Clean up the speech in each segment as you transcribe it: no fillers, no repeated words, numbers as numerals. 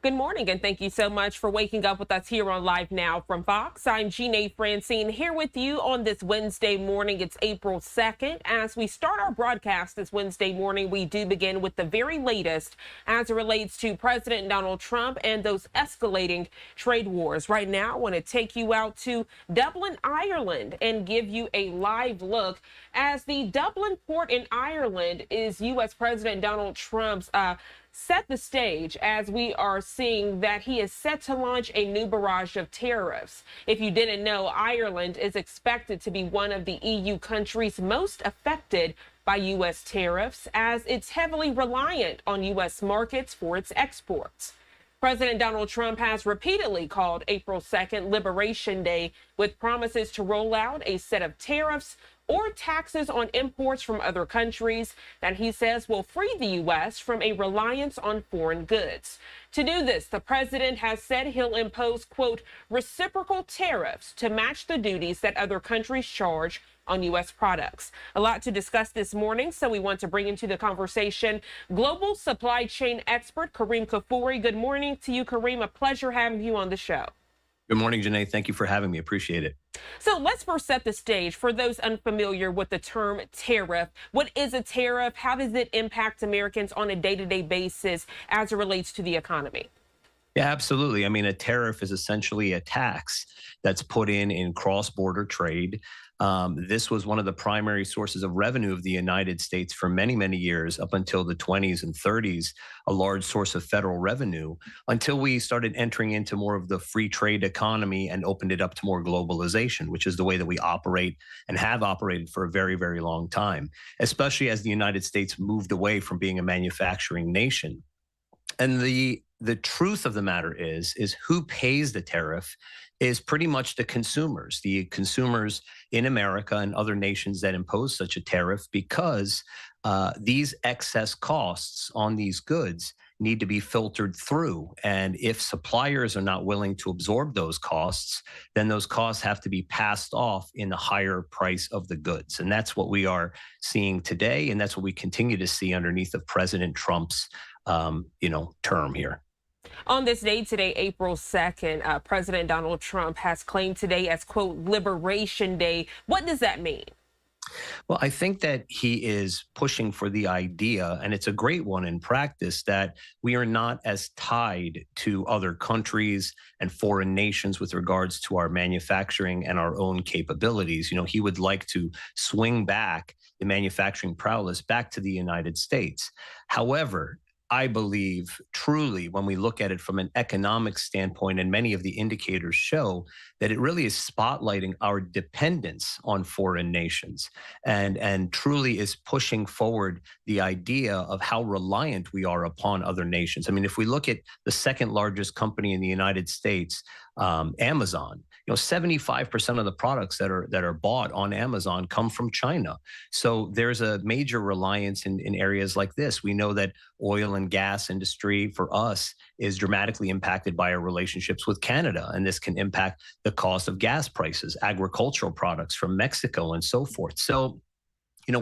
Good morning, and thank you so much for waking up with us here on Live Now from Fox. I'm Jeanne Francine here with you on this Wednesday morning. It's April 2nd. As we start our broadcast this Wednesday morning, we do begin with the very latest as it relates to President Donald Trump and those escalating trade wars. Right now, I want to take you out to Dublin, Ireland, and give you a live look as the Dublin port in Ireland is U.S. President Donald Trump's set the stage as we are seeing that he is set to launch a new barrage of tariffs. If you didn't know, Ireland is expected to be one of the EU countries most affected by U.S. tariffs as it's heavily reliant on U.S. markets for its exports. President Donald Trump has repeatedly called April 2nd Liberation Day with promises to roll out a set of tariffs or taxes on imports from other countries that he says will free the U.S. from a reliance on foreign goods. To do this, the president has said he'll impose, quote, reciprocal tariffs to match the duties that other countries charge on U.S. products. A lot to discuss this morning, so we want to bring into the conversation global supply chain expert Kareem Kaffouri. Good morning to you, Kareem. A pleasure having you on the show. Good morning, Jeanne. Thank you for having me. Appreciate it. So let's first set the stage for those unfamiliar with the term tariff. What is a tariff? How does it impact Americans on a day-to-day basis as it relates to the economy? Yeah, absolutely. I mean, a tariff is essentially a tax that's put in cross-border trade. This was one of the primary sources of revenue of the United States for many, many years, up until the 20s and 30s, a large source of federal revenue, until we started entering into more of the free trade economy and opened it up to more globalization, which is the way that we operate and have operated for a very, very long time, especially as the United States moved away from being a manufacturing nation. And the truth of the matter is who pays the tariff is pretty much the consumers in America and other nations that impose such a tariff, because these excess costs on these goods need to be filtered through. And if suppliers are not willing to absorb those costs, then those costs have to be passed off in the higher price of the goods. And that's what we are seeing today. And that's what we continue to see underneath of President Trump's term here. On this day today, April 2nd, President Donald Trump has claimed today as, quote, Liberation Day. What does that mean? Well, I think that he is pushing for the idea, and it's a great one in practice, that we are not as tied to other countries and foreign nations with regards to our manufacturing and our own capabilities. He would like to swing back the manufacturing prowess back to the United States. However, I believe truly, when we look at it from an economic standpoint, and many of the indicators show that it really is spotlighting our dependence on foreign nations and truly is pushing forward the idea of how reliant we are upon other nations. I mean, if we look at the second largest company in the United States, Amazon, 75% of the products that are bought on Amazon come from China. So there's a major reliance in areas like this. We know that oil and gas industry for us is dramatically impacted by our relationships with Canada, and this can impact the cost of gas prices, agricultural products from Mexico, and so forth. So,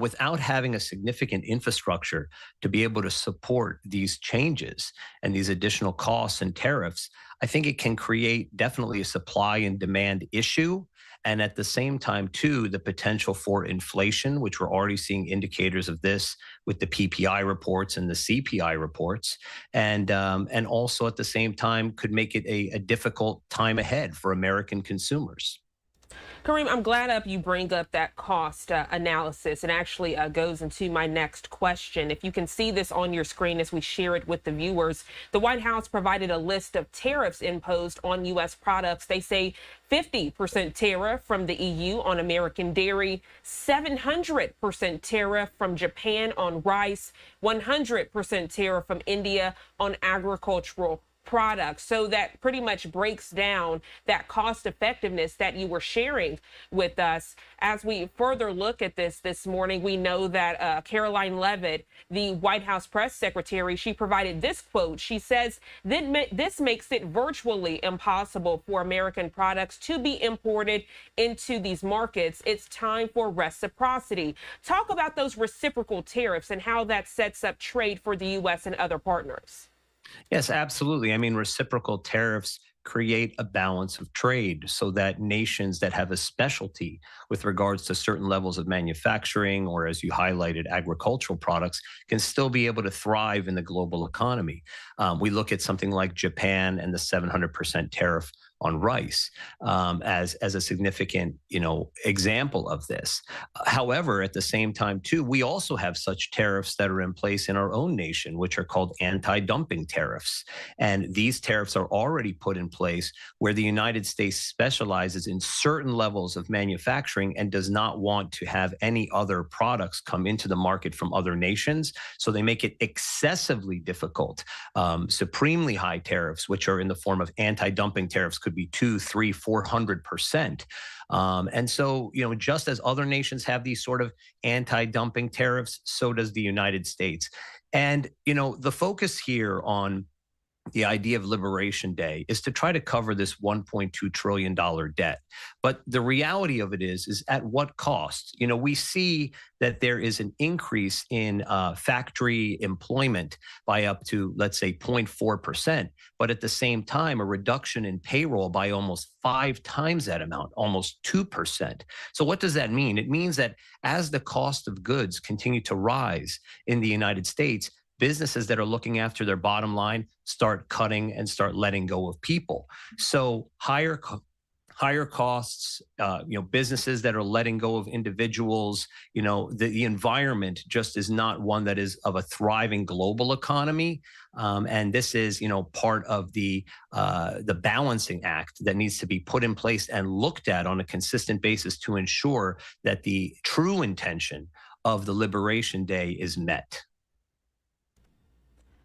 without having a significant infrastructure to be able to support these changes and these additional costs and tariffs, I think it can create definitely a supply and demand issue. And at the same time, too, the potential for inflation, which we're already seeing indicators of this with the PPI reports and the CPI reports. And also at the same time could make it a difficult time ahead for American consumers. Kareem, I'm glad you bring up that cost analysis. It actually goes into my next question. If you can see this on your screen as we share it with the viewers, the White House provided a list of tariffs imposed on U.S. products. They say 50% tariff from the EU on American dairy, 700% tariff from Japan on rice, 100% tariff from India on agricultural products. So that pretty much breaks down that cost effectiveness that you were sharing with us. As we further look at this morning, we know that Caroline Leavitt, the White House press secretary, she provided this quote. She says, this makes it virtually impossible for American products to be imported into these markets. It's time for reciprocity. Talk about those reciprocal tariffs and how that sets up trade for the U.S. and other partners. Yes, absolutely. I mean, reciprocal tariffs create a balance of trade so that nations that have a specialty with regards to certain levels of manufacturing, or as you highlighted, agricultural products, can still be able to thrive in the global economy. We look at something like Japan and the 700% tariff on rice as a significant example of this. However, at the same time, too, we also have such tariffs that are in place in our own nation, which are called anti-dumping tariffs. And these tariffs are already put in place where the United States specializes in certain levels of manufacturing and does not want to have any other products come into the market from other nations. So they make it excessively difficult. Supremely high tariffs, which are in the form of anti-dumping tariffs, could be 2, 3, 400%. And so, just as other nations have these sort of anti-dumping tariffs, so does the United States. And, the focus here on the idea of Liberation Day is to try to cover this $1.2 trillion debt. But the reality of it is at what cost? We see that there is an increase in factory employment by up to, let's say, 0.4%, but at the same time, a reduction in payroll by almost 5 times that amount, almost 2%. So what does that mean? It means that as the cost of goods continue to rise in the United States, businesses that are looking after their bottom line start cutting and start letting go of people. So higher costs, businesses that are letting go of individuals, the environment just is not one that is of a thriving global economy. And this is, part of the balancing act that needs to be put in place and looked at on a consistent basis to ensure that the true intention of the Liberation Day is met.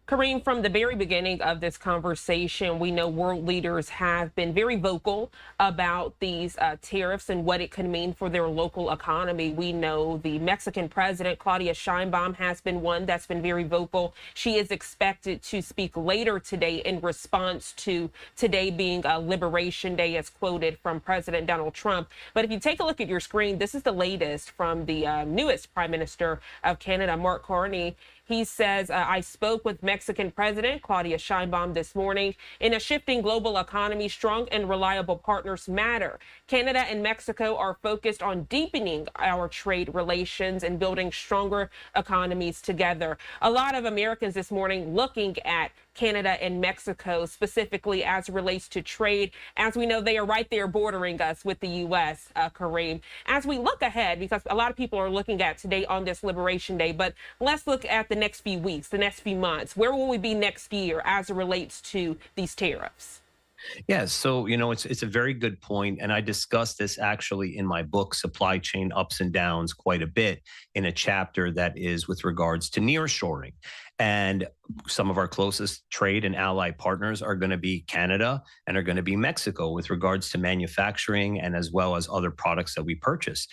Kareem, from the very beginning of this conversation, we know world leaders have been very vocal about these tariffs and what it could mean for their local economy. We know the Mexican president, Claudia Sheinbaum, has been one that's been very vocal. She is expected to speak later today in response to today being a Liberation Day, as quoted from President Donald Trump. But if you take a look at your screen, this is the latest from the newest Prime Minister of Canada, Mark Carney. He says, I spoke with Mexican President Claudia Sheinbaum this morning. In a shifting global economy, strong and reliable partners matter. Canada and Mexico are focused on deepening our trade relations and building stronger economies together. A lot of Americans this morning looking at Canada and Mexico, specifically as it relates to trade. As we know, they are right there bordering us with the U.S., Kareem. As we look ahead, because a lot of people are looking at today on this Liberation Day, but let's look at the next few weeks, the next few months. Where will we be next year as it relates to these tariffs? Yeah, so it's a very good point, and I discussed this actually in my book, Supply Chain Ups and Downs, quite a bit in a chapter that is with regards to nearshoring. And some of our closest trade and ally partners are going to be Canada and are going to be Mexico with regards to manufacturing and as well as other products that we purchase.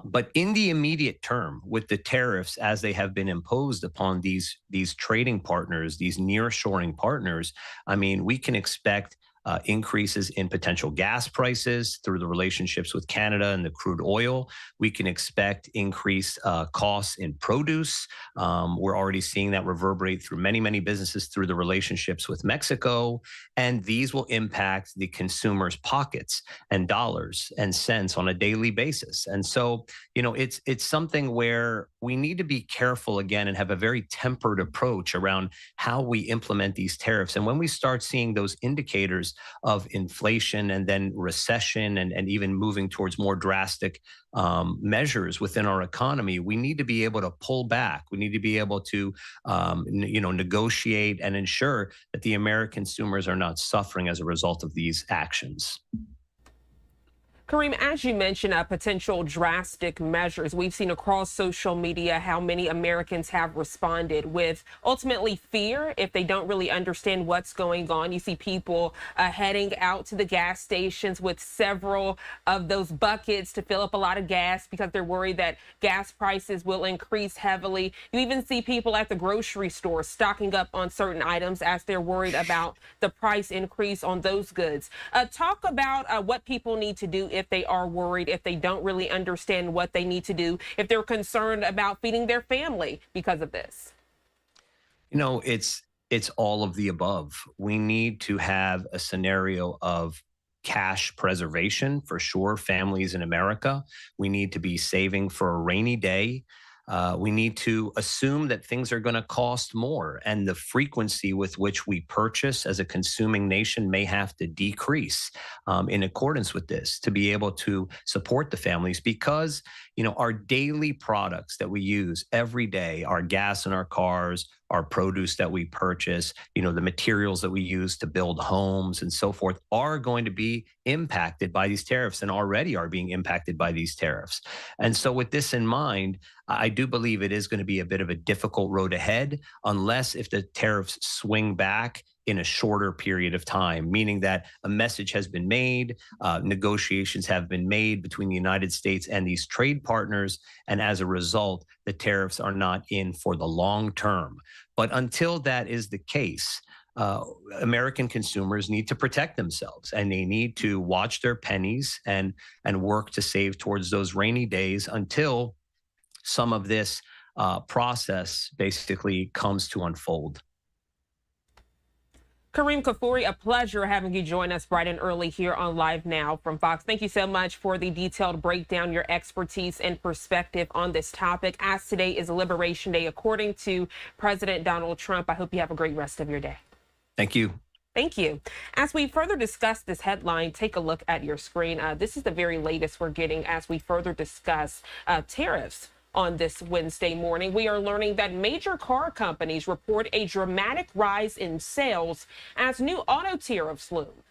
But in the immediate term, with the tariffs as they have been imposed upon these trading partners, these nearshoring partners, I mean, we can expect increases in potential gas prices through the relationships with Canada and the crude oil. We can expect increased costs in produce. We're already seeing that reverberate through many, many businesses through the relationships with Mexico. And these will impact the consumer's pockets and dollars and cents on a daily basis. And so, it's something where we need to be careful again and have a very tempered approach around how we implement these tariffs. And when we start seeing those indicators of inflation and then recession and even moving towards more drastic measures within our economy, we need to be able to pull back. We need to be able to, negotiate and ensure that the American consumers are not suffering as a result of these actions. Kareem, as you mentioned, potential drastic measures, we've seen across social media how many Americans have responded with ultimately fear if they don't really understand what's going on. You see people heading out to the gas stations with several of those buckets to fill up a lot of gas because they're worried that gas prices will increase heavily. You even see people at the grocery store stocking up on certain items as they're worried about the price increase on those goods. Talk about what people need to do if they are worried, if they don't really understand what they need to do, if they're concerned about feeding their family because of this. It's it's all of the above. We need to have a scenario of cash preservation for sure, families in America. We need to be saving for a rainy day. We need to assume that things are going to cost more, and the frequency with which we purchase as a consuming nation may have to decrease in accordance with this to be able to support the families, because our daily products that we use every day, our gas in our cars, our produce that we purchase, the materials that we use to build homes and so forth, are going to be impacted by these tariffs and already are being impacted by these tariffs. And so with this in mind, I do believe it is going to be a bit of a difficult road ahead, unless if the tariffs swing back in a shorter period of time, meaning that a message has been made, negotiations have been made between the United States and these trade partners, and as a result, the tariffs are not in for the long term. But until that is the case, American consumers need to protect themselves, and they need to watch their pennies and work to save towards those rainy days until some of this process basically comes to unfold. Kareem Kaffouri, a pleasure having you join us bright and early here on Live Now from Fox. Thank you so much for the detailed breakdown, your expertise and perspective on this topic, as today is Liberation Day, according to President Donald Trump. I hope you have a great rest of your day. Thank you. Thank you. As we further discuss this headline, take a look at your screen. This is the very latest we're getting as we further discuss tariffs. On this Wednesday morning, we are learning that major car companies report a dramatic rise in sales as new auto tariffs loom.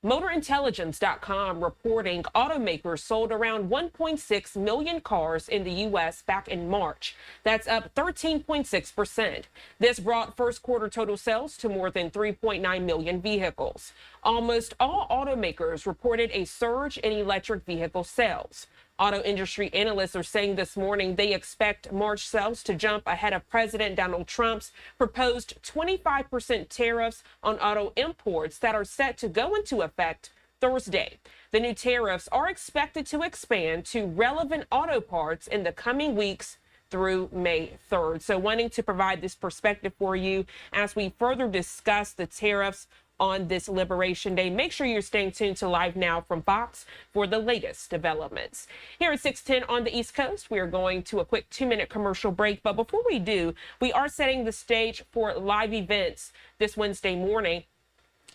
MotorIntelligence.com reporting automakers sold around 1.6 million cars in the U.S. back in March. That's up 13.6%. This brought first quarter total sales to more than 3.9 million vehicles. Almost all automakers reported a surge in electric vehicle sales. Auto industry analysts are saying this morning they expect March sales to jump ahead of President Donald Trump's proposed 25% tariffs on auto imports that are set to go into effect Thursday. The new tariffs are expected to expand to relevant auto parts in the coming weeks through May 3rd. So wanting to provide this perspective for you as we further discuss the tariffs on this Liberation Day. Make sure you're staying tuned to Live Now from Fox for the latest developments. Here at 6:10 on the East Coast, we are going to a quick 2-minute commercial break. But before we do, we are setting the stage for live events this Wednesday morning.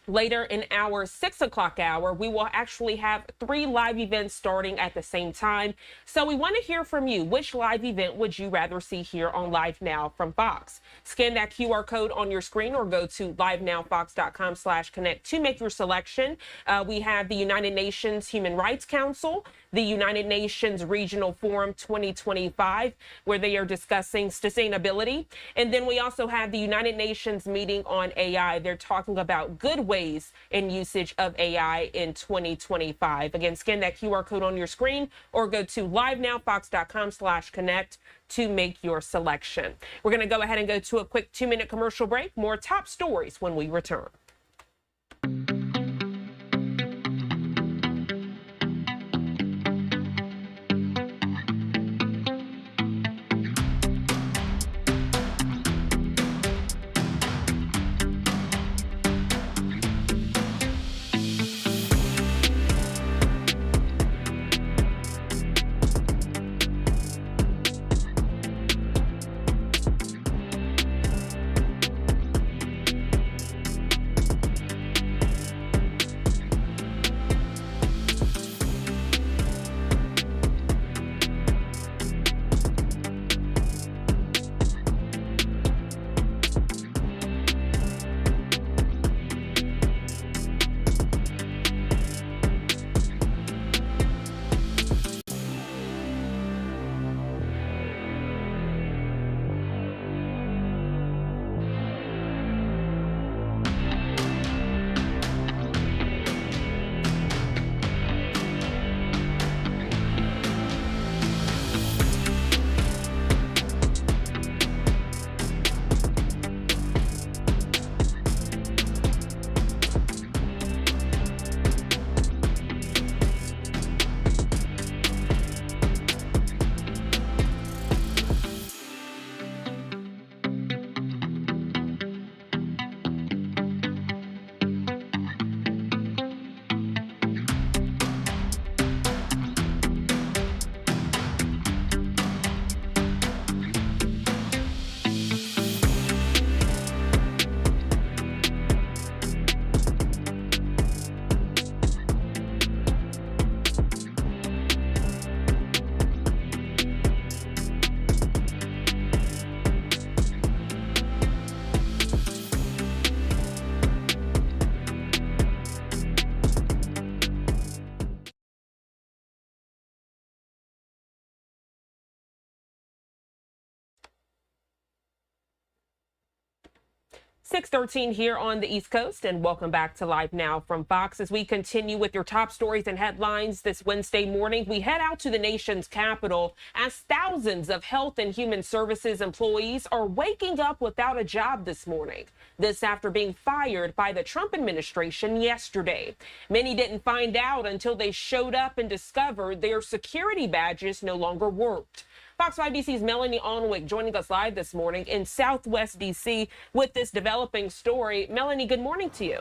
Later in our 6 o'clock hour, we will actually have 3 live events starting at the same time. So we want to hear from you. Which live event would you rather see here on Live Now from Fox? Scan that QR code on your screen or go to livenowfox.com/connect to make your selection. We have the United Nations Human Rights Council, the United Nations Regional Forum 2025, where they are discussing sustainability. And then we also have the United Nations meeting on AI. They're talking about good ways in usage of AI in 2025. Again, scan that QR code on your screen or go to livenowfox.com/connect to make your selection. We're going to go ahead and go to a quick 2-minute commercial break. More top stories when we return. 6:13 here on the East Coast, and welcome back to Live Now from Fox. As we continue with your top stories and headlines this Wednesday morning, we head out to the nation's capital as thousands of health and human services employees are waking up without a job this morning. This after being fired by the Trump administration yesterday. Many didn't find out until they showed up and discovered their security badges no longer worked. Fox 5 DC's Melanie Onwick joining us live this morning in Southwest DC with this developing story. Melanie, good morning to you.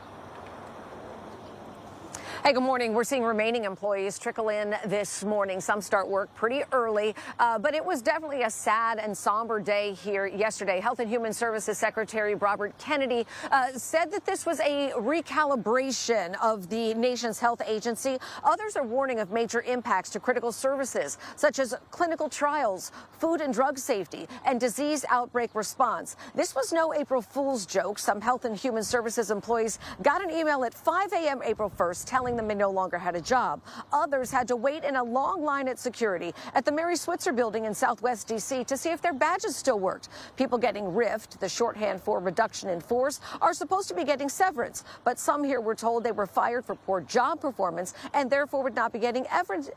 Hey, good morning. We're seeing remaining employees trickle in this morning. Some start work pretty early, but it was definitely a sad and somber day here yesterday. Health and Human Services Secretary Robert Kennedy said that this was a recalibration of the nation's health agency. Others are warning of major impacts to critical services, such as clinical trials, food and drug safety, and disease outbreak response. This was no April Fool's joke. Some Health and Human Services employees got an email at 5 a.m. April 1st telling them they no longer had a job. Others had to wait in a long line at security at the Mary Switzer building in Southwest D.C. to see if their badges still worked. People getting RIFT, the shorthand for reduction in force, are supposed to be getting severance, but some here were told they were fired for poor job performance and therefore would not be getting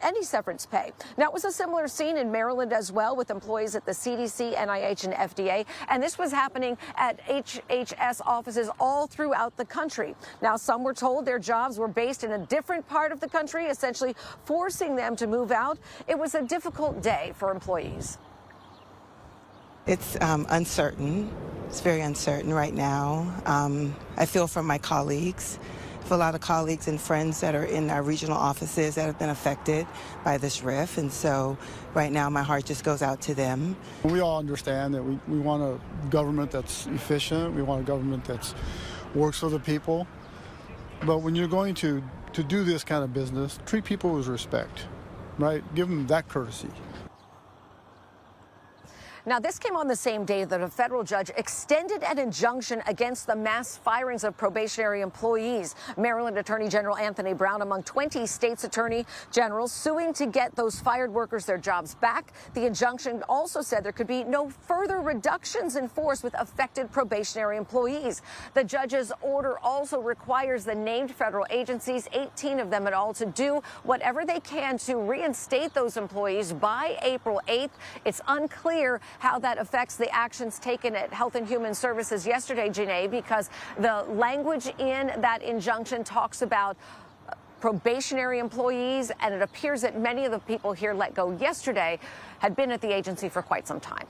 any severance pay. Now, it was a similar scene in Maryland as well, with employees at the CDC, NIH, and FDA, and this was happening at HHS offices all throughout the country. Now, some were told their jobs were based in a different part of the country, essentially forcing them to move out. It was a difficult day for employees. It's uncertain. It's very uncertain right now. I feel for my colleagues, for a lot of colleagues and friends that are in our regional offices that have been affected by this RIF. And so right now my heart just goes out to them. We all understand that we want a government that's efficient. We want a government that works for the people. But when you're going to do this kind of business, treat people with respect, right? Give them that courtesy. Now, this came on the same day that a federal judge extended an injunction against the mass firings of probationary employees. Maryland Attorney General Anthony Brown among 20 states' attorney generals suing to get those fired workers their jobs back. The injunction also said there could be no further reductions in force with affected probationary employees. The judge's order also requires the named federal agencies, 18 of them in all, to do whatever they can to reinstate those employees by April 8th. It's unclear how that affects the actions taken at Health and Human Services yesterday, Janae, because the language in that injunction talks about probationary employees, and it appears that many of the people here let go yesterday had been at the agency for quite some time.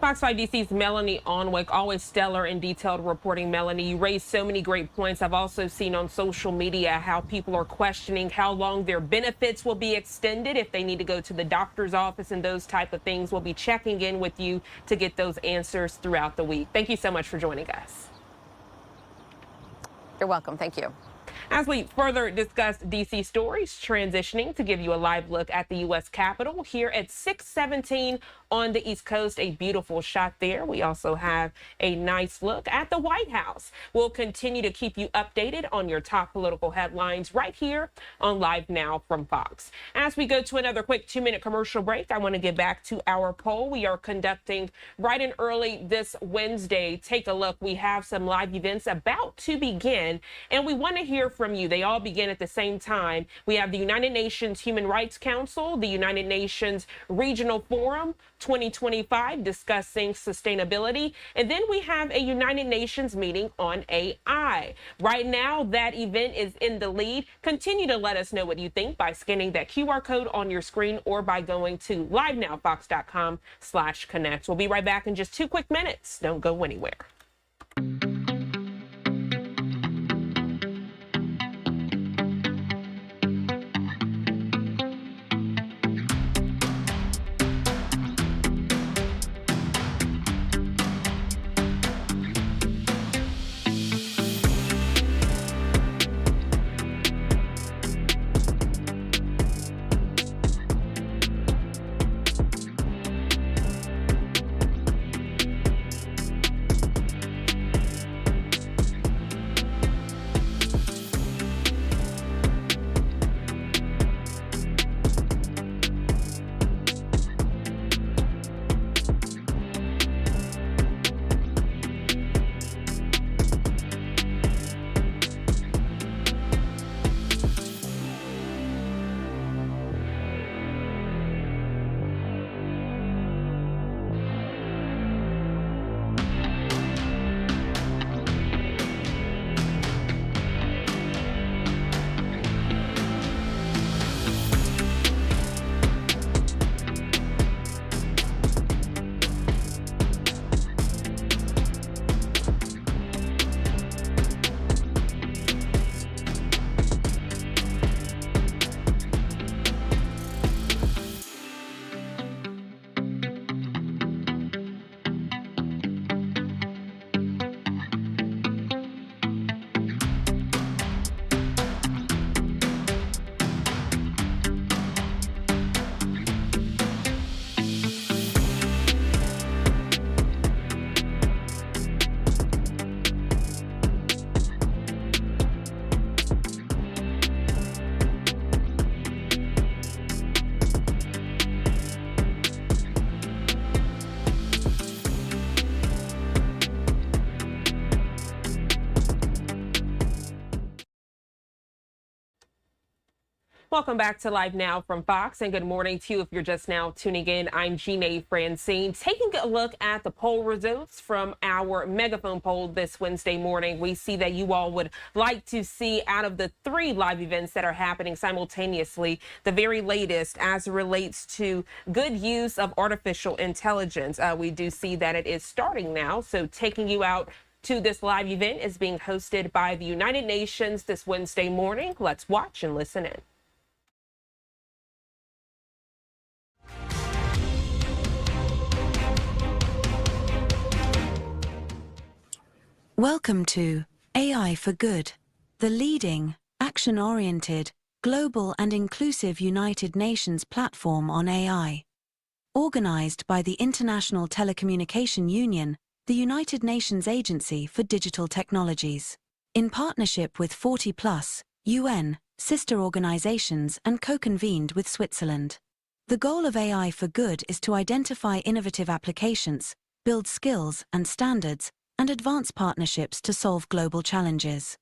Fox 5 DC's Melanie Onwick, always stellar and detailed reporting. Melanie, you raised so many great points. I've also seen on social media how people are questioning how long their benefits will be extended, if they need to go to the doctor's office and those type of things. We'll be checking in with you to get those answers throughout the week. Thank you so much for joining us. You're welcome. Thank you. As we further discuss D.C. stories, transitioning to give you a live look at the U.S. Capitol here at 6:17 on the East Coast. A beautiful shot there. We also have a nice look at the White House. We'll continue to keep you updated on your top political headlines right here on Live Now from Fox. As we go to another quick 2-minute commercial break, I want to get back to our poll we are conducting bright and early this Wednesday. Take a look. We have some live events about to begin, and we want to hear from you. They all begin at the same time. We have the United Nations Human Rights Council, the United Nations Regional Forum 2025 discussing sustainability, and then we have a United Nations meeting on AI. Right now, that event is in the lead. Continue to let us know what you think by scanning that QR code on your screen or by going to livenowfox.com/connect. We'll be right back in just 2 quick minutes. Don't go anywhere. Welcome back to Live Now from Fox, and good morning to you if you're just now tuning in. I'm Jeanne Francine. Taking a look at the poll results from our megaphone poll this Wednesday morning, we see that you all would like to see, out of the 3 live events that are happening simultaneously, the very latest as it relates to good use of artificial intelligence. We do see that it is starting now, so taking you out to this live event is being hosted by the United Nations this Wednesday morning. Let's watch and listen in. Welcome to AI for Good, the leading, action-oriented, global and inclusive United Nations platform on AI. Organized by the International Telecommunication Union, the United Nations Agency for Digital Technologies, in partnership with 40+ UN, sister organizations and co-convened with Switzerland. The goal of AI for Good is to identify innovative applications, build skills and standards, and advance partnerships to solve global challenges.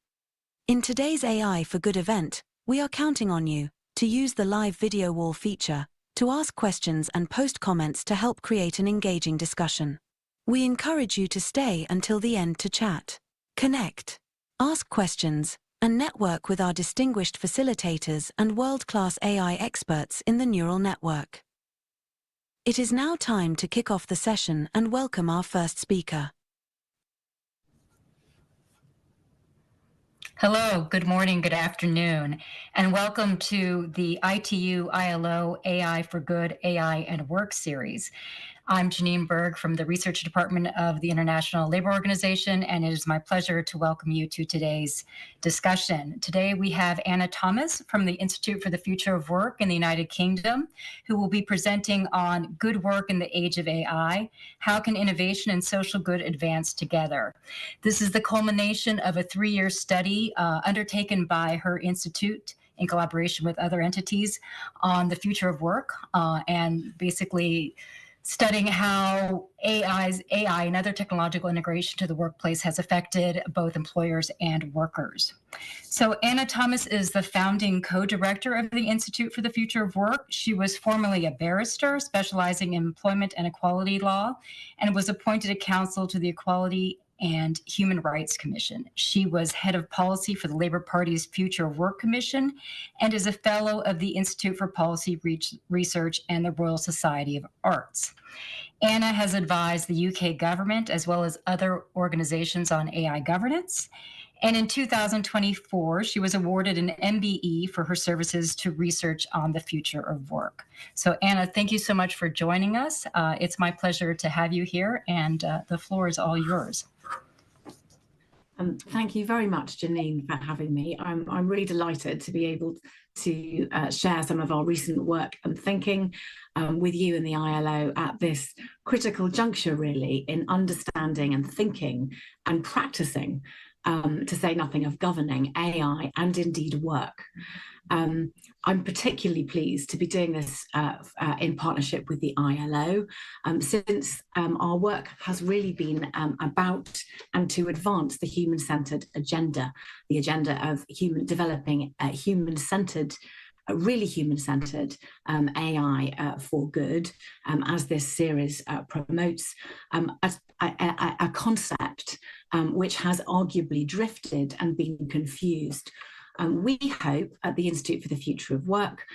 In today's AI for Good event, we are counting on you to use the live video wall feature to ask questions and post comments to help create an engaging discussion. We encourage you to stay until the end to chat, connect, ask questions, and network with our distinguished facilitators and world-class AI experts in the neural network. It is now time to kick off the session and welcome our first speaker. Hello, good morning, good afternoon, and welcome to the ITU ILO AI for Good, AI and Work series. I'm Janine Berg from the Research Department of the International Labor Organization, and it is my pleasure to welcome you to today's discussion. Today we have Anna Thomas from the Institute for the Future of Work in the United Kingdom, who will be presenting on good work in the age of AI. How can innovation and social good advance together? This is the culmination of a 3-year study undertaken by her institute in collaboration with other entities on the future of work, and basically studying how AI and other technological integration to the workplace has affected both employers and workers. So Anna Thomas is the founding co-director of the Institute for the Future of Work. She was formerly a barrister specializing in employment and equality law, and was appointed a counsel to the Equality and Human Rights Commission. She was head of policy for the Labour Party's Future of Work Commission and is a fellow of the Institute for Policy Research and the Royal Society of Arts. Anna has advised the UK government as well as other organizations on AI governance. And in 2024, she was awarded an MBE for her services to research on the future of work. So Anna, thank you so much for joining us. It's my pleasure to have you here, and the floor is all yours. Thank you very much, Janine, for having me. I'm really delighted to be able to share some of our recent work and thinking with you and the ILO at this critical juncture, really, in understanding and thinking and practicing, to say nothing of governing AI and indeed work. I'm particularly pleased to be doing this in partnership with the ILO, since our work has really been about and to advance the human-centered agenda, the agenda of developing a human-centered, really human-centered AI for good, as this series promotes, as a concept which has arguably drifted and been confused. We hope at the Institute for the Future of Work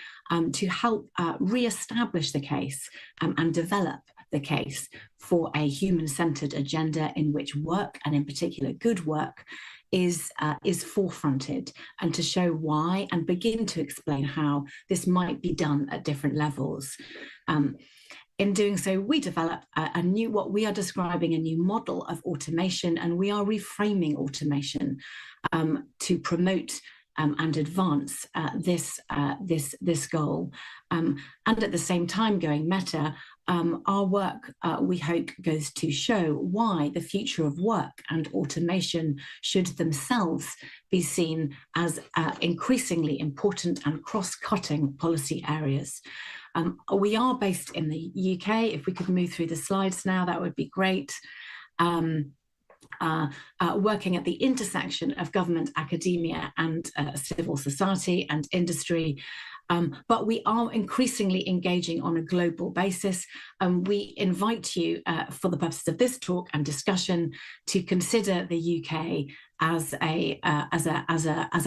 to help re-establish the case and develop the case for a human-centered agenda in which work, and in particular good work, is forefronted, and to show why and begin to explain how this might be done at different levels. In doing so, we develop what we are describing a new model of automation, and we are reframing automation to promote and advance this goal, and at the same time going meta. Our work, we hope, goes to show why the future of work and automation should themselves be seen as increasingly important and cross-cutting policy areas. We are based in the UK. If we could move through the slides now, that would be great. Working at the intersection of government, academia, and civil society and industry. But we are increasingly engaging on a global basis, and we invite you, for the purposes of this talk and discussion, to consider the UK as a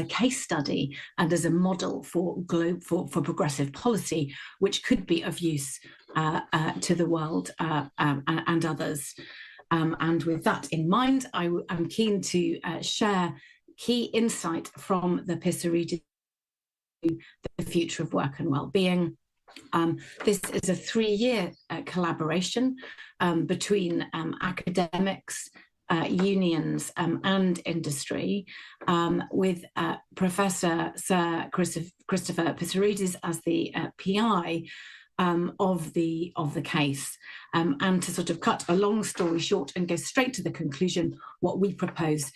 case study and as a model for progressive policy, which could be of use to the world and others. And with that in mind, I'm keen to share key insight from the Pissarides, the future of work and well-being. This is a 3-year collaboration between academics, unions and industry, with Professor Sir Christopher Pissarides as the PI of the case. And to sort of cut a long story short and go straight to the conclusion, what we propose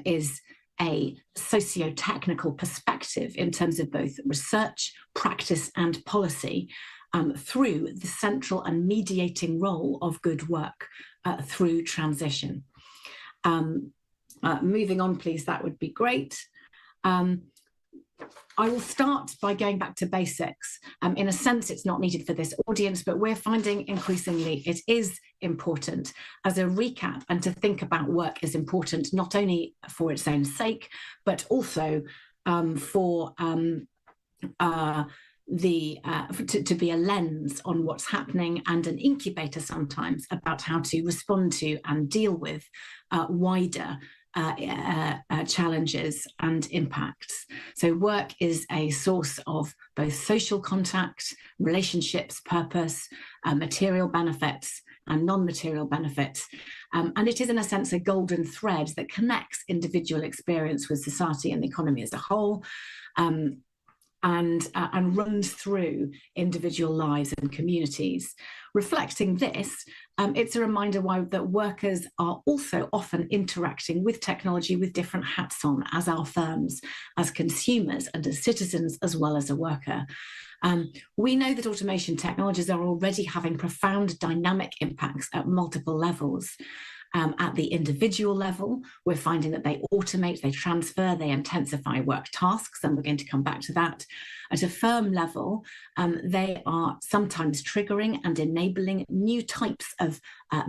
is a socio-technical perspective in terms of both research, practice and policy through the central and mediating role of good work through transition. Moving on, please, that would be great. I will start by going back to basics. In a sense, it's not needed for this audience, but we're finding increasingly it is important as a recap, and to think about work is important not only for its own sake, but also to be a lens on what's happening and an incubator sometimes about how to respond to and deal with wider challenges and impacts. So work is a source of both social contact, relationships, purpose, material benefits and non-material benefits. And it is in a sense a golden thread that connects individual experience with society and the economy as a whole, and runs through individual lives and communities. Reflecting this, it's a reminder that workers are also often interacting with technology with different hats on, as our firms, as consumers and as citizens, as well as a worker. We know that automation technologies are already having profound dynamic impacts at multiple levels. At the individual level, we're finding that they automate, they transfer, they intensify work tasks, and we're going to come back to that. At a firm level, they are sometimes triggering and enabling new types of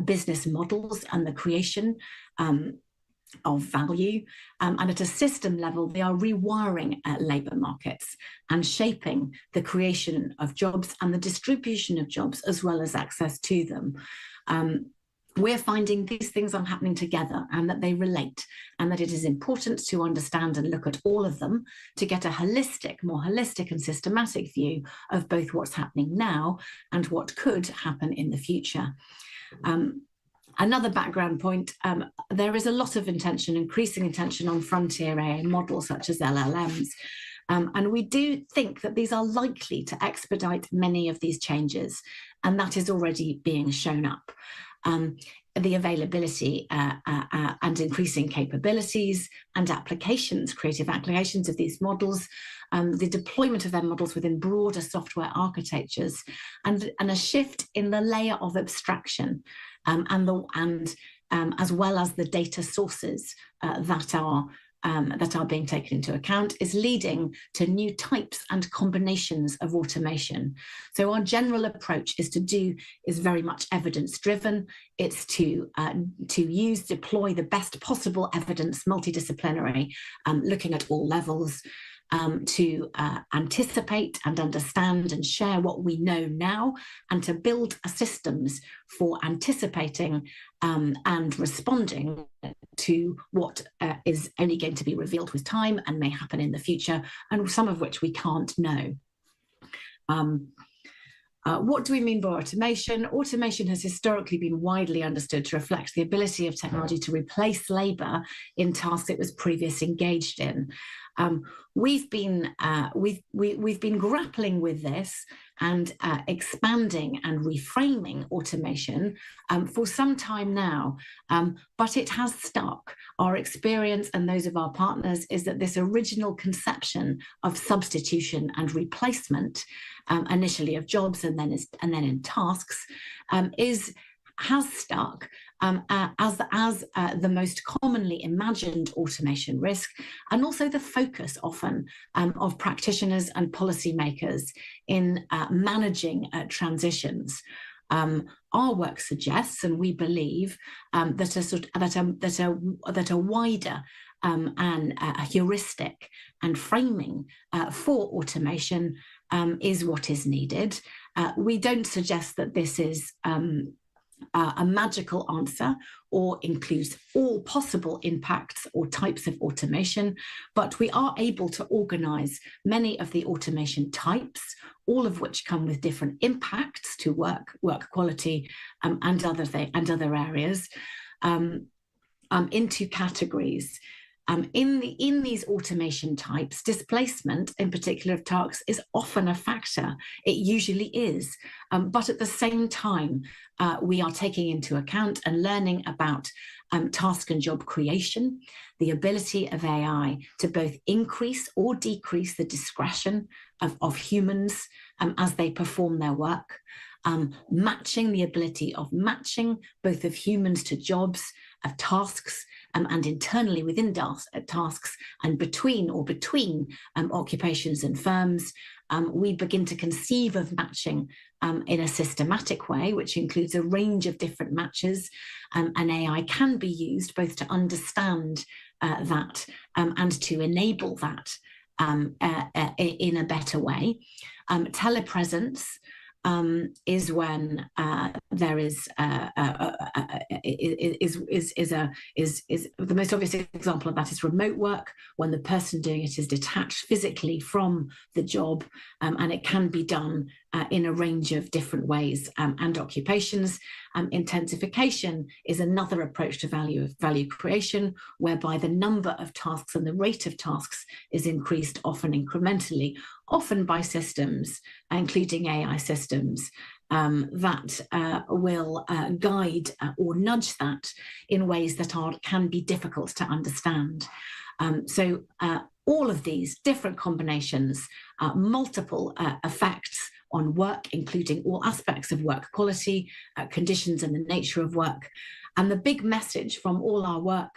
business models and the creation of value. And at a system level, they are rewiring labour markets and shaping the creation of jobs and the distribution of jobs, as well as access to them. We're finding these things are happening together and that they relate, and that it is important to understand and look at all of them to get a more holistic and systematic view of both what's happening now and what could happen in the future. Another background point, there is a lot of intention, increasing intention on frontier AI models such as LLMs. And we do think that these are likely to expedite many of these changes, and that is already being shown up. The availability and increasing capabilities and applications, creative applications of these models, the deployment of their models within broader software architectures, and a shift in the layer of abstraction, as well as the data sources that are being taken into account, is leading to new types and combinations of automation. So our general approach is very much evidence-driven. It's to deploy the best possible evidence, multidisciplinary, looking at all levels, to anticipate and understand and share what we know now, and to build systems for anticipating and responding to what is only going to be revealed with time and may happen in the future, and some of which we can't know. What do we mean by automation? Automation has historically been widely understood to reflect the ability of technology to replace labour in tasks it was previously engaged in. We've been grappling with this and expanding and reframing automation for some time now, but it has stuck. Our experience and those of our partners is that this original conception of substitution and replacement, initially of jobs and then in tasks, has stuck, as the most commonly imagined automation risk, and also the focus often of practitioners and policymakers in managing transitions. Our work suggests, and we believe, that a wider and a heuristic and framing for automation is what is needed. We don't suggest that this is a magical answer or includes all possible impacts or types of automation, but we are able to organize many of the automation types, all of which come with different impacts to work quality and other areas, into categories. In these automation types, displacement, in particular of tasks, is often a factor. It usually is. But at the same time, we are taking into account and learning about task and job creation, the ability of AI to both increase or decrease the discretion of humans as they perform their work, matching the ability of matching both of humans to jobs, of tasks, and internally within tasks and between occupations and firms. We begin to conceive of matching in a systematic way, which includes a range of different matches, and AI can be used both to understand that and to enable that in a better way. Telepresence is when there is the most obvious example of that is remote work, when the person doing it is detached physically from the job, and it can be done in a range of different ways and occupations. Intensification is another approach to value creation, whereby the number of tasks and the rate of tasks is increased, often incrementally, often by systems, including AI systems, that will guide or nudge that in ways that can be difficult to understand. So all of these different combinations, multiple effects on work, including all aspects of work quality, conditions and the nature of work. And the big message from all our work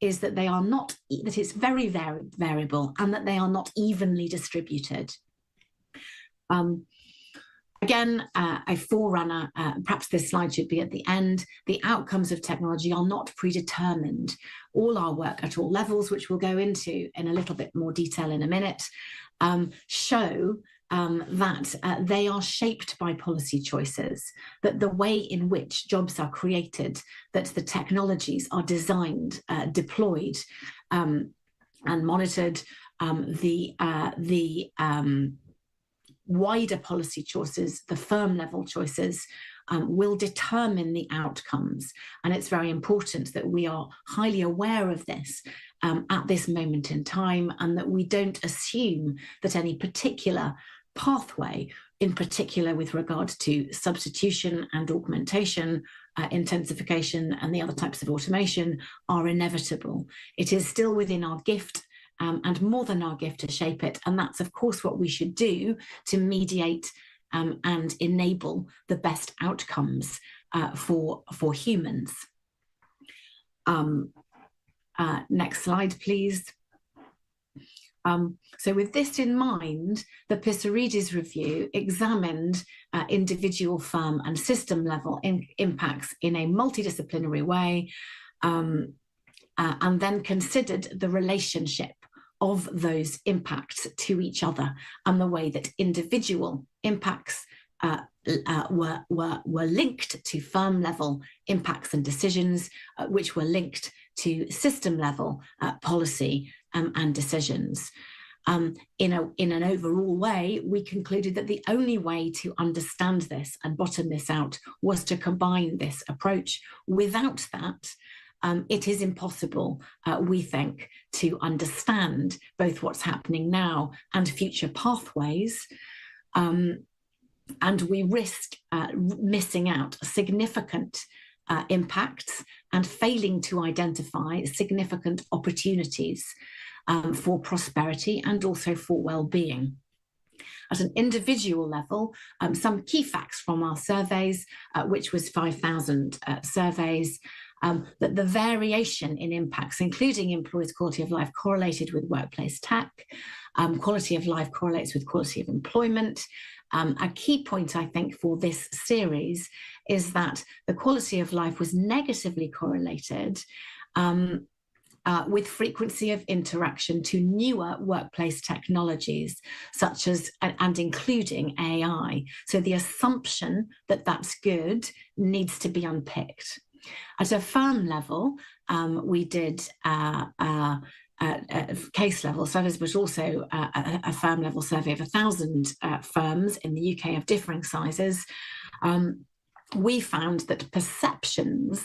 is that that it's very variable and that they are not evenly distributed. Again, a forerunner, perhaps this slide should be at the end, the outcomes of technology are not predetermined. All our work at all levels, which we'll go into in a little bit more detail in a minute, show that they are shaped by policy choices, that the way in which jobs are created, that the technologies are designed, deployed, and monitored, the wider policy choices, the firm level choices, will determine the outcomes. And it's very important that we are highly aware of this at this moment in time, and that we don't assume that any particular pathway, in particular with regard to substitution and augmentation, intensification and the other types of automation, are inevitable. It is still within our gift and more than our gift to shape it. And that's, of course, what we should do to mediate and enable the best outcomes for humans. Next slide, please. So with this in mind, the Pissarides review examined individual, firm and system level impacts in a multidisciplinary way, and then considered the relationship of those impacts to each other and the way that individual impacts were linked to firm level impacts and decisions, which were linked to system level policy and decisions. In an overall way, we concluded that the only way to understand this and bottom this out was to combine this approach. Without that, it is impossible, we think, to understand both what's happening now and future pathways. And we risk missing out significant impacts and failing to identify significant opportunities for prosperity and also for well-being. At an individual level, some key facts from our surveys, which was 5,000 surveys, that the variation in impacts, including employees' quality of life, correlated with workplace tech. Quality of life correlates with quality of employment. A key point, I think, for this series is that the quality of life was negatively correlated with frequency of interaction to newer workplace technologies, such as and including AI. So the assumption that that's good needs to be unpicked. At a firm level, we did a case level surveys, but also a firm level survey of 1,000 firms in the UK of differing sizes. We found that perceptions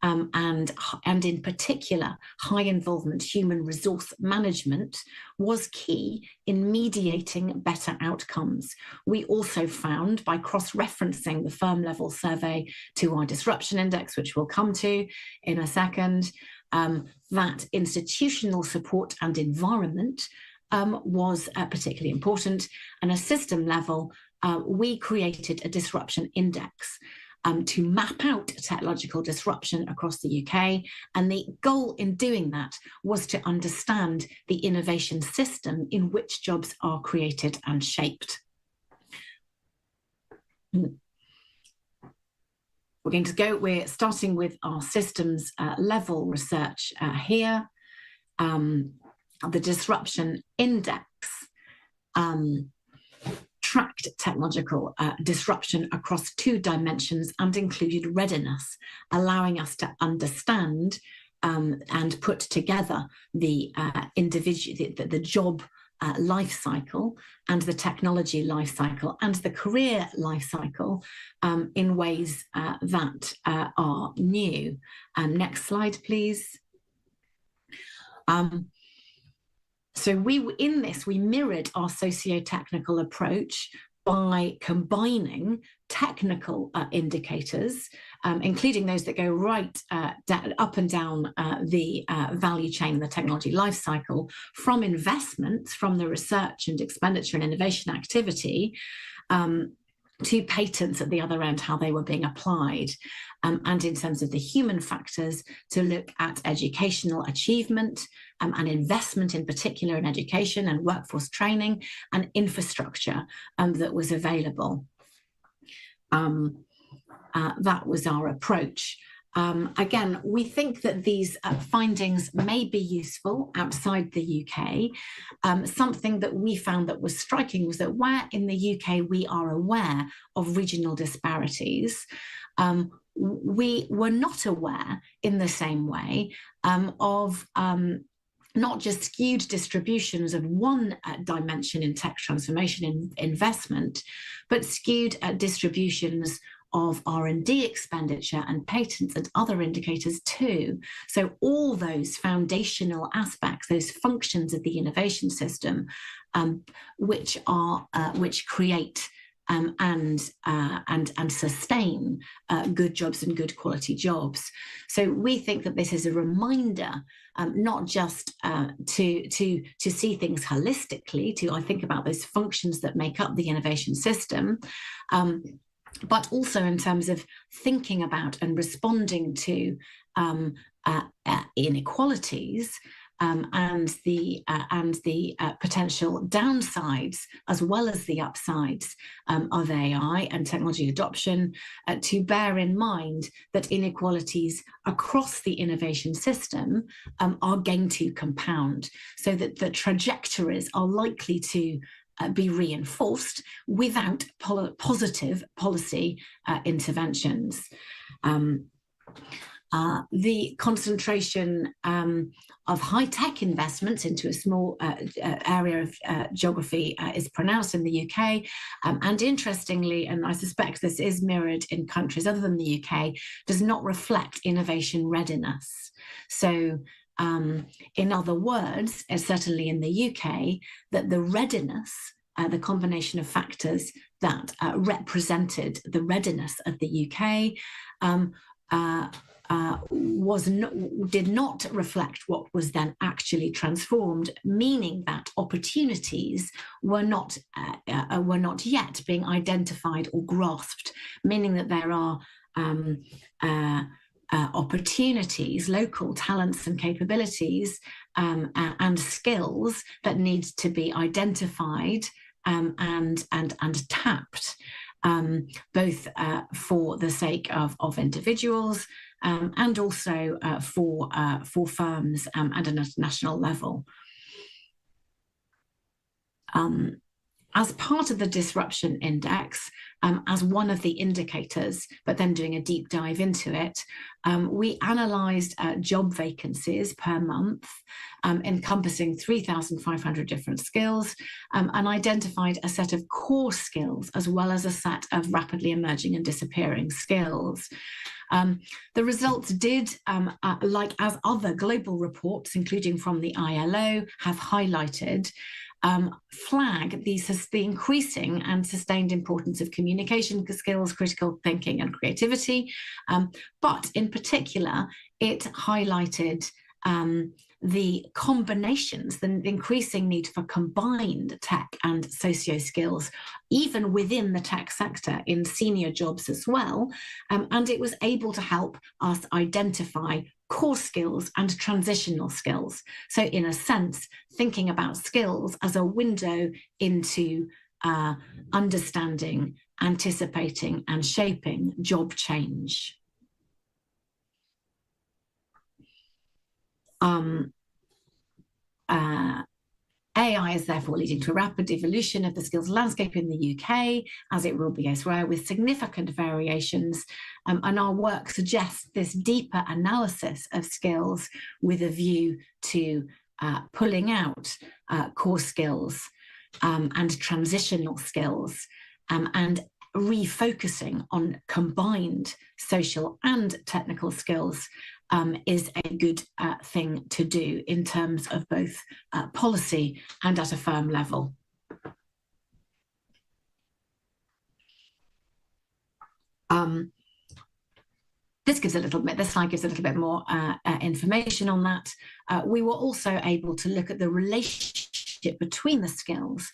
and in particular, high involvement human resource management was key in mediating better outcomes. We also found, by cross-referencing the firm level survey to our disruption index, which we'll come to in a second, that institutional support and environment was particularly important. And at a system level, we created a disruption index to map out technological disruption across the UK. And the goal in doing that was to understand the innovation system in which jobs are created and shaped. We're starting with our systems level research here. The disruption index tracked technological disruption across 2 dimensions and included readiness, allowing us to understand and put together the job life cycle and the technology life cycle and the career life cycle in ways that are new. Next slide, please. So we mirrored our socio-technical approach by combining technical indicators, including those that go right up and down the value chain, the technology life cycle, from investments, from the research and expenditure and innovation activity, to patents at the other end, how they were being applied. And in terms of the human factors, to look at educational achievement and investment in particular in education and workforce training and infrastructure that was available. That was our approach. Again, we think that these findings may be useful outside the UK. Something that we found that was striking was that where in the UK we are aware of regional disparities, we were not aware in the same way of not just skewed distributions of one dimension in tech transformation investment, but skewed distributions of R&D expenditure and patents and other indicators too. So all those foundational aspects, those functions of the innovation system, which create and sustain good jobs and good quality jobs. So we think that this is a reminder, not just to see things holistically, I think about those functions that make up the innovation system, but also in terms of thinking about and responding to inequalities and the potential downsides as well as the upsides of AI and technology adoption, to bear in mind that inequalities across the innovation system are going to compound, so that the trajectories are likely to be reinforced without positive policy interventions. The concentration of high-tech investments into a small area of geography is pronounced in the UK. And interestingly, and I suspect this is mirrored in countries other than the UK, does not reflect innovation readiness. So in other words, certainly in the UK, that the readiness, the combination of factors that represented the readiness of the UK did not reflect what was then actually transformed, meaning that opportunities were not yet being identified or grasped, meaning that there are opportunities, local talents and capabilities and skills that need to be identified and tapped, both for the sake of individuals and also for firms at a national level. As part of the Disruption Index, as one of the indicators, but then doing a deep dive into it, we analysed job vacancies per month, encompassing 3,500 different skills, and identified a set of core skills as well as a set of rapidly emerging and disappearing skills. The results did, like as other global reports, including from the ILO, have highlighted, flag the increasing and sustained importance of communication skills, critical thinking and creativity. But in particular, it highlighted the combinations, the increasing need for combined tech and socio skills, even within the tech sector in senior jobs as well. And it was able to help us identify core skills and transitional skills. So in a sense, thinking about skills as a window into understanding, anticipating and shaping job change. AI is therefore leading to a rapid evolution of the skills landscape in the UK, as it will be elsewhere, with significant variations. And our work suggests this deeper analysis of skills with a view to pulling out core skills and transitional skills and refocusing on combined social and technical skills is a good thing to do in terms of both policy and at a firm level. This slide gives a little bit more information on that. We were also able to look at the relationship between the skills,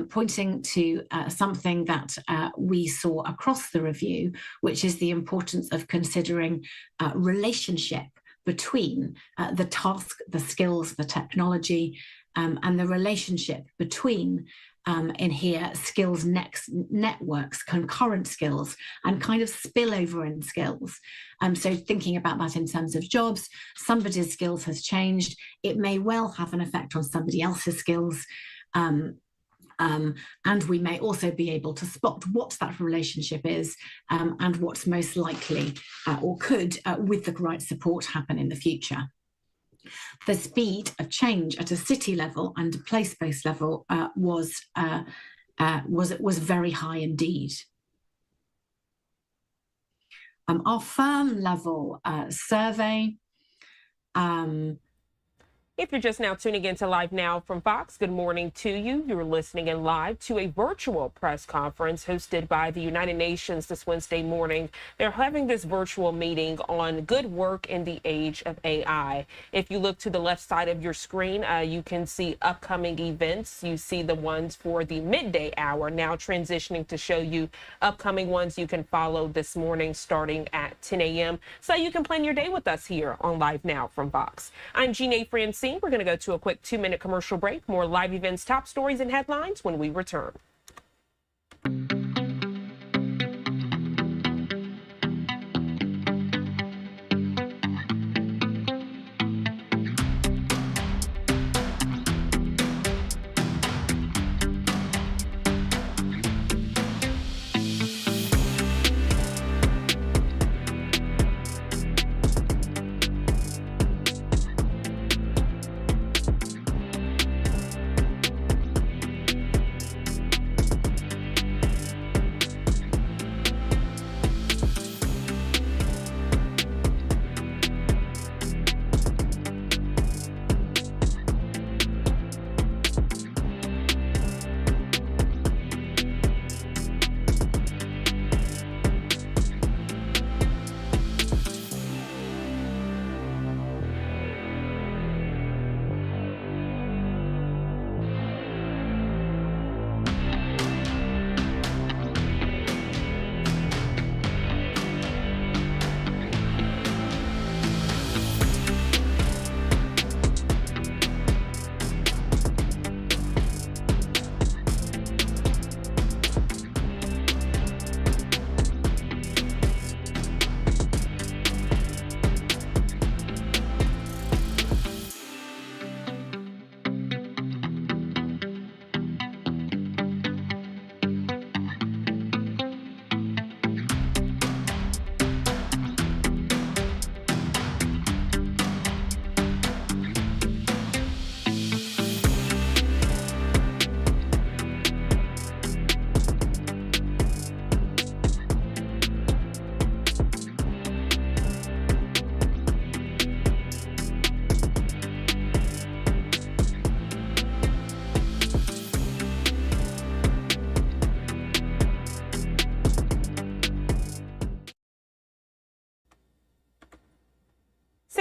pointing to something that we saw across the review, which is the importance of considering relationship between the task, the skills, the technology, and the relationship between in here, skills networks, concurrent skills, and kind of spillover in skills. So thinking about that in terms of jobs, somebody's skills has changed. It may well have an effect on somebody else's skills. And we may also be able to spot what that relationship is and what's most likely or could, with the right support, happen in the future. The speed of change at a city level and a place-based level was very high indeed. Our firm level survey. If you're just now tuning into Live Now from Fox, good morning to you. You're listening in live to a virtual press conference hosted by the United Nations this Wednesday morning. They're having this virtual meeting on good work in the age of AI. If you look to the left side of your screen, you can see upcoming events. You see the ones for the midday hour, now transitioning to show you upcoming ones you can follow this morning starting at 10 a.m. so you can plan your day with us here on Live Now from Fox. I'm Jeanne Francine. We're going to go to a quick 2-minute commercial break. More live events, top stories, and headlines when we return.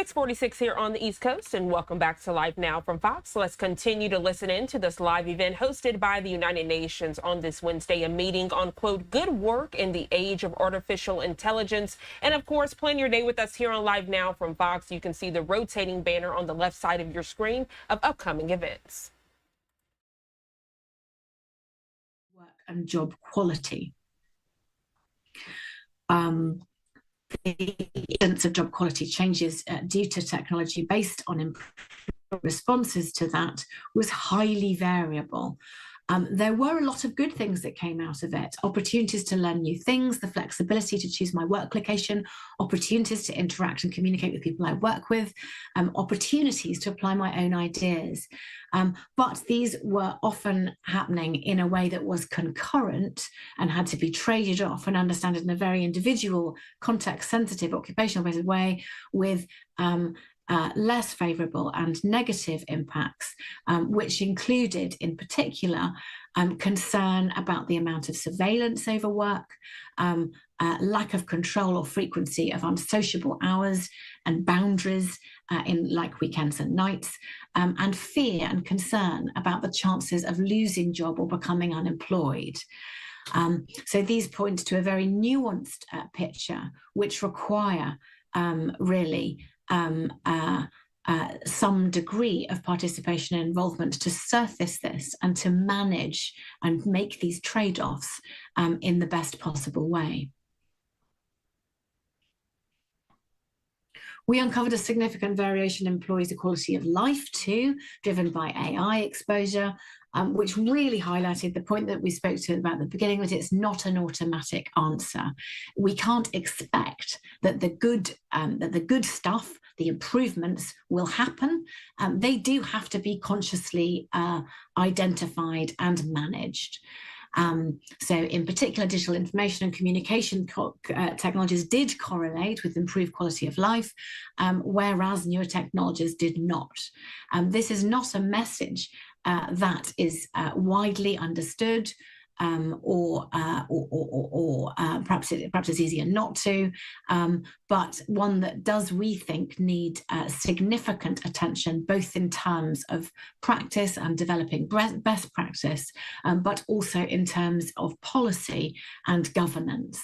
6:46 here on the East Coast, and welcome back to Live Now from Fox. Let's continue to listen in to this live event hosted by the United Nations on this Wednesday, a meeting on, quote, good work in the age of artificial intelligence. And of course, plan your day with us here on Live Now from Fox. You can see the rotating banner on the left side of your screen of upcoming events. Work and job quality. The incidence of job quality changes due to technology based on improved responses to that was highly variable. There were a lot of good things that came out of it. Opportunities to learn new things, the flexibility to choose my work location, opportunities to interact and communicate with people I work with, opportunities to apply my own ideas. But these were often happening in a way that was concurrent and had to be traded off and understood in a very individual, context-sensitive, occupational-based way with less favourable and negative impacts, which included, in particular, concern about the amount of surveillance over work, lack of control or frequency of unsociable hours and boundaries in like weekends and nights, and fear and concern about the chances of losing job or becoming unemployed. So these point to a very nuanced picture, which require really some degree of participation and involvement to surface this and to manage and make these trade-offs in the best possible way. We uncovered a significant variation in employees' quality of life too, driven by AI exposure, which really highlighted the point that we spoke to about at the beginning, that it's not an automatic answer. We can't expect that the good stuff, the improvements will happen. They do have to be consciously identified and managed. So in particular, digital information and communication technologies did correlate with improved quality of life, whereas newer technologies did not. This is not a message that is widely understood, or perhaps it's easier not to, but one that does, we think, need significant attention, both in terms of practice and developing best practice, but also in terms of policy and governance.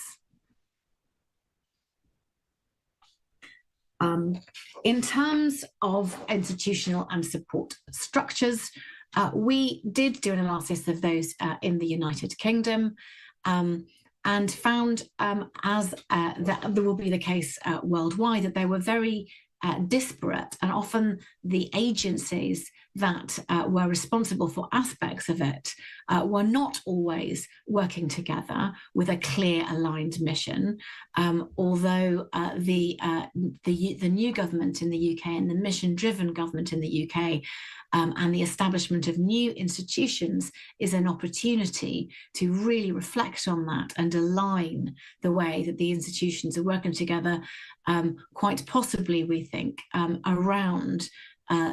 In terms of institutional and support structures, we did do an analysis of those in the United Kingdom and found, as that will be the case worldwide, that they were very disparate, and often the agencies that were responsible for aspects of it were not always working together with a clear aligned mission, although the new government in the UK and the mission-driven government in the UK and the establishment of new institutions is an opportunity to really reflect on that and align the way that the institutions are working together, quite possibly, we think, around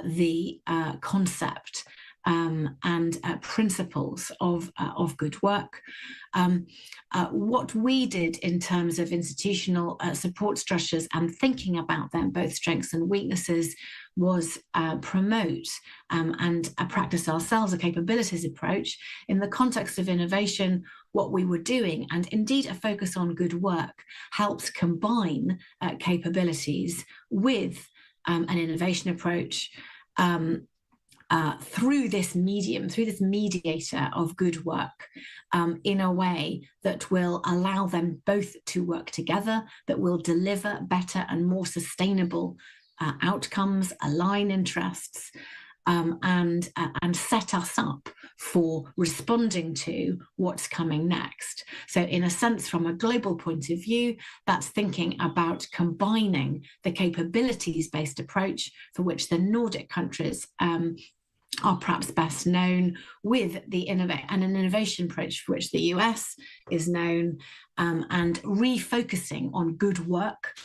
the concept and principles of good work. What we did in terms of institutional support structures and thinking about them, both strengths and weaknesses, was promote and practice ourselves a capabilities approach in the context of innovation. What we were doing, and indeed a focus on good work, helps combine capabilities with an innovation approach through this medium, through this mediator of good work, in a way that will allow them both to work together, that will deliver better and more sustainable outcomes, align interests, and set us up for responding to what's coming next. So in a sense, from a global point of view, that's thinking about combining the capabilities-based approach, for which the Nordic countries are perhaps best known, with an innovation approach for which the US is known, and refocusing on good work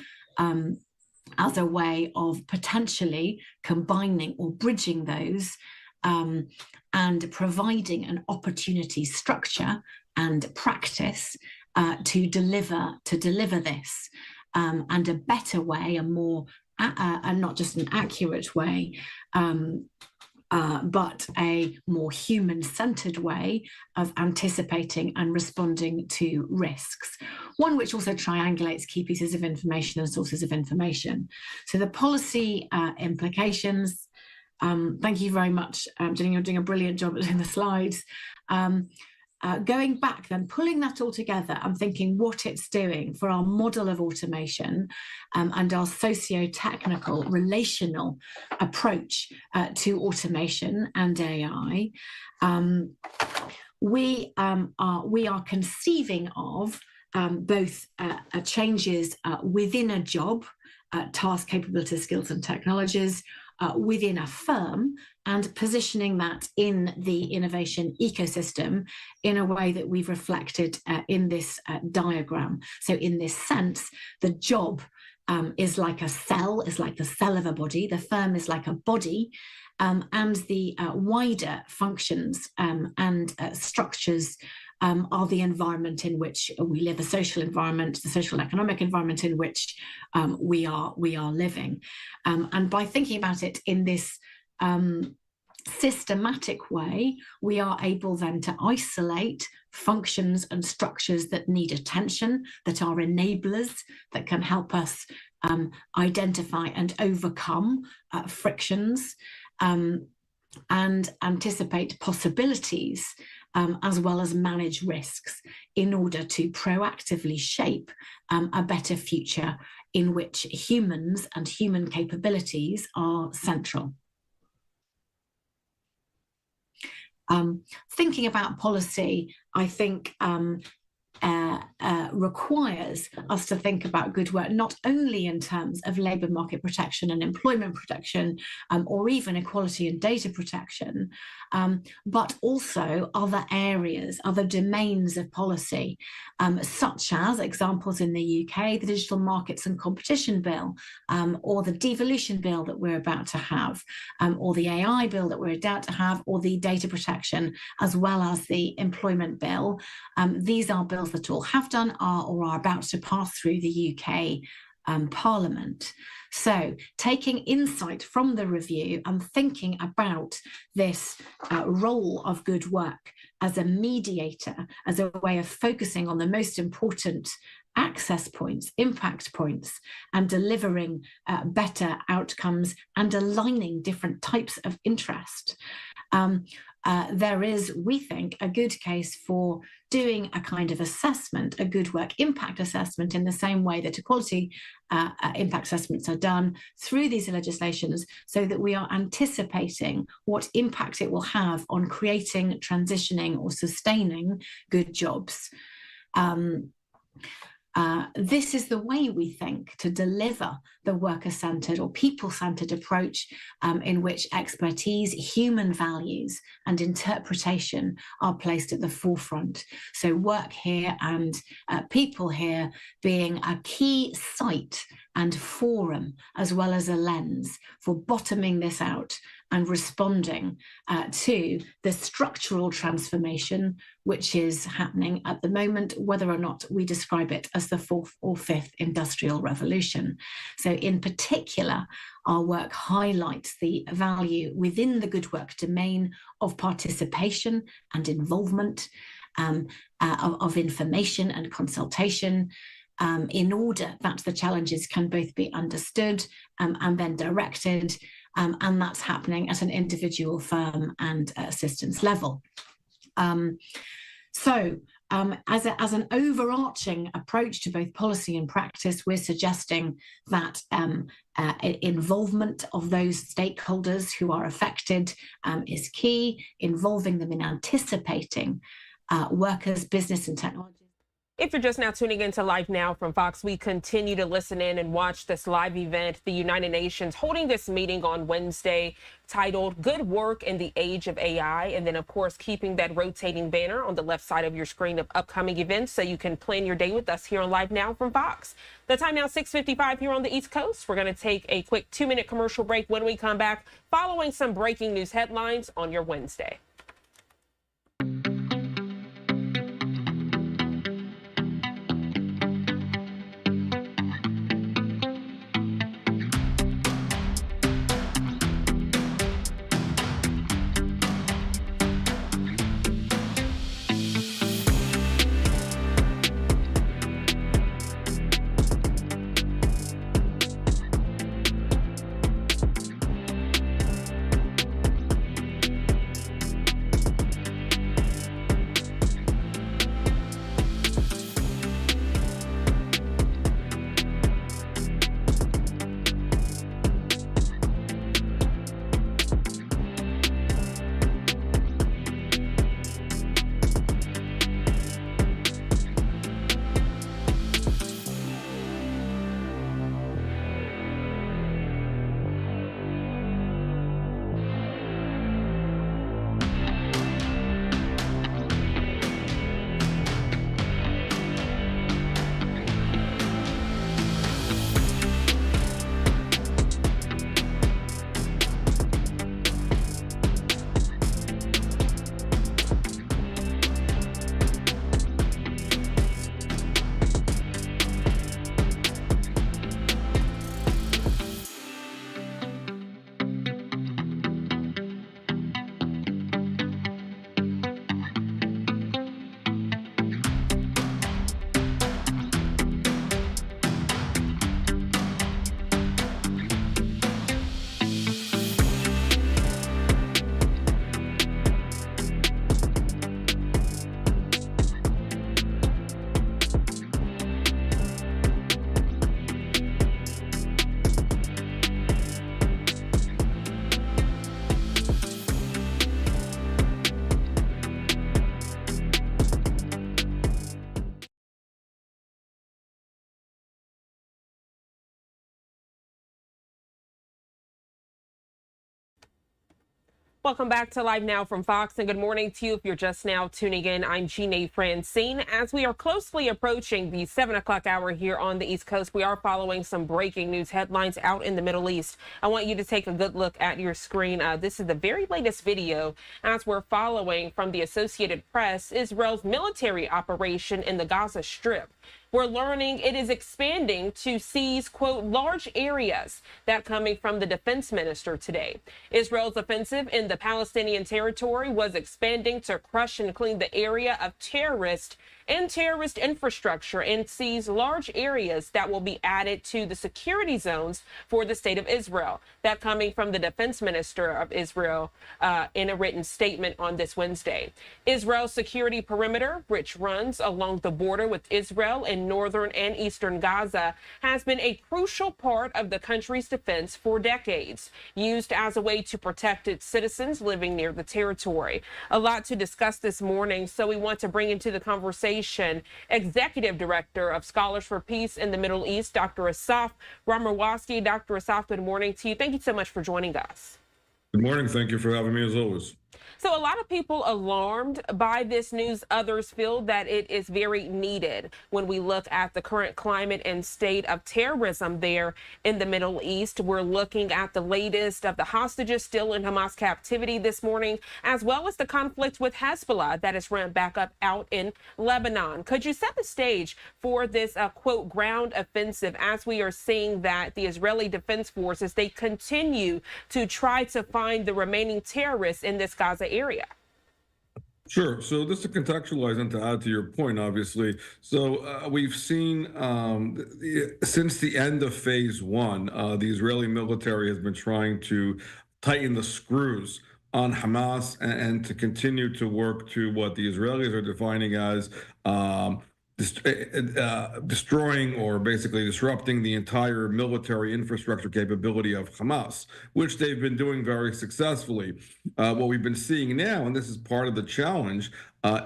as a way of potentially combining or bridging those, and providing an opportunity structure and practice to deliver this, and a better way, a more and not just an accurate way, but a more human-centered way of anticipating and responding to risks. One which also triangulates key pieces of information and sources of information. So the policy implications, thank you very much, Jenny, you're doing a brilliant job at doing the slides. Going back then, pulling that all together and thinking what it's doing for our model of automation and our socio-technical relational approach to automation and AI, we are conceiving of both changes within a job, task, capabilities, skills and technologies, within a firm, and positioning that in the innovation ecosystem in a way that we've reflected in this diagram. So in this sense, the job is like a cell, is like the cell of a body, the firm is like a body, and the wider functions and structures are the environment in which we live, a social environment, the social economic environment in which we are living. And by thinking about it in this systematic way, we are able then to isolate functions and structures that need attention, that are enablers, that can help us identify and overcome frictions, and anticipate possibilities, as well as manage risks in order to proactively shape a better future in which humans and human capabilities are central. Thinking about policy, I think, requires us to think about good work, not only in terms of labour market protection and employment protection, or even equality and data protection, but also other areas, other domains of policy, such as examples in the UK, the Digital Markets and Competition Bill, or the devolution bill that we're about to have, or the AI bill that we're about to have, or the data protection, as well as the employment bill. These are bills that all have done or are about to pass through the UK Parliament. So taking insight from the review and thinking about this role of good work as a mediator, as a way of focusing on the most important access points, impact points, and delivering better outcomes and aligning different types of interest. There is, we think, a good case for doing a kind of assessment, a good work impact assessment, in the same way that equality impact assessments are done through these legislations, so that we are anticipating what impact it will have on creating, transitioning, or sustaining good jobs. This is the way we think to deliver the worker-centred or people-centred approach, in which expertise, human values and interpretation are placed at the forefront. So work here and people here being a key site and forum, as well as a lens for bottoming this out and responding to the structural transformation which is happening at the moment, whether or not we describe it as the fourth or fifth industrial revolution. So in particular, our work highlights the value within the good work domain of participation and involvement, of information and consultation, in order that the challenges can both be understood and then directed, and that's happening at an individual, firm and assistance level. As an overarching approach to both policy and practice, we're suggesting that involvement of those stakeholders who are affected is key, involving them in anticipating workers, business and technology. If you're just now tuning into Live Now from Fox, we continue to listen in and watch this live event. The United Nations holding this meeting on Wednesday titled Good Work in the Age of AI. And then, of course, keeping that rotating banner on the left side of your screen of upcoming events so you can plan your day with us here on Live Now from Fox. The time now 6:55 here on the East Coast. We're going to take a quick 2-minute commercial break. When we come back, following some breaking news headlines on your Wednesday. Welcome back to Live Now from Fox, and good morning to you. If you're just now tuning in, I'm Jeanne Francine. As we are closely approaching the 7 o'clock hour here on the East Coast, we are following some breaking news headlines out in the Middle East. I want you to take a good look at your screen. This is the very latest video as we're following from the Associated Press, Israel's military operation in the Gaza Strip. We're learning it is expanding to seize, quote, large areas. That coming from the defense minister today. Israel's offensive in the Palestinian territory was expanding to crush and clean the area of terrorist infrastructure and seize large areas that will be added to the security zones for the state of Israel. That coming from the defense minister of Israel in a written statement on this Wednesday. Israel's security perimeter, which runs along the border with Israel in northern and eastern Gaza, has been a crucial part of the country's defense for decades, used as a way to protect its citizens living near the territory. A lot to discuss this morning, so we want to bring into the conversation Executive Director of Scholars for Peace in the Middle East, Dr. Asaf Ramarwasti. Dr. Asaf, good morning to you. Thank you so much for joining us. Good morning. Thank you for having me as always. So a lot of people alarmed by this news. Others feel that it is very needed when we look at the current climate and state of terrorism there in the Middle East. We're looking at the latest of the hostages still in Hamas captivity this morning, as well as the conflict with Hezbollah that has ramped back up out in Lebanon. Could you set the stage for this, quote, ground offensive as we are seeing that the Israeli Defense Forces, they continue to try to find the remaining terrorists in this Gaza area? Sure. So just to contextualize and to add to your point, obviously, so we've seen since the end of phase one, the Israeli military has been trying to tighten the screws on Hamas and to continue to work to what the Israelis are defining as destroying or basically disrupting the entire military infrastructure capability of Hamas, which they've been doing very successfully. What we've been seeing now, and this is part of the challenge,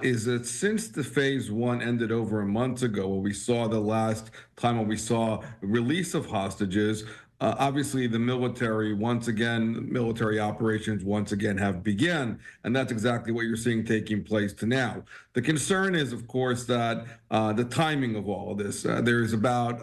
is that since the phase one ended over a month ago, when we saw the last time when we saw release of hostages, obviously the military operations once again have begun, and that's exactly what you're seeing taking place to now. The concern is, of course, that the timing of all of this. There's about,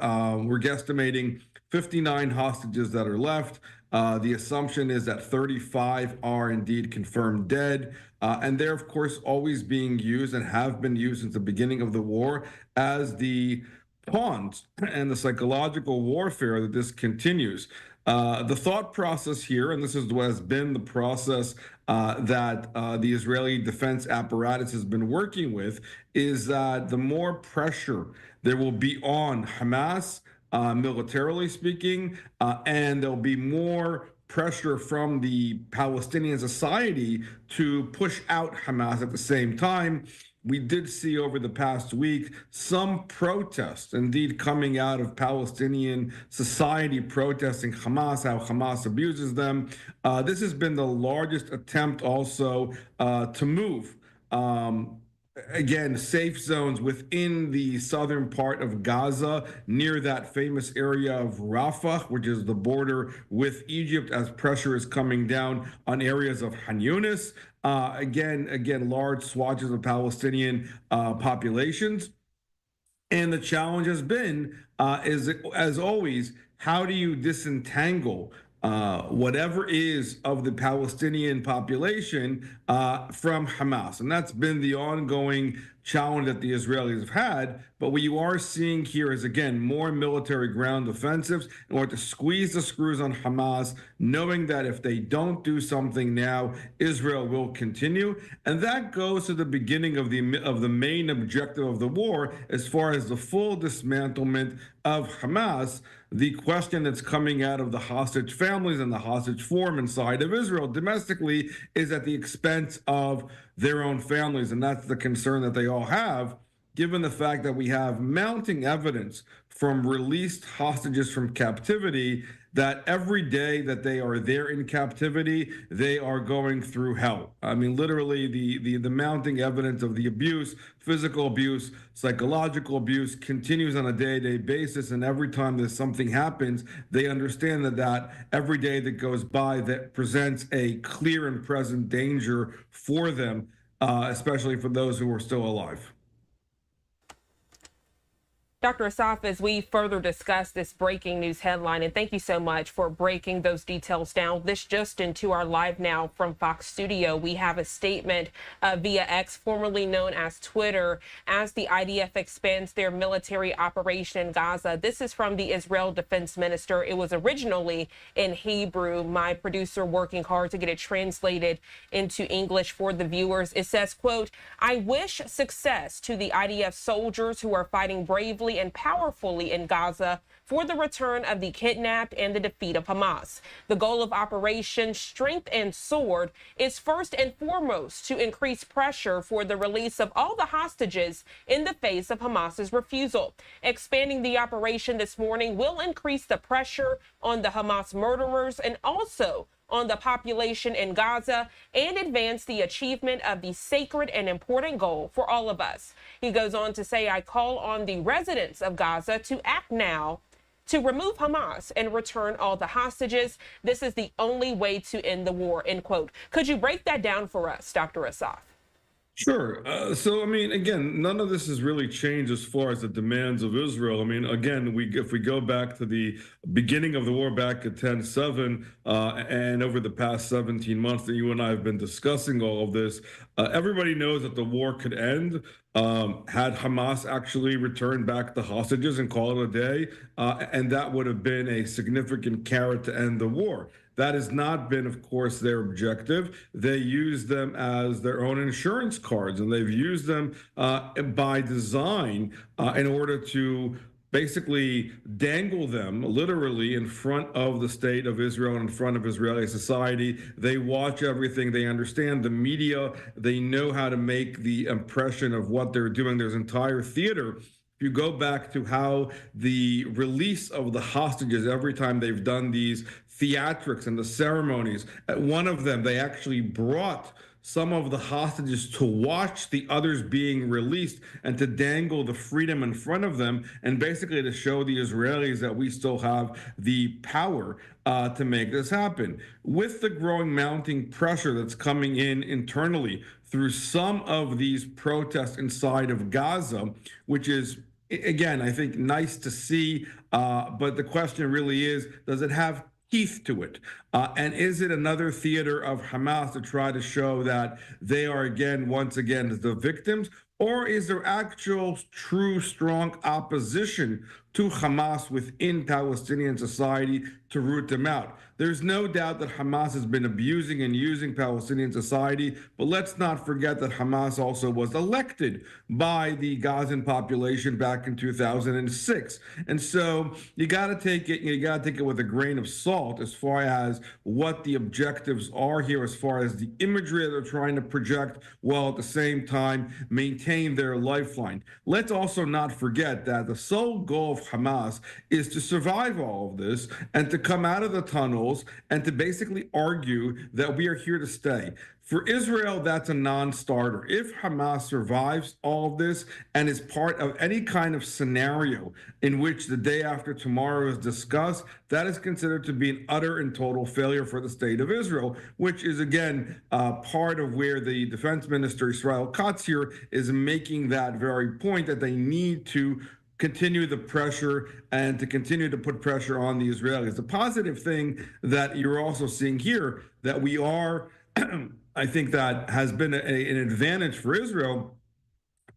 we're guesstimating 59 hostages that are left. The assumption is that 35 are indeed confirmed dead, and they're, of course, always being used and have been used since the beginning of the war as the pawns and the psychological warfare that this continues. The thought process here, and this is what has been the process that the Israeli defense apparatus has been working with, is that the more pressure there will be on Hamas, militarily speaking, and there'll be more pressure from the Palestinian society to push out Hamas at the same time. We did see over the past week some protests indeed coming out of Palestinian society protesting Hamas, how Hamas abuses them. This has been the largest attempt also to move again, safe zones within the southern part of Gaza, near that famous area of Rafah, which is the border with Egypt, as pressure is coming down on areas of Han Yunis. Again, large swatches of Palestinian populations. And the challenge has been, as always, how do you disentangle whatever is of the Palestinian population from Hamas? And that's been the ongoing challenge that the Israelis have had. But what you are seeing here is, again, more military ground offensives in order to squeeze the screws on Hamas, knowing that if they don't do something now, Israel will continue. And that goes to the beginning of the main objective of the war, as far as the full dismantlement of Hamas. The question that's coming out of the hostage families and the hostage forum inside of Israel domestically is at the expense of their own families. And that's the concern that they all have, given the fact that we have mounting evidence from released hostages from captivity that every day that they are there in captivity, they are going through hell. I mean, literally the mounting evidence of the abuse, physical abuse, psychological abuse continues on a day-to-day basis. And every time there's something happens, they understand that every day that goes by that presents a clear and present danger for them, especially for those who are still alive. Dr. Asaf, as we further discuss this breaking news headline, and thank you so much for breaking those details down. This just into our Live Now from Fox studio. We have a statement via X, formerly known as Twitter, as the IDF expands their military operation in Gaza. This is from the Israel Defense Minister. It was originally in Hebrew. My producer working hard to get it translated into English for the viewers. It says, quote, "I wish success to the IDF soldiers who are fighting bravely and powerfully in Gaza for the return of the kidnapped and the defeat of Hamas. The goal of Operation Strength and Sword is first and foremost to increase pressure for the release of all the hostages in the face of Hamas's refusal. Expanding the operation this morning will increase the pressure on the Hamas murderers and also on the population in Gaza and advance the achievement of the sacred and important goal for all of us." He goes on to say, "I call on the residents of Gaza to act now to remove Hamas and return all the hostages. This is the only way to end the war," end quote. Could you break that down for us, Dr. Asaf? Sure. So, I mean, again, none of this has really changed as far as the demands of Israel. I mean, again, if we go back to the beginning of the war back at 10/7, and over the past 17 months that you and I have been discussing all of this, everybody knows that the war could end had Hamas actually returned back the hostages and call it a day, and that would have been a significant carrot to end the war. That has not been, of course, their objective. They use them as their own insurance cards, and they've used them by design in order to basically dangle them literally in front of the state of Israel and in front of Israeli society. They watch everything. They understand the media. They know how to make the impression of what they're doing. There's entire theater. If you go back to how the release of the hostages, every time they've done these theatrics and the ceremonies, at one of them, they actually brought some of the hostages to watch the others being released and to dangle the freedom in front of them, and basically to show the Israelis that we still have the power to make this happen. With the growing mounting pressure that's coming in internally through some of these protests inside of Gaza, which is, again, I think nice to see, but the question really is, does it have teeth to it? And is it another theater of Hamas to try to show that they are, once again, the victims? Or is there actual, true, strong opposition to Hamas within Palestinian society to root them out? There's no doubt that Hamas has been abusing and using Palestinian society, but let's not forget that Hamas also was elected by the Gazan population back in 2006. And so you got to take it with a grain of salt as far as what the objectives are here, as far as the imagery that they're trying to project, while at the same time maintain their lifeline. Let's also not forget that the sole goal of Hamas is to survive all of this and to come out of the tunnels and to basically argue that we are here to stay. For Israel, that's a non-starter. If Hamas survives all of this and is part of any kind of scenario in which the day after tomorrow is discussed, that is considered to be an utter and total failure for the state of Israel, which is, again, part of where the defense minister, Israel Katz, here is making that very point, that they need to continue the pressure and to continue to put pressure on the Israelis. The positive thing that you're also seeing here, that we are, I think that has been an advantage for Israel,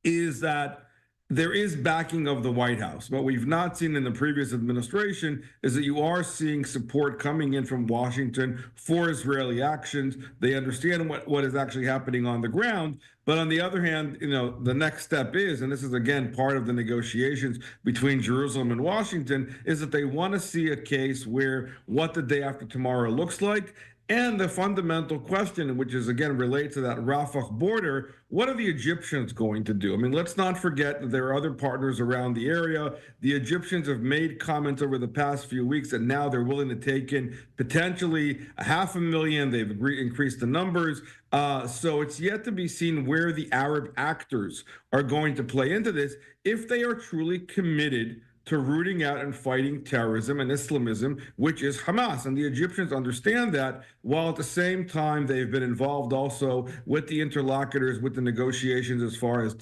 is that there is backing of the White House. What we've not seen in the previous administration is that you are seeing support coming in from Washington for Israeli actions. They understand what is actually happening on the ground. But on the other hand, the next step is, and this is again part of the negotiations between Jerusalem and Washington, is that they want to see a case where what the day after tomorrow looks like, And the fundamental question, which is again related to that Rafah border, what are the Egyptians going to do? I mean, let's not forget that there are other partners around the area. The Egyptians have made comments over the past few weeks that now they're willing to take in potentially 500,000. They've increased the numbers. So it's yet to be seen where the Arab actors are going to play into this if they are truly committed to rooting out and fighting terrorism and Islamism, which is Hamas. And the Egyptians understand that, while at the same time they've been involved also with the interlocutors, with the negotiations as far as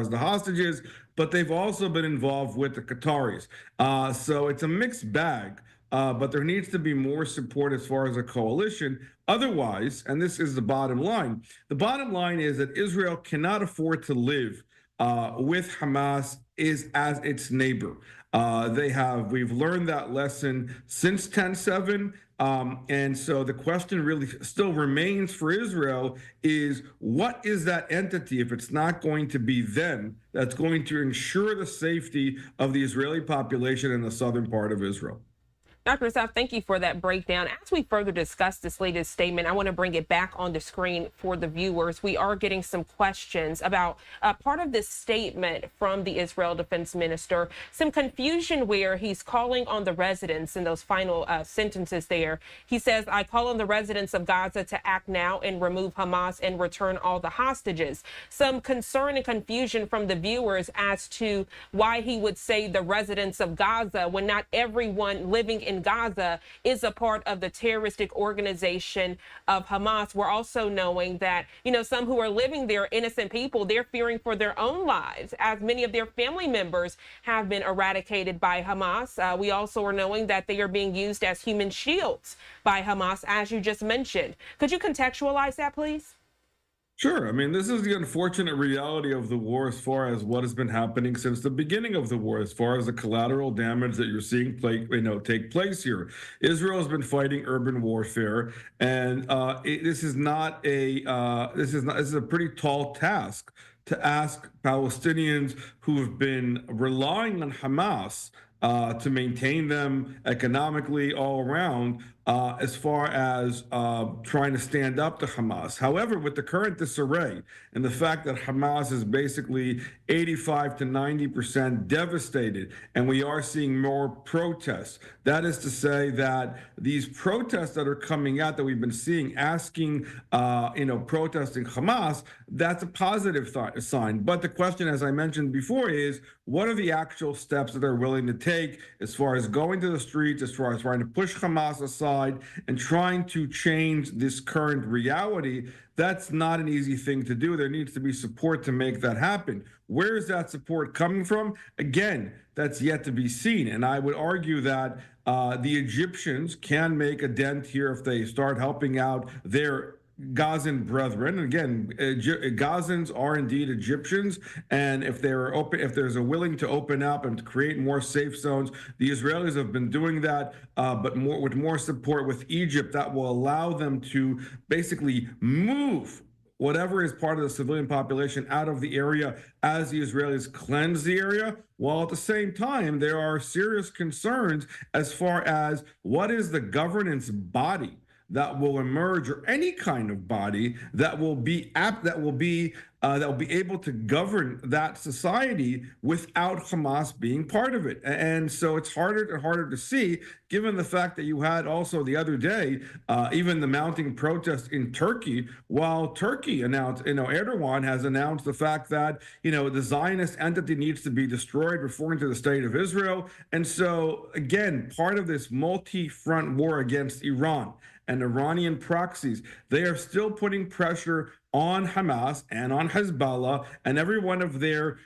the hostages, but they've also been involved with the Qataris. So it's a mixed bag. But there needs to be more support as far as a coalition. Otherwise, and this is the bottom line is that Israel cannot afford to live with Hamas as its neighbor. We've learned that lesson since 10/7. And so the question really still remains for Israel is, what is that entity, if it's not going to be them, that's going to ensure the safety of the Israeli population in the southern part of Israel? Dr. Assaf, thank you for that breakdown. As we further discuss this latest statement, I want to bring it back on the screen for the viewers. We are getting some questions about part of this statement from the Israel Defense Minister, some confusion where he's calling on the residents in those final sentences there. He says, I call on the residents of Gaza to act now and remove Hamas and return all the hostages. Some concern and confusion from the viewers as to why he would say the residents of Gaza when not everyone living in Gaza is a part of the terroristic organization of Hamas. We're also knowing that, some who are living there, innocent people, they're fearing for their own lives, as many of their family members have been eradicated by Hamas. We also are knowing that they are being used as human shields by Hamas, as you just mentioned. Could you contextualize that, please? Sure. I mean, this is the unfortunate reality of the war as far as what has been happening since the beginning of the war, as far as the collateral damage that you're seeing take place here. Israel has been fighting urban warfare, and this is a pretty tall task to ask Palestinians who have been relying on Hamas to maintain them economically all around, as far as trying to stand up to Hamas. However, with the current disarray and the fact that Hamas is basically 85 to 90% devastated, and we are seeing more protests, that is to say that these protests that are coming out that we've been seeing protesting Hamas, that's a positive sign. But the question, as I mentioned before, is what are the actual steps that they're willing to take as far as going to the streets, as far as trying to push Hamas aside and trying to change this current reality? That's not an easy thing to do. There needs to be support to make that happen. Where is that support coming from? Again, that's yet to be seen. And I would argue that the Egyptians can make a dent here if they start helping out their Gazan brethren. Again, Gazans are indeed Egyptians, and if there's a willing to open up and to create more safe zones, the Israelis have been doing that, but with more support with Egypt, that will allow them to basically move whatever is part of the civilian population out of the area as the Israelis cleanse the area, while at the same time there are serious concerns as far as what is the governance body that will emerge, or any kind of body that will be able to govern that society without Hamas being part of it. And so it's harder and harder to see, given the fact that you had also the other day, even the mounting protests in Turkey, while Turkey announced, Erdogan has announced the fact that, the Zionist entity needs to be destroyed, referring to the state of Israel. And so, again, part of this multi-front war against Iran and Iranian proxies, they are still putting pressure on Hamas and on Hezbollah and every one of their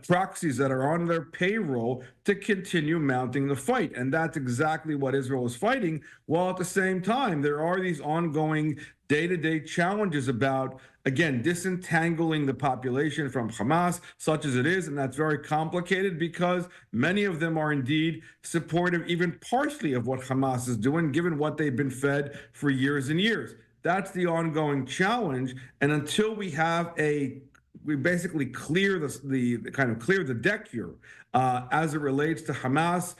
proxies that are on their payroll to continue mounting the fight. And that's exactly what Israel is fighting, while at the same time, there are these ongoing day-to-day challenges about, again, disentangling the population from Hamas, such as it is, and that's very complicated because many of them are indeed supportive, even partially, of what Hamas is doing, given what they've been fed for years and years. That's the ongoing challenge, and until we have a we basically clear the kind of clear the deck here. As it relates to Hamas,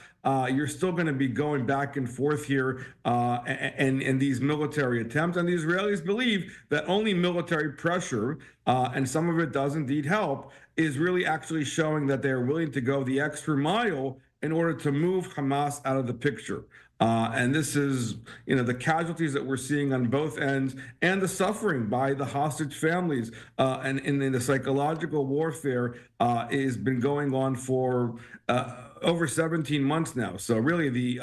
you're still going to be going back and forth here and these military attempts. And the Israelis believe that only military pressure, and some of it does indeed help, is really actually showing that they're willing to go the extra mile in order to move Hamas out of the picture. And this is, the casualties that we're seeing on both ends and the suffering by the hostage families and in the psychological warfare has been going on for over 17 months now. So really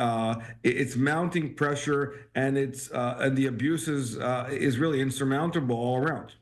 it's mounting pressure, and and the abuses is really insurmountable all around.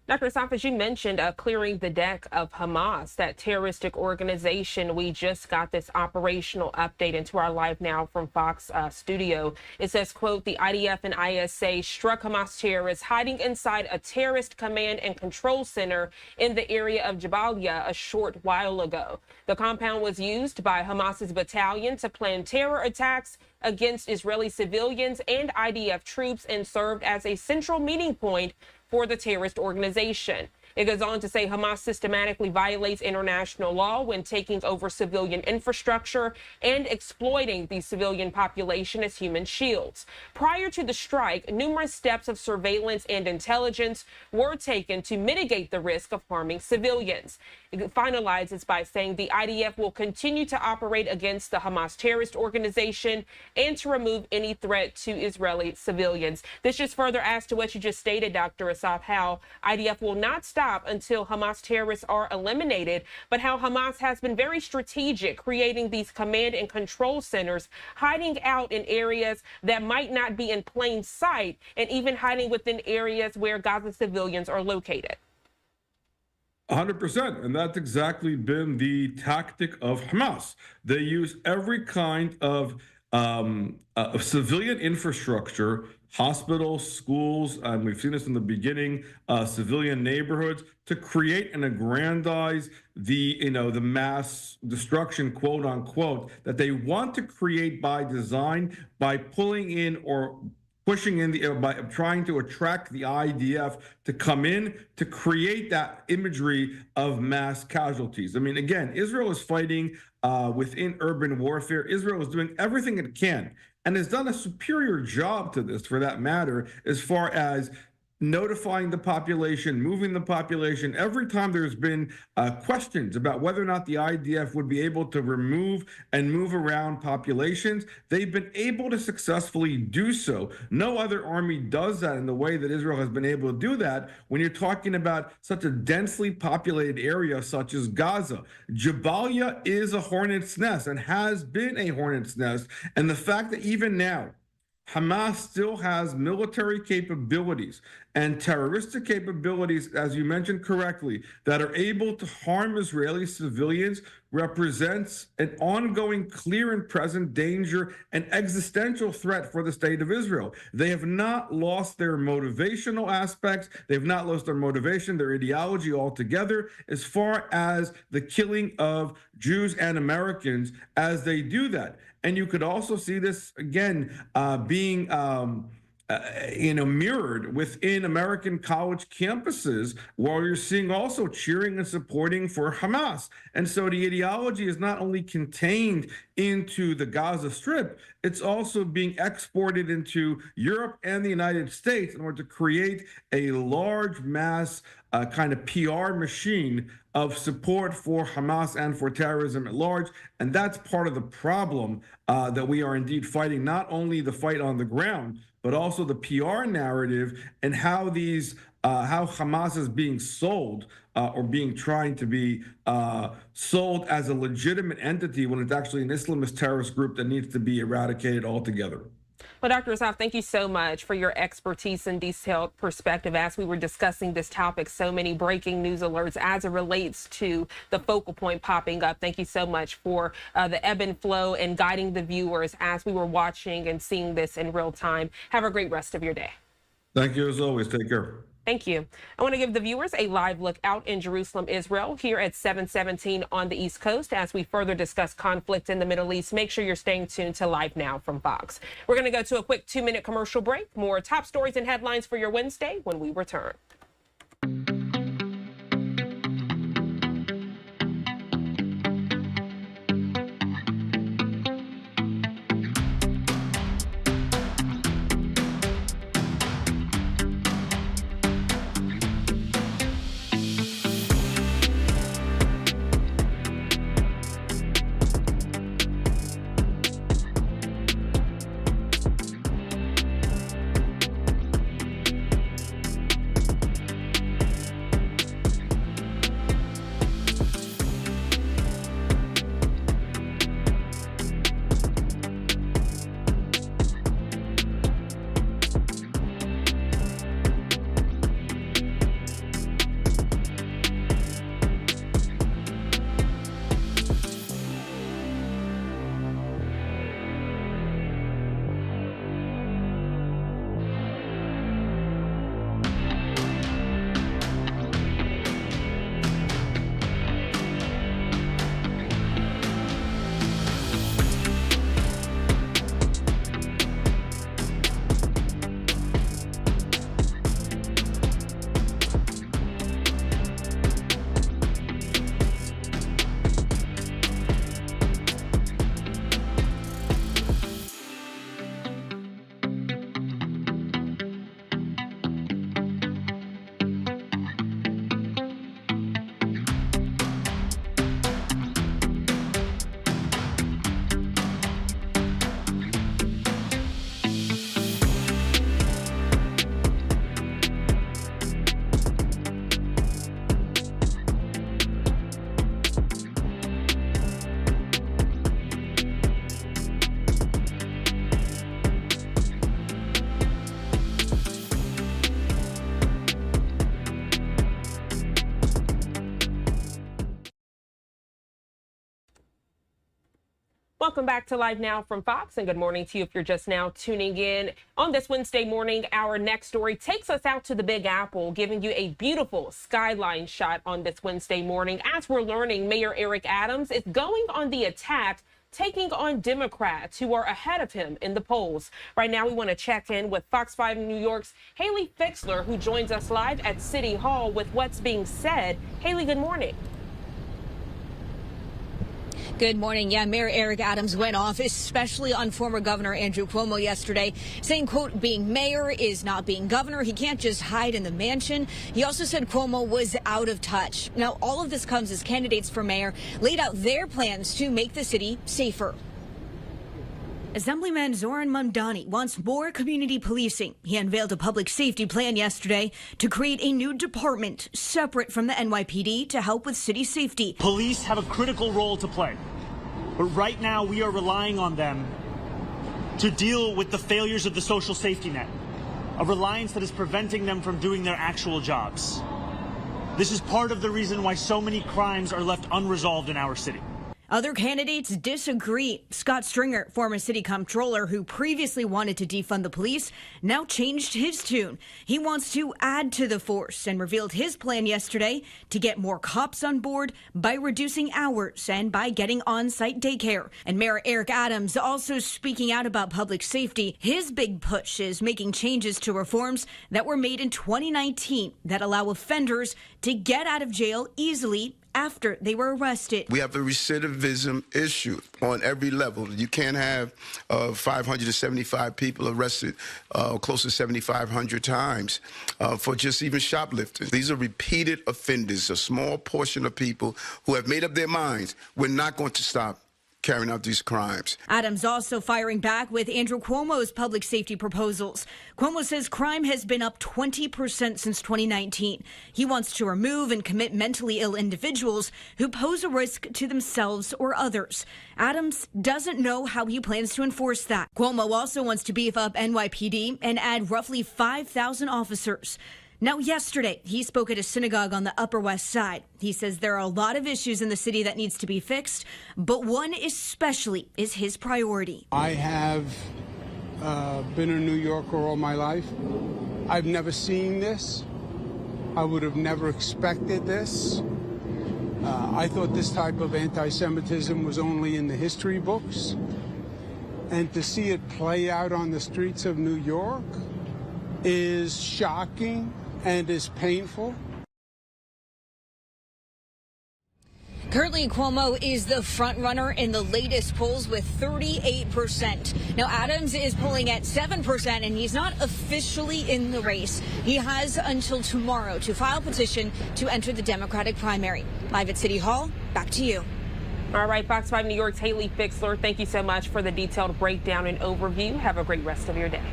Dr. Asaf, as you mentioned, clearing the deck of Hamas, that terroristic organization. We just got this operational update into our Live Now from Fox studio. It says, quote, the IDF and ISA struck Hamas terrorists hiding inside a terrorist command and control center in the area of Jabalia a short while ago. The compound was used by Hamas's battalion to plan terror attacks against Israeli civilians and IDF troops and served as a central meeting point for the terrorist organization. It goes on to say Hamas systematically violates international law when taking over civilian infrastructure and exploiting the civilian population as human shields. Prior to the strike, numerous steps of surveillance and intelligence were taken to mitigate the risk of harming civilians. It finalizes by saying the IDF will continue to operate against the Hamas terrorist organization and to remove any threat to Israeli civilians. This just further adds to what you just stated, Dr. Asaf, how IDF will not stop until Hamas terrorists are eliminated, but how Hamas has been very strategic, creating these command and control centers, hiding out in areas that might not be in plain sight, and even hiding within areas where Gaza civilians are located. 100%. And that's exactly been the tactic of Hamas. They use every kind of civilian infrastructure, hospitals, schools, and we've seen this in the beginning, civilian neighborhoods, to create and aggrandize the mass destruction, quote unquote, that they want to create by design, by pulling in or pushing in by trying to attract the IDF to come in to create that imagery of mass casualties. I mean, again, Israel is fighting within urban warfare. Israel is doing everything it can and has done a superior job to this, for that matter, as far as notifying the population, moving the population. Every time there's been questions about whether or not the IDF would be able to remove and move around populations, they've been able to successfully do so. No other army does that in the way that Israel has been able to do that when you're talking about such a densely populated area such as Gaza. Jabalia is a hornet's nest and has been a hornet's nest. And the fact that even now, Hamas still has military capabilities and terroristic capabilities, as you mentioned correctly, that are able to harm Israeli civilians represents an ongoing, clear and present danger and existential threat for the state of Israel. They have not lost their motivational aspects. They have not lost their motivation, their ideology altogether, as far as the killing of Jews and Americans as they do that. And you could also see this, again, being mirrored within American college campuses, while you're seeing also cheering and supporting for Hamas. And so the ideology is not only contained into the Gaza Strip, it's also being exported into Europe and the United States in order to create a large mass kind of PR machine of support for Hamas and for terrorism at large. And that's part of the problem that we are indeed fighting, not only the fight on the ground, but also the PR narrative and how how Hamas is being sold or being trying to be sold as a legitimate entity when it's actually an Islamist terrorist group that needs to be eradicated altogether. Well, Dr. Asaf, thank you so much for your expertise and detailed perspective as we were discussing this topic. So many breaking news alerts as it relates to the focal point popping up. Thank you so much for the ebb and flow and guiding the viewers as we were watching and seeing this in real time. Have a great rest of your day. Thank you as always. Take care. Thank you. I want to give the viewers a live look out in Jerusalem, Israel, here at 7:17 on the East Coast as we further discuss conflict in the Middle East. Make sure you're staying tuned to Live Now from Fox. We're going to go to a quick 2-minute commercial break. More top stories and headlines for your Wednesday when we return. Welcome back to Live Now from Fox, and good morning to you if you're just now tuning in. On this Wednesday morning, our next story takes us out to the Big Apple, giving you a beautiful skyline shot on this Wednesday morning. As we're learning, Mayor Eric Adams is going on the attack, taking on Democrats who are ahead of him in the polls. Right now, we want to check in with Fox 5 New York's Haley Fixler, who joins us live at City Hall with what's being said. Haley, good morning. Good morning. Yeah, Mayor Eric Adams went off, especially on former Governor Andrew Cuomo yesterday, saying, quote, being mayor is not being governor. He can't just hide in the mansion. He also said Cuomo was out of touch. Now, all of this comes as candidates for mayor laid out their plans to make the city safer. Assemblyman Zoran Mamdani wants more community policing. He unveiled a public safety plan yesterday to create a new department separate from the NYPD to help with city safety. Police have a critical role to play, but right now we are relying on them to deal with the failures of the social safety net, a reliance that is preventing them from doing their actual jobs. This is part of the reason why so many crimes are left unresolved in our city. Other candidates disagree. Scott Stringer, former city comptroller who previously wanted to defund the police, now changed his tune. He wants to add to the force and revealed his plan yesterday to get more cops on board by reducing hours and by getting on-site daycare. And Mayor Eric Adams also speaking out about public safety. His big push is making changes to reforms that were made in 2019 that allow offenders to get out of jail easily after they were arrested. We have a recidivism issue on every level. You can't have 575 people arrested close to 7,500 times for just even shoplifting. These are repeated offenders, a small portion of people who have made up their minds, we're not going to stop carrying out these crimes. Adams also firing back with Andrew Cuomo's public safety proposals. Cuomo says crime has been up 20% since 2019. He wants to remove and commit mentally ill individuals who pose a risk to themselves or others. Adams doesn't know how he plans to enforce that. Cuomo also wants to beef up NYPD and add roughly 5,000 officers. Now, yesterday, he spoke at a synagogue on the Upper West Side. He says there are a lot of issues in the city that needs to be fixed, but one especially is his priority. I have been a New Yorker all my life. I've never seen this. I would have never expected this. I thought this type of anti-Semitism was only in the history books. And to see it play out on the streets of New York is shocking and is painful. Currently, Cuomo is the front runner in the latest polls with 38%. Now, Adams is polling at 7%, and he's not officially in the race. He has until tomorrow to file a petition to enter the Democratic primary. Live at City Hall, back to you. All right, Fox 5 New York's Haley Fixler, thank you so much for the detailed breakdown and overview. Have a great rest of your day.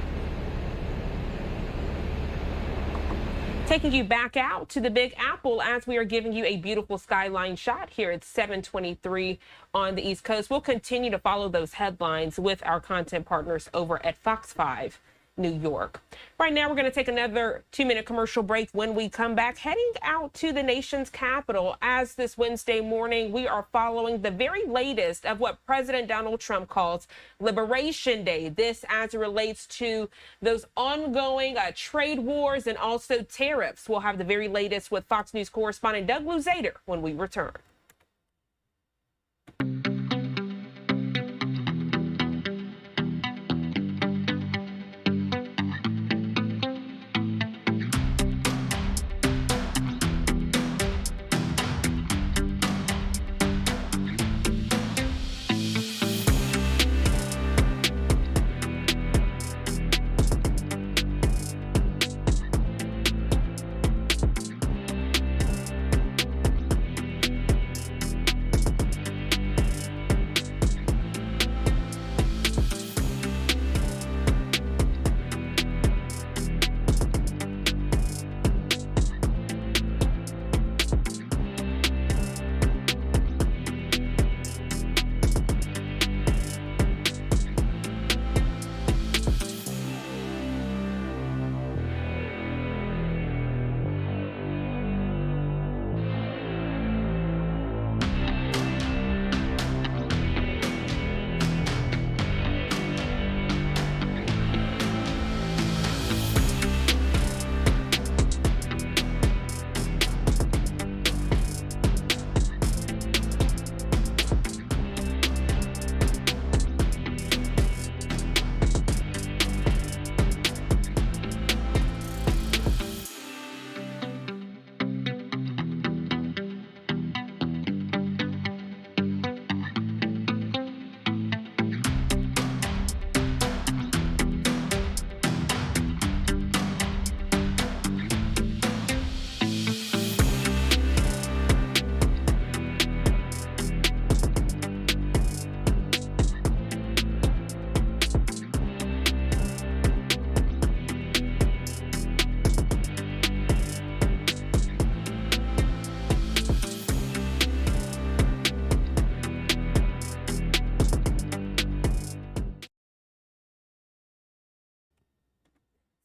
Taking you back out to the Big Apple as we are giving you a beautiful skyline shot here at 7:23 on the East Coast. We'll continue to follow those headlines with our content partners over at Fox 5 New York. Right now, we're going to take another 2-minute commercial break. When we come back, heading out to the nation's capital, as this Wednesday morning, we are following the very latest of what President Donald Trump calls Liberation Day. This as it relates to those ongoing trade wars and also tariffs. We'll have the very latest with Fox News correspondent Doug Luzader when we return.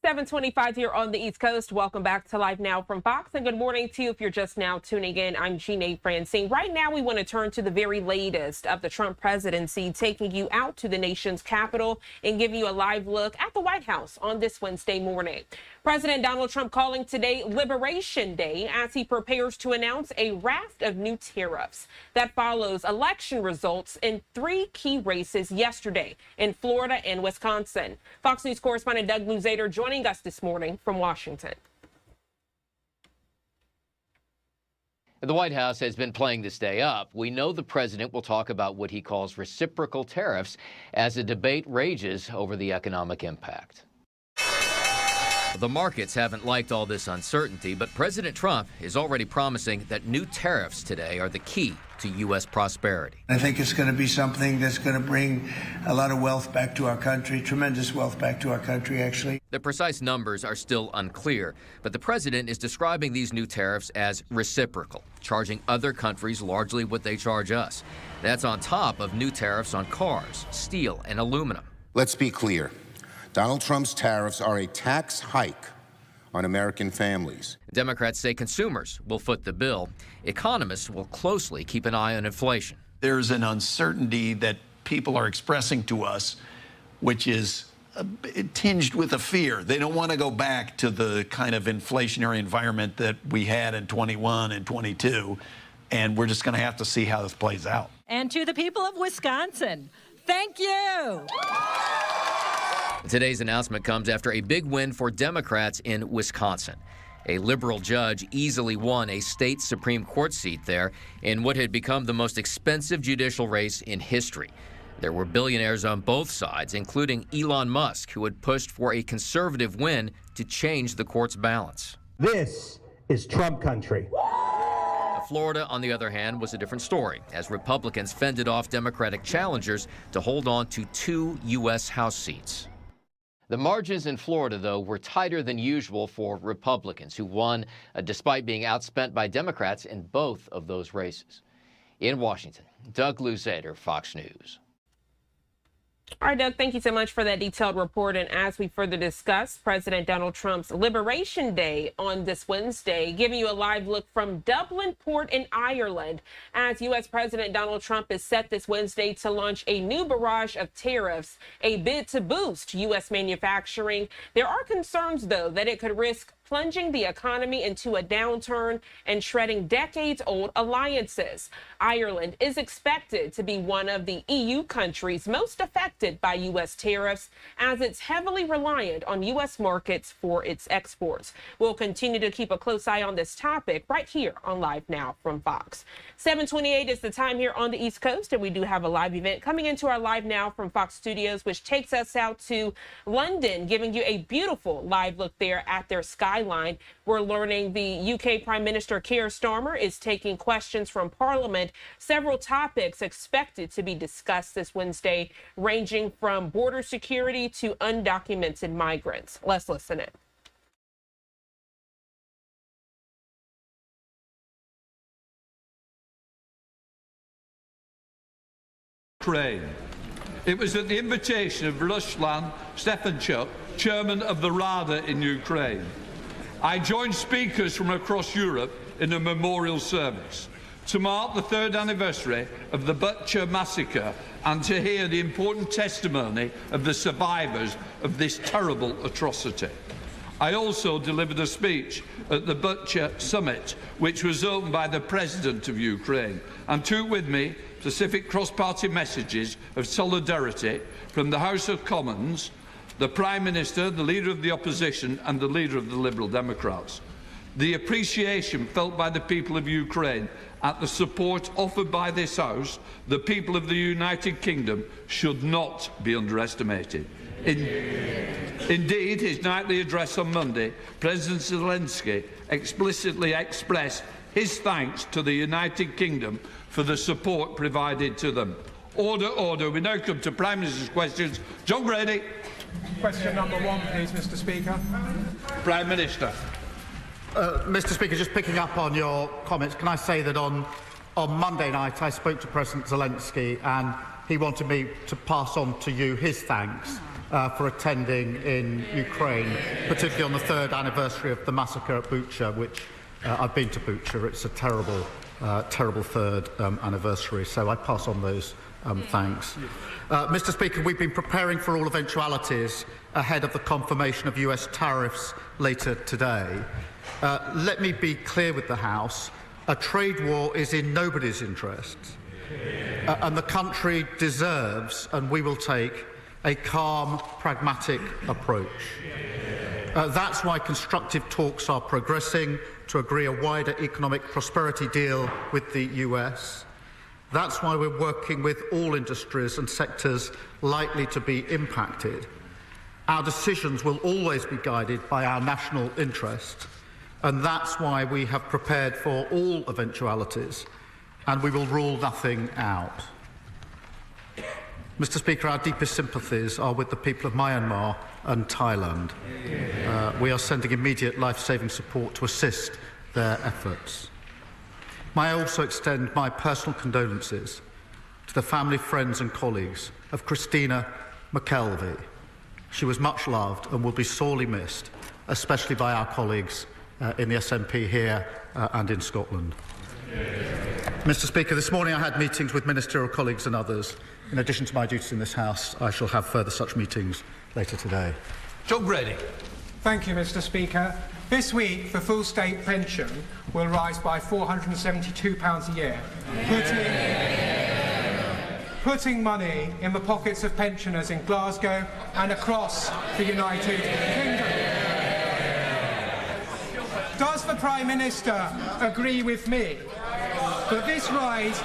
7:25 here on the East Coast. Welcome back to Live Now from Fox, and good morning to you if you're just now tuning in. I'm Jeanne Francine. Right now, we want to turn to the very latest of the Trump presidency, taking you out to the nation's capital and giving you a live look at the White House on this Wednesday morning. President Donald Trump calling today Liberation Day as he prepares to announce a raft of new tariffs. That follows election results in 3 key races yesterday in Florida and Wisconsin. Fox News correspondent Doug Luzader joining us this morning from Washington. The White House has been playing this day up. We know the president will talk about what he calls reciprocal tariffs as the debate rages over the economic impact. The markets haven't liked all this uncertainty, but President Trump is already promising that new tariffs today are the key to U.S. prosperity. I think it's going to be something that's going to bring a lot of wealth back to our country, tremendous wealth back to our country, actually. The precise numbers are still unclear, but the president is describing these new tariffs as reciprocal, charging other countries largely what they charge us. That's on top of new tariffs on cars, steel, and aluminum. Let's be clear. Donald Trump's tariffs are a tax hike on American families. Democrats say consumers will foot the bill. Economists will closely keep an eye on inflation. There's an uncertainty that people are expressing to us, which is tinged with a fear. They don't want to go back to the kind of inflationary environment that we had in 21 and 22, and we're just going to have to see how this plays out. And to the people of Wisconsin, thank you. Today's announcement comes after a big win for Democrats in Wisconsin. A liberal judge easily won a state Supreme Court seat there in what had become the most expensive judicial race in history. There were billionaires on both sides, including Elon Musk, who had pushed for a conservative win to change the court's balance. This is Trump country. Florida, on the other hand, was a different story, as Republicans fended off Democratic challengers to hold on to 2 U.S. House seats. The margins in Florida, though, were tighter than usual for Republicans, who won despite being outspent by Democrats in both of those races. In Washington, Doug Luzader, Fox News. All right, Doug, thank you so much for that detailed report. And as we further discuss President Donald Trump's Liberation Day on this Wednesday, giving you a live look from Dublin Port in Ireland, as U.S. President Donald Trump is set this Wednesday to launch a new barrage of tariffs, a bid to boost U.S. manufacturing. There are concerns, though, that it could risk plunging the economy into a downturn and shredding decades-old alliances. Ireland is expected to be one of the EU countries most affected by U.S. tariffs, as it's heavily reliant on U.S. markets for its exports. We'll continue to keep a close eye on this topic right here on Live Now from Fox. 7:28 is the time here on the East Coast, and we do have a live event coming into our Live Now from Fox studios, which takes us out to London, giving you a beautiful live look there at their skyline. We're learning the UK Prime Minister Keir Starmer is taking questions from Parliament. Several topics expected to be discussed this Wednesday, ranging from border security to undocumented migrants. Let's listen in. Ukraine. It was at the invitation of Ruslan Stefanchuk, chairman of the Rada in Ukraine. I joined speakers from across Europe in a memorial service to mark the 3rd anniversary of the Butcher massacre and to hear the important testimony of the survivors of this terrible atrocity. I also delivered a speech at the Butcher Summit, which was opened by the President of Ukraine, and took with me specific cross-party messages of solidarity from the House of Commons, the Prime Minister, the Leader of the Opposition and the Leader of the Liberal Democrats. The appreciation felt by the people of Ukraine at the support offered by this House, the people of the United Kingdom, should not be underestimated. Indeed, his nightly address on Monday, President Zelensky explicitly expressed his thanks to the United Kingdom for the support provided to them. Order, order. We now come to Prime Minister's questions. John Grady. Question number 1, please, Mr. Speaker. Prime Minister. Mr. Speaker, just picking up on your comments, can I say that on Monday night I spoke to President Zelensky and he wanted me to pass on to you his thanks for attending in Ukraine, particularly on the 3rd anniversary of the massacre at Bucha, which I've been to Bucha. It's a terrible, terrible 3rd anniversary, so I pass on those thanks. Mr. Speaker, we've been preparing for all eventualities ahead of the confirmation of US tariffs later today. Let me be clear with the House. A trade war is in nobody's interests, and the country deserves, and we will take, a calm, pragmatic approach. That's why constructive talks are progressing to agree a wider economic prosperity deal with the US. That's why we're working with all industries and sectors likely to be impacted. Our decisions will always be guided by our national interest, and that's why we have prepared for all eventualities, and we will rule nothing out. Mr. Speaker, our deepest sympathies are with the people of Myanmar and Thailand. We are sending immediate life-saving support to assist their efforts. May I also extend my personal condolences to the family, friends and colleagues of Christina McKelvey. She was much loved and will be sorely missed, especially by our colleagues in the SNP here and in Scotland. Mr. Speaker, this morning I had meetings with ministerial colleagues and others. In addition to my duties in this House, I shall have further such meetings later today. John Grady. Thank you, Mr. Speaker. This week, the full state pension will rise by £472 a year, putting money in the pockets of pensioners in Glasgow and across the United Kingdom. Does the Prime Minister agree with me that this rise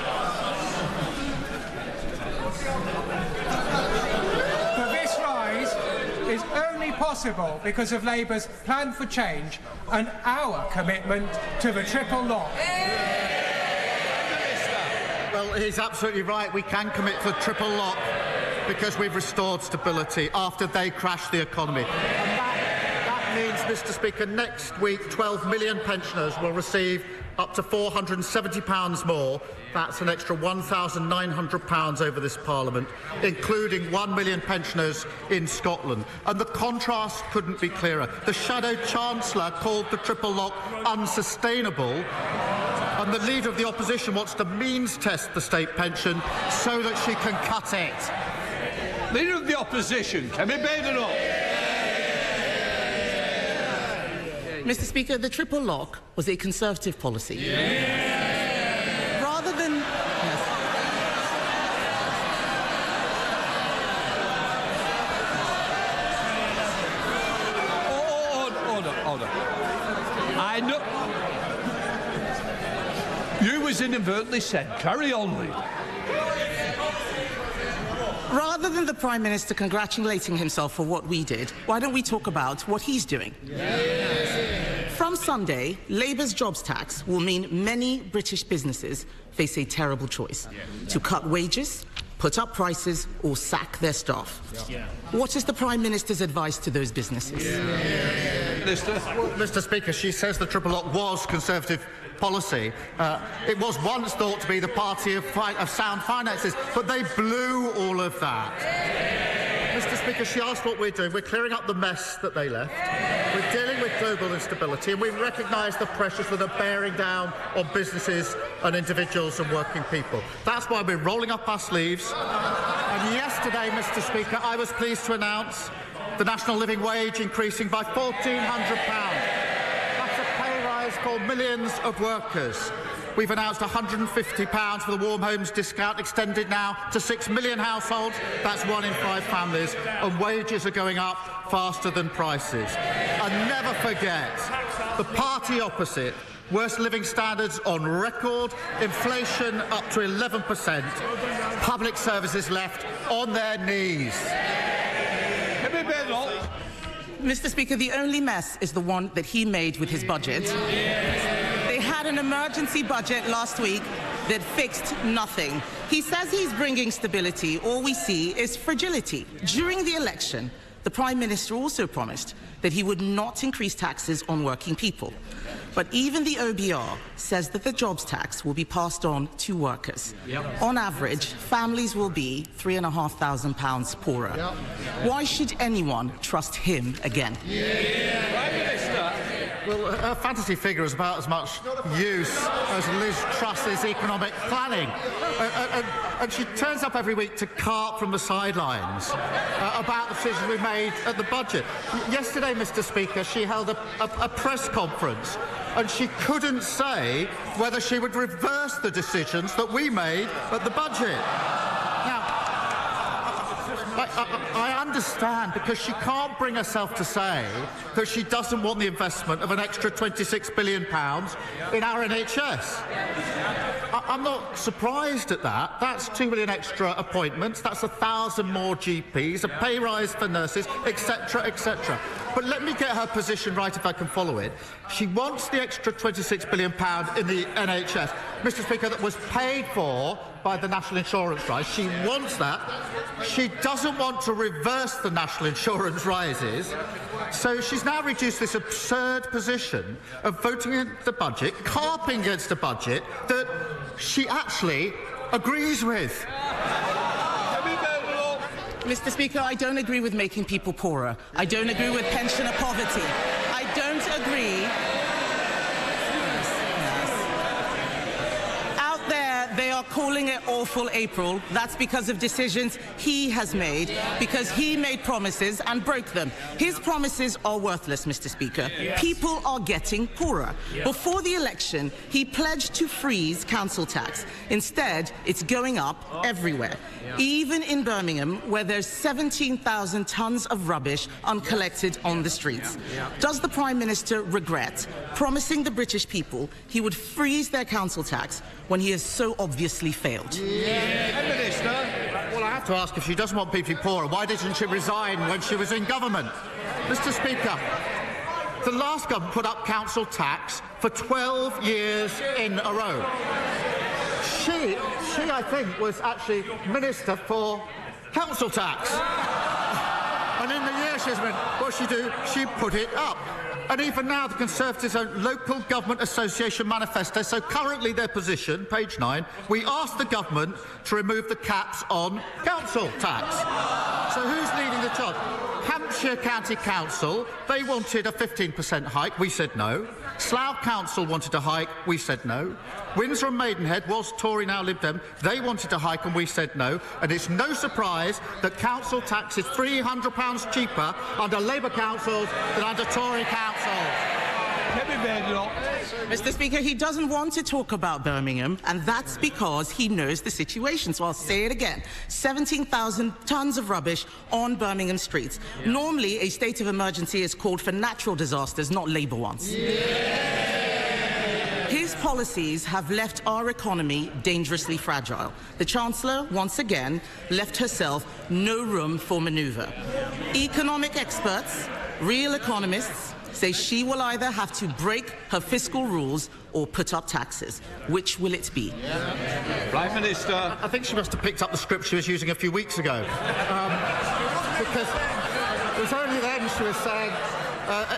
is only possible because of Labour's plan for change and our commitment to the triple lock? Well, he's absolutely right. We can commit to the triple lock because we've restored stability after they crashed the economy. And that means, Mr. Speaker, next week 12 million pensioners will receive up to £470 more. That's an extra £1,900 over this Parliament, including 1 million pensioners in Scotland. And the contrast couldn't be clearer. The Shadow Chancellor called the triple lock unsustainable, and the Leader of the Opposition wants to means test the state pension so that she can cut it. Leader of the Opposition, Kemi Badenoch. Mr. Speaker, the triple lock was a Conservative policy. Rather than... Order. I know... You was inadvertently said. Carry on, Leader. Rather than the Prime Minister congratulating himself for what we did, why don't we talk about what he's doing? From Sunday, Labour's jobs tax will mean many British businesses face a terrible choice: to cut wages, put up prices or sack their staff. What is the Prime Minister's advice to those businesses? Well, Mr. Speaker, she says the triple lock was Conservative policy. It was once thought to be the party of sound finances, but they blew all of that. Mr. Speaker, she asked what we're doing. We're clearing up the mess that they left. We're dealing with global instability, and we recognise the pressures that are bearing down on businesses and individuals and working people. That's why we're rolling up our sleeves. And yesterday, Mr. Speaker, I was pleased to announce the national living wage increasing by £1,400. That's a pay rise for millions of workers. We've announced £150 for the Warm Homes discount, extended now to 6 million households. That's 1 in 5 families. And wages are going up faster than prices. And never forget, the party opposite, worst living standards on record, inflation up to 11%, public services left on their knees. Mr. Speaker, the only mess is the one that he made with his budget. They had an emergency budget last week that fixed nothing. He says he's bringing stability. All we see is fragility. During the election, The Prime Minister also promised that he would not increase taxes on working people. But even the OBR says that the jobs tax will be passed on to workers. Yep. On average, families will be £3,500 poorer. Yep. Why should anyone trust him again? Yeah. Prime Minister. Well, her fantasy figure is about as much use as Liz Truss's economic planning. And she turns up every week to carp from the sidelines about the decisions we made at the budget. Yesterday, Mr. Speaker, she held a press conference and she couldn't say whether she would reverse the decisions that we made at the budget. Now, I understand, because she can't bring herself to say that she doesn't want the investment of an extra £26 billion in our NHS. I'm not surprised at that. That's 2 million extra appointments, that's 1,000 more GPs, a pay rise for nurses, etc., etc. But let me get her position right if I can follow it. She wants the extra £26 billion in the NHS, Mr. Speaker, that was paid for by the national insurance rise. She wants that. She doesn't want to reverse the national insurance rises. So she's now reduced this absurd position of voting in the budget, carping against a budget that she actually agrees with. Mr. Speaker, I don't agree with making people poorer. I don't agree with pensioner poverty. I don't agree. Out there, they are calling it awful April. That's because of decisions he has made, because he made promises and broke them. His promises are worthless, Mr. Speaker. Yes. People are getting poorer. Yes. Before the election, he pledged to freeze council tax. Instead, it's going up everywhere. Yeah. Even in Birmingham, where there's 17,000 tons of rubbish uncollected on the streets. Yeah. Yeah. Does the Prime Minister regret promising the British people he would freeze their council tax when he has so obviously failed? Yeah. Minister. Well, I have to ask, if she doesn't want people poorer, why didn't she resign when she was in government? Mr. Speaker, the last government put up council tax for 12 years in a row. She, I think, was actually Minister for Council Tax. And in the year she's been, what she do? She put it up. And even now, the Conservatives' own Local Government Association manifesto, so currently their position, page 9, we asked the government to remove the caps on council tax. So who's leading the charge? Hampshire County Council, they wanted a 15% hike, we said no. Slough Council wanted a hike, we said no. Windsor and Maidenhead was Tory, now Lib Dem, they wanted a hike and we said no. And it's no surprise that council tax is £300 cheaper under Labour councils than under Tory councils. Mr. Speaker, he doesn't want to talk about Birmingham, and that's because he knows the situation. So I'll say it again. 17,000 tons of rubbish on Birmingham streets. Yeah. Normally, a state of emergency is called for natural disasters, not Labour ones. Yeah. His policies have left our economy dangerously fragile. The Chancellor, once again, left herself no room for manoeuvre. Economic experts, real economists, say she will either have to break her fiscal rules or put up taxes. Which will it be? Prime Minister. I think she must have picked up the script she was using a few weeks ago. Because it was only then she was saying,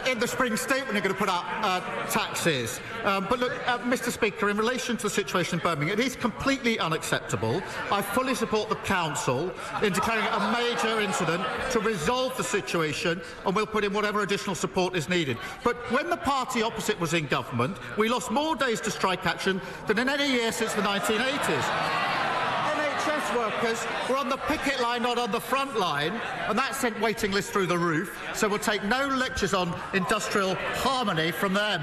in the spring statement, you're going to put up taxes. But look, Mr. Speaker, in relation to the situation in Birmingham, it is completely unacceptable. I fully support the Council in declaring a major incident to resolve the situation, and we'll put in whatever additional support is needed. But when the party opposite was in government, we lost more days to strike action than in any year since the 1980s. NHS workers were on the picket line, not on the front line, and that sent waiting lists through the roof, so we'll take no lectures on industrial harmony from them.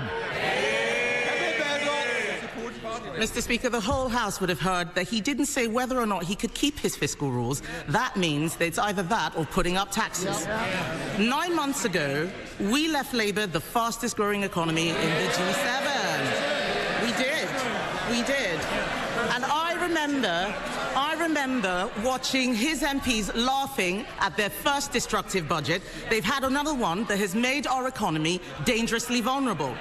Mr. Speaker, the whole House would have heard that he didn't say whether or not he could keep his fiscal rules. That means that it's either that or putting up taxes. 9 months ago, we left Labour the fastest growing economy in the G7. We did. And I I remember watching his MPs laughing at their first destructive budget. They've had another one that has made our economy dangerously vulnerable.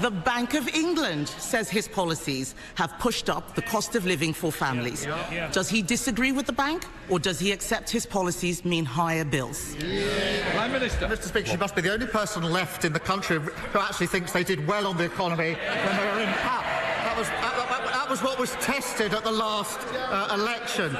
The Bank of England says his policies have pushed up the cost of living for families. Does he disagree with the bank, or does he accept his policies mean higher bills? Prime Minister. Mr. Speaker, she must be the only person left in the country who actually thinks they did well on the economy when they were in power. That was what was tested at the last election.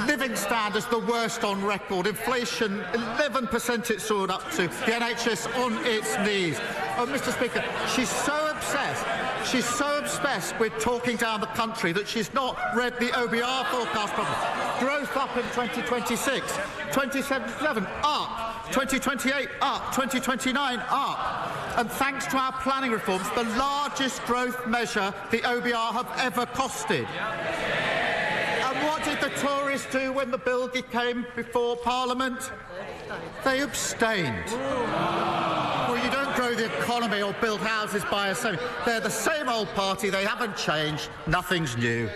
Living standards the worst on record. Inflation, 11% it soared up to. The NHS on its knees. Oh, Mr. Speaker, she's so obsessed with talking down the country that she's not read the OBR forecast properly. Growth up in 2026, 2027 up, 2028 up, 2029 up. And thanks to our planning reforms, the largest growth measure the OBR have ever costed. And what did the Tories do when the bill came before Parliament? They abstained. Well, you don't grow the economy or build houses by yourself. They're the same old party. They haven't changed. Nothing's new.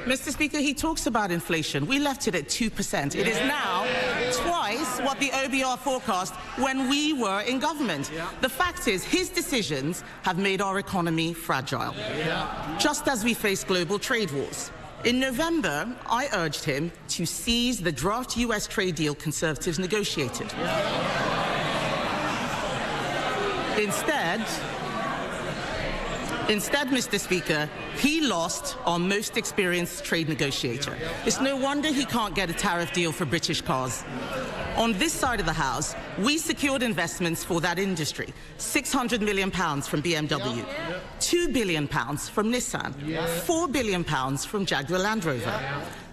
Mr. Speaker, he talks about inflation. We left it at 2%. It is now twice what the OBR forecast when we were in government. The fact is, his decisions have made our economy fragile, just as we face global trade wars. In November, I urged him to seize the draft US trade deal Conservatives negotiated. Instead, Mr. Speaker, he lost our most experienced trade negotiator. It's no wonder he can't get a tariff deal for British cars. On this side of the House, we secured investments for that industry. £600 million from BMW, £2 billion from Nissan, £4 billion from Jaguar Land Rover.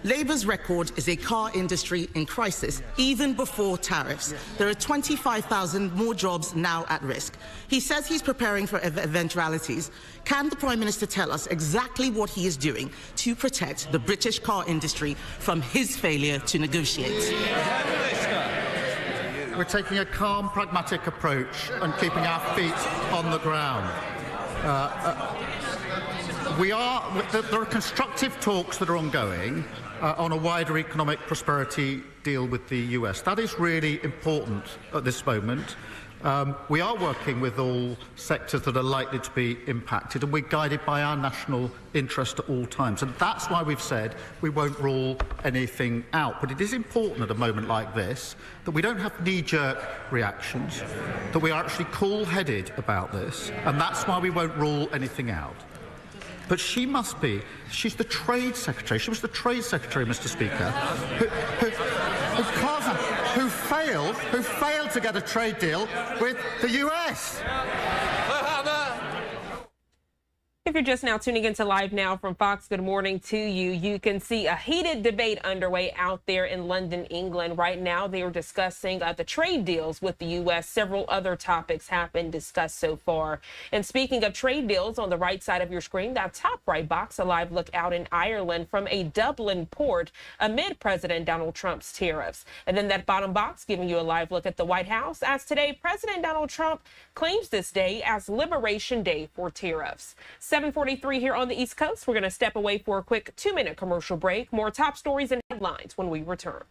Labour's record is a car industry in crisis, even before tariffs. There are 25,000 more jobs now at risk. He says he's preparing for eventualities. Can the Prime Minister tell us exactly what he is doing to protect the British car industry from his failure to negotiate? We're taking a calm, pragmatic approach and keeping our feet on the ground. There are constructive talks that are ongoing on a wider economic prosperity deal with the US. That is really important at this moment. We are working with all sectors that are likely to be impacted, and we're guided by our national interest at all times. And that's why we've said we won't rule anything out. But it is important at a moment like this that we don't have knee-jerk reactions, that we are actually cool-headed about this, and that's why we won't rule anything out. But she's the Trade Secretary. She was the Trade Secretary, Mr. Speaker, who failed to get a trade deal with the US. If you're just now tuning into Live Now from Fox, good morning to you. You can see a heated debate underway out there in London, England. Right now, they are discussing the trade deals with the U.S. Several other topics have been discussed so far. And speaking of trade deals, on the right side of your screen, that top right box, a live look out in Ireland from a Dublin port amid President Donald Trump's tariffs. And then that bottom box giving you a live look at the White House, as today, President Donald Trump claims this day as Liberation Day for tariffs. 7:43 here on the East Coast. We're going to step away for a quick 2-minute commercial break. More top stories and headlines when we return.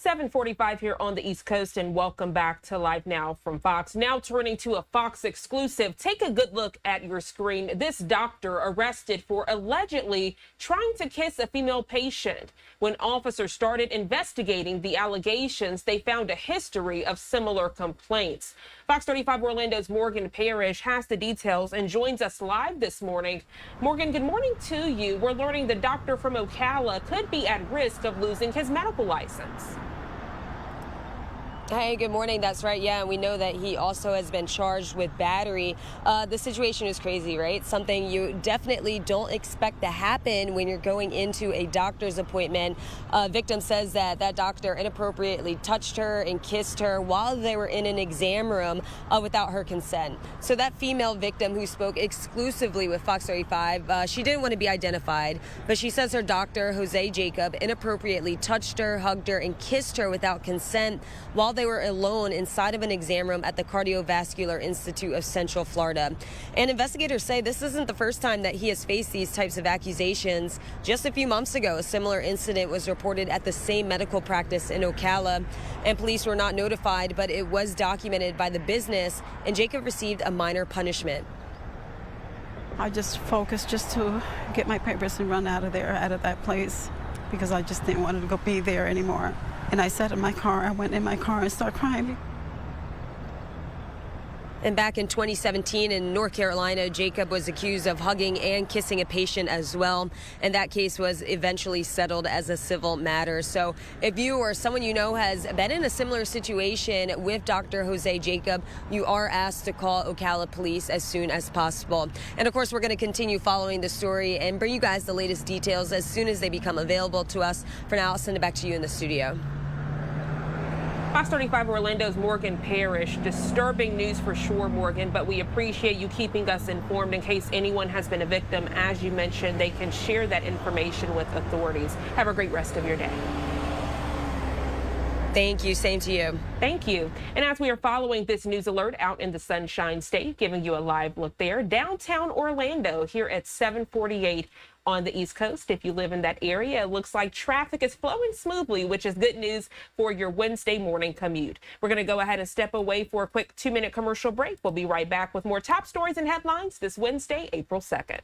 7:45 here on the East Coast, and welcome back to Live Now from Fox. Now turning to a Fox exclusive. Take a good look at your screen. This doctor arrested for allegedly trying to kiss a female patient. When officers started investigating the allegations, they found a history of similar complaints. Fox 35 Orlando's Morgan Parrish has the details and joins us live this morning. Morgan, good morning to you. We're learning the doctor from Ocala could be at risk of losing his medical license. Hey, good morning. That's right. Yeah, and we know that he also has been charged with battery. The situation is crazy, right? Something you definitely don't expect to happen when you're going into a doctor's appointment. Victim says that that doctor inappropriately touched her and kissed her while they were in an exam room without her consent. So that female victim who spoke exclusively with Fox 35, she didn't want to be identified, but she says her doctor, Jose Jacob, inappropriately touched her, hugged her, and kissed her without consent while they were alone inside of an exam room at the Cardiovascular Institute of Central Florida. And investigators say this isn't the first time that he has faced these types of accusations. Just a few months ago, a similar incident was reported at the same medical practice in Ocala, and police were not notified, but it was documented by the business, and Jacob received a minor punishment. I just focused just to get my papers and run out of there, out of that place, because I just didn't want to go be there anymore. And I sat in my car, I went in my car and started crying. And back in 2017 in North Carolina, Jacob was accused of hugging and kissing a patient as well. And that case was eventually settled as a civil matter. So if you or someone you know has been in a similar situation with Dr. Jose Jacob, you are asked to call Ocala Police as soon as possible. And of course, we're going to continue following the story and bring you guys the latest details as soon as they become available to us. For now, I'll send it back to you in the studio. Fox 35 Orlando's Morgan Parrish. Disturbing news for sure, Morgan, but we appreciate you keeping us informed in case anyone has been a victim. As you mentioned, they can share that information with authorities. Have a great rest of your day. Thank you. Same to you. Thank you. And as we are following this news alert out in the Sunshine State, giving you a live look there, downtown Orlando here at 7:48 on the East Coast. If you live in that area, it looks like traffic is flowing smoothly, which is good news for your Wednesday morning commute. We're going to go ahead and step away for a quick 2-minute commercial break. We'll be right back with more top stories and headlines this Wednesday, April 2nd.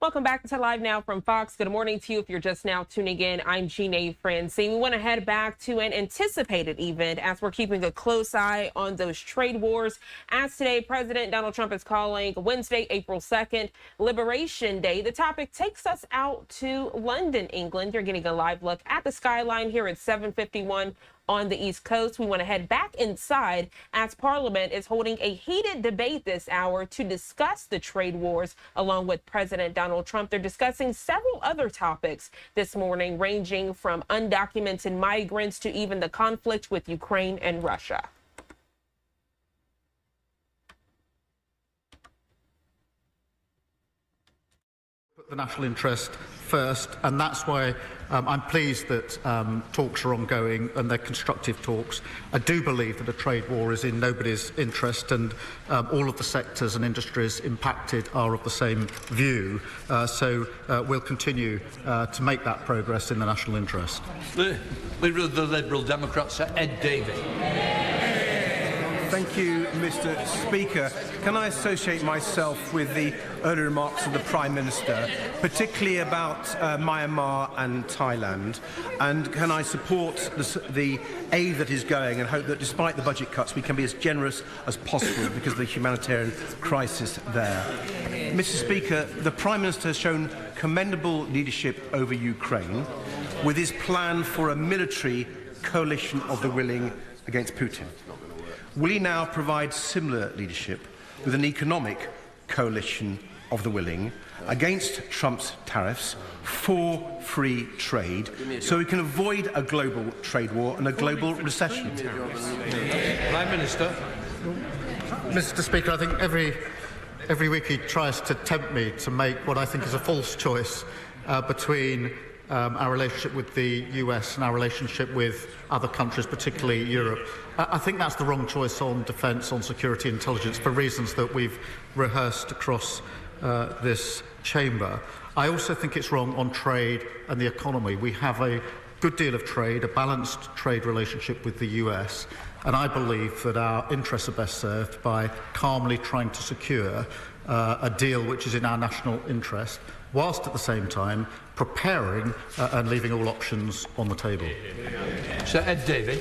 Welcome back to Live Now from Fox. Good morning to you. If you're just now tuning in, I'm Jeanne Francine. We want to head back to an anticipated event as we're keeping a close eye on those trade wars. As today, President Donald Trump is calling Wednesday, April 2nd, Liberation Day. The topic takes us out to London, England. You're getting a live look at the skyline here at 7:51 on the East Coast. We want to head back inside as Parliament is holding a heated debate this hour to discuss the trade wars along with President Donald Trump. They're discussing several other topics this morning, ranging from undocumented migrants to even the conflict with Ukraine and Russia. Put the national interest first, and that's why I'm pleased that talks are ongoing and they're constructive talks. I do believe that a trade war is in nobody's interest, and all of the sectors and industries impacted are of the same view. So we'll continue to make that progress in the national interest. The leader of the Liberal Democrats, Sir Ed Davey. Thank you, Mr. Speaker. Can I associate myself with the earlier remarks of the Prime Minister, particularly about Myanmar and Thailand? And can I support the aid that is going and hope that despite the budget cuts, we can be as generous as possible because of the humanitarian crisis there? Mr. Speaker, the Prime Minister has shown commendable leadership over Ukraine with his plan for a military coalition of the willing against Putin. Will he now provide similar leadership with an economic coalition of the willing against Trump's tariffs for free trade so we can avoid a global trade war and a global recession? Prime Minister. Mr. Speaker, I think every week he tries to tempt me to make what I think is a false choice between our relationship with the US and our relationship with other countries, particularly Europe. I think that's the wrong choice on defence, on security and intelligence, for reasons that we've rehearsed across this chamber. I also think it's wrong on trade and the economy. We have a good deal of trade, a balanced trade relationship with the US, and I believe that our interests are best served by calmly trying to secure a deal which is in our national interest, whilst at the same time preparing and leaving all options on the table. Sir Ed Davey.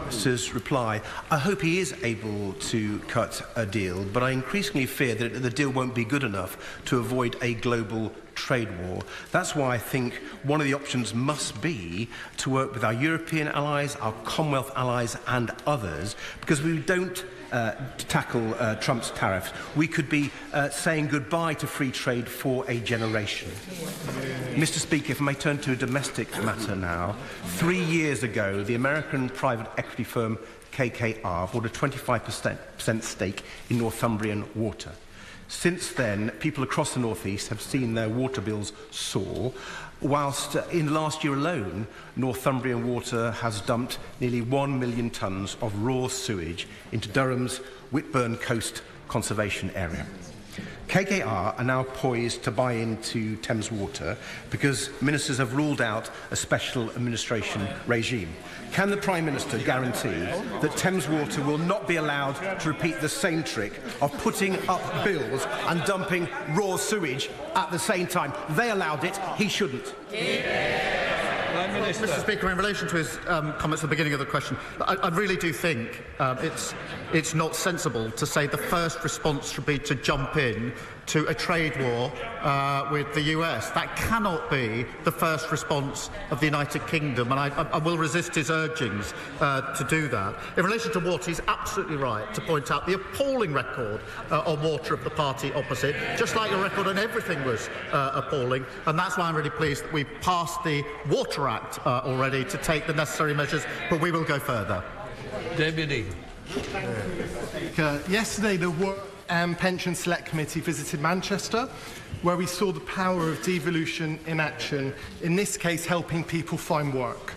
Minister's reply. I hope he is able to cut a deal, but I increasingly fear that the deal won't be good enough to avoid a global trade war. That's why I think one of the options must be to work with our European allies, our Commonwealth allies and others, because we don't tackle Trump's tariffs, we could be saying goodbye to free trade for a generation. Mr. Speaker, if I may turn to a domestic matter now. 3 years ago, the American private equity firm KKR bought a 25% stake in Northumbrian Water. Since then, people across the North East have seen their water bills soar, whilst in last year alone, Northumbrian Water has dumped nearly 1 million tonnes of raw sewage into Durham's Whitburn Coast Conservation Area. KKR are now poised to buy into Thames Water because ministers have ruled out a special administration regime. Can the Prime Minister guarantee that Thames Water will not be allowed to repeat the same trick of putting up bills and dumping raw sewage at the same time? They allowed it, he shouldn't. Mr. Speaker, in relation to his comments at the beginning of the question, I really do think it's not sensible to say the first response should be to jump in to a trade war with the US. That cannot be the first response of the United Kingdom, and I will resist his urgings to do that. In relation to water, he's absolutely right to point out the appalling record on water of the party opposite, just like the record on everything was appalling, and that's why I'm really pleased that we passed the Water Act already to take the necessary measures, but we will go further. Deputy. Yesterday, the Work and Pension Select Committee visited Manchester, where we saw the power of devolution in action, in this case helping people find work.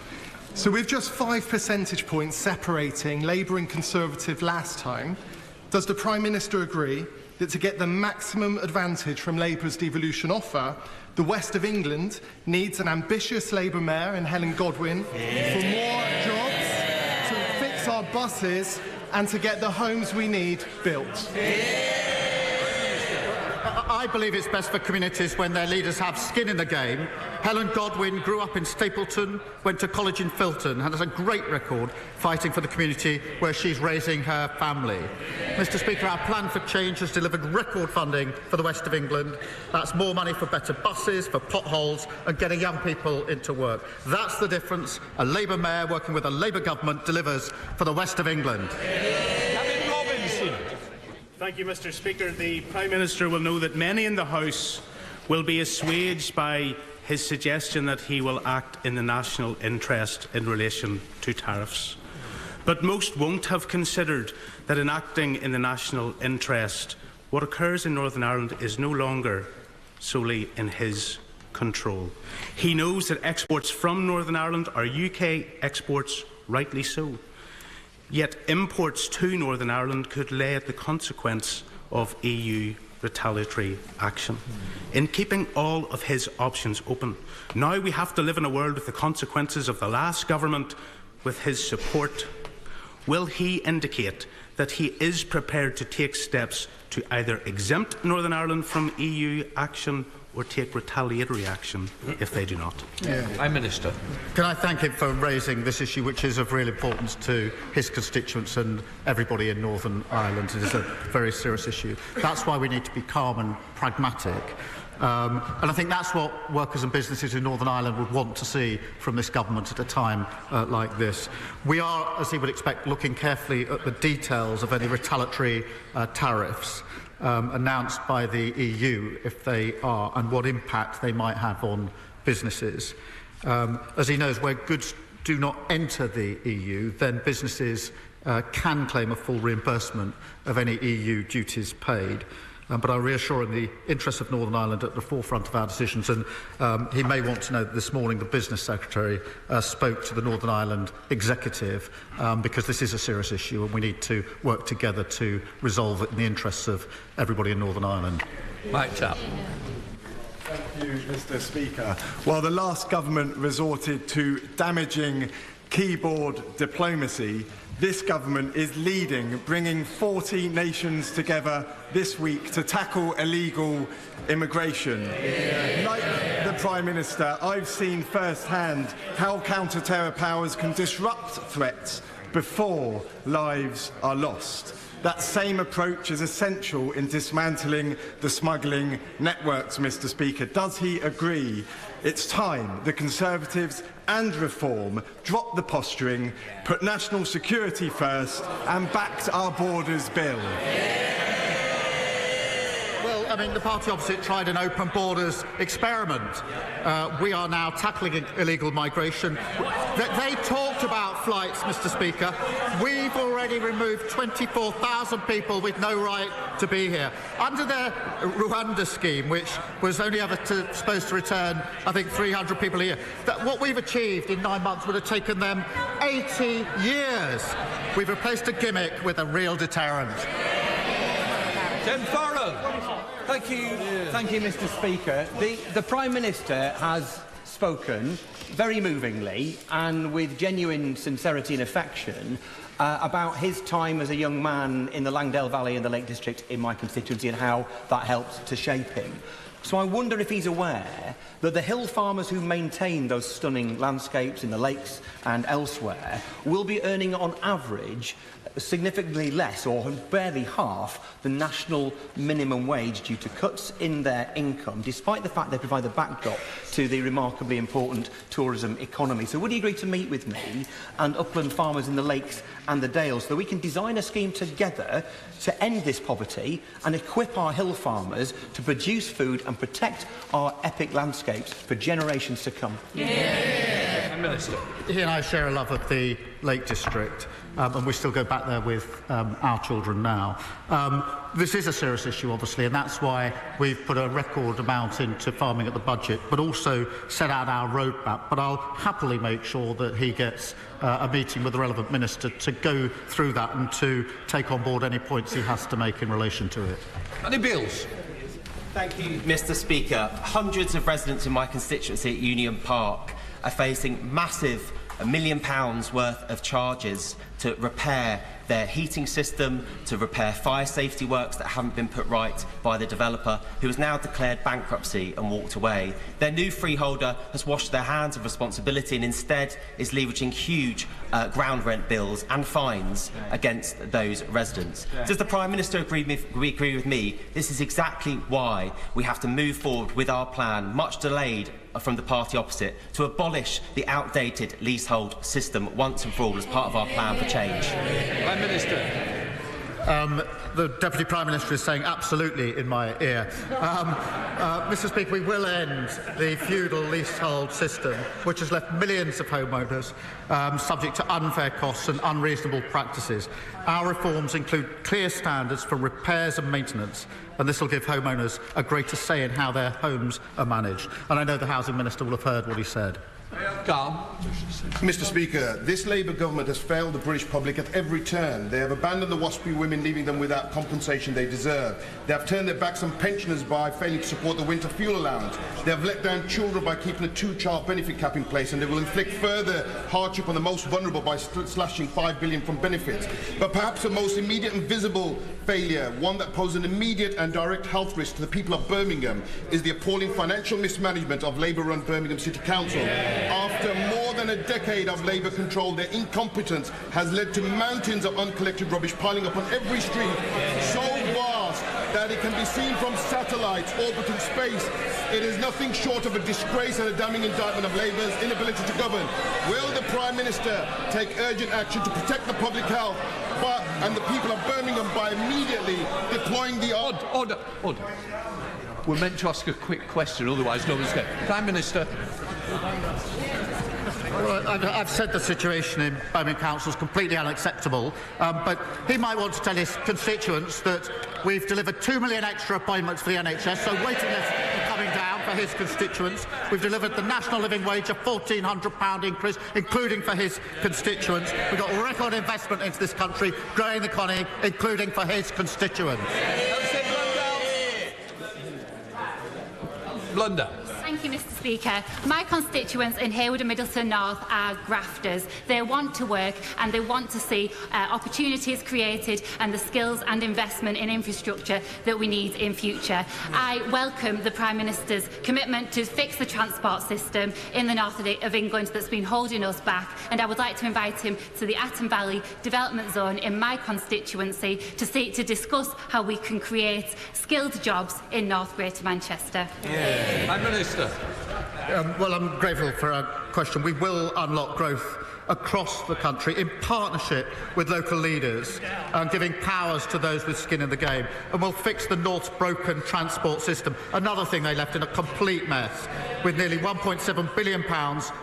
So with just 5 percentage points separating Labour and Conservative last time, does the Prime Minister agree that to get the maximum advantage from Labour's devolution offer, the West of England needs an ambitious Labour mayor in Helen Godwin for more jobs, to fix our buses and to get the homes we need built? I I believe it's best for communities when their leaders have skin in the game. Helen Godwin grew up in Stapleton, went to college in Filton, and has a great record fighting for the community where she's raising her family. Mr. Speaker, our plan for change has delivered record funding for the West of England. That's more money for better buses, for potholes, and getting young people into work. That's the difference a Labour mayor working with a Labour government delivers for the West of England. Thank you, Mr. Speaker. The Prime Minister will know that many in the House will be assuaged by his suggestion that he will act in the national interest in relation to tariffs. But most won't have considered that in acting in the national interest, what occurs in Northern Ireland is no longer solely in his control. He knows that exports from Northern Ireland are UK exports, rightly so. Yet imports to Northern Ireland could lay at the consequence of EU retaliatory action. In keeping all of his options open, now we have to live in a world with the consequences of the last government with his support. Will he indicate that he is prepared to take steps to either exempt Northern Ireland from EU action or take retaliatory action if they do not? Prime Minister. Can I thank him for raising this issue, which is of real importance to his constituents and everybody in Northern Ireland. It is a very serious issue. That's why we need to be calm and pragmatic. And I think that's what workers and businesses in Northern Ireland would want to see from this government at a time like this. We are, as he would expect, looking carefully at the details of any retaliatory tariffs announced by the EU, if they are, and what impact they might have on businesses. As he knows, where goods do not enter the EU, then businesses can claim a full reimbursement of any EU duties paid. But I reassure in the interests of Northern Ireland at the forefront of our decisions, and he may want to know that this morning the Business Secretary spoke to the Northern Ireland Executive because this is a serious issue and we need to work together to resolve it in the interests of everybody in Northern Ireland. Mike's up. Thank you, Mr. Speaker. While the last government resorted to damaging keyboard diplomacy, this government is leading, bringing 40 nations together this week to tackle illegal immigration. Like the Prime Minister, I've seen firsthand how counter-terror powers can disrupt threats before lives are lost. That same approach is essential in dismantling the smuggling networks, Mr. Speaker. Does he agree? It's time the Conservatives and Reform dropped the posturing, put national security first and backed our borders bill. Well, I mean, the party opposite tried an open borders experiment. We are now tackling illegal migration. They talked about flights, Mr. Speaker. We've already removed 24,000 people with no right to be here. Under their Rwanda scheme, which was only ever supposed to return, I think, 300 people a year, what we've achieved in 9 months would have taken them 80 years. We've replaced a gimmick with a real deterrent. Tim Farrell. Thank you, Mr. Speaker. The Prime Minister has spoken very movingly and with genuine sincerity and affection about his time as a young man in the Langdale Valley and the Lake District in my constituency and how that helped to shape him. So I wonder if he's aware that the hill farmers who maintain those stunning landscapes in the lakes and elsewhere will be earning on average significantly less or barely half the national minimum wage due to cuts in their income, despite the fact they provide the backdrop to the remarkably important tourism economy. So would you agree to meet with me and upland farmers in the lakes and the dales so that we can design a scheme together to end this poverty and equip our hill farmers to produce food and protect our epic landscapes for generations to come? Minister. He and I share a love of the Lake District, and we still go back there with our children now. This is a serious issue, obviously, and that's why we've put a record amount into farming at the budget, but also set out our roadmap. But I'll happily make sure that he gets a meeting with the relevant minister to go through that and to take on board any points he has to make in relation to it. Any bills? Thank you, Mr. Speaker. Hundreds of residents in my constituency at Union Park are facing massive £1 million worth of charges to repair their heating system, to repair fire safety works that haven't been put right by the developer, who has now declared bankruptcy and walked away. Their new freeholder has washed their hands of responsibility and instead is leveraging huge ground rent bills and fines against those residents. Does the Prime Minister agree with me? This is exactly why we have to move forward with our plan, much delayed from the party opposite, to abolish the outdated leasehold system once and for all as part of our plan for change. Prime Minister. The Deputy Prime Minister is saying absolutely in my ear. Mr. Speaker, we will end the feudal leasehold system, which has left millions of homeowners subject to unfair costs and unreasonable practices. Our reforms include clear standards for repairs and maintenance, and this will give homeowners a greater say in how their homes are managed. And I know the Housing Minister will have heard what he said. Mr. Speaker, this Labour government has failed the British public at every turn. They have abandoned the WASPy women, leaving them without compensation they deserve. They have turned their backs on pensioners by failing to support the winter fuel allowance. They have let down children by keeping a 2-child benefit cap in place, and they will inflict further hardship on the most vulnerable by slashing $5 billion from benefits. But perhaps the most immediate and visible failure, one that poses an immediate and direct health risk to the people of Birmingham, is the appalling financial mismanagement of Labour-run Birmingham City Council. After more than a decade of Labour control, their incompetence has led to mountains of uncollected rubbish piling up on every street, so vast that it can be seen from satellites orbiting space. It is nothing short of a disgrace and a damning indictment of Labour's inability to govern. Will the Prime Minister take urgent action to protect the public health and the people of Birmingham by immediately deploying the... Order. We're meant to ask a quick question, otherwise no one's going. Prime Minister. Well, I've said the situation in Birmingham Council is completely unacceptable, but he might want to tell his constituents that we've delivered 2 million extra appointments for the NHS, so waiting lists are coming down for his constituents. We've delivered the national living wage, a £1,400 increase, including for his constituents. We've got record investment into this country, growing the economy, including for his constituents. Blunder. Thank you, Mr. Speaker. My constituents in Harewood and Middleton North are grafters. They want to work and they want to see opportunities created and the skills and investment in infrastructure that we need in future. I welcome the Prime Minister's commitment to fix the transport system in the north of England that's been holding us back, and I would like to invite him to the Aton Valley Development Zone in my constituency to discuss how we can create skilled jobs in North Greater Manchester. Yeah. Prime Minister. Well, I'm grateful for our question. We will unlock growth across the country in partnership with local leaders and giving powers to those with skin in the game. And we'll fix the North's broken transport system, another thing they left in a complete mess, with nearly £1.7 billion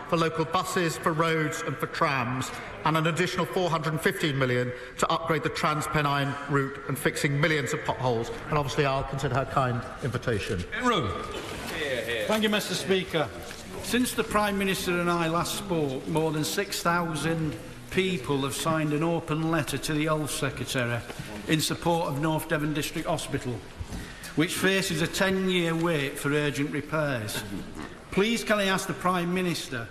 for local buses, for roads and for trams, and an additional £415 million to upgrade the Trans-Pennine route and fixing millions of potholes. And obviously I'll consider her kind invitation. Thank you, Mr. Speaker. Since the Prime Minister and I last spoke, more than 6,000 people have signed an open letter to the Health Secretary in support of North Devon District Hospital, which faces a 10-year wait for urgent repairs. Please can I ask the Prime Minister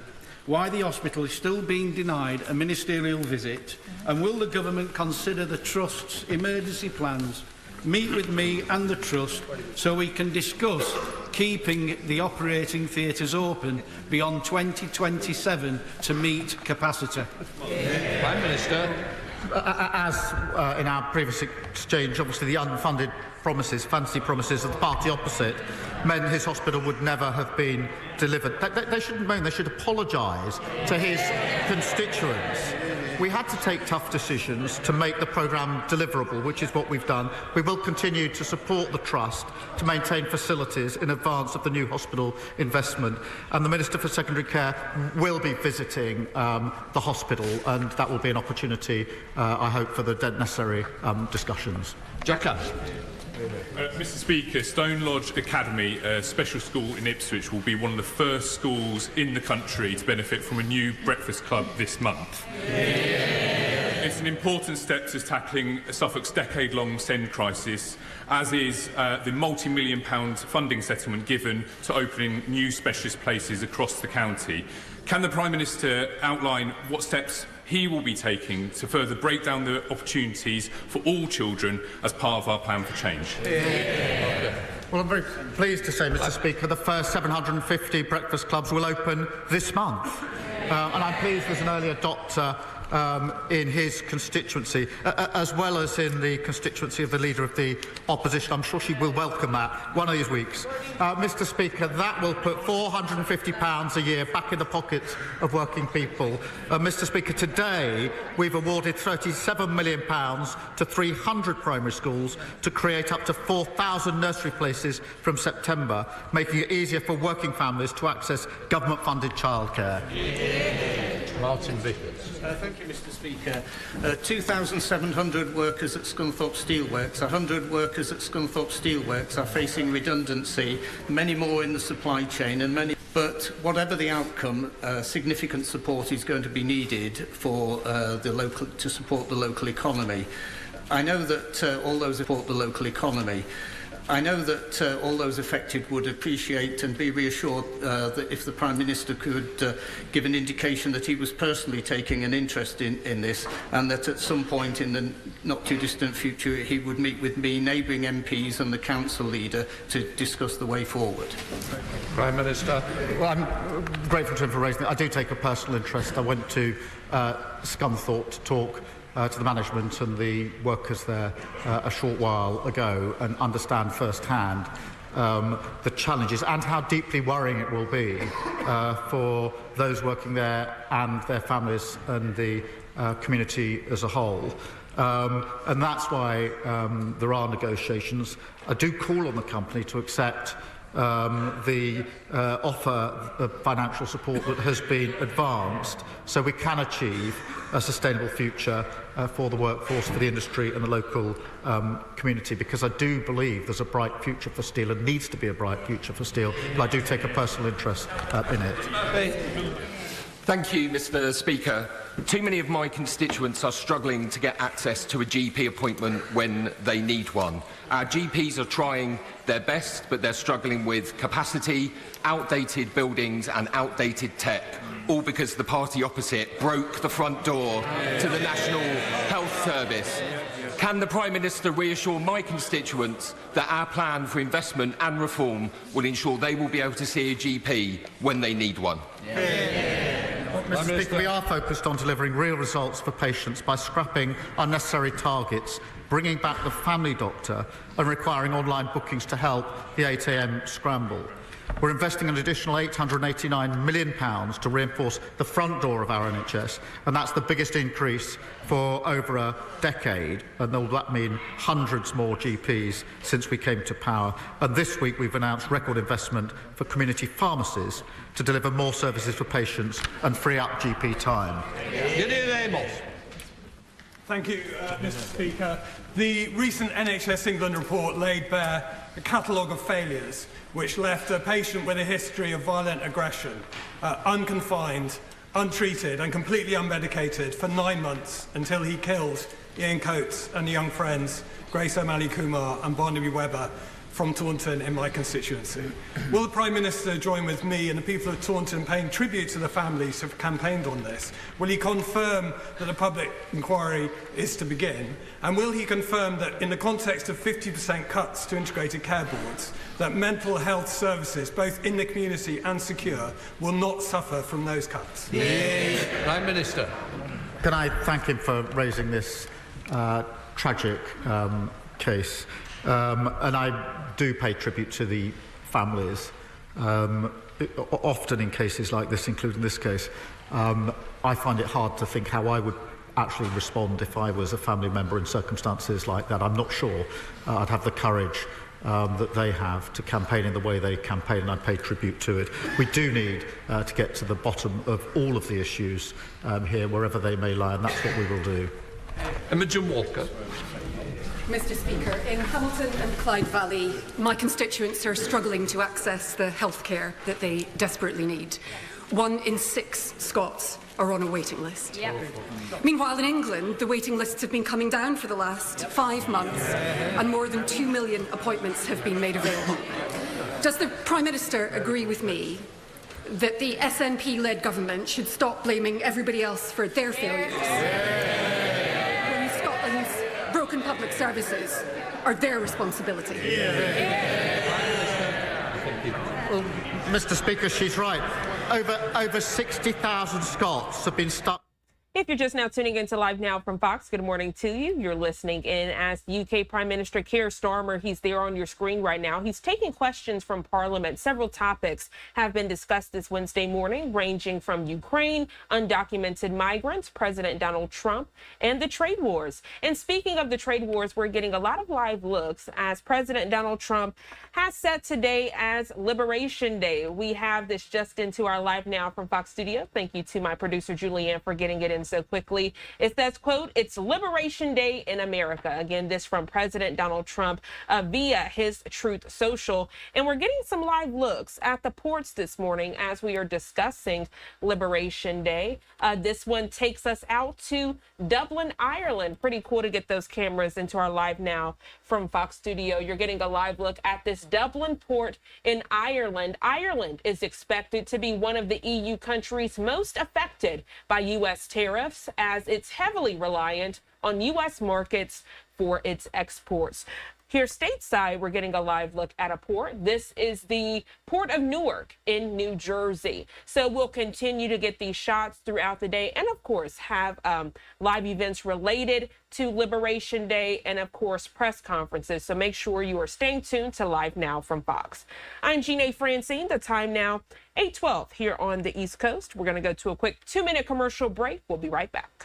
why the hospital is still being denied a ministerial visit, and will the government consider the Trust's emergency plans, meet with me and the Trust so we can discuss keeping the operating theatres open beyond 2027 to meet capacity? Prime Minister. As in our previous exchange, obviously the unfunded promises, fancy promises of the party opposite, meant his hospital would never have been delivered. They shouldn't moan, they should apologise to his constituents. We had to take tough decisions to make the programme deliverable, which is what we've done. We will continue to support the Trust to maintain facilities in advance of the new hospital investment. And the Minister for Secondary Care will be visiting the hospital, and that will be an opportunity, I hope, for the necessary discussions. Jacka. Mr. Speaker, Stone Lodge Academy, a special school in Ipswich, will be one of the first schools in the country to benefit from a new breakfast club this month. It's an important step to tackling Suffolk's decade-long SEND crisis, as is the multi-million-pound funding settlement given to opening new specialist places across the county. Can the Prime Minister outline what steps he will be taking to further break down the opportunities for all children as part of our plan for change. Well, I'm very pleased to say, Mr. Speaker, the first 750 breakfast clubs will open this month. And I'm pleased there's an early adopter in his constituency, as well as in the constituency of the Leader of the Opposition. I'm sure she will welcome that one of these weeks. Mr. Speaker, that will put £450 a year back in the pockets of working people. Mr. Speaker, today we've awarded £37 million to 300 primary schools to create up to 4,000 nursery places from September, making it easier for working families to access government-funded childcare. Martin Vickers. Thank you, Mr. Speaker. 2,700 workers at Scunthorpe Steelworks, 100 workers at Scunthorpe Steelworks are facing redundancy, many more in the supply chain, and many. But whatever the outcome, significant support is going to be needed for to support the local economy. I know that all those support the local economy. I know that all those affected would appreciate and be reassured that if the Prime Minister could give an indication that he was personally taking an interest in this, and that at some point in the not-too-distant future he would meet with me, neighbouring MPs and the Council Leader to discuss the way forward. Prime Minister. Well, I'm grateful to him for raising it. I do take a personal interest. I went to Scunthorpe to talk to the management and the workers there a short while ago and understand firsthand the challenges and how deeply worrying it will be for those working there and their families and the community as a whole. And that's why there are negotiations. I do call on the company to accept the offer of financial support that has been advanced so we can achieve a sustainable future for the workforce, for the industry and the local community, because I do believe there's a bright future for steel and needs to be a bright future for steel, but I do take a personal interest in it. Thank you, Mr. Speaker. Too many of my constituents are struggling to get access to a GP appointment when they need one. Our GPs are trying their best, but they're struggling with capacity, outdated buildings and outdated tech, all because the party opposite broke the front door to the National Health Service. Can the Prime Minister reassure my constituents that our plan for investment and reform will ensure they will be able to see a GP when they need one? Mr. Speaker, we are focused on delivering real results for patients by scrapping unnecessary targets, bringing back the family doctor and requiring online bookings to help the 8 a.m. scramble. We're investing an additional £889 million to reinforce the front door of our NHS, and that's the biggest increase for over a decade, and that mean hundreds more GPs since we came to power. And this week we've announced record investment for community pharmacies to deliver more services for patients and free up GP time. Thank you, Mr. Speaker. The recent NHS England report laid bare a catalogue of failures which left a patient with a history of violent aggression, unconfined, untreated and completely unmedicated for 9 months until he killed Ian Coates and the young friends Grace O'Malley Kumar and Barnaby Webber from Taunton in my constituency. Will the Prime Minister join with me and the people of Taunton paying tribute to the families who have campaigned on this? Will he confirm that a public inquiry is to begin? And will he confirm that in the context of 50% cuts to integrated care boards, that mental health services, both in the community and secure, will not suffer from those cuts? Prime Minister. Can I thank him for raising this tragic case? And I do pay tribute to the families. Often in cases like this, including this case, I find it hard to think how I would actually respond if I was a family member in circumstances like that. I'm not sure I'd have the courage that they have to campaign in the way they campaign, and I pay tribute to it. We do need to get to the bottom of all of the issues here, wherever they may lie, and that's what we will do. Imogen Walker. Mr. Speaker, in Hamilton and Clyde Valley, my constituents are struggling to access the healthcare that they desperately need. 1 in 6 Scots are on a waiting list. Yep. Meanwhile, in England, the waiting lists have been coming down for the last 5 months, and more than 2 million appointments have been made available. Does the Prime Minister agree with me that the SNP-led government should stop blaming everybody else for their failures. When Scotland's broken public services are their responsibility. Well, Mr. Speaker, she's right. Over 60,000 Scots have been stuck. If you're just now tuning into Live Now from Fox, good morning to you. You're listening in as UK Prime Minister Keir Starmer. He's there on your screen right now. He's taking questions from Parliament. Several topics have been discussed this Wednesday morning, ranging from Ukraine, undocumented migrants, President Donald Trump, and the trade wars. And speaking of the trade wars, we're getting a lot of live looks as President Donald Trump has set today as Liberation Day. We have this just into our Live Now from Fox studio. Thank you to my producer, Julianne, for getting it in so quickly. It says, quote, "It's Liberation Day in America." Again, this from President Donald Trump via his Truth Social. And we're getting some live looks at the ports this morning as we are discussing Liberation Day. This one takes us out to Dublin, Ireland. Pretty cool to get those cameras into our Live Now from Fox studio. You're getting a live look at this Dublin port in Ireland. Ireland is expected to be one of the EU countries most affected by U.S. tariffs, as it's heavily reliant on U.S. markets for its exports. Here stateside, we're getting a live look at a port. This is the Port of Newark in New Jersey. So we'll continue to get these shots throughout the day and, of course, have live events related to Liberation Day and, of course, press conferences. So make sure you are staying tuned to Live Now from Fox. I'm Jeanne Francine. The time now, 8:12 here on the East Coast. We're going to go to a quick 2-minute commercial break. We'll be right back.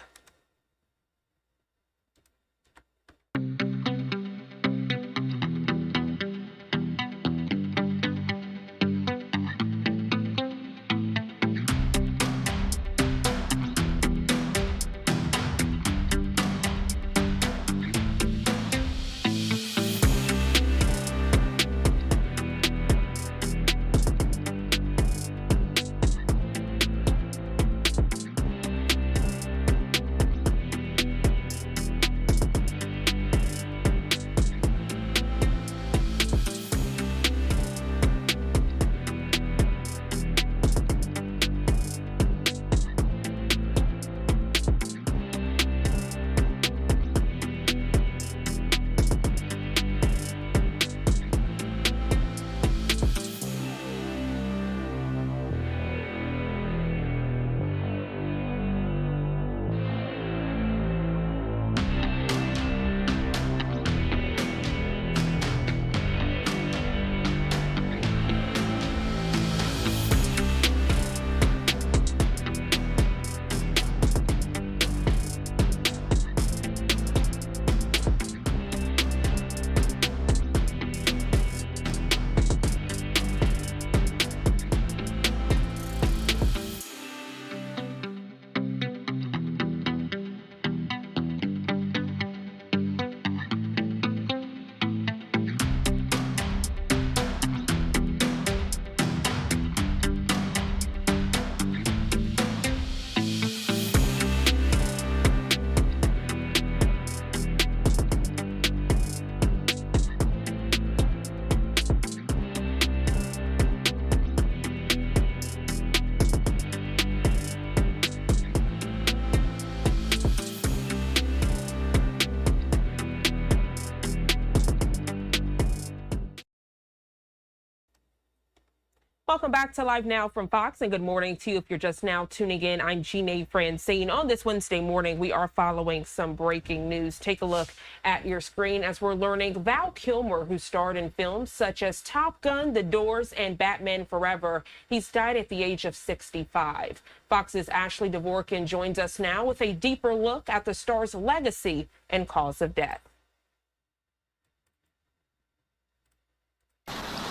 Welcome back to Live Now from Fox, and good morning to you if you're just now tuning in. I'm Jeanne Francine. On this Wednesday morning, we are following some breaking news. Take a look at your screen as we're learning Val Kilmer, who starred in films such as Top Gun, The Doors, and Batman Forever. He's died at the age of 65. Fox's Ashley Dvorkin joins us now with a deeper look at the star's legacy and cause of death.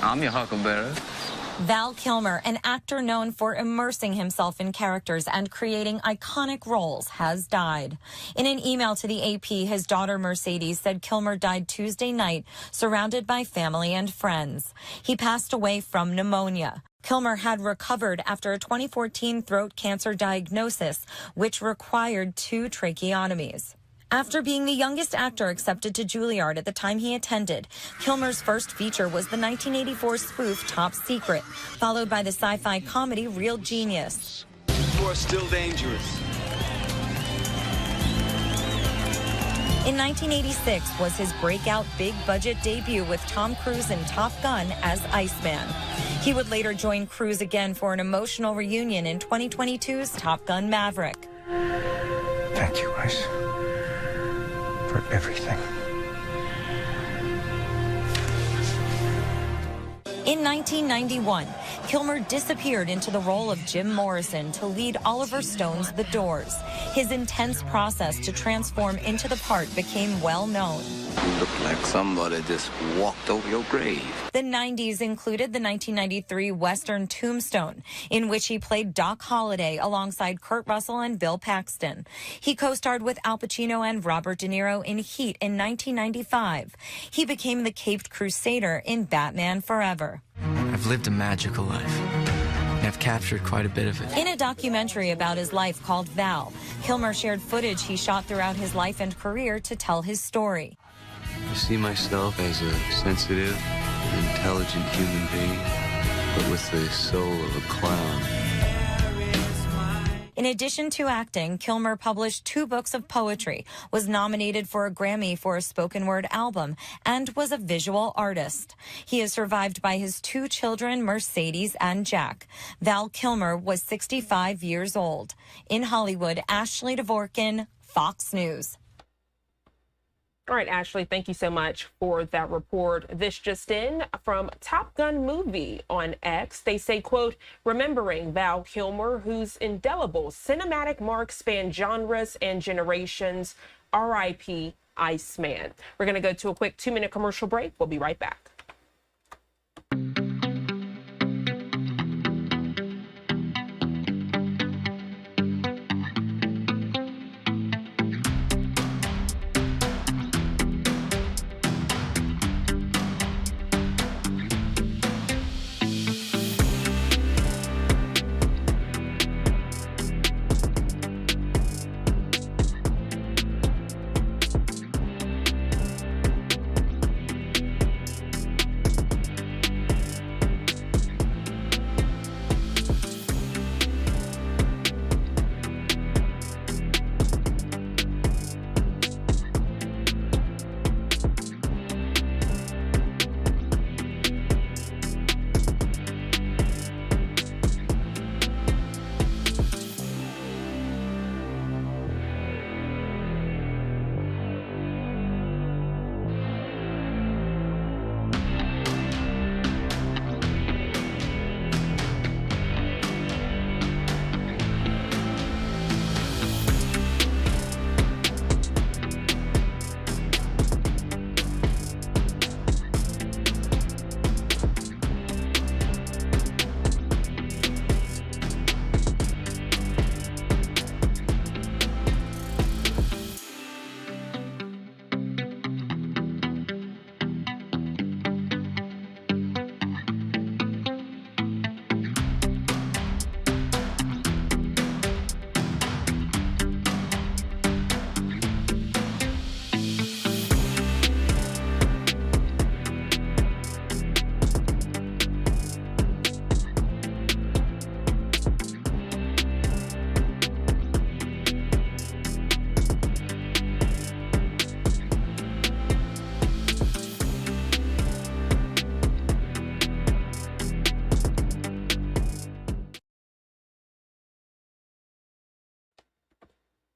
I'm your huckleberry. Val Kilmer, an actor known for immersing himself in characters and creating iconic roles, has died. In an email to the AP, his daughter Mercedes said Kilmer died Tuesday night, surrounded by family and friends. He passed away from pneumonia. Kilmer had recovered after a 2014 throat cancer diagnosis, which required 2 tracheotomies. After being the youngest actor accepted to Juilliard at the time he attended, Kilmer's first feature was the 1984 spoof Top Secret, followed by the sci-fi comedy Real Genius. You are still dangerous. In 1986 was his breakout big-budget debut with Tom Cruise in Top Gun as Iceman. He would later join Cruise again for an emotional reunion in 2022's Top Gun Maverick. Thank you, Ice, for everything. In 1991, Kilmer disappeared into the role of Jim Morrison to lead Oliver Stone's The Doors. His intense process to transform into the part became well known. You look like somebody just walked over your grave. The 90s included the 1993 Western Tombstone, in which he played Doc Holliday alongside Kurt Russell and Bill Paxton. He co-starred with Al Pacino and Robert De Niro in Heat in 1995. He became the Caped Crusader in Batman Forever. I've lived a magical life, and I've captured quite a bit of it. In a documentary about his life called Val, Kilmer shared footage he shot throughout his life and career to tell his story. I see myself as a sensitive, intelligent human being, but with the soul of a clown. In addition to acting, Kilmer published 2 books of poetry, was nominated for a Grammy for a spoken word album, and was a visual artist. He is survived by his 2 children, Mercedes and Jack. Val Kilmer was 65 years old. In Hollywood, Ashley Dvorkin, Fox News. All right, Ashley, thank you so much for that report. This just in from Top Gun movie on X. They say, quote, remembering Val Kilmer, whose indelible cinematic mark span genres and generations, R.I.P. Iceman. We're going to go to a quick 2-minute commercial break. We'll be right back.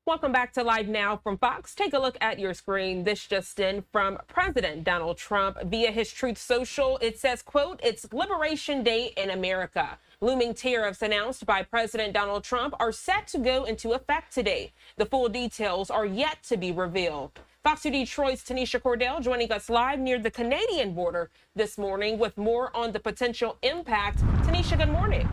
Welcome back to Live Now from Fox. Take a look at your screen. This just in from President Donald Trump via his Truth Social. It says, quote, it's Liberation Day in America. Looming tariffs announced by President Donald Trump are set to go into effect today. The full details are yet to be revealed. Fox 2 Detroit's Tanisha Cordell joining us live near the Canadian border this morning with more on the potential impact. Tanisha, good morning.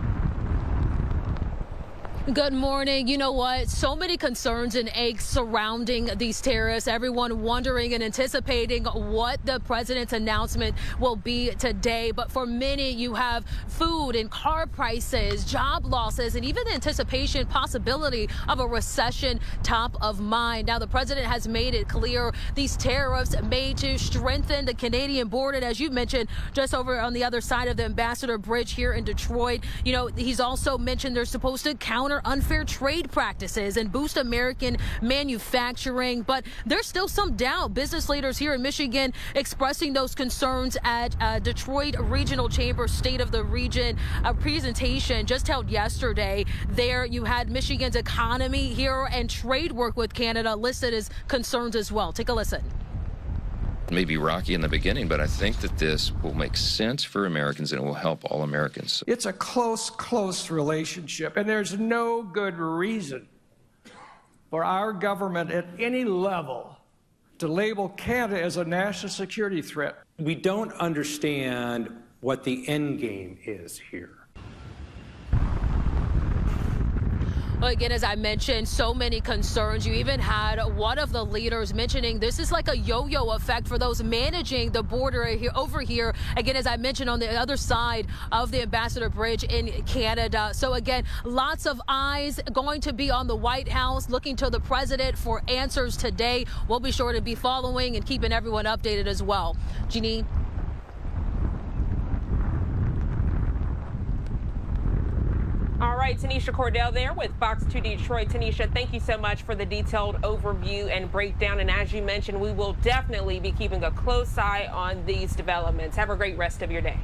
Good morning. You know what? So many concerns and angst surrounding these tariffs. Everyone wondering and anticipating what the president's announcement will be today. But for many, you have food and car prices, job losses, and even the anticipation possibility of a recession top of mind. Now, the president has made it clear these tariffs made to strengthen the Canadian border. And as you mentioned, just over on the other side of the Ambassador Bridge here in Detroit, you know, he's also mentioned they're supposed to counter unfair trade practices and boost American manufacturing. But there's still some doubt. Business leaders here in Michigan expressing those concerns at Detroit Regional Chamber State of the Region presentation just held yesterday. There you had Michigan's economy here and trade work with Canada listed as concerns as well. Take a listen. Maybe rocky in the beginning, but I think that this will make sense for Americans and it will help all Americans. It's a close relationship, and there's no good reason for our government at any level to label Canada as a national security threat. We don't understand what the end game is here. Well, again, as I mentioned, so many concerns. You even had one of the leaders mentioning this is like a yo-yo effect for those managing the border over here. Again, as I mentioned, on the other side of the Ambassador Bridge in Canada. So again, lots of eyes going to be on the White House, looking to the president for answers today. We'll be sure to be following and keeping everyone updated as well. Jeanine. All right, Tanisha Cordell there with Fox 2 Detroit. Tanisha, thank you so much for the detailed overview and breakdown. And as you mentioned, we will definitely be keeping a close eye on these developments. Have a great rest of your day.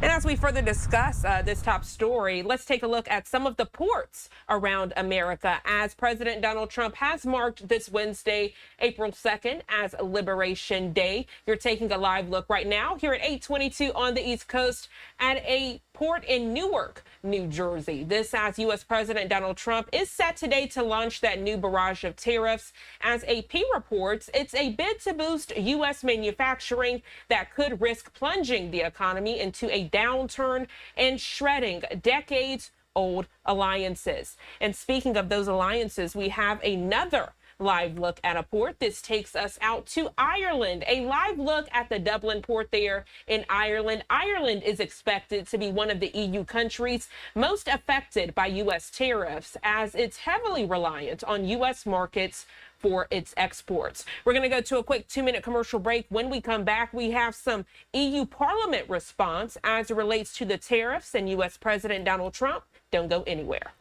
And as we further discuss this top story, let's take a look at some of the ports around America as President Donald Trump has marked this Wednesday, April 2nd, as Liberation Day. You're taking a live look right now here at 8:22 on the East Coast at a port in Newark, New Jersey. This as U.S. President Donald Trump is set today to launch that new barrage of tariffs. As AP reports, it's a bid to boost U.S. manufacturing that could risk plunging the economy into a downturn and shredding decades-old alliances. And speaking of those alliances, we have another live look at a port. This takes us out to Ireland. A live look at the Dublin port there in Ireland. Ireland is expected to be one of the EU countries most affected by U.S. tariffs as it's heavily reliant on U.S. markets for its exports. We're going to go to a quick 2-minute commercial break. When we come back, we have some EU Parliament response as it relates to the tariffs and U.S. President Donald Trump. Don't go anywhere.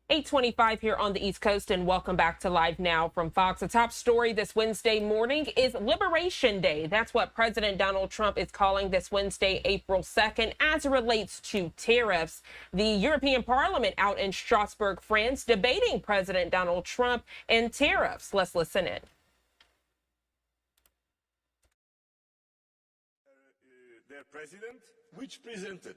8:25 here on the East Coast, and welcome back to Live Now from Fox. The top story this Wednesday morning is Liberation Day. That's what President Donald Trump is calling this Wednesday, April 2nd, as it relates to tariffs. The European Parliament out in Strasbourg, France, debating President Donald Trump and tariffs. Let's listen in. Their president, which presented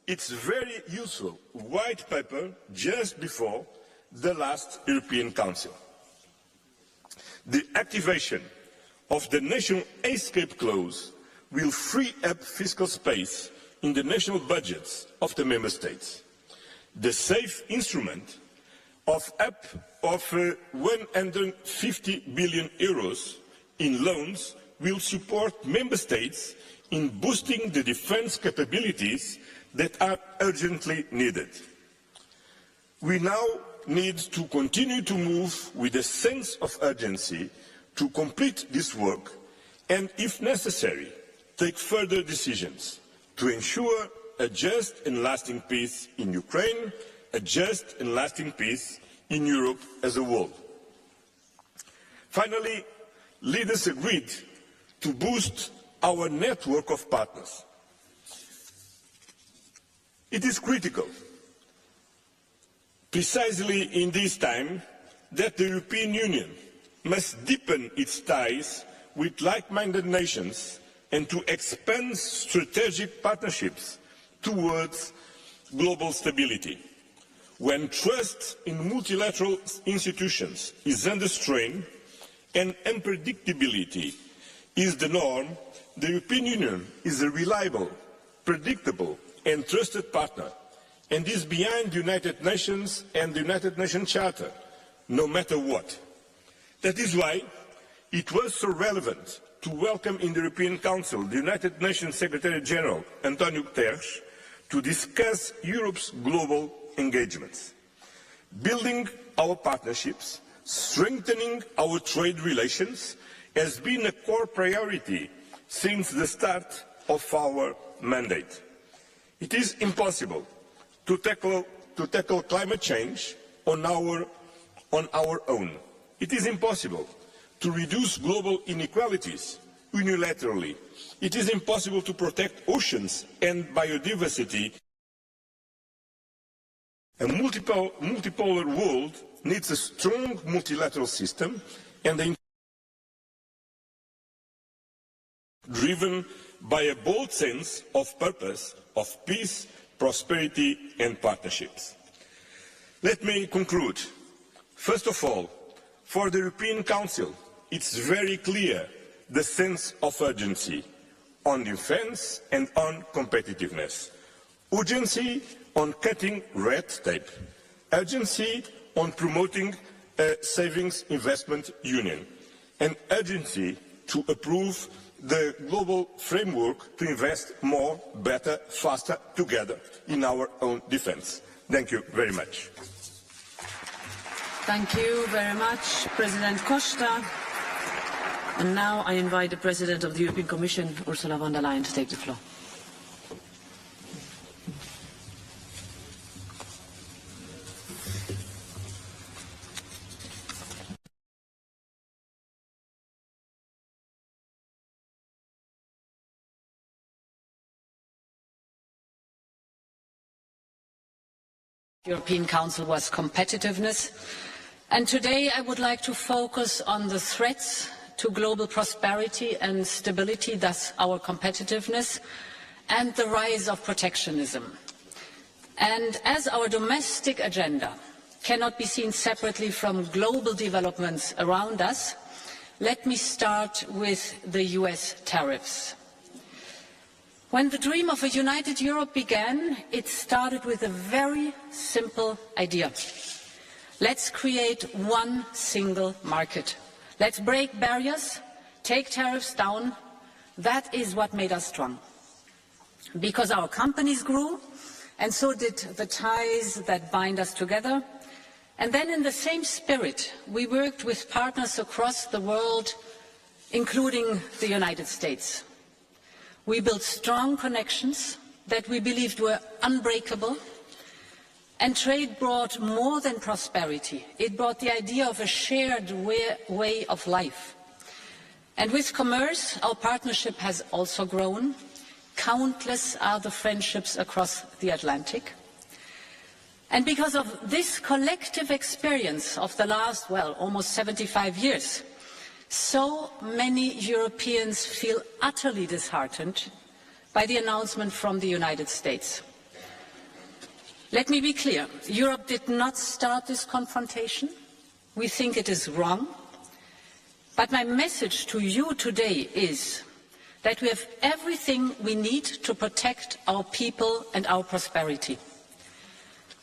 its very useful white paper just before the last European Council. The activation of the national escape clause will free up fiscal space in the national budgets of the member states. The safe instrument of up of 150 billion euros in loans will support member states in boosting the defence capabilities that are urgently needed. We now need to continue to move with a sense of urgency to complete this work and, if necessary, take further decisions to ensure a just and lasting peace in Ukraine, a just and lasting peace in Europe as a whole. Finally, leaders agreed to boost our network of partners. It is critical, precisely in this time, that the European Union must deepen its ties with like-minded nations and to expand strategic partnerships towards global stability. When trust in multilateral institutions is under strain and unpredictability is the norm, the European Union is a reliable, predictable and trusted partner, and is behind the United Nations and the United Nations Charter, no matter what. That is why it was so relevant to welcome in the European Council the United Nations Secretary General, António Guterres, to discuss Europe's global engagements. Building our partnerships, strengthening our trade relations has been a core priority since the start of our mandate. It is impossible to tackle climate change on our own. It is impossible to reduce global inequalities unilaterally. It is impossible to protect oceans and biodiversity. A multipolar world needs a strong multilateral system and driven by a bold sense of purpose, of peace, prosperity and partnerships. Let me conclude. First of all, for the European Council, it's very clear the sense of urgency on defence and on competitiveness. Urgency on cutting red tape. Urgency on promoting a savings investment union. And urgency to approve the global framework to invest more, better, faster together in our own defence. Thank you very much. Thank you very much, President Costa. And now I invite the President of the European Commission, Ursula von der Leyen, to take the floor. European Council was competitiveness, and today I would like to focus on the threats to global prosperity and stability, thus our competitiveness, and the rise of protectionism. And as our domestic agenda cannot be seen separately from global developments around us, let me start with the US tariffs. When the dream of a united Europe began, it started with a very simple idea. Let's create one single market. Let's break barriers, take tariffs down. That is what made us strong. Because our companies grew, and so did the ties that bind us together. And then in the same spirit, we worked with partners across the world, including the United States. We built strong connections that we believed were unbreakable, And trade brought more than prosperity. It brought the idea of a shared way of life. And with commerce, our partnership has also grown. Countless are the friendships across the Atlantic. And because of this collective experience of the last, well, almost 75 years, so many Europeans feel utterly disheartened by the announcement from the United States. Let me be clear, Europe did not start this confrontation. We think it is wrong. But my message to you today is that we have everything we need to protect our people and our prosperity.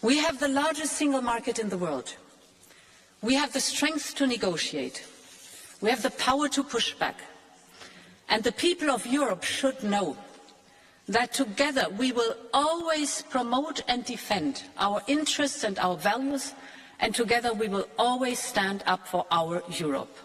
We have the largest single market in the world. We have the strength to negotiate. We have the power to push back. And the people of Europe should know that together we will always promote and defend our interests and our values, and together we will always stand up for our Europe.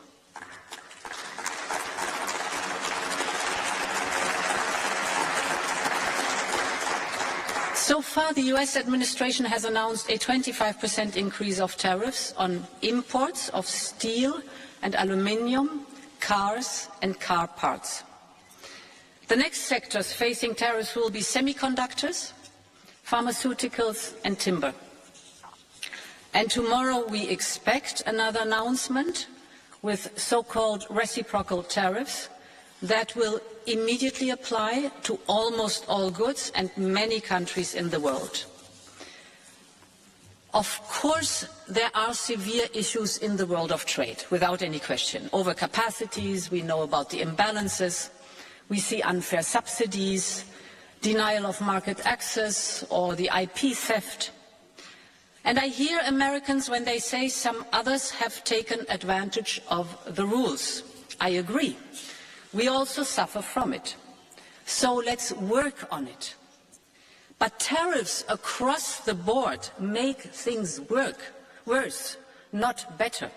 So far, the US administration has announced a 25% increase of tariffs on imports of steel and aluminium, cars and car parts. The next sectors facing tariffs will be semiconductors, pharmaceuticals and timber. And tomorrow we expect another announcement with so-called reciprocal tariffs that will immediately apply to almost all goods and many countries in the world. Of course, there are severe issues in the world of trade, without any question. Overcapacities, we know about the imbalances. We see unfair subsidies, denial of market access, or the IP theft. And I hear Americans when they say some others have taken advantage of the rules. I agree. We also suffer from it. So let's work on it. But tariffs across the board make things worse, not better.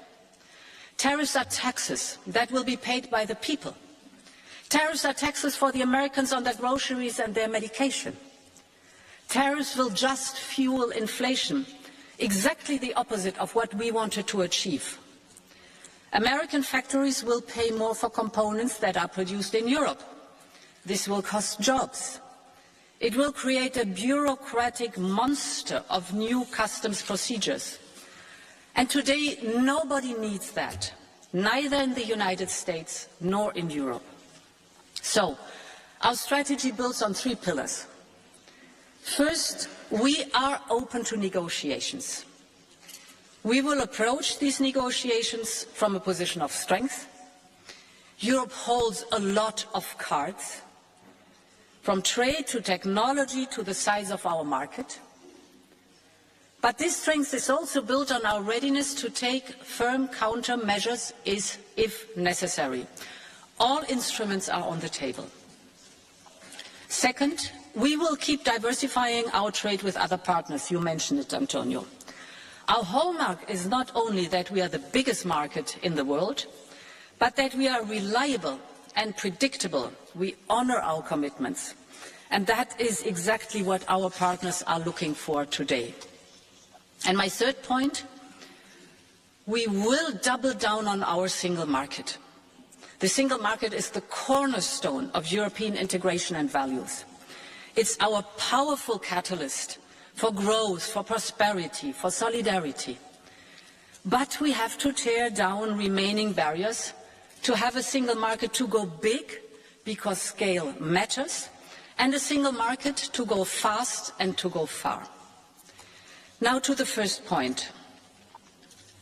Tariffs are taxes that will be paid by the people. Tariffs are taxes for the Americans on their groceries and their medication. Tariffs will just fuel inflation, exactly the opposite of what we wanted to achieve. American factories will pay more for components that are produced in Europe. This will cost jobs. It will create a bureaucratic monster of new customs procedures. And today, nobody needs that, neither in the United States nor in Europe. So, our strategy builds on 3 pillars. First, we are open to negotiations. We will approach these negotiations from a position of strength. Europe holds a lot of cards, from trade to technology to the size of our market. But this strength is also built on our readiness to take firm countermeasures if necessary. All instruments are on the table. Second, we will keep diversifying our trade with other partners. You mentioned it, Antonio. Our hallmark is not only that we are the biggest market in the world, but that we are reliable and predictable. We honor our commitments. And that is exactly what our partners are looking for today. And my third point, we will double down on our single market. The single market is the cornerstone of European integration and values. It's our powerful catalyst for growth, for prosperity, for solidarity. But we have to tear down remaining barriers to have a single market to go big, because scale matters, and a single market to go fast and to go far. Now to the first point.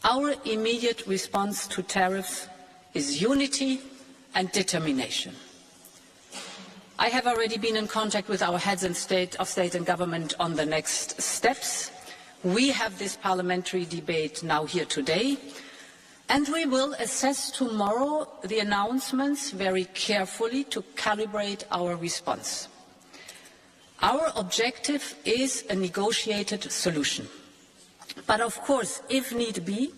Our immediate response to tariffs is unity and determination. I have already been in contact with our heads of state and government on the next steps. We have this parliamentary debate now here today, and we will assess tomorrow the announcements very carefully to calibrate our response. Our objective is a negotiated solution. But of course, if need be,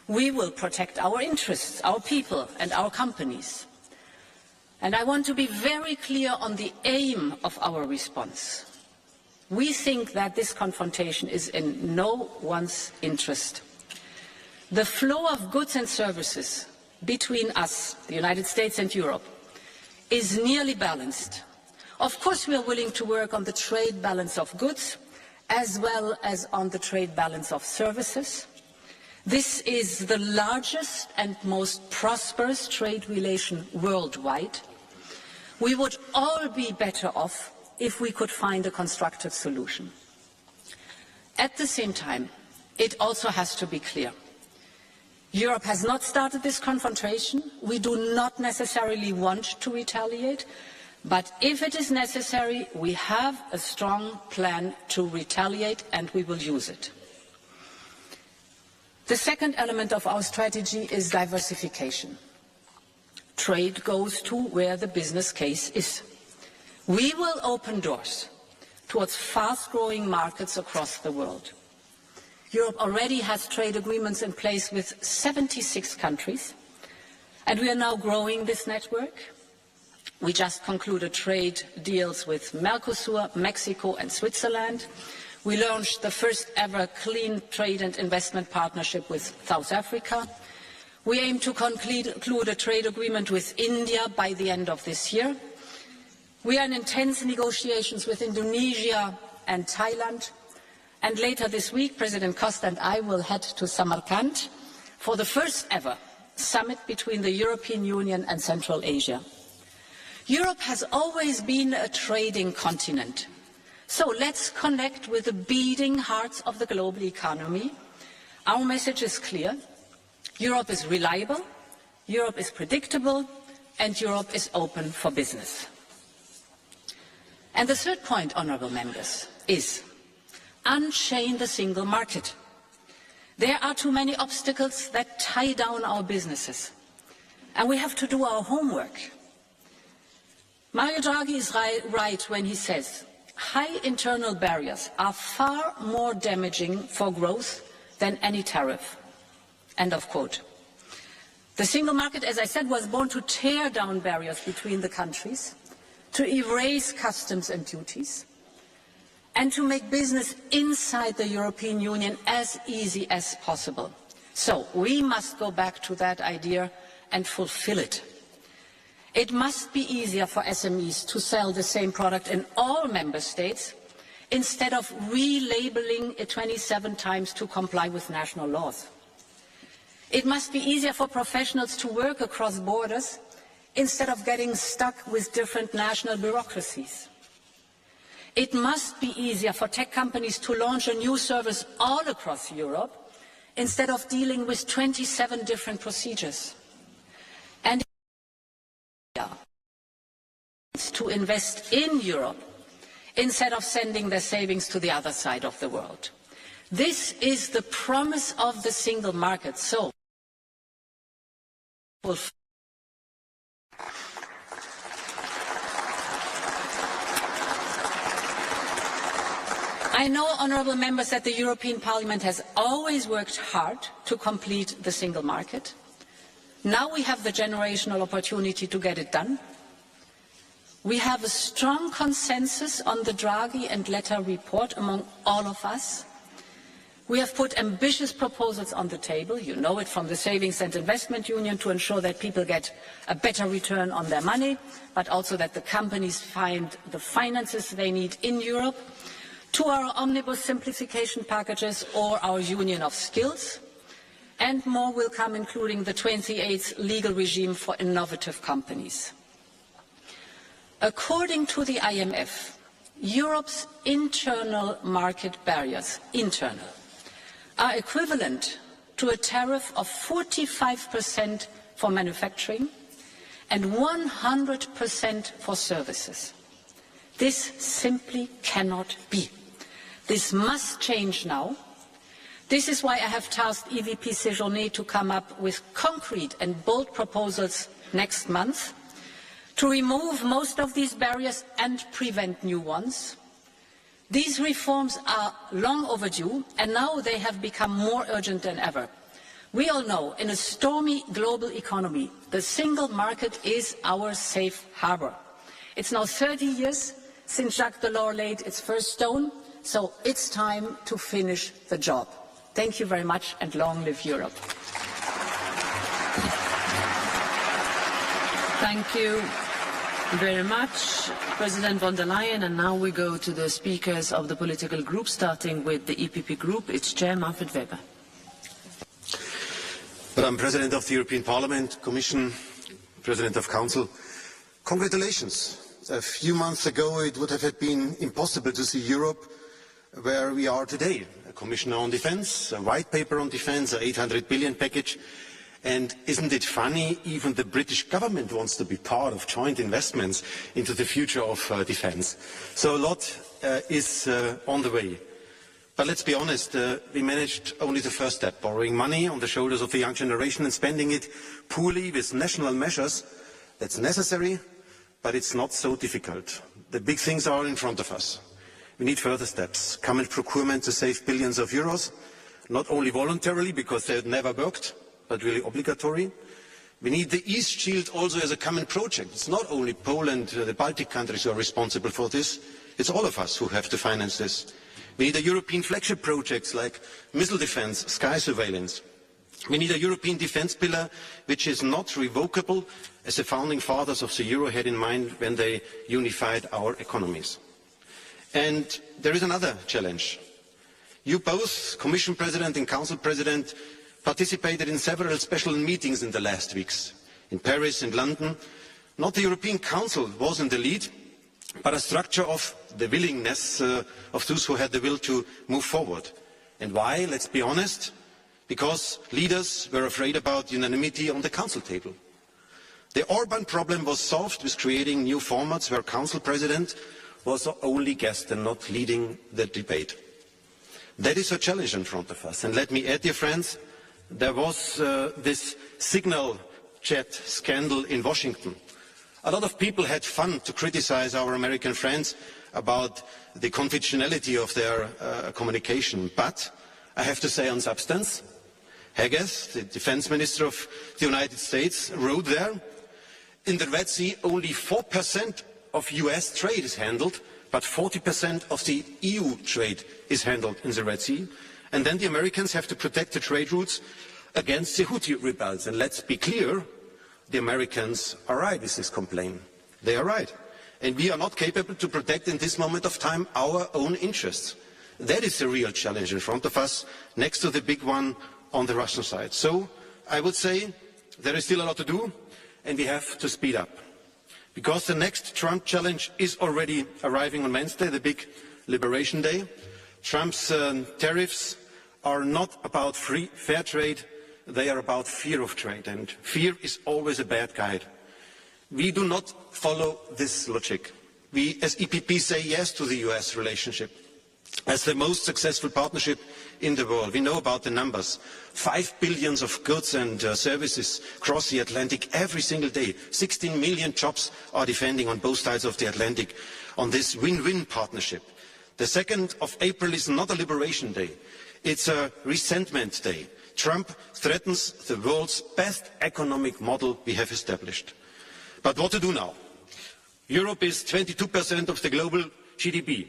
we will protect our interests, our people and our companies. And I want to be very clear on the aim of our response. We think that this confrontation is in no one's interest. The flow of goods and services between us, the United States and Europe, is nearly balanced. Of course, we are willing to work on the trade balance of goods as well as on the trade balance of services. This is the largest and most prosperous trade relation worldwide. We would all be better off if we could find a constructive solution. At the same time, it also has to be clear. Europe has not started this confrontation. We do not necessarily want to retaliate, but if it is necessary, we have a strong plan to retaliate and we will use it. The second element of our strategy is diversification. Trade goes to where the business case is. We will open doors towards fast-growing markets across the world. Europe already has trade agreements in place with 76 countries, and we are now growing this network. We just concluded trade deals with Mercosur, Mexico and Switzerland. We launched the first ever clean trade and investment partnership with South Africa. We aim to conclude a trade agreement with India by the end of this year. We are in intense negotiations with Indonesia and Thailand. And later this week, President Costa and I will head to Samarkand for the first ever summit between the European Union and Central Asia. Europe has always been a trading continent. So let's connect with the beating hearts of the global economy. Our message is clear. Europe is reliable, Europe is predictable, and Europe is open for business. And the third point, honourable members, is unchain the single market. There are too many obstacles that tie down our businesses, and we have to do our homework. Mario Draghi is right when he says high internal barriers are far more damaging for growth than any tariff. End of quote. The single market, as I said, was born to tear down barriers between the countries, to erase customs and duties, and to make business inside the European Union as easy as possible. So we must go back to that idea and fulfill it. It must be easier for SMEs to sell the same product in all member states instead of relabeling it 27 times to comply with national laws. It must be easier for professionals to work across borders instead of getting stuck with different national bureaucracies. It must be easier for tech companies to launch a new service all across Europe instead of dealing with 27 different procedures. And to invest in Europe instead of sending their savings to the other side of the world. This is the promise of the single market. So, I know, honourable members, that the European Parliament has always worked hard to complete the single market. Now we have the generational opportunity to get it done. We have a strong consensus on the Draghi and Letta report among all of us. We have put ambitious proposals on the table, you know it, from the Savings and Investment Union to ensure that people get a better return on their money, but also that the companies find the finances they need in Europe, to our omnibus simplification packages or our Union of Skills, and more will come, including the 28th legal regime for innovative companies. According to the IMF, Europe's internal market barriers, are equivalent to a tariff of 45% for manufacturing and 100% for services. This simply cannot be. This must change now. This is why I have tasked EVP Séjourné to come up with concrete and bold proposals next month to remove most of these barriers and prevent new ones. These reforms are long overdue, and now they have become more urgent than ever. We all know, in a stormy global economy, the single market is our safe harbor. It's now 30 years since Jacques Delors laid its first stone, so it's time to finish the job. Thank you very much, and long live Europe. Thank you very much, President von der Leyen. And now we go to the speakers of the political groups, starting with the EPP group. Its chair, Manfred Weber. Madam President of the European Parliament, Commission, President of Council, congratulations. A few months ago it would have been impossible to see Europe where we are today. A Commissioner on Defence, a white paper on defence, an 800 billion package. And isn't it funny, even the British government wants to be part of joint investments into the future of defence. So a lot is on the way. But let's be honest, we managed only the first step, borrowing money on the shoulders of the young generation and spending it poorly with national measures. That's necessary, but it's not so difficult. The big things are in front of us. We need further steps. Common procurement to save billions of euros, not only voluntarily because they had never worked, but really obligatory. We need the East Shield also as a common project. It's not only Poland, the Baltic countries who are responsible for this. It's all of us who have to finance this. We need a European flagship projects like missile defence, sky surveillance. We need a European defence pillar which is not revocable, as the founding fathers of the euro had in mind when they unified our economies. And there is another challenge. You both, Commission President and Council President, participated in several special meetings in the last weeks, in Paris and London. Not the European Council was in the lead, but a structure of the willingness of those who had the will to move forward. And why? Let's be honest. Because leaders were afraid about unanimity on the Council table. The Orban problem was solved with creating new formats where Council President was the only guest and not leading the debate. That is a challenge in front of us. And let me add, dear friends, there was this signal chat scandal in Washington. A lot of people had fun to criticize our American friends about the confidentiality of their communication. But I have to say on substance, Haggis, the defense minister of the United States, wrote there, in the Red Sea only 4% of US trade is handled, but 40% of the EU trade is handled in the Red Sea. And then the Americans have to protect the trade routes against the Houthi rebels. And let's be clear, the Americans are right with this complaint. They are right. And we are not capable to protect in this moment of time our own interests. That is the real challenge in front of us, next to the big one on the Russian side. So I would say there is still a lot to do, and we have to speed up. Because the next Trump challenge is already arriving on Wednesday, the big Liberation Day. Trump's tariffs are not about fair trade, they are about fear of trade, and fear is always a bad guide. We do not follow this logic. We as EPP say yes to the US relationship as the most successful partnership in the world. We know about the numbers. 5 billion of goods and services cross the Atlantic every single day. 16 million jobs are defending on both sides of the Atlantic on this win-win partnership. The 2nd of April is not a Liberation Day. It's a resentment day. Trump threatens the world's best economic model we have established. But what to do now? Europe is 22% of the global GDP.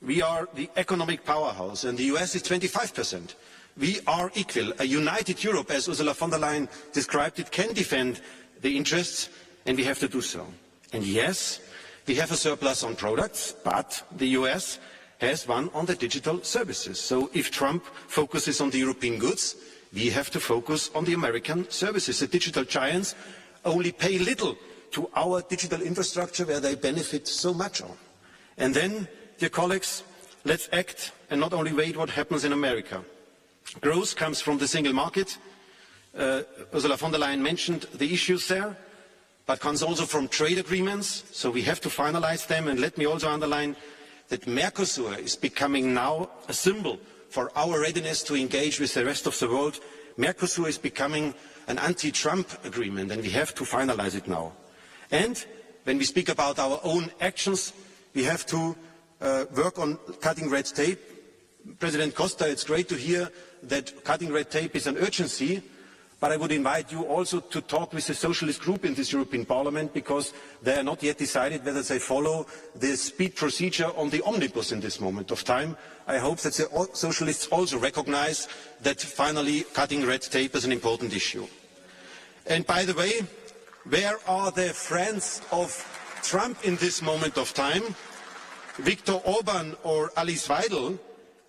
We are the economic powerhouse, and the US is 25%. We are equal. A united Europe, as Ursula von der Leyen described it, can defend the interests, and we have to do so. And yes, we have a surplus on products, but the US has one on the digital services. So if Trump focuses on the European goods, we have to focus on the American services. The digital giants only pay little to our digital infrastructure where they benefit so much on. And then, dear colleagues, let's act and not only wait what happens in America. Growth comes from the single market. Ursula von der Leyen mentioned the issues there, but comes also from trade agreements, so we have to finalize them. And let me also underline that Mercosur is becoming now a symbol for our readiness to engage with the rest of the world. Mercosur is becoming an anti-Trump agreement, and we have to finalize it now. And when we speak about our own actions, we have to work on cutting red tape. President Costa, it's great to hear that cutting red tape is an urgency, But I would invite you also to talk with the socialist group in this European Parliament, because they are not yet decided whether they follow the speed procedure on the omnibus in this moment of time. I hope that the socialists also recognise that finally cutting red tape is an important issue. And by the way, where are the friends of Trump in this moment of time? Viktor Orban or Alice Weidel,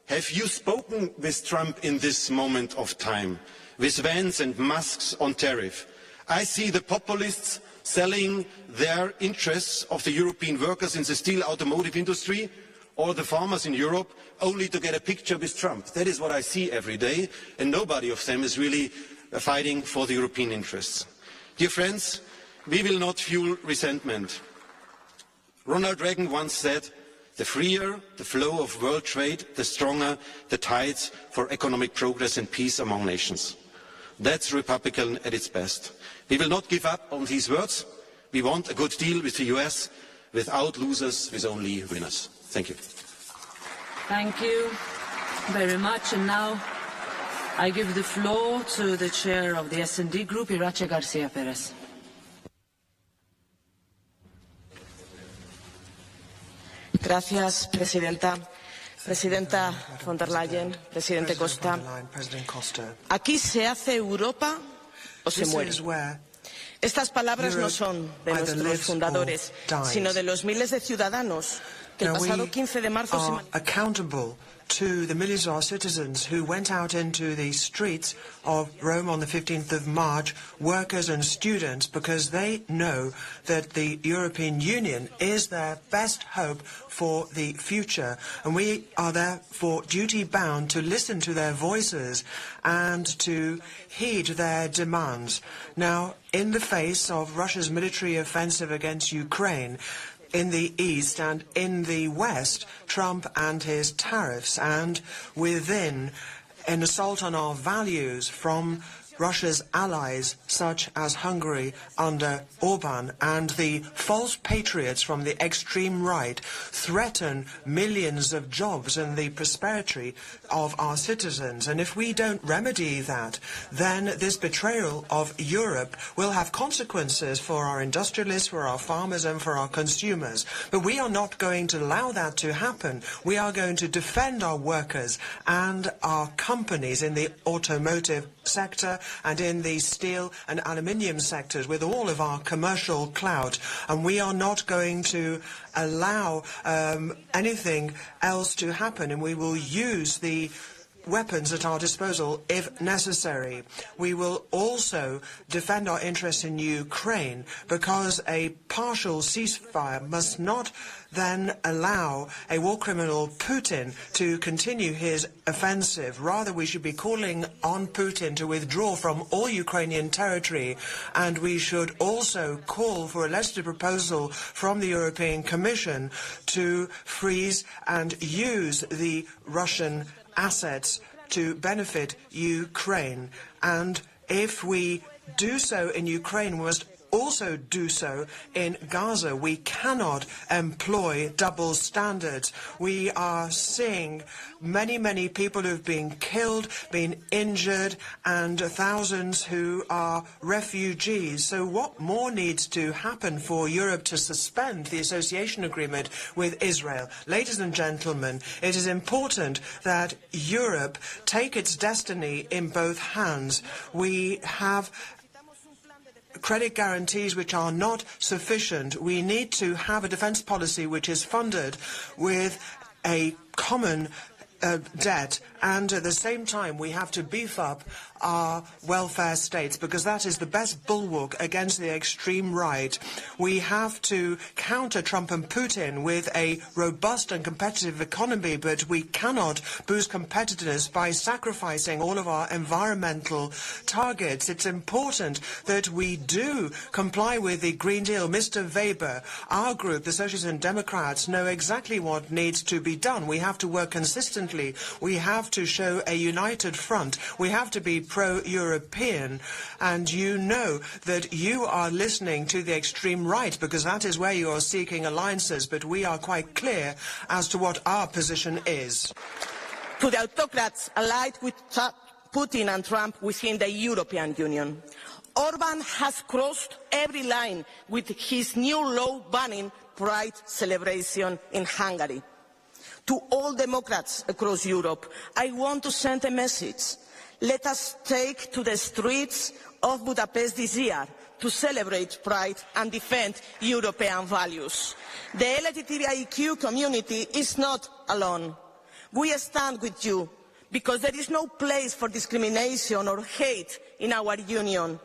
have you spoken with Trump in this moment of time? With Vance and Musk's on tariff. I see the populists selling their interests of the European workers in the steel automotive industry or the farmers in Europe only to get a picture with Trump. That is what I see every day, and nobody of them is really fighting for the European interests. Dear friends, we will not fuel resentment. Ronald Reagan once said, the freer the flow of world trade, the stronger the tides for economic progress and peace among nations. That's Republican at its best. We will not give up on these words. We want a good deal with the US, without losers, with only winners. Thank you. Thank you very much. And now I give the floor to the chair of the S&D Group, Irache Garcia Perez. Gracias, Presidenta. Presidenta von der Leyen, Presidente Costa, aquí se hace Europa o se muere. Estas palabras no son de nuestros fundadores, sino de los miles de ciudadanos que el pasado 15 de marzo se manifestaron to the millions of our citizens who went out into the streets of Rome on the 15th of March, workers and students, because they know that the European Union is their best hope for the future. And we are therefore duty-bound to listen to their voices and to heed their demands. Now, in the face of Russia's military offensive against Ukraine, in the East and in the West, Trump and his tariffs, and within an assault on our values from Russia's allies, such as Hungary under Orban, and the false patriots from the extreme right threaten millions of jobs and the prosperity of our citizens. And if we don't remedy that, then this betrayal of Europe will have consequences for our industrialists, for our farmers, and for our consumers. But we are not going to allow that to happen. We are going to defend our workers and our companies in the automotive sector and in the steel and aluminium sectors with all of our commercial clout. And we are not going to allow anything else to happen, and we will use the weapons at our disposal if necessary. We will also defend our interests in Ukraine, because a partial ceasefire must not then allow a war criminal Putin to continue his offensive. Rather, we should be calling on Putin to withdraw from all Ukrainian territory, and we should also call for a legislative proposal from the European Commission to freeze and use the Russian assets to benefit Ukraine. And if we do so in Ukraine, we must also do so in Gaza. We cannot employ double standards. We are seeing many people who've been killed, been injured, and thousands who are refugees. So what more needs to happen for Europe to suspend the association agreement with Israel? Ladies and gentlemen, it is important that Europe take its destiny in both hands. We have credit guarantees which are not sufficient. We need to have a defence policy which is funded with a common debt, and at the same time we have to beef up our welfare states, because that is the best bulwark against the extreme right. We have to counter Trump and Putin with a robust and competitive economy, but we cannot boost competitiveness by sacrificing all of our environmental targets. It's important that we do comply with the Green Deal. Mr. Weber, our group, the Socialists and Democrats, know exactly what needs to be done. We have to work consistently. We have to show a united front. We have to be pro-European, and you know that you are listening to the extreme right, because that is where you are seeking alliances, but we are quite clear as to what our position is. To the autocrats allied with Putin and Trump within the European Union. Orban has crossed every line with his new law banning Pride celebration in Hungary. To all Democrats across Europe, I want to send a message. Let us take to the streets of Budapest this year to celebrate Pride and defend European values. The LGBTIQ community is not alone. We stand with you because there is no place for discrimination or hate in our union.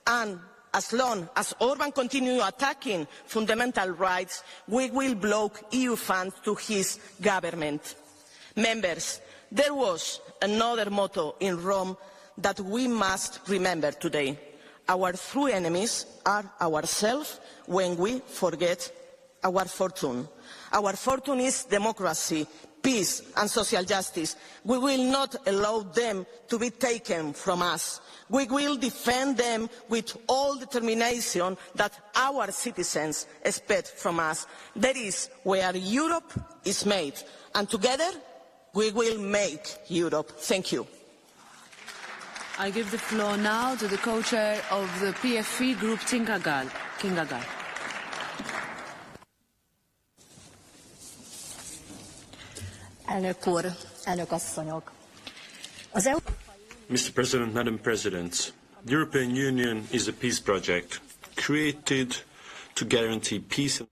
And as long as Orban continues attacking fundamental rights, we will block EU funds to his government. Members, there was another motto in Rome that we must remember today. Our true enemies are ourselves when we forget our fortune. Our fortune is democracy, peace and social justice. We will not allow them to be taken from us. We will defend them with all determination that our citizens expect from us. That is where Europe is made, and together we will make Europe. Thank you. I give the floor now to the co-chair of the PFE group, Kinga Gál. Mr. President, Madam President, the European Union is a peace project created to guarantee peace.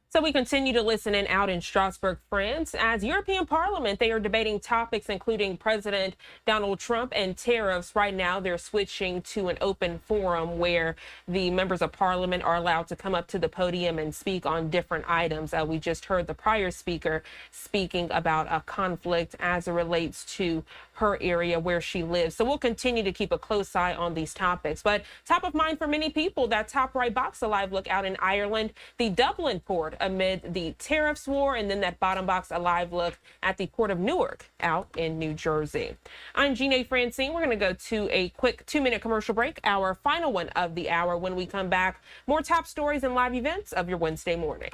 So we continue to listen in out in Strasbourg, France. As European Parliament, they are debating topics including President Donald Trump and tariffs. Right now, they're switching to an open forum where the members of Parliament are allowed to come up to the podium and speak on different items. We just heard the prior speaker speaking about a conflict as it relates to her area where she lives. So we'll continue to keep a close eye on these topics. But top of mind for many people, that top right box, a live look out in Ireland, the Dublin port amid the tariffs war, and then that bottom box, a live look at the port of Newark out in New Jersey. I'm Jeanne Francine. We're going to go to a quick 2-minute commercial break, our final one of the hour. When we come back, more top stories and live events of your Wednesday morning.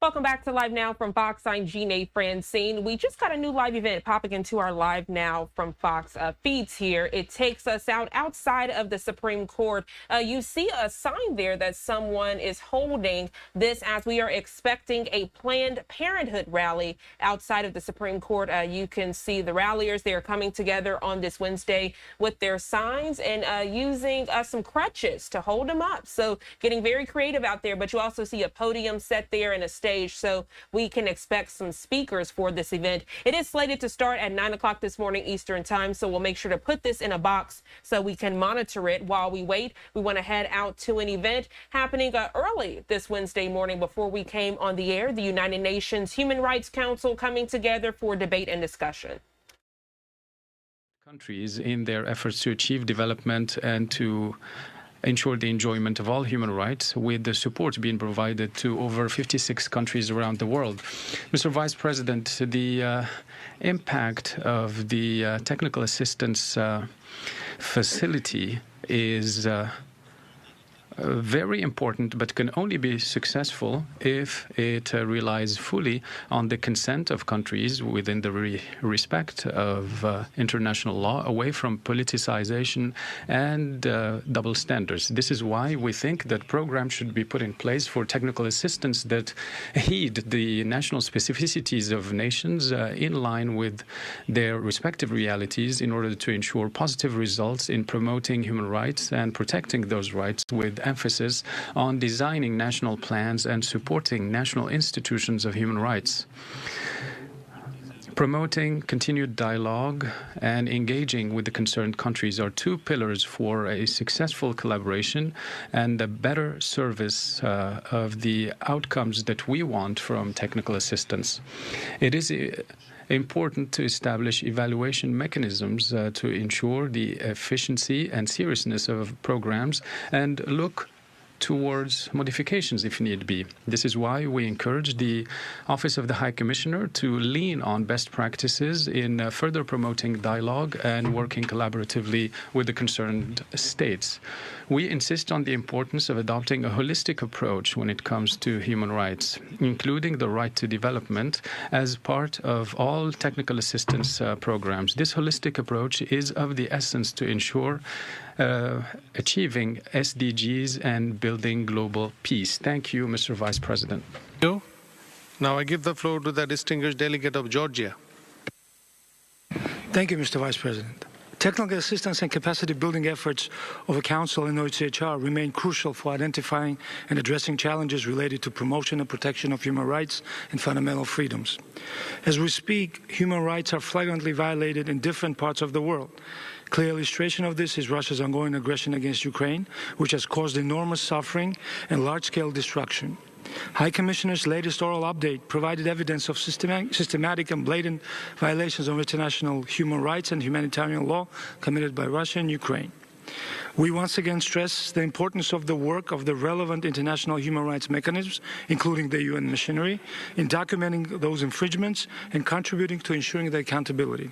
Welcome back to Live Now from Fox. I'm Jeanne Francine. We just got a new live event popping into our Live Now from Fox feeds here. It takes us outside of the Supreme Court. You see a sign there that someone is holding this as we are expecting a Planned Parenthood rally outside of the Supreme Court. You can see the ralliers. They are coming together on this Wednesday with their signs and using some crutches to hold them up. So getting very creative out there, but you also see a podium set there and a stage, so we can expect some speakers for this event. It is slated to start at 9 o'clock this morning Eastern time, so we'll make sure to put this in a box so we can monitor it while we wait. We want to head out to an event happening early this Wednesday morning before we came on the air. The United Nations Human Rights Council coming together for debate and discussion. Countries in their efforts to achieve development and to ensure the enjoyment of all human rights, with the support being provided to over 56 countries around the world. Mr. Vice President, the impact of the technical assistance facility is very important, but can only be successful if it relies fully on the consent of countries within the respect of international law, away from politicization and double standards. This is why we think that programs should be put in place for technical assistance that heed the national specificities of nations in line with their respective realities in order to ensure positive results in promoting human rights and protecting those rights, with emphasis on designing national plans and supporting national institutions of human rights. Promoting continued dialogue and engaging with the concerned countries are two pillars for a successful collaboration and a better service of the outcomes that we want from technical assistance. It is important to establish evaluation mechanisms to ensure the efficiency and seriousness of programs and look towards modifications if need be. This is why we encourage the Office of the High Commissioner to lean on best practices in further promoting dialogue and working collaboratively with the concerned states. We insist on the importance of adopting a holistic approach when it comes to human rights, including the right to development as part of all technical assistance programs. This holistic approach is of the essence to ensure achieving SDGs and building global peace. Thank you, Mr. Vice President. Now I give the floor to the distinguished delegate of Georgia. Thank you, Mr. Vice President. Technical assistance and capacity building efforts of the Council and OHCHR remain crucial for identifying and addressing challenges related to promotion and protection of human rights and fundamental freedoms. As we speak, human rights are flagrantly violated in different parts of the world. Clear illustration of this is Russia's ongoing aggression against Ukraine, which has caused enormous suffering and large-scale destruction. High Commissioner's latest oral update provided evidence of systematic and blatant violations of international human rights and humanitarian law committed by Russia and Ukraine. We once again stress the importance of the work of the relevant international human rights mechanisms, including the UN machinery, in documenting those infringements and contributing to ensuring their accountability.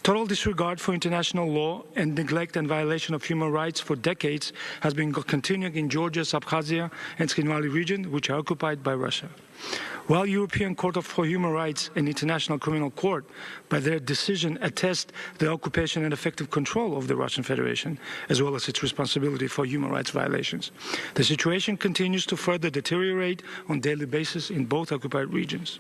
Total disregard for international law and neglect and violation of human rights for decades has been continuing in Georgia's Abkhazia and Tskhinvali region, which are occupied by Russia. While European Court for Human Rights and International Criminal Court, by their decision, attest the occupation and effective control of the Russian Federation, as well as its responsibility for human rights violations, the situation continues to further deteriorate on a daily basis in both occupied regions.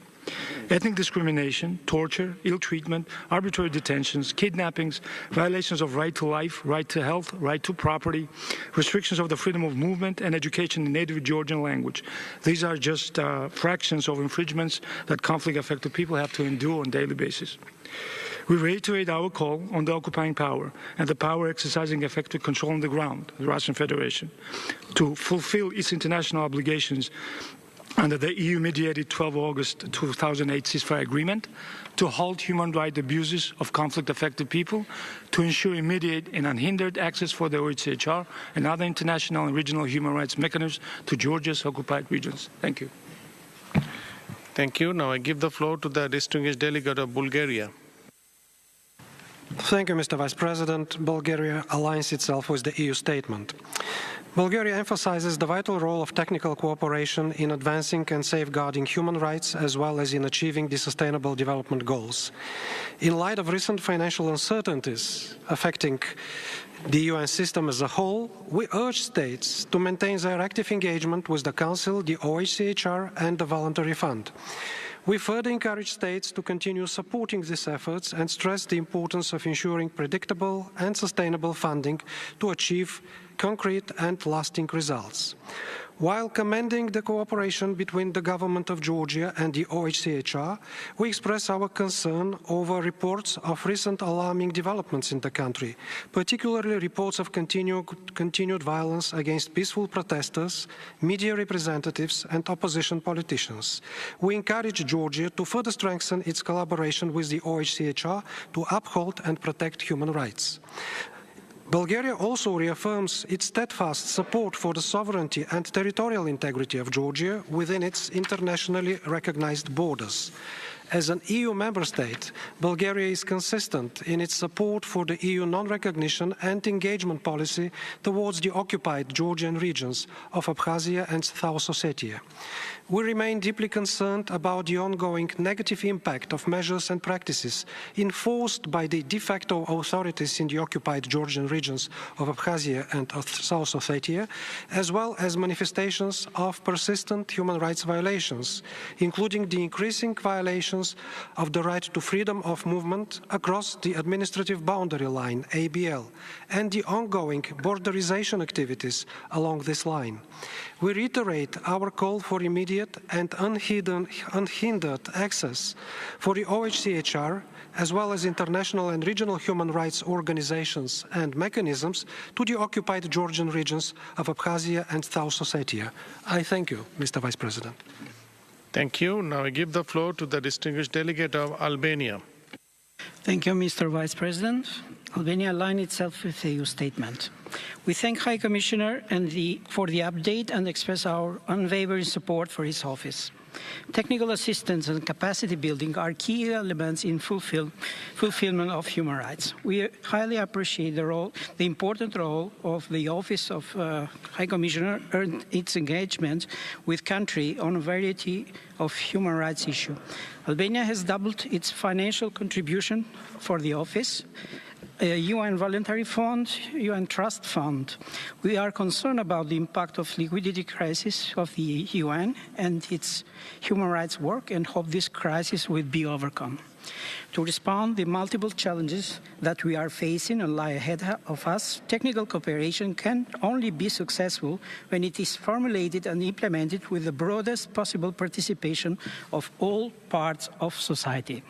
Ethnic discrimination, torture, ill treatment, arbitrary detentions, kidnappings, violations of right to life, right to health, right to property, restrictions of the freedom of movement and education in native Georgian language. These are just fractions of infringements that conflict-affected people have to endure on a daily basis. We reiterate our call on the occupying power and the power exercising effective control on the ground, the Russian Federation, to fulfill its international obligations under the EU-mediated 12 August 2008 ceasefire agreement, to halt human rights abuses of conflict-affected people, to ensure immediate and unhindered access for the OHCHR and other international and regional human rights mechanisms to Georgia's occupied regions. Thank you. Thank you. Now I give the floor to the distinguished delegate of Bulgaria. Thank you, Mr. Vice President. Bulgaria aligns itself with the EU statement. Bulgaria emphasizes the vital role of technical cooperation in advancing and safeguarding human rights as well as in achieving the Sustainable Development Goals. In light of recent financial uncertainties affecting the UN system as a whole, we urge states to maintain their active engagement with the Council, the OHCHR and the Voluntary Fund. We further encourage states to continue supporting these efforts and stress the importance of ensuring predictable and sustainable funding to achieve concrete and lasting results. While commending the cooperation between the government of Georgia and the OHCHR, we express our concern over reports of recent alarming developments in the country, particularly reports of continued violence against peaceful protesters, media representatives and opposition politicians. We encourage Georgia to further strengthen its collaboration with the OHCHR to uphold and protect human rights. Bulgaria also reaffirms its steadfast support for the sovereignty and territorial integrity of Georgia within its internationally recognized borders. As an EU member state, Bulgaria is consistent in its support for the EU non-recognition and engagement policy towards the occupied Georgian regions of Abkhazia and South Ossetia. We remain deeply concerned about the ongoing negative impact of measures and practices enforced by the de facto authorities in the occupied Georgian regions of Abkhazia and of South Ossetia, as well as manifestations of persistent human rights violations, including the increasing violations of the right to freedom of movement across the administrative boundary line, ABL, and the ongoing borderization activities along this line. We reiterate our call for immediate and unhindered access for the OHCHR, as well as international and regional human rights organizations and mechanisms to the occupied Georgian regions of Abkhazia and South Ossetia. I thank you, Mr. Vice President. Thank you. Now I give the floor to the distinguished delegate of Albania. Thank you, Mr. Vice President. Albania aligned itself with the EU statement. We thank High Commissioner for the update and express our unwavering support for his office. Technical assistance and capacity building are key elements in fulfillment of human rights. We highly appreciate the important role of the Office of High Commissioner and its engagement with country on a variety of human rights issues. Albania has doubled its financial contribution for the office. UN Voluntary Fund, UN Trust Fund. We are concerned about the impact of liquidity crisis of the UN and its human rights work and hope this crisis will be overcome. To respond to the multiple challenges that we are facing and lie ahead of us, technical cooperation can only be successful when it is formulated and implemented with the broadest possible participation of all parts of society.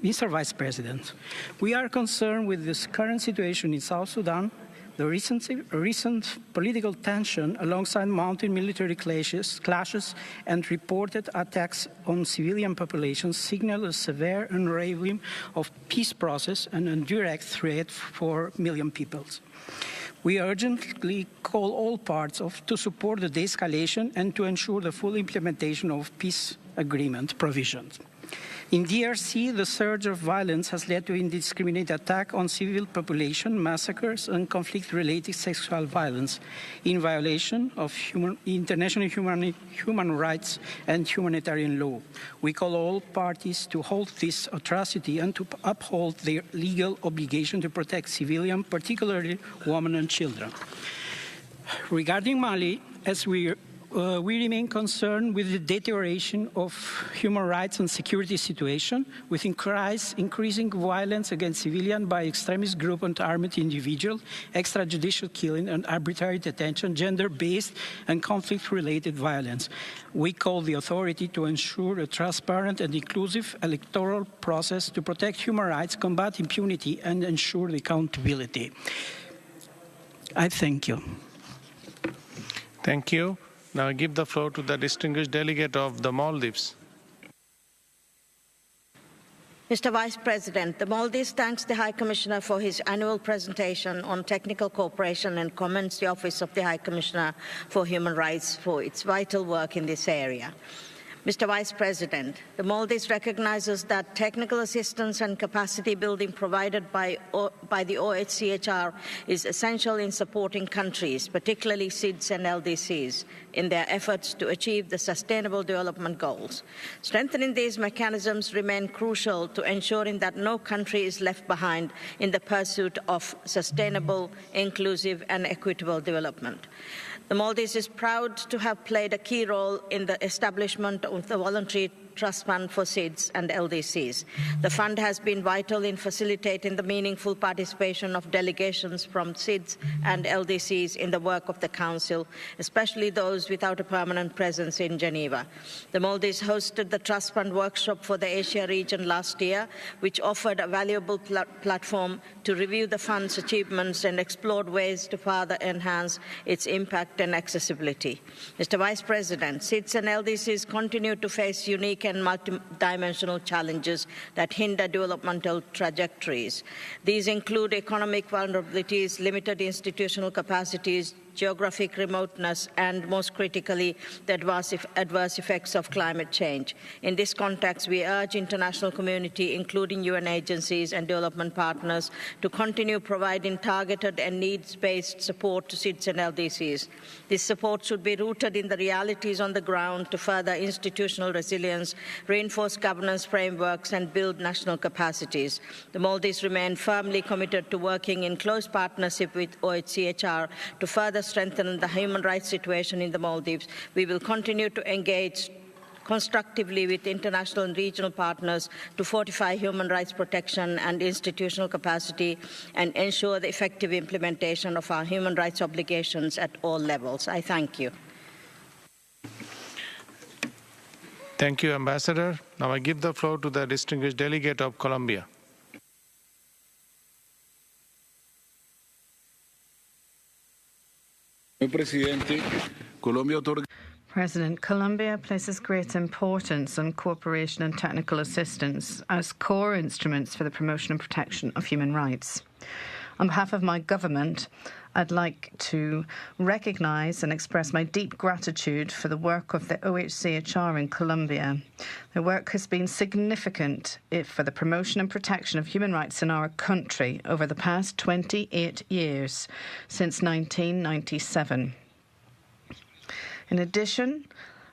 Mr. Vice President, we are concerned with this current situation in South Sudan. The recent political tension alongside mounting military clashes and reported attacks on civilian populations signal a severe unraveling of peace process and a direct threat for million peoples. We urgently call all parts to support the de-escalation and to ensure the full implementation of peace agreement provisions. In DRC, the surge of violence has led to indiscriminate attack on civil population, massacres, and conflict-related sexual violence in violation of international human rights and humanitarian law. We call all parties to halt this atrocity and to uphold their legal obligation to protect civilians, particularly women and children. Regarding Mali, as we remain concerned with the deterioration of human rights and security situation, with increasing violence against civilians by extremist groups and armed individuals, extrajudicial killing and arbitrary detention, gender-based and conflict-related violence. We call the authority to ensure a transparent and inclusive electoral process to protect human rights, combat impunity, and ensure accountability. I thank you. Thank you. Now I give the floor to the distinguished delegate of the Maldives. Mr. Vice President, the Maldives thanks the High Commissioner for his annual presentation on technical cooperation and commends the Office of the High Commissioner for Human Rights for its vital work in this area. Mr. Vice President, the Maldives recognizes that technical assistance and capacity building provided by the OHCHR is essential in supporting countries, particularly SIDS and LDCs, in their efforts to achieve the Sustainable Development Goals. Strengthening these mechanisms remain crucial to ensuring that no country is left behind in the pursuit of sustainable, inclusive and equitable development. The Maldives is proud to have played a key role in the establishment of the voluntary trust fund for SIDS and LDCs. The fund has been vital in facilitating the meaningful participation of delegations from SIDS and LDCs in the work of the Council, especially those without a permanent presence in Geneva. The Maldives hosted the Trust Fund workshop for the Asia region last year, which offered a valuable platform to review the fund's achievements and explored ways to further enhance its impact and accessibility. Mr. Vice President, SIDS and LDCs continue to face unique and multidimensional challenges that hinder developmental trajectories. These include economic vulnerabilities, limited institutional capacities, geographic remoteness, and most critically, the adverse effects of climate change. In this context, we urge international community, including UN agencies and development partners, to continue providing targeted and needs-based support to SIDS and LDCs. This support should be rooted in the realities on the ground to further institutional resilience, reinforce governance frameworks, and build national capacities. The Maldives remain firmly committed to working in close partnership with OHCHR to further strengthen the human rights situation in the Maldives. We will continue to engage constructively with international and regional partners to fortify human rights protection and institutional capacity and ensure the effective implementation of our human rights obligations at all levels. I thank you. Thank you, Ambassador. Now I give the floor to the distinguished delegate of Colombia. President, Colombia places great importance on cooperation and technical assistance as core instruments for the promotion and protection of human rights. On behalf of my government, I'd like to recognize and express my deep gratitude for the work of the OHCHR in Colombia. Their work has been significant for the promotion and protection of human rights in our country over the past 28 years, since 1997. In addition,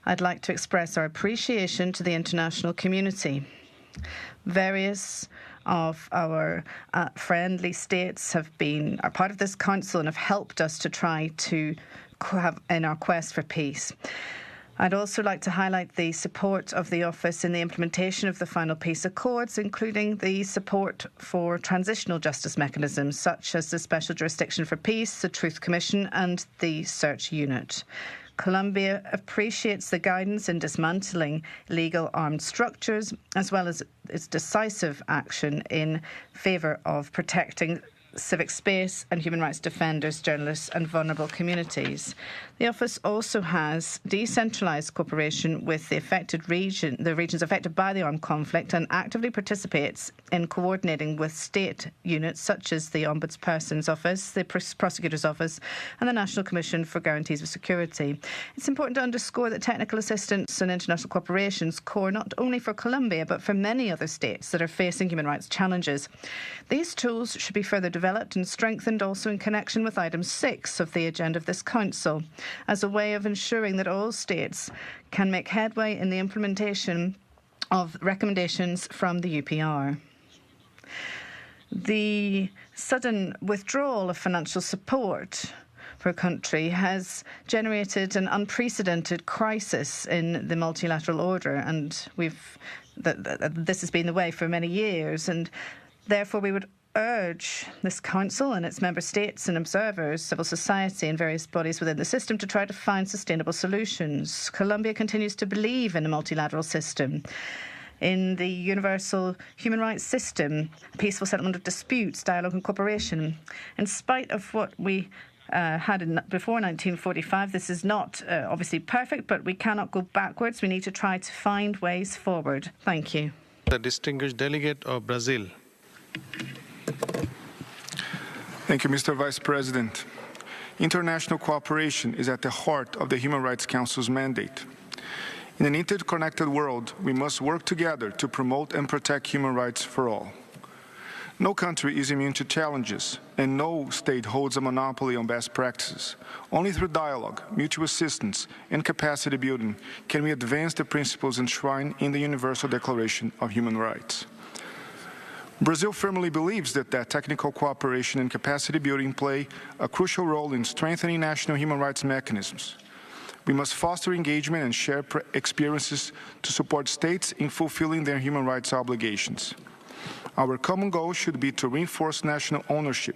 I'd like to express our appreciation to the international community. Various of our friendly states are part of this council and have helped us to try to have in our quest for peace. I'd also like to highlight the support of the office in the implementation of the final peace accords, including the support for transitional justice mechanisms such as the Special Jurisdiction for Peace, the Truth Commission and the Search Unit. Colombia appreciates the guidance in dismantling illegal armed structures, as well as its decisive action in favour of protecting civic space and human rights defenders, journalists and vulnerable communities. The office also has decentralised cooperation with the regions affected by the armed conflict, and actively participates in coordinating with state units such as the Ombudsperson's Office, the Prosecutor's Office and the National Commission for Guarantees of Security. It's important to underscore that technical assistance and international cooperation is core not only for Colombia but for many other states that are facing human rights challenges. These tools should be further developed and strengthened also in connection with item 6 of the agenda of this Council, as a way of ensuring that all states can make headway in the implementation of recommendations from the UPR. The sudden withdrawal of financial support for a country has generated an unprecedented crisis in the multilateral order, and this has been the way for many years, and therefore we would urge this Council and its member states and observers, civil society and various bodies within the system to try to find sustainable solutions. Colombia continues to believe in a multilateral system, in the universal human rights system, peaceful settlement of disputes, dialogue and cooperation. In spite of what we had before 1945, this is not obviously perfect, but we cannot go backwards. We need to try to find ways forward. Thank you. The distinguished delegate of Brazil. Thank you, Mr. Vice President. International cooperation is at the heart of the Human Rights Council's mandate. In an interconnected world, we must work together to promote and protect human rights for all. No country is immune to challenges, and no state holds a monopoly on best practices. Only through dialogue, mutual assistance, and capacity building can we advance the principles enshrined in the Universal Declaration of Human Rights. Brazil firmly believes that technical cooperation and capacity building play a crucial role in strengthening national human rights mechanisms. We must foster engagement and share experiences to support states in fulfilling their human rights obligations. Our common goal should be to reinforce national ownership,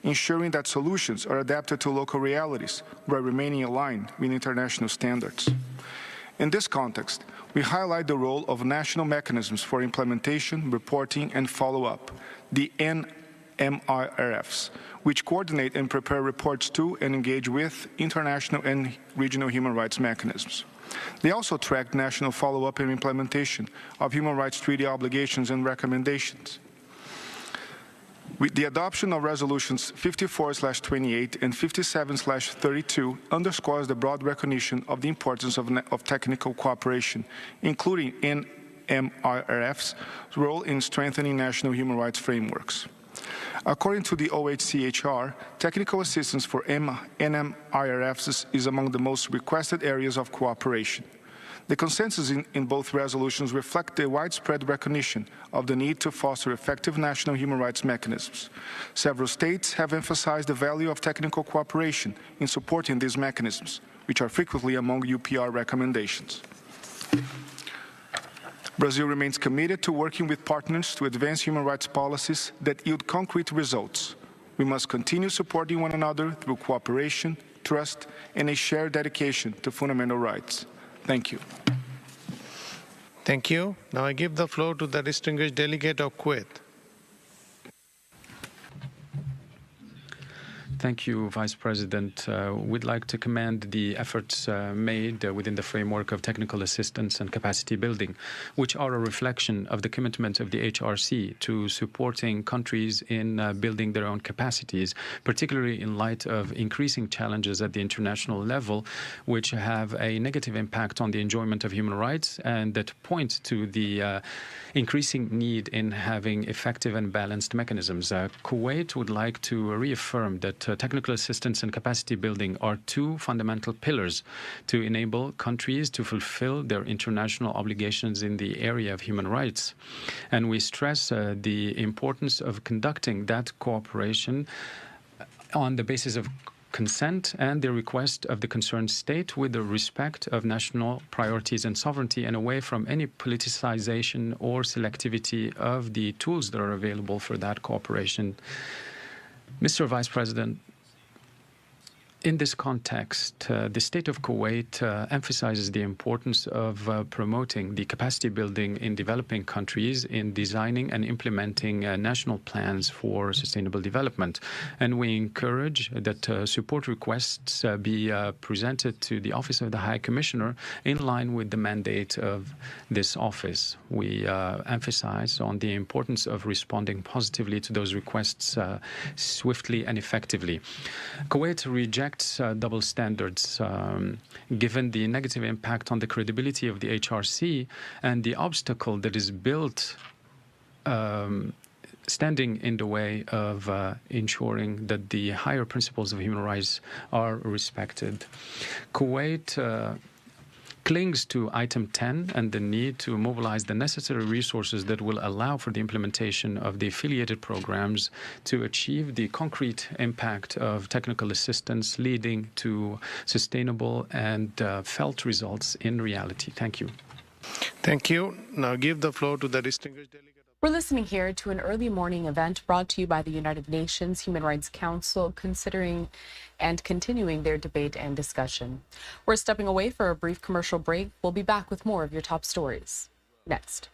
ensuring that solutions are adapted to local realities while remaining aligned with international standards. In this context, we highlight the role of national mechanisms for implementation, reporting, and follow-up, the NMIRFs, which coordinate and prepare reports to and engage with international and regional human rights mechanisms. They also track national follow-up and implementation of human rights treaty obligations and recommendations. With the adoption of resolutions 54/28 and 57/32 underscores the broad recognition of the importance of technical cooperation, including NMIRF's role in strengthening national human rights frameworks. According to the OHCHR, technical assistance for NMIRFs is among the most requested areas of cooperation. The consensus in both resolutions reflect the widespread recognition of the need to foster effective national human rights mechanisms. Several states have emphasized the value of technical cooperation in supporting these mechanisms, which are frequently among UPR recommendations. Brazil remains committed to working with partners to advance human rights policies that yield concrete results. We must continue supporting one another through cooperation, trust, and a shared dedication to fundamental rights. Thank you. Thank you. Now I give the floor to the distinguished delegate of Kuwait. Thank you, Vice President. We'd like to commend the efforts made within the framework of technical assistance and capacity building, which are a reflection of the commitment of the HRC to supporting countries in building their own capacities, particularly in light of increasing challenges at the international level, which have a negative impact on the enjoyment of human rights and that point to the increasing need in having effective and balanced mechanisms. Kuwait would like to reaffirm that technical assistance and capacity building are two fundamental pillars to enable countries to fulfill their international obligations in the area of human rights. And we stress the importance of conducting that cooperation on the basis of consent and the request of the concerned state with the respect of national priorities and sovereignty and away from any politicization or selectivity of the tools that are available for that cooperation. Mr. Vice President, in this context, the state of Kuwait emphasizes the importance of promoting the capacity building in developing countries in designing and implementing national plans for sustainable development. And we encourage that support requests be presented to the Office of the High Commissioner in line with the mandate of this office. We emphasize on the importance of responding positively to those requests swiftly and effectively. Kuwait rejects double standards given the negative impact on the credibility of the HRC and the obstacle that is built standing in the way of ensuring that the higher principles of human rights are respected. Kuwait clings to item 10 and the need to mobilize the necessary resources that will allow for the implementation of the affiliated programs to achieve the concrete impact of technical assistance leading to sustainable and felt results in reality. Thank you. Thank you. Now give the floor to the distinguished delegate. We're listening here to an early morning event brought to you by the United Nations Human Rights Council, considering and continuing their debate and discussion. We're stepping away for a brief commercial break. We'll be back with more of your top stories next.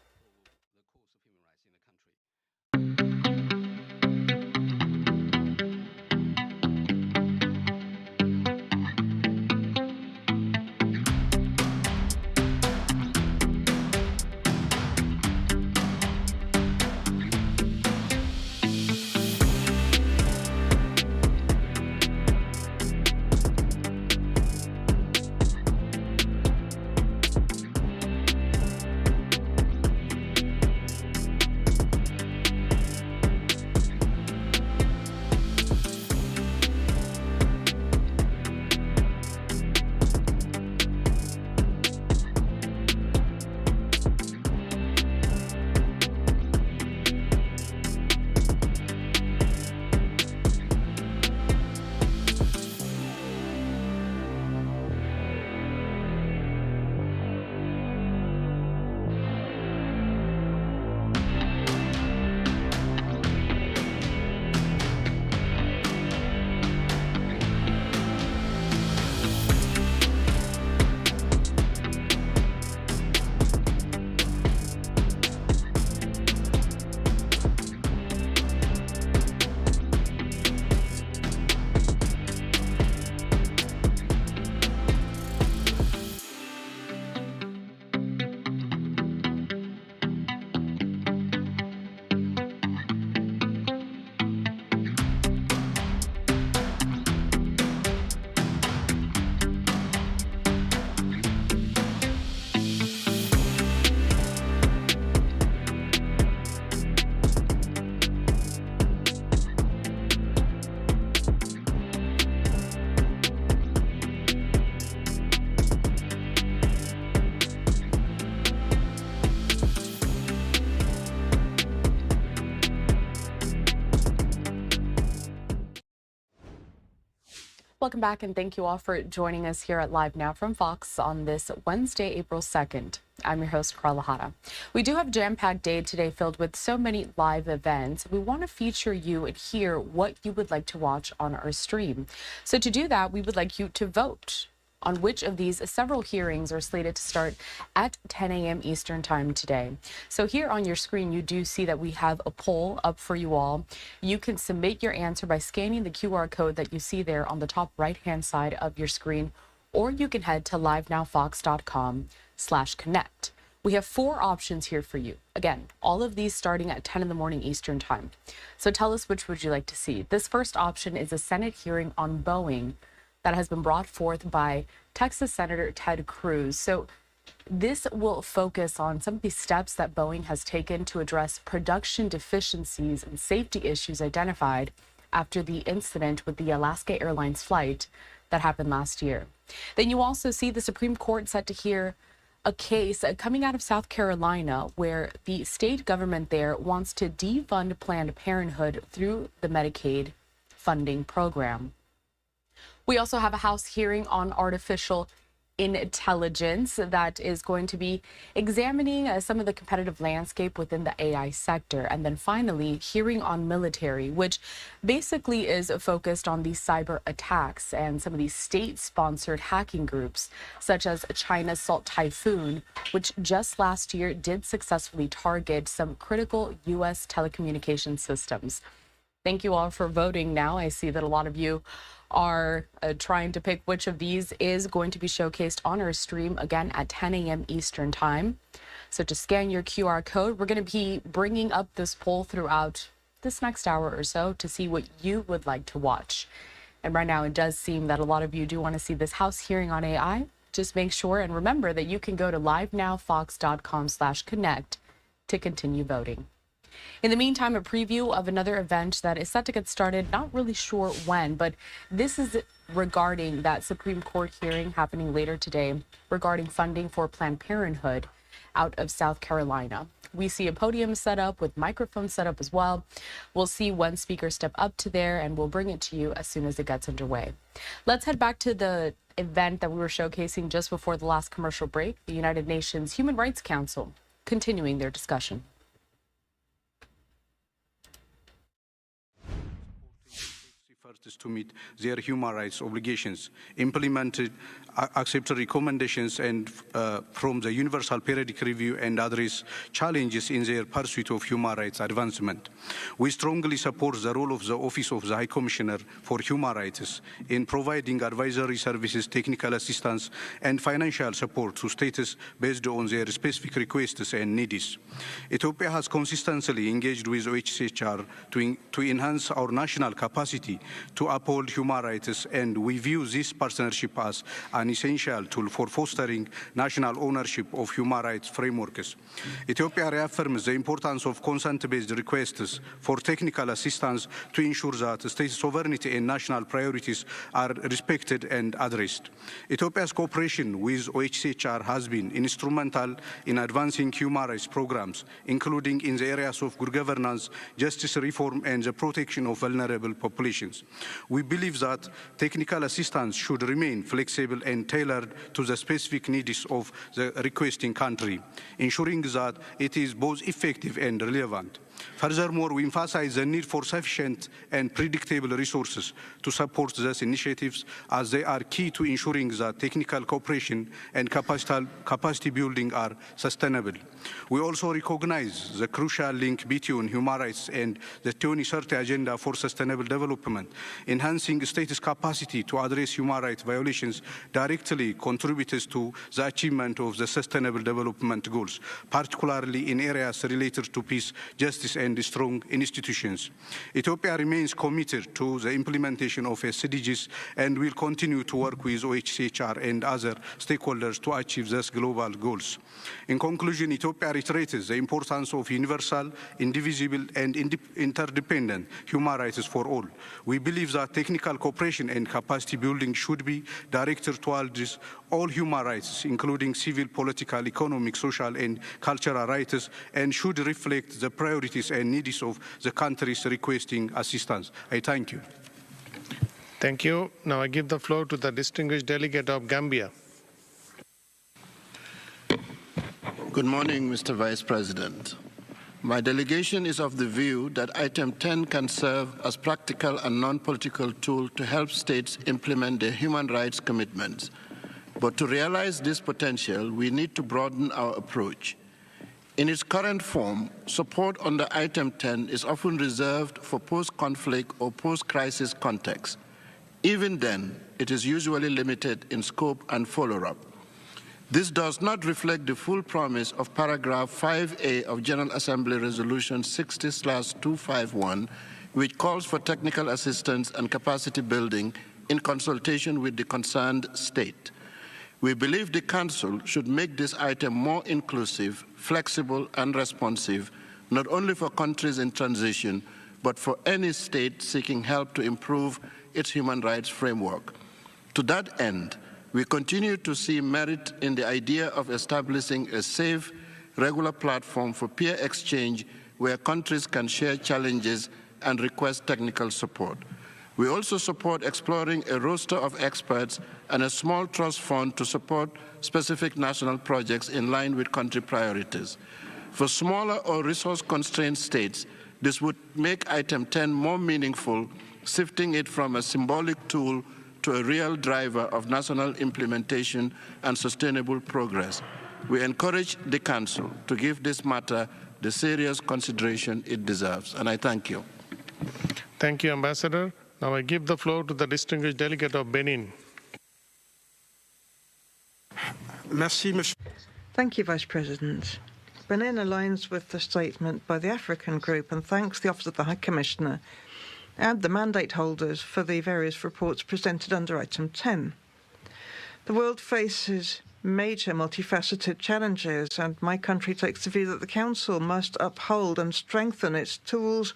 Welcome back, and thank you all for joining us here at Live Now from Fox on this Wednesday, April 2nd. I'm your host, Carla Hara. We do have a jam-packed day today filled with so many live events. We want to feature you and hear what you would like to watch on our stream. So to do that, we would like you to vote on which of these several hearings are slated to start at 10 a.m. Eastern time today. So here on your screen, you do see that we have a poll up for you all. You can submit your answer by scanning the QR code that you see there on the top right-hand side of your screen, or you can head to livenowfox.com/connect. We have 4 options here for you. Again, all of these starting at 10 in the morning Eastern time. So tell us, which would you like to see? This first option is a Senate hearing on Boeing that has been brought forth by Texas Senator Ted Cruz. So this will focus on some of the steps that Boeing has taken to address production deficiencies and safety issues identified after the incident with the Alaska Airlines flight that happened last year. Then you also see the Supreme Court set to hear a case coming out of South Carolina where the state government there wants to defund Planned Parenthood through the Medicaid funding program. We also have a House hearing on artificial intelligence that is going to be examining some of the competitive landscape within the AI sector. And then finally, hearing on military, which basically is focused on these cyber attacks and some of these state-sponsored hacking groups, such as China's Salt Typhoon, which just last year did successfully target some critical U.S. telecommunication systems. Thank you all for voting now. I see that a lot of you are trying to pick which of these is going to be showcased on our stream again at 10 a.m. Eastern time. So just scan your QR code. We're going to be bringing up this poll throughout this next hour or so to see what you would like to watch. And right now it does seem that a lot of you do want to see this House hearing on AI. Just make sure and remember that you can go to livenowfox.com/connect to continue voting. In the meantime, a preview of another event that is set to get started, not really sure when, but this is regarding that Supreme Court hearing happening later today regarding funding for Planned Parenthood out of South Carolina. We see a podium set up with microphones set up as well. We'll see when speakers step up to there, and we'll bring it to you as soon as it gets underway. Let's head back to the event that we were showcasing just before the last commercial break, the United Nations Human Rights Council continuing their discussion. First is to meet their human rights obligations, implemented accepted recommendations and from the Universal Periodic Review, and address challenges in their pursuit of human rights advancement. We strongly support the role of the Office of the High Commissioner for Human Rights in providing advisory services, technical assistance, and financial support to states based on their specific requests and needs. Ethiopia has consistently engaged with OHCHR to enhance our national capacity to uphold human rights, and we view this partnership as an essential tool for fostering national ownership of human rights frameworks. Ethiopia reaffirms the importance of consent-based requests for technical assistance to ensure that state sovereignty and national priorities are respected and addressed. Ethiopia's cooperation with OHCHR has been instrumental in advancing human rights programs, including in the areas of good governance, justice reform, and the protection of vulnerable populations. We believe that technical assistance should remain flexible and tailored to the specific needs of the requesting country, ensuring that it is both effective and relevant. Furthermore, we emphasize the need for sufficient and predictable resources to support these initiatives, as they are key to ensuring that technical cooperation and capacity building are sustainable. We also recognize the crucial link between human rights and the 2030 Agenda for Sustainable Development. Enhancing states' capacity to address human rights violations directly contributes to the achievement of the Sustainable Development Goals, particularly in areas related to peace, justice, and strong institutions. Ethiopia remains committed to the implementation of SDGs and will continue to work with OHCHR and other stakeholders to achieve these global goals. In conclusion, Ethiopia reiterates the importance of universal, indivisible, and interdependent human rights for all. We believe that technical cooperation and capacity building should be directed towards all human rights, including civil, political, economic, social, and cultural rights, and should reflect the priorities and needs of the countries requesting assistance. I thank you. Thank you. Now I give the floor to the distinguished delegate of Gambia. Good morning, Mr. Vice President. My delegation is of the view that Item 10 can serve as practical and non-political tool to help states implement their human rights commitments. But to realize this potential, we need to broaden our approach. In its current form, support under Item 10 is often reserved for post-conflict or post-crisis contexts. Even then, it is usually limited in scope and follow-up. This does not reflect the full promise of paragraph 5A of General Assembly Resolution 60/251, which calls for technical assistance and capacity building in consultation with the concerned state. We believe the Council should make this item more inclusive, flexible, and responsive, not only for countries in transition, but for any state seeking help to improve its human rights framework. To that end, we continue to see merit in the idea of establishing a safe, regular platform for peer exchange where countries can share challenges and request technical support. We also support exploring a roster of experts and a small trust fund to support specific national projects in line with country priorities. For smaller or resource-constrained states, this would make Item 10 more meaningful, shifting it from a symbolic tool to a real driver of national implementation and sustainable progress. We encourage the Council to give this matter the serious consideration it deserves, and I thank you. Thank you, Ambassador. Now I give the floor to the distinguished delegate of Benin. Thank you, Vice President. Benin aligns with the statement by the African Group and thanks the Office of the High Commissioner and the mandate holders for the various reports presented under Item 10. The world faces major multifaceted challenges, and my country takes the view that the Council must uphold and strengthen its tools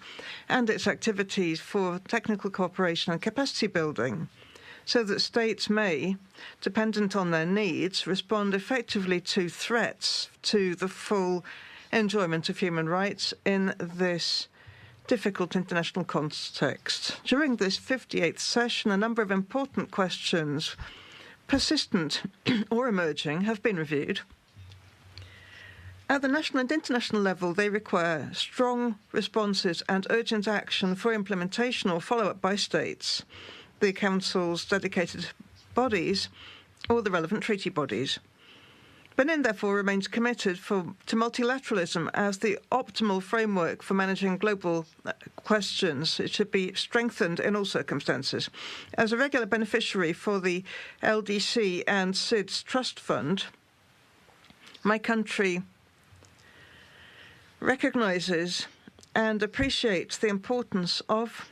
and its activities for technical cooperation and capacity building, so that states may, dependent on their needs, respond effectively to threats to the full enjoyment of human rights in this difficult international context. During this 58th session, a number of important questions, persistent or emerging, have been reviewed. At the national and international level, they require strong responses and urgent action for implementation or follow-up by states, the Council's dedicated bodies, or the relevant treaty bodies. Benin, therefore, remains committed to multilateralism as the optimal framework for managing global questions. It should be strengthened in all circumstances. As a regular beneficiary for the LDC and SIDS Trust Fund, my country recognizes and appreciates the importance of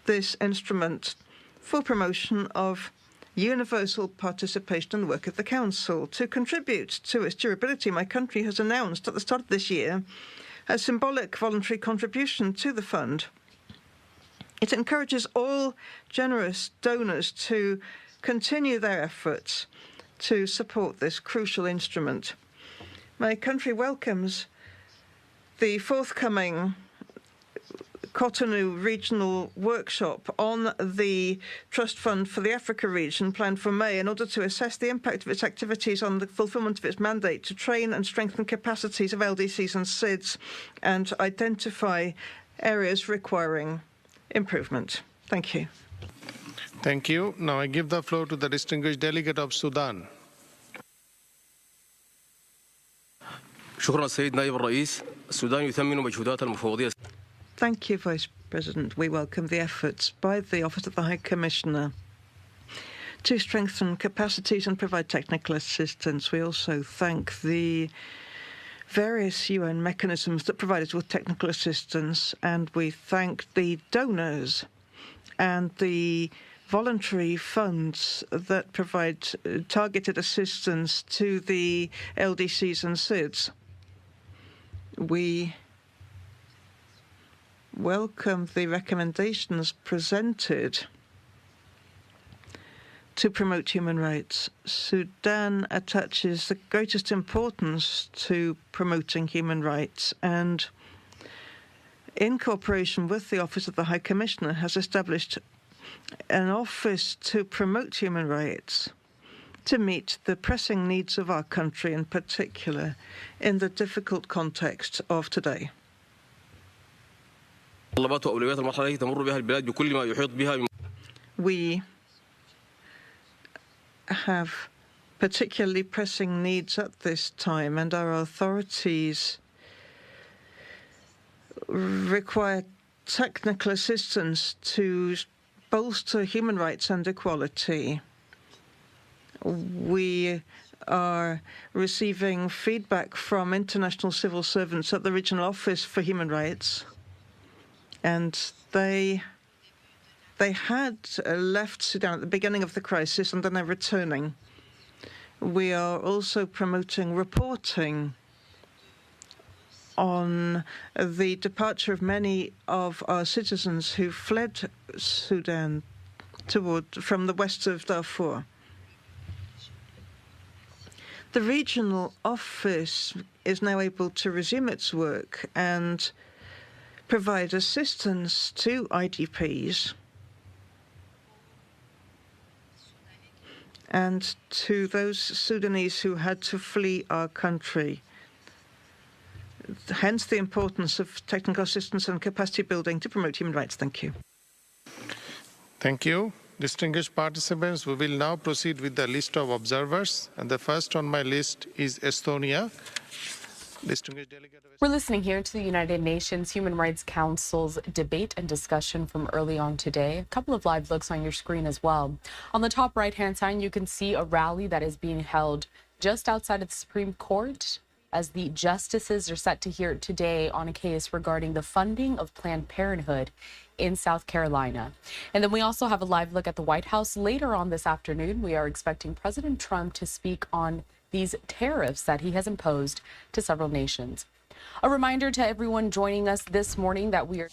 this instrument for promotion of universal participation in the work of the Council. To contribute to its durability, my country has announced at the start of this year a symbolic voluntary contribution to the fund. It encourages all generous donors to continue their efforts to support this crucial instrument. My country welcomes the forthcoming Cotonou Regional Workshop on the Trust Fund for the Africa region planned for May in order to assess the impact of its activities on the fulfillment of its mandate to train and strengthen capacities of LDCs and SIDS and identify areas requiring improvement. Thank you. Thank you. Now I give the floor to the distinguished delegate of Sudan. شكرا السيد نائب الرئيس. السودان يثمن مجهودات المفوضية. Thank you, Vice President. We welcome the efforts by the Office of the High Commissioner to strengthen capacities and provide technical assistance. We also thank the various UN mechanisms that provide us with technical assistance, and we thank the donors and the voluntary funds that provide targeted assistance to the LDCs and SIDS. We welcome the recommendations presented to promote human rights. Sudan attaches the greatest importance to promoting human rights and, in cooperation with the Office of the High Commissioner, has established an office to promote human rights, to meet the pressing needs of our country in particular in the difficult context of today. We have particularly pressing needs at this time, and our authorities require technical assistance to bolster human rights and equality. We are receiving feedback from international civil servants at the Regional Office for Human Rights, and they had left Sudan at the beginning of the crisis, and then they're returning. We are also promoting reporting on the departure of many of our citizens who fled Sudan from the west of Darfur. The regional office is now able to resume its work and provide assistance to IDPs and to those Sudanese who had to flee our country. Hence the importance of technical assistance and capacity building to promote human rights. Thank you. Thank you. Distinguished participants, we will now proceed with the list of observers. And the first on my list is Estonia. We're listening here to the United Nations Human Rights Council's debate and discussion from early on today. A couple of live looks on your screen as well. On the top right-hand side, you can see a rally that is being held just outside of the Supreme Court as the justices are set to hear today on a case regarding the funding of Planned Parenthood in South Carolina. And then we also have a live look at the White House. Later on this afternoon, we are expecting President Trump to speak on these tariffs that he has imposed to several nations. A reminder to everyone joining us this morning that we are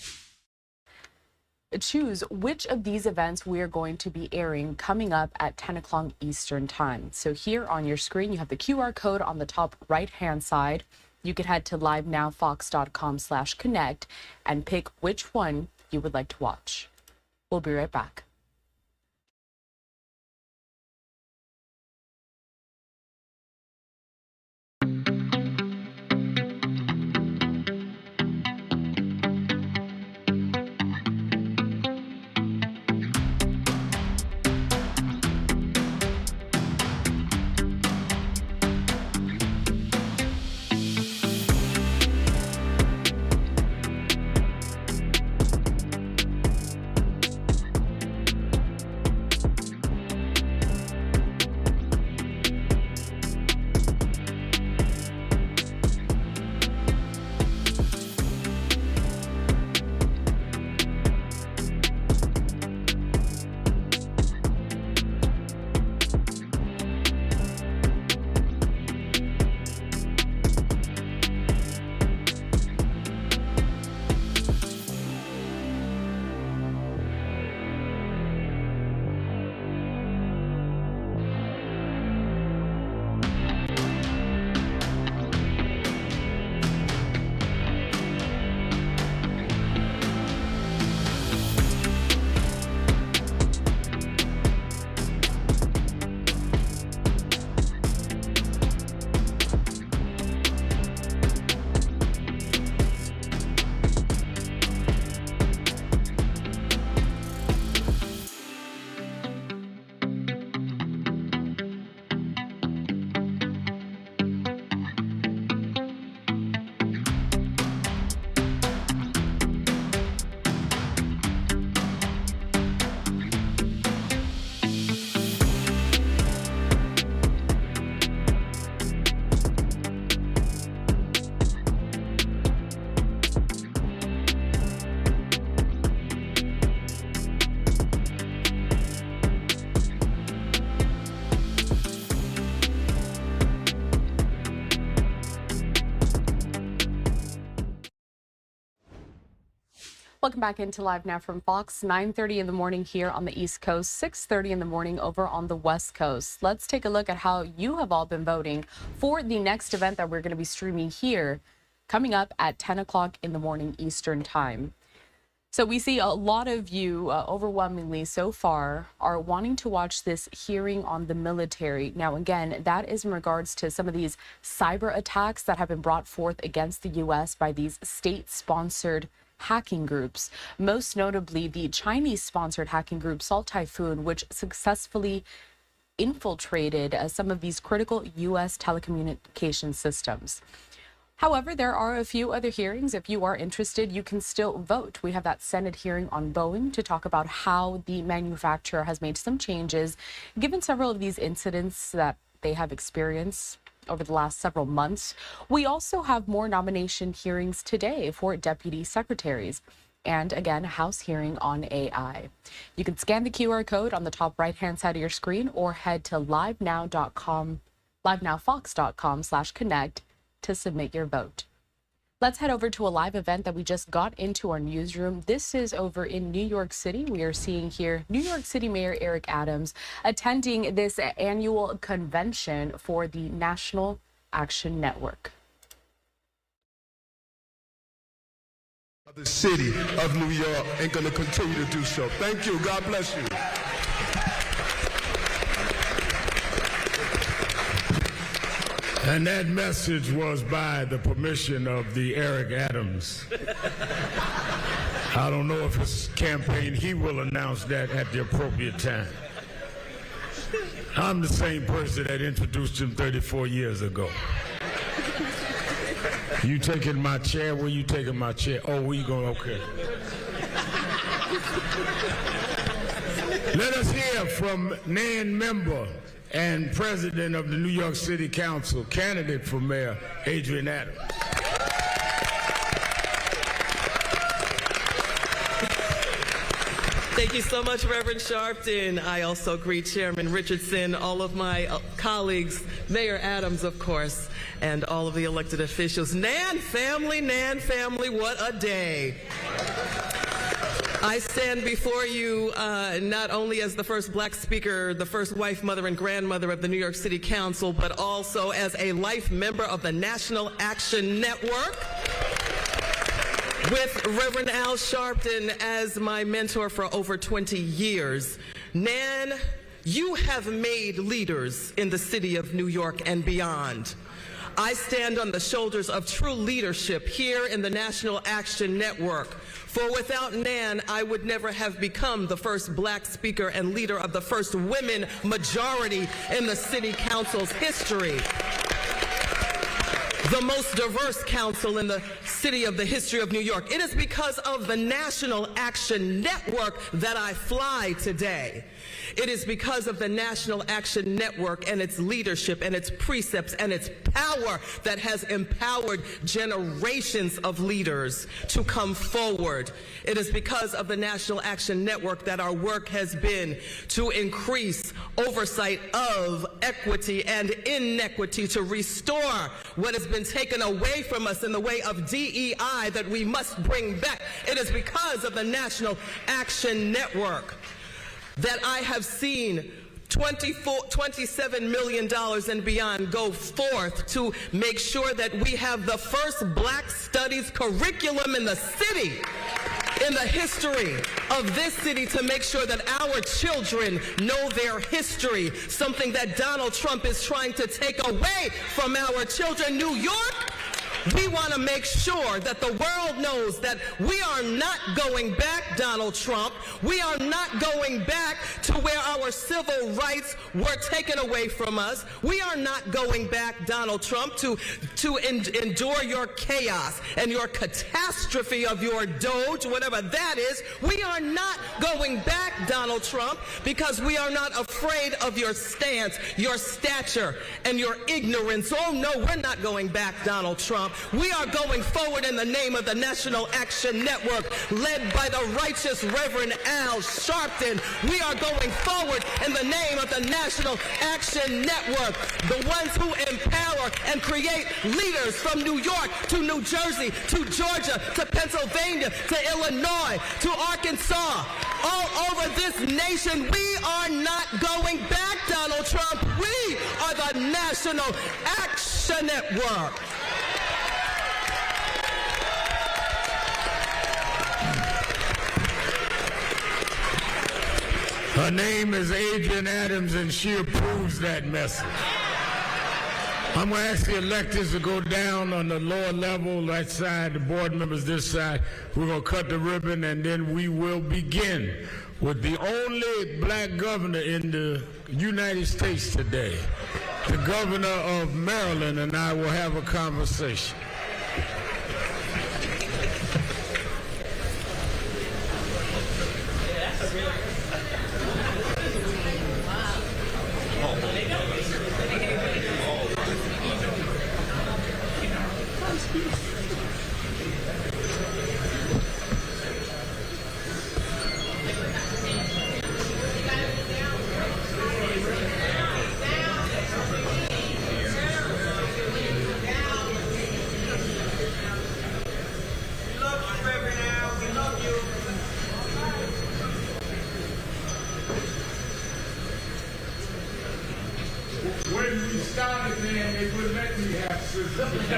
choose which of these events we are going to be airing coming up at 10 o'clock Eastern time. So here on your screen, you have the QR code on the top right-hand side. You can head to livenowfox.com/connect and pick which one you would like to watch. We'll be right back. Welcome back into Live Now from Fox. 9:30 in the morning here on the East Coast, 6:30 in the morning over on the West Coast. Let's take a look at how you have all been voting for the next event that we're going to be streaming here coming up at 10 o'clock in the morning Eastern time. So we see a lot of you, overwhelmingly so far, are wanting to watch this hearing on the military. Now, again, that is in regards to some of these cyber attacks that have been brought forth against the U.S. by these state-sponsored hacking groups, most notably the Chinese-sponsored hacking group Salt Typhoon, which successfully infiltrated some of these critical U.S. telecommunication systems. However, there are a few other hearings. If you are interested, you can still vote. We have that Senate hearing on Boeing to talk about how the manufacturer has made some changes, given several of these incidents that they have experienced over the last several months. We also have more nomination hearings today for deputy secretaries. And again, a House hearing on AI. You can scan the QR code on the top right-hand side of your screen or head to LiveNOW.com, LiveNOWFox.com/connect to submit your vote. Let's head over to a live event that we just got into our newsroom. This is over in New York City. We are seeing here New York City Mayor Eric Adams attending this annual convention for the National Action Network. The city of New York ain't going to continue to do so. Thank you. God bless you. And that message was by the permission of the Eric Adams. I don't know if his campaign, he will announce that at the appropriate time. I'm the same person that introduced him 34 years ago. You taking my chair? Where you taking my chair? Oh, where you going? Okay. Let us hear from Nan member and president of the New York City Council, candidate for mayor, Adrian Adams. Thank you so much, Reverend Sharpton. I also greet Chairman Richardson, all of my colleagues, Mayor Adams, of course, and all of the elected officials. Nan family, what a day. I stand before you not only as the first black speaker, the first wife, mother, and grandmother of the New York City Council, but also as a life member of the National Action Network, with Reverend Al Sharpton as my mentor for over 20 years. Nan, you have made leaders in the city of New York and beyond. I stand on the shoulders of true leadership here in the National Action Network. For without Nan, I would never have become the first black speaker and leader of the first women majority in the city council's history. The most diverse council in the city of the history of New York. It is because of the National Action Network that I fly today. It is because of the National Action Network and its leadership and its precepts and its power that has empowered generations of leaders to come forward. It is because of the National Action Network that our work has been to increase oversight of equity and inequity, to restore what has been taken away from us in the way of DEI that we must bring back. It is because of the National Action Network that I have seen $27 million and beyond go forth to make sure that we have the first Black Studies curriculum in the city, in the history of this city, to make sure that our children know their history, something that Donald Trump is trying to take away from our children. New York, we want to make sure that the world knows that we are not going back, Donald Trump. We are not going back to where our civil rights were taken away from us. We are not going back, Donald Trump, to endure your chaos and your catastrophe of your Doge, whatever that is. We are not going back, Donald Trump, because we are not afraid of your stance, your stature, and your ignorance. Oh, no, we're not going back, Donald Trump. We are going forward in the name of the National Action Network, led by the righteous Reverend Al Sharpton. We are going forward in the name of the National Action Network, the ones who empower and create leaders from New York to New Jersey to Georgia to Pennsylvania to Illinois to Arkansas, all over this nation. We are not going back, Donald Trump. We are the National Action Network. Her name is Adrian Adams, and she approves that message. I'm going to ask the electeds to go down on the lower level, that side, the board members this side. We're going to cut the ribbon, and then we will begin with the only black governor in the United States today. The governor of Maryland and I will have a conversation. When we started, man, they wouldn't let me have sisters.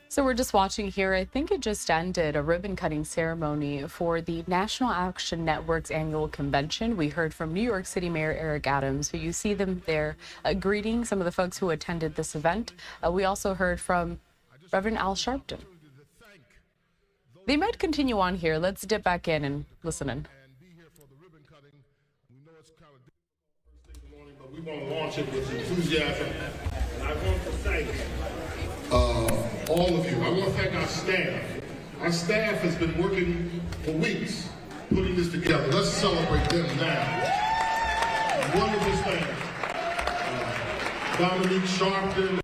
So we're just watching here. I think it just ended a ribbon cutting ceremony for the National Action Network's annual convention. We heard from New York City Mayor Eric Adams, who you see them there greeting some of the folks who attended this event. We also heard from Reverend Al Sharpton. They might continue on here. Let's dip back in and listen in. We want to launch it with enthusiasm. And I want to thank all of you. I want to thank our staff. Our staff has been working for weeks putting this together. Let's celebrate them now. Wonderful staff. Dominique Sharpton,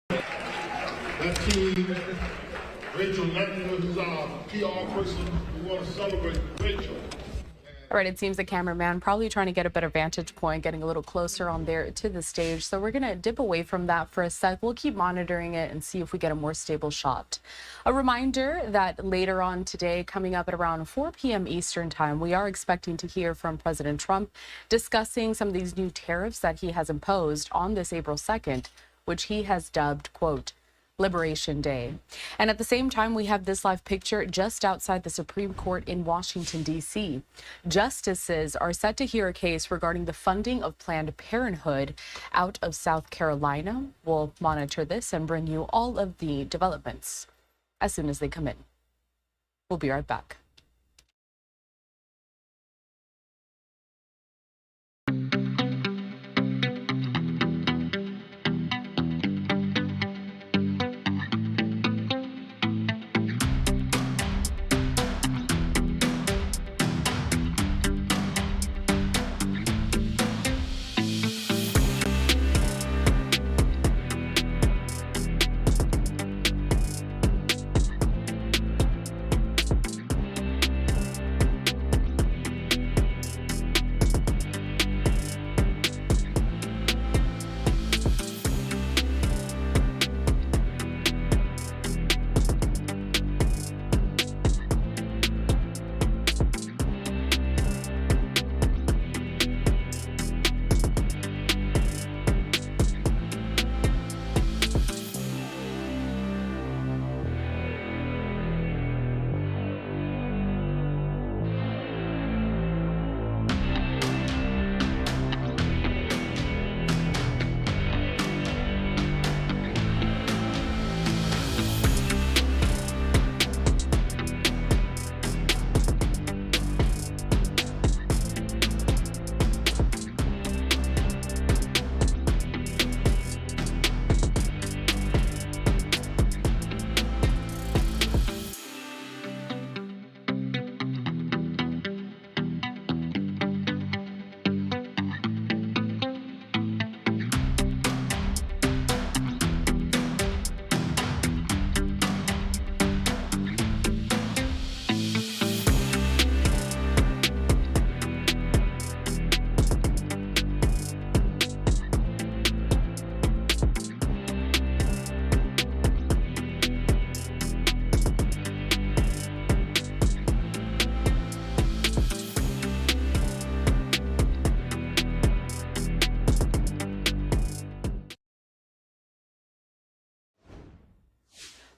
that team, Rachel Lettner, who's our PR person. We want to celebrate Rachel. All right, it seems the cameraman probably trying to get a better vantage point, getting a little closer on there to the stage. So we're going to dip away from that for a sec. We'll keep monitoring it and see if we get a more stable shot. A reminder that later on today, coming up at around 4 p.m. Eastern time, we are expecting to hear from President Trump discussing some of these new tariffs that he has imposed on this April 2nd, which he has dubbed, quote, Liberation Day. And at the same time, we have this live picture just outside the Supreme Court in Washington, D.C. Justices are set to hear a case regarding the funding of Planned Parenthood out of South Carolina. We'll monitor this and bring you all of the developments as soon as they come in. We'll be right back.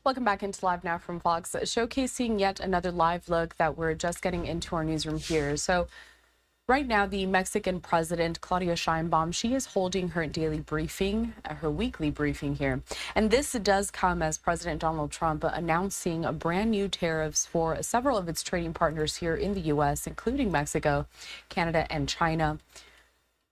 Welcome back into Live Now from Fox, showcasing yet another live look that we're just getting into our newsroom here. So right now, the Mexican president, Claudia Sheinbaum, she is holding her daily briefing, her weekly briefing here. And this does come as President Donald Trump announcing brand new tariffs for several of its trading partners here in the U.S., including Mexico, Canada, and China.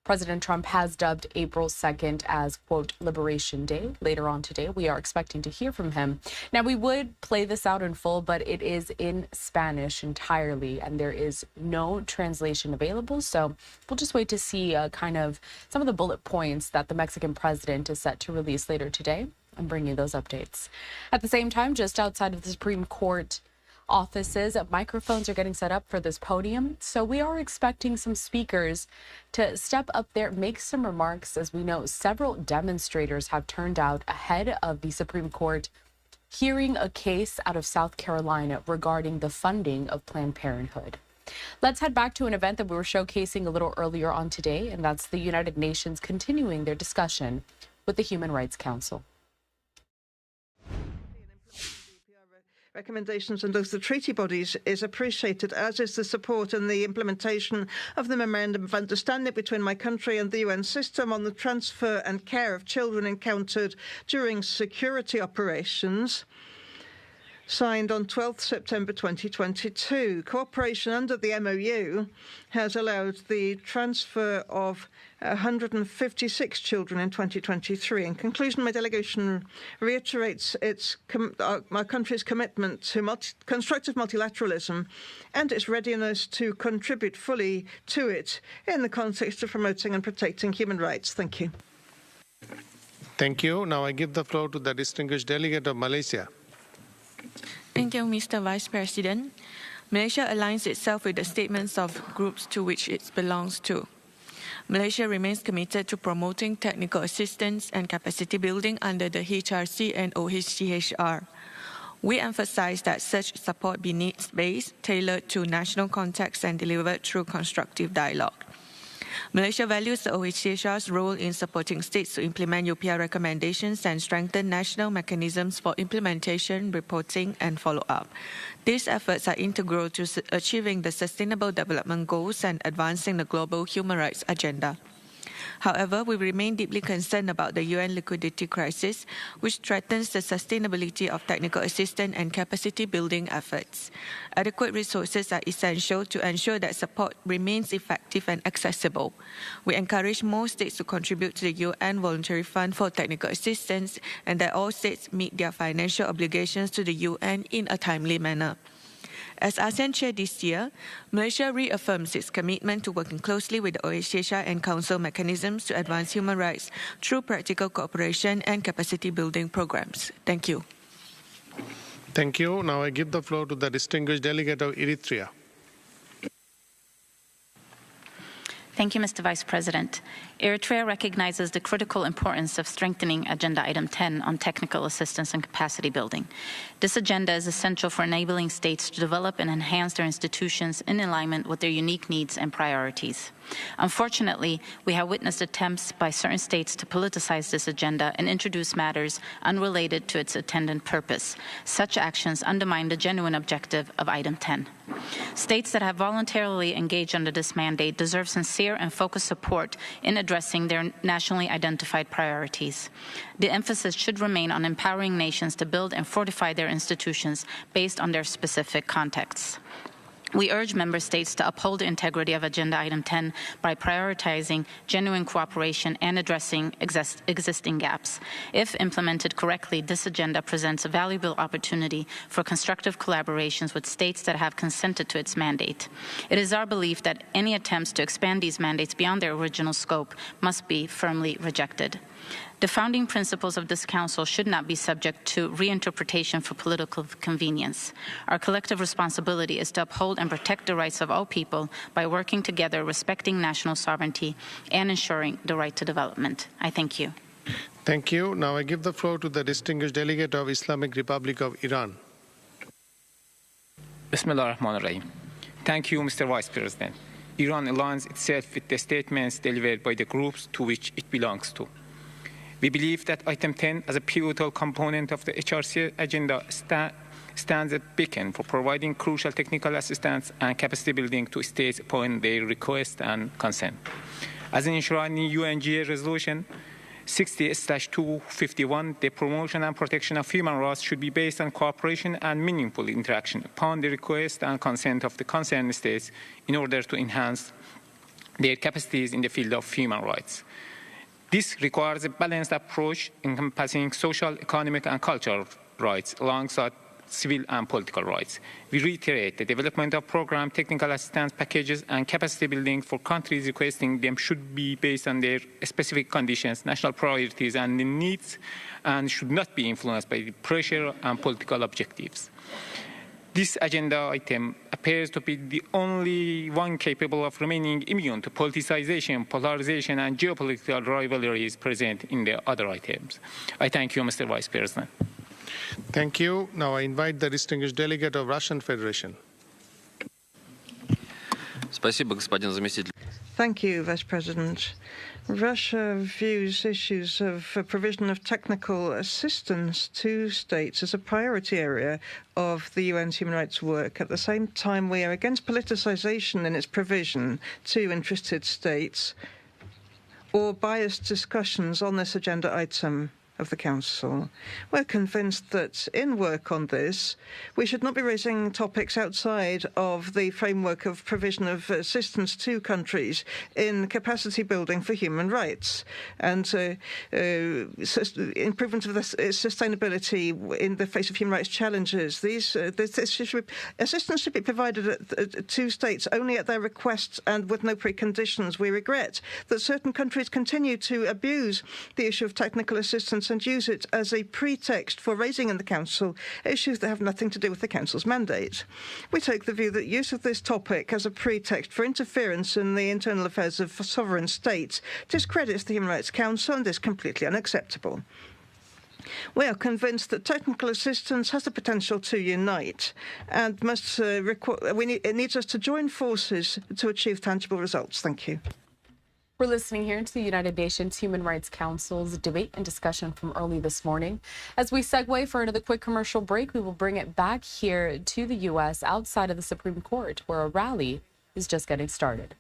President Trump has dubbed April 2nd as, quote, Liberation Day. Later on today, we are expecting to hear from him. Now, we would play this out in full, but it is in Spanish entirely, and there is no translation available. So we'll just wait to see kind of some of the bullet points that the Mexican president is set to release later today and bring you those updates. At the same time, just outside of the Supreme Court offices, microphones are getting set up for this podium. So we are expecting some speakers to step up there, make some remarks. As we know, several demonstrators have turned out ahead of the Supreme Court hearing a case out of South Carolina regarding the funding of Planned Parenthood. Let's head back to an event that we were showcasing a little earlier on today, and that's the United Nations continuing their discussion with the Human Rights Council. Recommendations and those of the treaty bodies is appreciated, as is the support and the implementation of the Memorandum of Understanding between my country and the UN system on the transfer and care of children encountered during security operations, signed on 12th September 2022. Cooperation under the MOU has allowed the transfer of 156 children in 2023. In conclusion, my delegation reiterates my country's commitment to constructive multilateralism and its readiness to contribute fully to it in the context of promoting and protecting human rights. Thank you. Thank you. Now I give the floor to the distinguished delegate of Malaysia. Thank you, Mr. Vice President. Malaysia aligns itself with the statements of groups to which it belongs to. Malaysia remains committed to promoting technical assistance and capacity building under the HRC and OHCHR. We emphasize that such support be needs-based, tailored to national contexts and delivered through constructive dialogue. Malaysia values the OHCHR's role in supporting states to implement UPR recommendations and strengthen national mechanisms for implementation, reporting, and follow-up. These efforts are integral to achieving the Sustainable Development Goals and advancing the global human rights agenda. However, we remain deeply concerned about the UN liquidity crisis, which threatens the sustainability of technical assistance and capacity building efforts. Adequate resources are essential to ensure that support remains effective and accessible. We encourage more states to contribute to the UN Voluntary Fund for Technical Assistance and that all states meet their financial obligations to the UN in a timely manner. As ASEAN Chair this year, Malaysia reaffirms its commitment to working closely with the OHCHR and Council mechanisms to advance human rights through practical cooperation and capacity building programs. Thank you. Thank you. Now I give the floor to the distinguished delegate of Eritrea. Thank you, Mr. Vice President. Eritrea recognizes the critical importance of strengthening Agenda Item 10 on technical assistance and capacity building. This agenda is essential for enabling states to develop and enhance their institutions in alignment with their unique needs and priorities. Unfortunately, we have witnessed attempts by certain states to politicize this agenda and introduce matters unrelated to its intended purpose. Such actions undermine the genuine objective of Item 10. States that have voluntarily engaged under this mandate deserve sincere and focused support in addressing their nationally identified priorities. The emphasis should remain on empowering nations to build and fortify their institutions based on their specific contexts. We urge member states to uphold the integrity of Agenda Item 10 by prioritizing genuine cooperation and addressing existing gaps. If implemented correctly, this agenda presents a valuable opportunity for constructive collaborations with states that have consented to its mandate. It is our belief that any attempts to expand these mandates beyond their original scope must be firmly rejected. The founding principles of this Council should not be subject to reinterpretation for political convenience. Our collective responsibility is to uphold and protect the rights of all people by working together, respecting national sovereignty, and ensuring the right to development. I thank you. Thank you. Now I give the floor to the distinguished delegate of Islamic Republic of Iran. Bismillah ar-Rahman ar-Rahim. Thank you, Mr. Vice President. Iran aligns itself with the statements delivered by the groups to which it belongs to. We believe that item 10, as a pivotal component of the HRC agenda, stands a beacon for providing crucial technical assistance and capacity building to states upon their request and consent. As enshrined in UNGA Resolution 60/251, the promotion and protection of human rights should be based on cooperation and meaningful interaction upon the request and consent of the concerned states in order to enhance their capacities in the field of human rights. This requires a balanced approach encompassing social, economic, and cultural rights alongside civil and political rights. We reiterate the development of program, technical assistance packages, and capacity building for countries requesting them should be based on their specific conditions, national priorities, and needs, and should not be influenced by the pressure and political objectives. This agenda item appears to be the only one capable of remaining immune to politicization, polarization, and geopolitical rivalries present in the other items. I thank you, Mr. Vice President. Thank you. Now I invite the distinguished delegate of Russian Federation. Thank you, Vice President. Russia views issues of provision of technical assistance to states as a priority area of the UN's human rights work. At the same time, we are against politicization in its provision to interested states or biased discussions on this agenda item of the Council. We're convinced that in work on this, we should not be raising topics outside of the framework of provision of assistance to countries in capacity building for human rights and improvement of the sustainability in the face of human rights challenges. Assistance should be provided to states only at their request and with no preconditions. We regret that certain countries continue to abuse the issue of technical assistance and use it as a pretext for raising in the Council issues that have nothing to do with the Council's mandate. We take the view that use of this topic as a pretext for interference in the internal affairs of sovereign states discredits the Human Rights Council and is completely unacceptable. We are convinced that technical assistance has the potential to unite and it needs us to join forces to achieve tangible results. Thank you. We're listening here to the United Nations Human Rights Council's debate and discussion from early this morning. As we segue for another quick commercial break, we will bring it back here to the U.S. outside of the Supreme Court, where a rally is just getting started.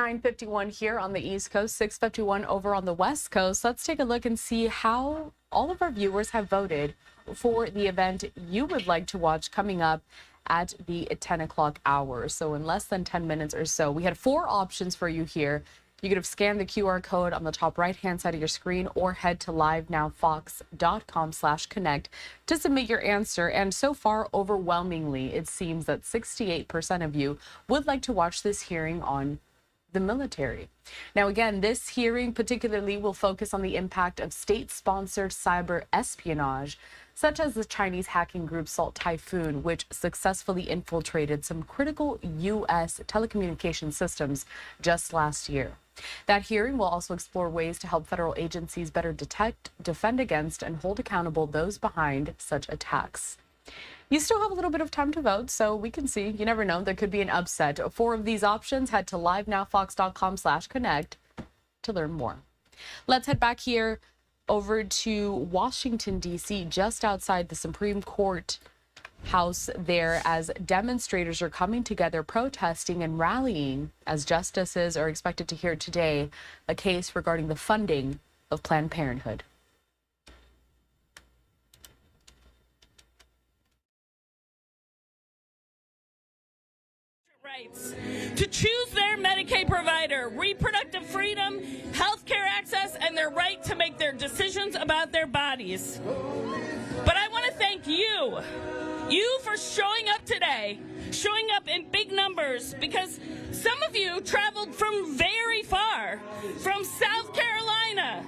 .51 here on the East Coast, 6:51 over on the West Coast. Let's take a look and see how all of our viewers have voted for the event you would like to watch coming up at the 10 o'clock hour. So in less than 10 minutes or so, we had 4 options for you here. You could have scanned the QR code on the top right-hand side of your screen or head to livenowfox.com/connect to submit your answer. And so far, overwhelmingly, it seems that 68% of you would like to watch this hearing on the military. Now, again, this hearing particularly will focus on the impact of state-sponsored cyber espionage, such as the Chinese hacking group Salt Typhoon, which successfully infiltrated some critical U.S. telecommunication systems just last year. That hearing will also explore ways to help federal agencies better detect, defend against, and hold accountable those behind such attacks. You still have a little bit of time to vote, so we can see. You never know, there could be an upset. 4 of these options. Head to livenowfox.com/connect to learn more. Let's head back here over to Washington, D.C., just outside the Supreme Court House there, as demonstrators are coming together, protesting and rallying as justices are expected to hear today a case regarding the funding of Planned Parenthood. Rights to choose their Medicaid provider, reproductive freedom, health care access, and their right to make their decisions about their bodies. But I want to thank you for showing up today, showing up in big numbers, because some of you traveled from very far, from South Carolina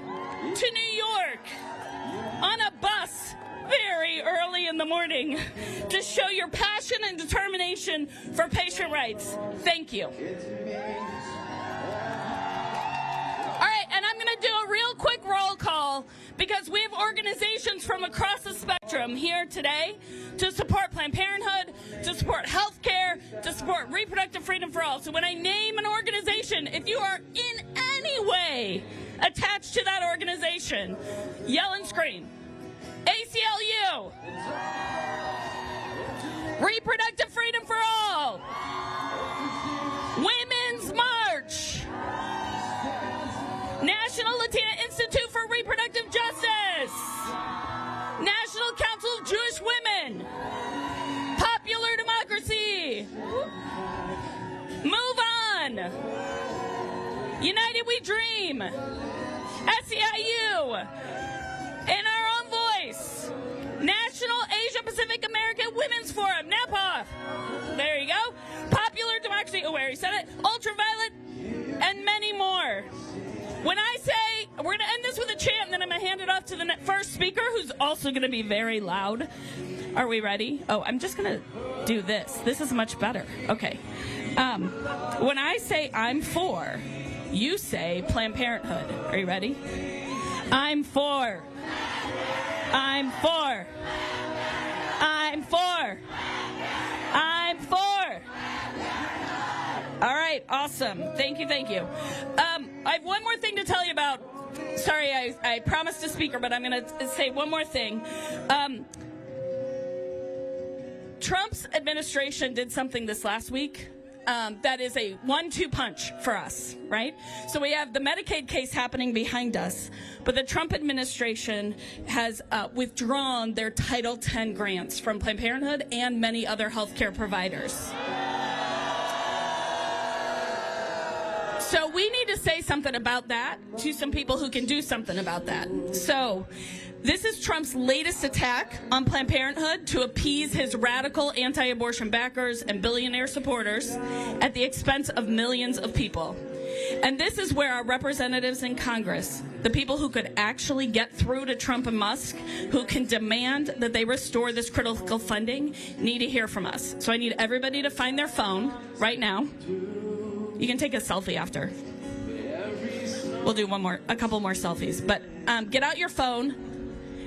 to New York on a bus very early in the morning to show your passion and determination for patient rights. Thank you. All right, and I'm going to do a real quick roll call because we have organizations from across the spectrum here today to support Planned Parenthood, to support health care, to support reproductive freedom for all. So when I name an organization, if you are in any way attached to that organization, yell and scream. ACLU, Reproductive Freedom for All, Women's March, National Latina Institute for Reproductive Justice, National Council of Jewish Women, Popular Democracy, Move On, United We Dream, SCIU, In Our Own Voice, National Asia Pacific American Women's Forum, NAPOF, there you go, Popular Democracy, oh, I already said it, Ultraviolet, and many more. When I say, we're going to end this with a chant, and then I'm going to hand it off to the first speaker, who's also going to be very loud. Are we ready? Oh, I'm just going to do this. This is much better. Okay. When I say I'm for, you say Planned Parenthood. Are you ready? I'm for. I'm for. I'm for. I'm for. All right, awesome. Thank you, thank you. I have one more thing to tell you about. Sorry, I promised a speaker, but I'm going to say one more thing. Trump's administration did something this last week that is a 1-2 punch for us, right? So we have the Medicaid case happening behind us, but the Trump administration has withdrawn their Title X grants from Planned Parenthood and many other healthcare providers. So we need to say something about that to some people who can do something about that. So this is Trump's latest attack on Planned Parenthood to appease his radical anti-abortion backers and billionaire supporters at the expense of millions of people. And this is where our representatives in Congress, the people who could actually get through to Trump and Musk, who can demand that they restore this critical funding, need to hear from us. So I need everybody to find their phone right now. You can take a selfie after. We'll do a couple more selfies. But get out your phone,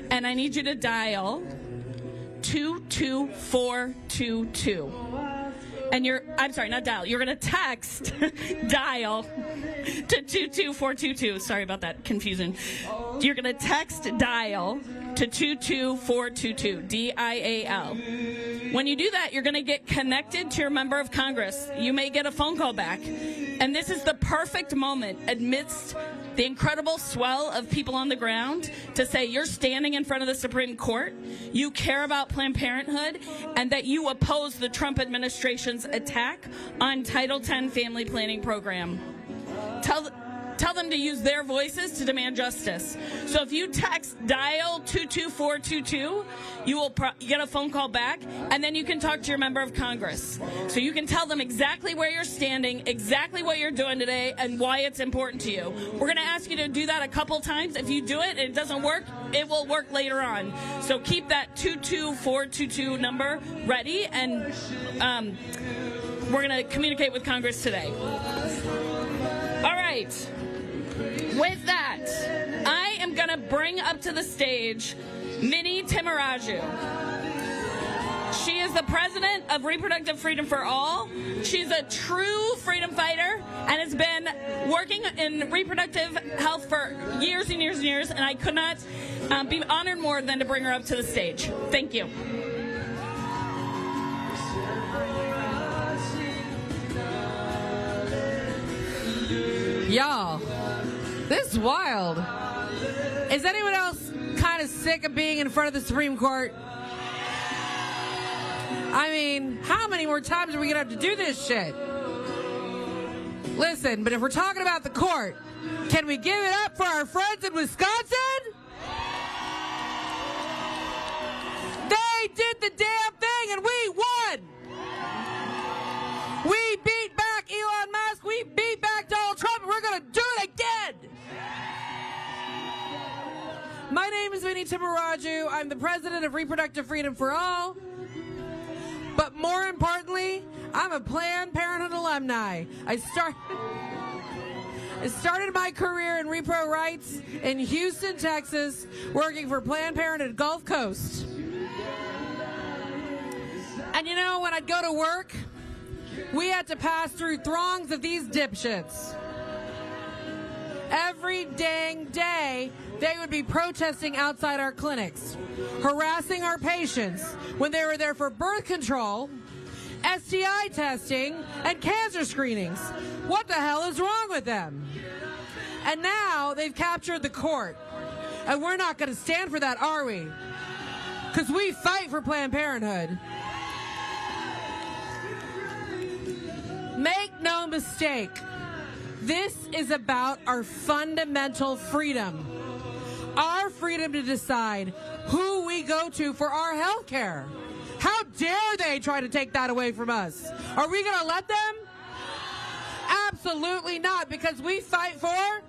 and I need you to dial 22422. And I'm sorry, not dial. You're going to text dial to 22422. Sorry about that confusion. You're going to text dial to 22422, DIAL. When you do that, you're going to get connected to your member of Congress. You may get a phone call back. And this is the perfect moment amidst the incredible swell of people on the ground to say you're standing in front of the Supreme Court, you care about Planned Parenthood, and that you oppose the Trump administration's attack on Title X family planning program. Tell them to use their voices to demand justice. So if you text dial 22422, you will get a phone call back, and then you can talk to your member of Congress. So you can tell them exactly where you're standing, exactly what you're doing today, and why it's important to you. We're going to ask you to do that a couple times. If you do it and it doesn't work, it will work later on. So keep that 22422 number ready, and we're going to communicate with Congress today. All right. With that, I am going to bring up to the stage Minnie Timaraju. She is the president of Reproductive Freedom for All. She's a true freedom fighter and has been working in reproductive health for years and years and years, and I could not be honored more than to bring her up to the stage. Thank you. Y'all, this is wild. Is anyone else kind of sick of being in front of the Supreme Court? I mean, how many more times are we going to have to do this shit? Listen, but if we're talking about the court, can we give it up for our friends in Wisconsin? They did the damn thing and we won. We beat back Elon Musk. We beat back Donald Trump, and we're going to do it again. My name is Minnie Timaraju. I'm the president of Reproductive Freedom for All. But more importantly, I'm a Planned Parenthood alumni. I started my career in repro rights in Houston, Texas, working for Planned Parenthood Gulf Coast. And you know, when I'd go to work, we had to pass through throngs of these dipshits. Every dang day, they would be protesting outside our clinics, harassing our patients when they were there for birth control, STI testing, and cancer screenings. What the hell is wrong with them? And now they've captured the court. And we're not going to stand for that, are we? Because we fight for Planned Parenthood. Make no mistake, this is about our fundamental freedom. Our freedom to decide who we go to for our health care. How dare they try to take that away from us? Are we going to let them? Absolutely not, because we fight for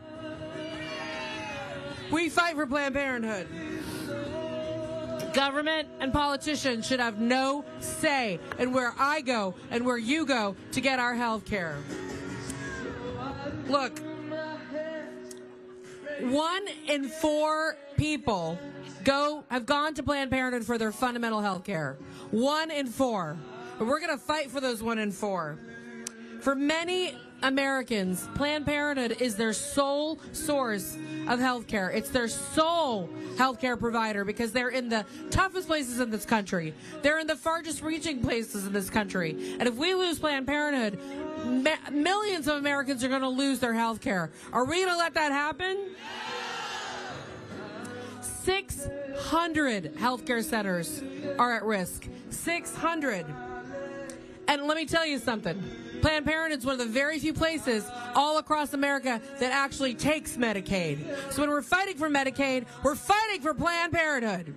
Planned Parenthood. Government and politicians should have no say in where I go and where you go to get our health care. Look, 1 in 4 people have gone to Planned Parenthood for their fundamental health care. 1 in 4. But we're going to fight for those 1 in 4. For many Americans, Planned Parenthood is their sole source of health care. It's their sole health care provider because they're in the toughest places in this country. They're in the farthest reaching places in this country. And if we lose Planned Parenthood, millions of Americans are going to lose their health care. Are we going to let that happen? 600 healthcare centers are at risk. 600. And let me tell you something. Planned Parenthood is one of the very few places all across America that actually takes Medicaid. So when we're fighting for Medicaid, we're fighting for Planned Parenthood.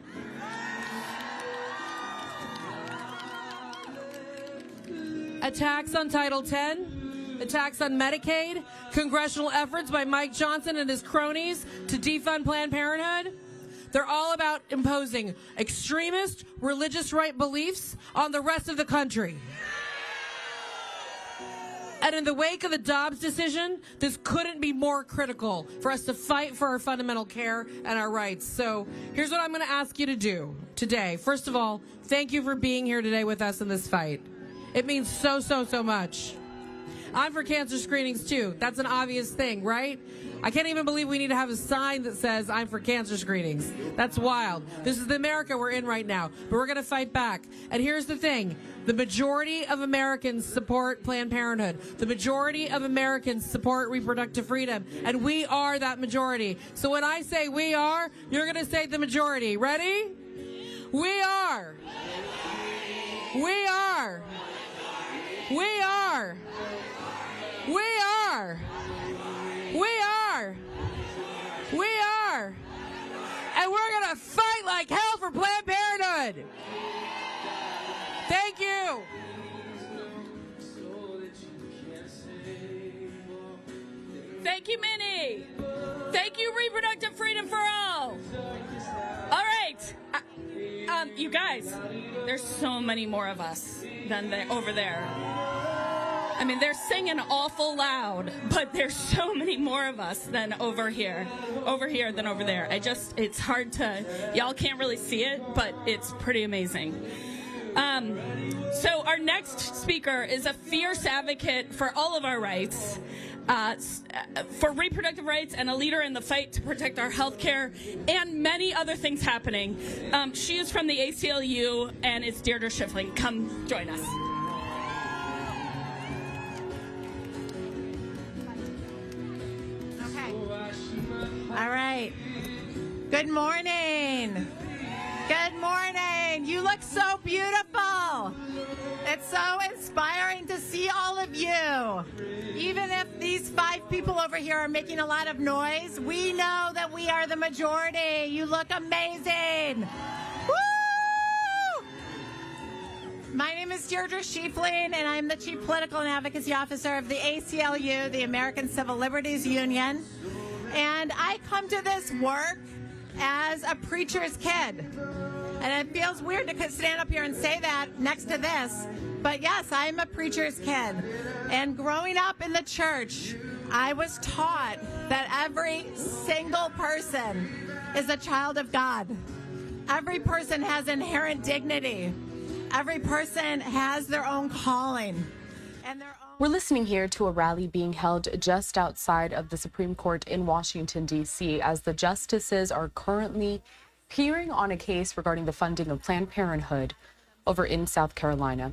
Attacks on Title X, attacks on Medicaid, congressional efforts by Mike Johnson and his cronies to defund Planned Parenthood. They're all about imposing extremist religious right beliefs on the rest of the country. And in the wake of the Dobbs decision, this couldn't be more critical for us to fight for our fundamental care and our rights. So here's what I'm going to ask you to do today. First of all, thank you for being here today with us in this fight. It means so, so, so much. I'm for cancer screenings too. That's an obvious thing, right? I can't even believe we need to have a sign that says I'm for cancer screenings. That's wild. This is the America we're in right now, but we're going to fight back. And here's the thing. The majority of Americans support Planned Parenthood. The majority of Americans support reproductive freedom. And we are that majority. So when I say we are, you're going to say the majority. Ready? We are. We are. We are. We are. We are. We are. And we're going to fight like hell for Planned Parenthood. Thank you. Thank you, Minnie. Thank you, Reproductive Freedom for All. All right. You guys, there's so many more of us than over there. I mean, they're singing awful loud, but there's so many more of us than over here than over there. It's hard to, y'all can't really see it, but it's pretty amazing. So our next speaker is a fierce advocate for all of our rights, for reproductive rights, and a leader in the fight to protect our health care and many other things happening. She is from the ACLU, and it's Deirdre Schiffling. Come join us. All right. Good morning. Good morning. You look so beautiful. It's so inspiring to see all of you. Even if these 5 people over here are making a lot of noise, we know that we are the majority. You look amazing. Woo! My name is Deirdre Schiffling, and I'm the Chief Political and Advocacy Officer of the ACLU, the American Civil Liberties Union. And I come to this work as a preacher's kid. And it feels weird to stand up here and say that next to this. But yes, I'm a preacher's kid. And growing up in the church, I was taught that every single person is a child of God. Every person has inherent dignity. Every person has their own calling and their own. We're listening here to a rally being held just outside of the Supreme Court in Washington, D.C., as the justices are currently hearing on a case regarding the funding of Planned Parenthood over in South Carolina.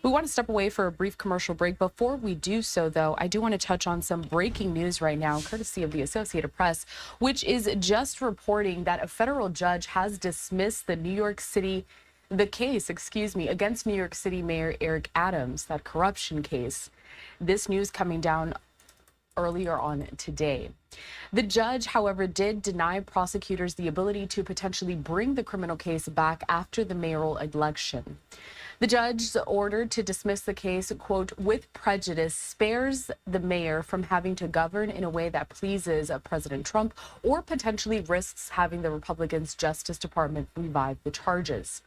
We want to step away for a brief commercial break. Before we do so, though, I do want to touch on some breaking news right now, courtesy of the Associated Press, which is just reporting that a federal judge has dismissed the case against New York City Mayor Eric Adams, that corruption case. This news coming down earlier on today. The judge, however, did deny prosecutors the ability to potentially bring the criminal case back after the mayoral election. The judge's order to dismiss the case, quote, with prejudice, spares the mayor from having to govern in a way that pleases President Trump or potentially risks having the Republicans' Justice Department revive the charges.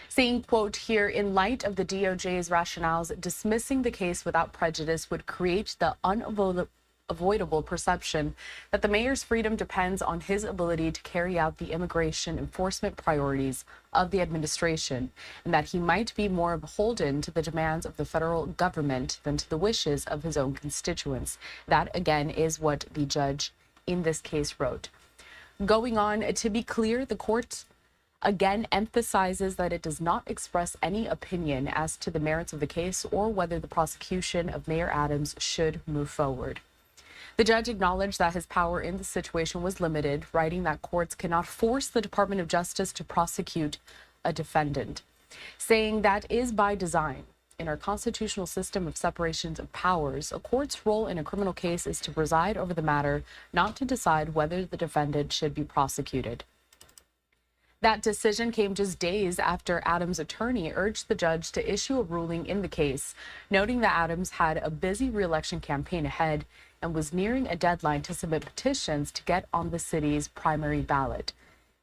Saying, quote, here, in light of the DOJ's rationales, dismissing the case without prejudice would create the unavoidable perception that the mayor's freedom depends on his ability to carry out the immigration enforcement priorities of the administration, and that he might be more beholden to the demands of the federal government than to the wishes of his own constituents. That, again, is what the judge in this case wrote. Going on, to be clear, the court again emphasizes that it does not express any opinion as to the merits of the case or whether the prosecution of Mayor Adams should move forward. The judge acknowledged that his power in the situation was limited, writing that courts cannot force the Department of Justice to prosecute a defendant, saying that is by design. In our constitutional system of separations of powers, a court's role in a criminal case is to preside over the matter, not to decide whether the defendant should be prosecuted. That decision came just days after Adams' attorney urged the judge to issue a ruling in the case, noting that Adams had a busy re-election campaign ahead and was nearing a deadline to submit petitions to get on the city's primary ballot.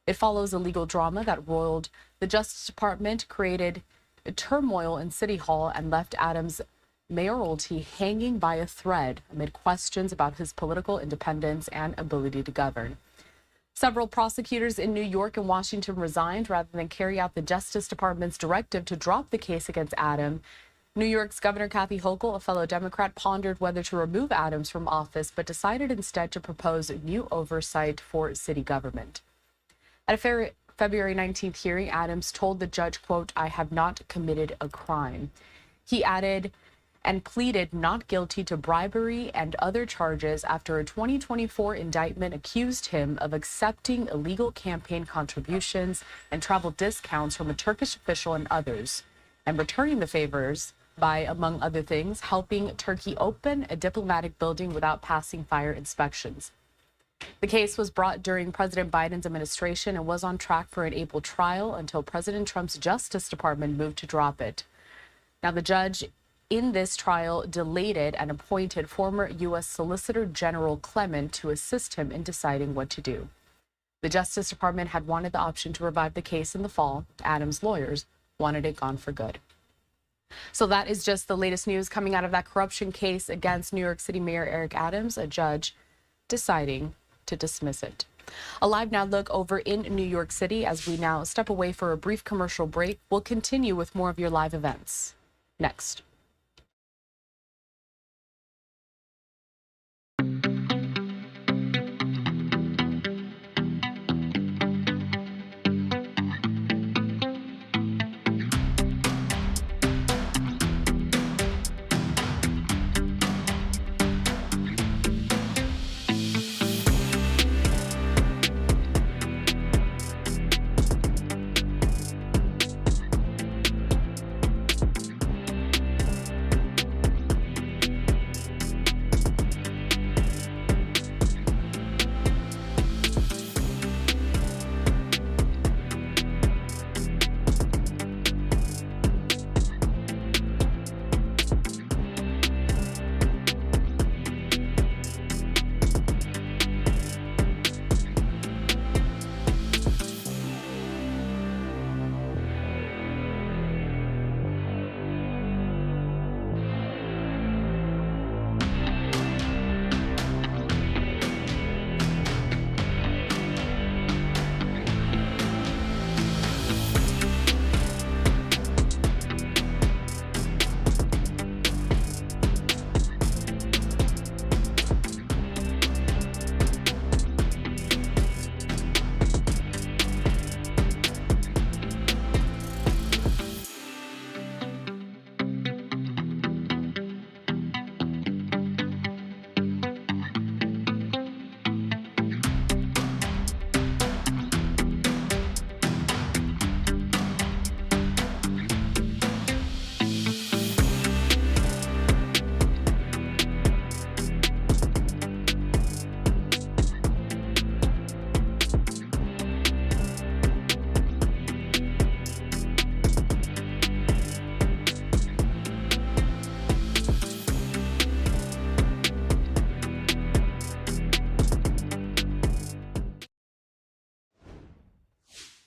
It follows a legal drama that roiled the Justice Department, created a turmoil in City Hall, and left Adams' mayoralty hanging by a thread amid questions about his political independence and ability to govern. Several prosecutors in New York and Washington resigned rather than carry out the Justice Department's directive to drop the case against Adams, New York's Governor Kathy Hochul, a fellow Democrat, pondered whether to remove Adams from office, but decided instead to propose new oversight for city government. At a February 19th hearing, Adams told the judge, quote, "I have not committed a crime." He added and pleaded not guilty to bribery and other charges after a 2024 indictment accused him of accepting illegal campaign contributions and travel discounts from a Turkish official and others, and returning the favors by, among other things, helping Turkey open a diplomatic building without passing fire inspections. The case was brought during President Biden's administration and was on track for an April trial until President Trump's Justice Department moved to drop it. Now, the judge in this trial delayed it and appointed former U.S. Solicitor General Clement to assist him in deciding what to do. The Justice Department had wanted the option to revive the case in the fall. Adams' lawyers wanted it gone for good. So that is just the latest news coming out of that corruption case against New York City Mayor Eric Adams, a judge deciding to dismiss it. A LiveNOW look over in New York City as we now step away for a brief commercial break. We'll continue with more of your live events next.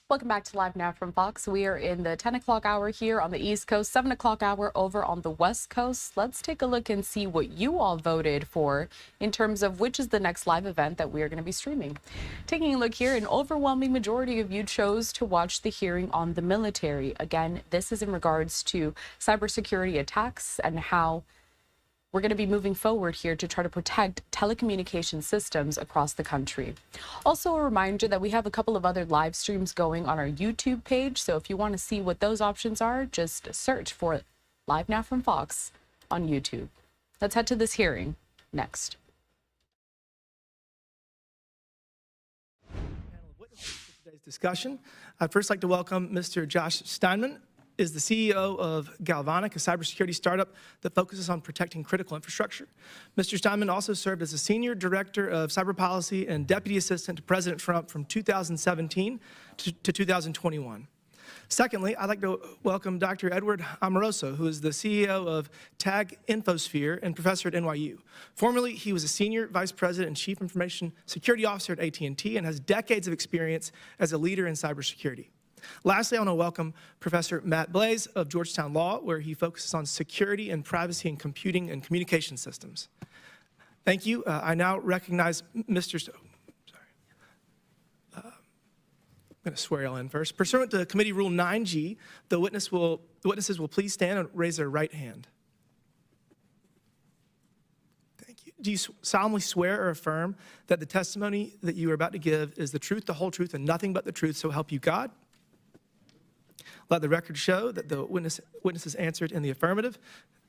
Welcome back to LiveNOW from Fox. We are in the 10 o'clock hour here on the East Coast, 7 o'clock hour over on the West Coast. Let's take a look and see what you all voted for in terms of which is the next live event that we are going to be streaming. Taking a look here, an overwhelming majority of you chose to watch the hearing on the military. Again, this is in regards to cybersecurity attacks and how we're going to be moving forward here to try to protect telecommunication systems across the country. Also, a reminder that we have a couple of other live streams going on our YouTube page. So if you want to see what those options are, just search for LiveNOW from Fox on YouTube. Let's head to this hearing next. Today's discussion. I'd first like to welcome Mr. Josh Steinman, is the CEO of Galvanic, a cybersecurity startup that focuses on protecting critical infrastructure. Mr. Steinman also served as a senior director of cyber policy and deputy assistant to President Trump from 2017 to 2021. Secondly, I'd like to welcome Dr. Edward Amoroso, who is the CEO of TAG Infosphere and professor at NYU. Formerly, he was a senior vice president and chief information security officer at AT&T and has decades of experience as a leader in cybersecurity. Lastly, I want to welcome Professor Matt Blaze of Georgetown Law, where he focuses on security and privacy in computing and communication systems. Thank you. going to swear y'all in first. Pursuant to Committee Rule 9G, the witnesses will please stand and raise their right hand. Thank you. Do you solemnly swear or affirm that the testimony that you are about to give is the truth, the whole truth, and nothing but the truth, so help you God? Let the record show that the witnesses answered in the affirmative.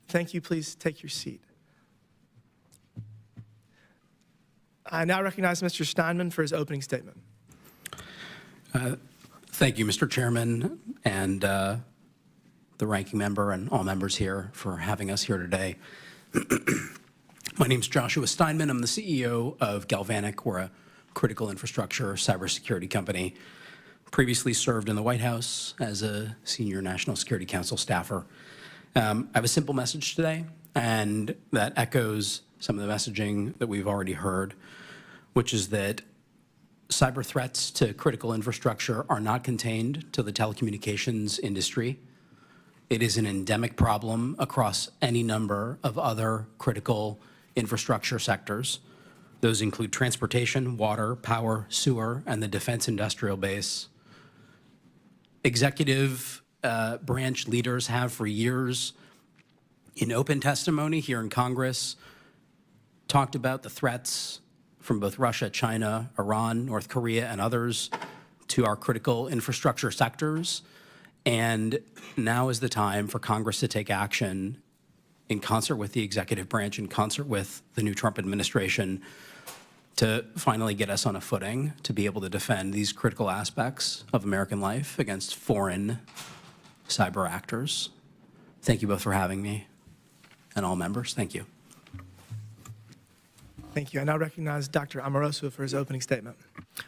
Thank you. Please take your seat. I now recognize Mr. Steinman for his opening statement. Thank you, Mr. Chairman, and the ranking member and all members here for having us here today. My name is Joshua Steinman. I'm the CEO of Galvanic. We're a critical infrastructure cybersecurity company. Previously served in the White House as a senior National Security Council staffer. I have a simple message today, and that echoes some of the messaging that we've already heard, which is that cyber threats to critical infrastructure are not contained to the telecommunications industry. It is an endemic problem across any number of other critical infrastructure sectors. Those include transportation, water, power, sewer, and the defense industrial base. Executive branch leaders have for years, in open testimony here in Congress, talked about the threats from both Russia, China, Iran, North Korea, and others to our critical infrastructure sectors. And now is the time for Congress to take action in concert with the executive branch, in concert with the new Trump administration, to finally get us on a footing to be able to defend these critical aspects of American life against foreign cyber actors. Thank you both for having me, and all members. Thank you. Thank you. I now recognize Dr. Amoroso for his opening statement.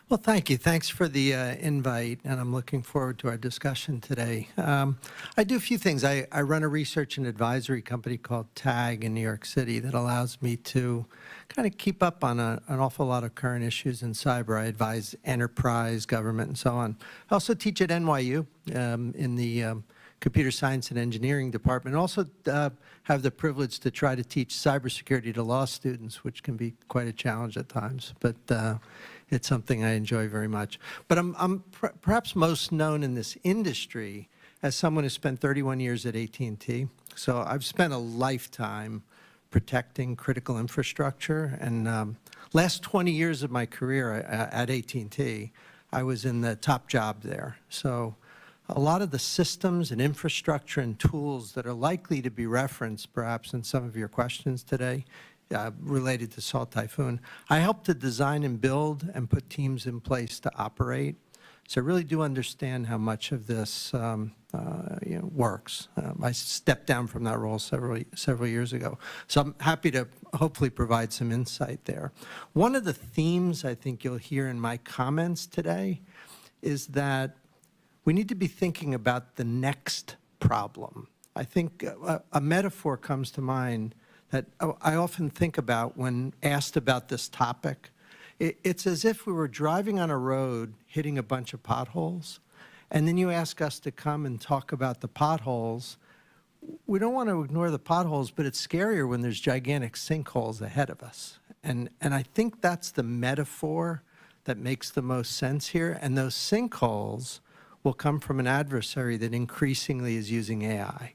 Well, thank you. Thanks for the invite, and I'm looking forward to our discussion today. I do a few things. I run a research and advisory company called TAG in New York City that allows me to kind of keep up on an awful lot of current issues in cyber. I advise enterprise, government, and so on. I also teach at NYU in the Computer Science and Engineering Department. I also have the privilege to try to teach cybersecurity to law students, which can be quite a challenge at times, but it's something I enjoy very much. But I'm perhaps most known in this industry as someone who spent 31 years at AT&T. So I've spent a lifetime protecting critical infrastructure, and last 20 years of my career at AT&T, I was in the top job there. So a lot of the systems and infrastructure and tools that are likely to be referenced perhaps in some of your questions today related to Salt Typhoon, I helped to design and build and put teams in place to operate. So I really do understand how much of this works. I stepped down from that role several years ago. So I'm happy to hopefully provide some insight there. One of the themes I think you'll hear in my comments today is that we need to be thinking about the next problem. I think a metaphor comes to mind that I often think about when asked about this topic. It's as if we were driving on a road hitting a bunch of potholes, and then you ask us to come and talk about the potholes. We don't want to ignore the potholes, but it's scarier when there's gigantic sinkholes ahead of us. And I think that's the metaphor that makes the most sense here. And those sinkholes will come from an adversary that increasingly is using AI.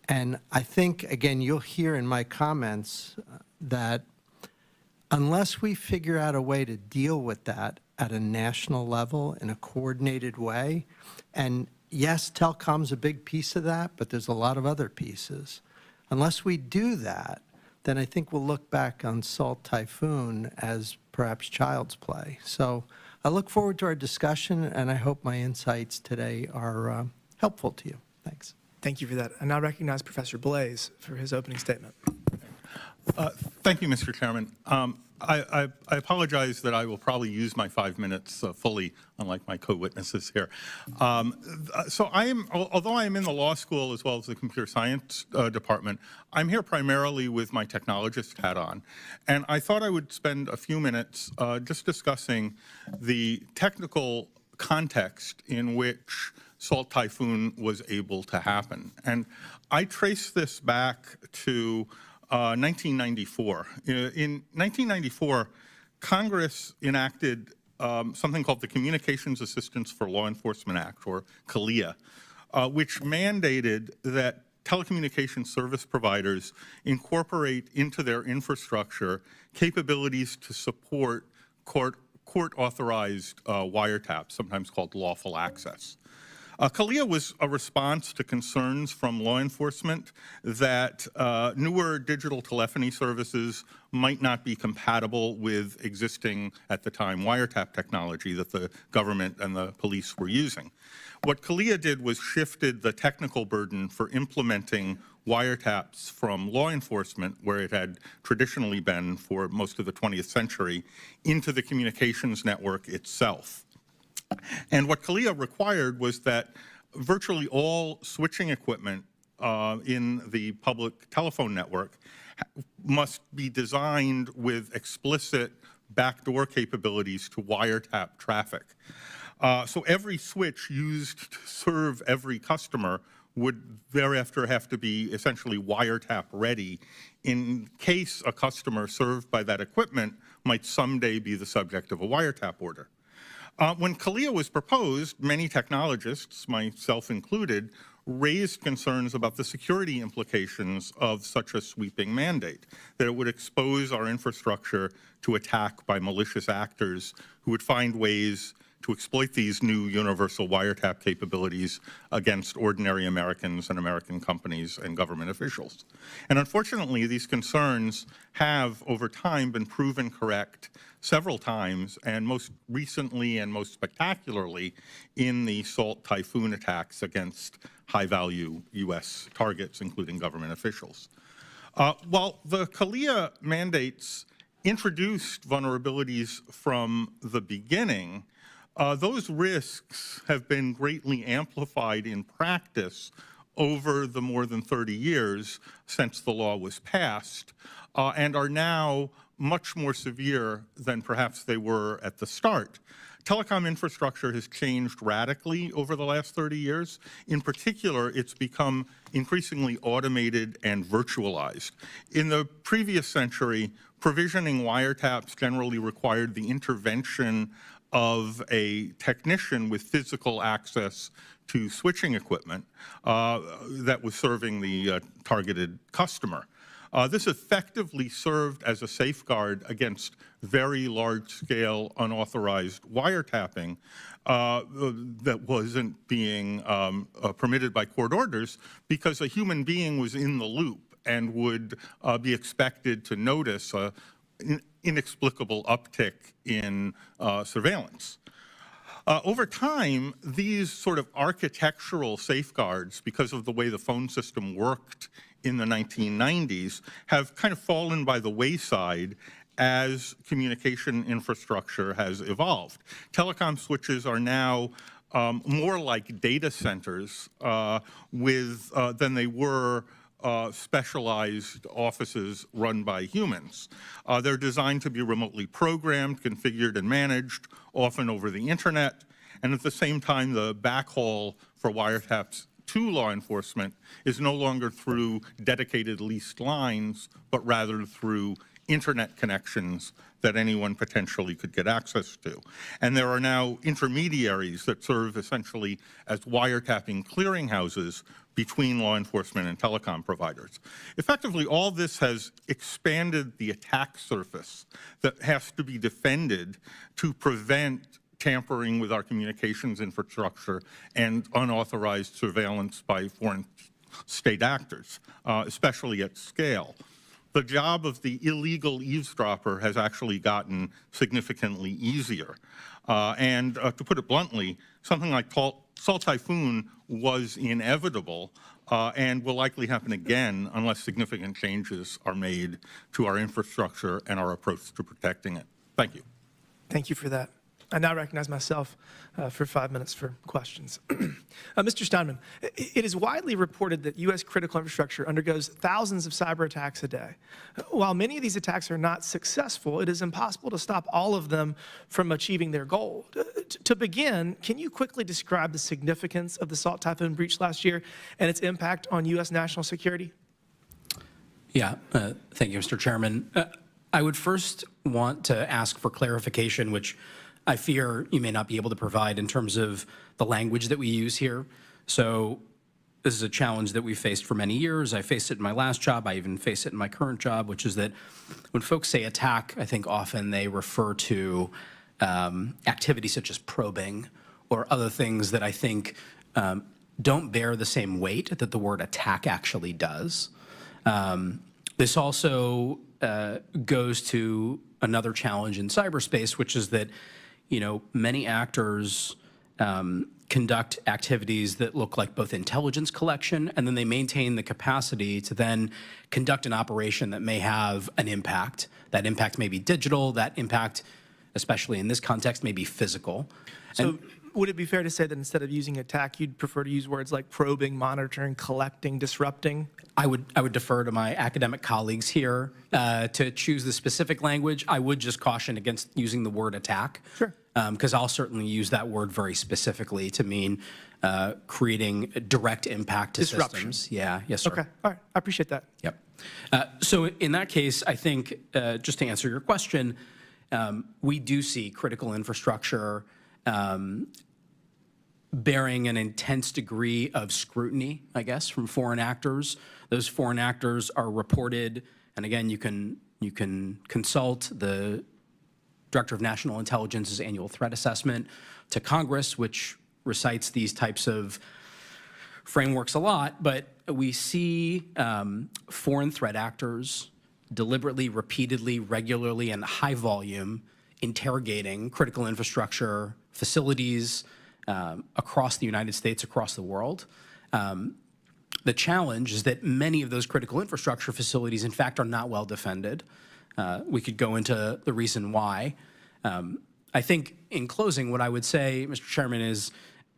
And I think, again, you'll hear in my comments that unless we figure out a way to deal with that at a national level in a coordinated way, and yes, telecom's a big piece of that, but there's a lot of other pieces. Unless we do that, then I think we'll look back on Salt Typhoon as perhaps child's play. So I look forward to our discussion, and I hope my insights today are helpful to you. Thanks. Thank you for that. I now recognize Professor Blaze for his opening statement. Thank you, Mr. Chairman. I apologize that I will probably use my 5 minutes fully, unlike my co-witnesses here. So although I am in the law school as well as the computer science department, I'm here primarily with my technologist hat on. And I thought I would spend a few minutes just discussing the technical context in which Salt Typhoon was able to happen. And I trace this back to 1994. In 1994, Congress enacted something called the Communications Assistance for Law Enforcement Act, or CALEA, which mandated that telecommunications service providers incorporate into their infrastructure capabilities to support court-authorized wiretaps, sometimes called lawful access. CALEA was a response to concerns from law enforcement that newer digital telephony services might not be compatible with existing, at the time, wiretap technology that the government and the police were using. What CALEA did was shifted the technical burden for implementing wiretaps from law enforcement, where it had traditionally been for most of the 20th century, into the communications network itself. And what CALEA required was that virtually all switching equipment in the public telephone network must be designed with explicit backdoor capabilities to wiretap traffic. So every switch used to serve every customer would thereafter have to be essentially wiretap ready in case a customer served by that equipment might someday be the subject of a wiretap order. When CALEA was proposed, many technologists, myself included, raised concerns about the security implications of such a sweeping mandate, that it would expose our infrastructure to attack by malicious actors who would find ways to exploit these new universal wiretap capabilities against ordinary Americans and American companies and government officials. And unfortunately, these concerns have, over time, been proven correct several times, and most recently and most spectacularly in the Salt Typhoon attacks against high-value U.S. targets, including government officials. While the CALEA mandates introduced vulnerabilities from the beginning, those risks have been greatly amplified in practice over the more than 30 years since the law was passed, and are now much more severe than perhaps they were at the start. Telecom infrastructure has changed radically over the last 30 years. In particular, it's become increasingly automated and virtualized. In the previous century, provisioning wiretaps generally required the intervention of a technician with physical access to switching equipment that was serving the targeted customer. This effectively served as a safeguard against very large-scale unauthorized wiretapping that wasn't being permitted by court orders, because a human being was in the loop and would be expected to notice an inexplicable uptick in surveillance. Over time, these sort of architectural safeguards, because of the way the phone system worked in the 1990s, have kind of fallen by the wayside as communication infrastructure has evolved. Telecom switches are now more like data centers than they were specialized offices run by humans. They're designed to be remotely programmed, configured, and managed, often over the internet, and at the same time, the backhaul for wiretaps to law enforcement is no longer through dedicated leased lines, but rather through internet connections that anyone potentially could get access to. And there are now intermediaries that serve essentially as wiretapping clearinghouses between law enforcement and telecom providers. Effectively, all this has expanded the attack surface that has to be defended to prevent tampering with our communications infrastructure and unauthorized surveillance by foreign state actors, especially at scale. The job of the illegal eavesdropper has actually gotten significantly easier. And to put it bluntly, something like Salt Typhoon was inevitable and will likely happen again unless significant changes are made to our infrastructure and our approach to protecting it. Thank you. Thank you for that. I now recognize myself for 5 minutes for questions. Mr. Steinman, it is widely reported that U.S. critical infrastructure undergoes thousands of cyber attacks a day. While many of these attacks are not successful, it is impossible to stop all of them from achieving their goal. To begin, can you quickly describe the significance of the Salt Typhoon breach last year and its impact on U.S. national security? Yeah, thank you, Mr. Chairman. I would first want to ask for clarification, which I fear you may not be able to provide in terms of the language that we use here. So this is a challenge that we've faced for many years. I faced it in my last job. I even face it in my current job, which is that when folks say attack, I think often they refer to activities such as probing or other things that I think don't bear the same weight that the word attack actually does. This also goes to another challenge in cyberspace, which is that, many actors conduct activities that look like both intelligence collection, and then they maintain the capacity to then conduct an operation that may have an impact. That impact may be digital, that impact, especially in this context, may be physical. So would it be fair to say that instead of using attack, you'd prefer to use words like probing, monitoring, collecting, disrupting? I would defer to my academic colleagues here to choose the specific language. I would just caution against using the word attack. Sure. Because I'll certainly use that word very specifically to mean creating a direct impact to Disruption. systems. Yeah, yes, sir. Okay, all right, I appreciate that. Yep. So in that case, I think, just to answer your question, we do see critical infrastructure bearing an intense degree of scrutiny, I guess, from foreign actors. Those foreign actors are reported, and again, you can consult the Director of National Intelligence's annual threat assessment to Congress, which recites these types of frameworks a lot, but we see foreign threat actors deliberately, repeatedly, regularly, and high volume interrogating critical infrastructure facilities across the United States, across the world. The challenge is that many of those critical infrastructure facilities, in fact, are not well defended. We could go into the reason why. I think in closing, what I would say, Mr. Chairman, is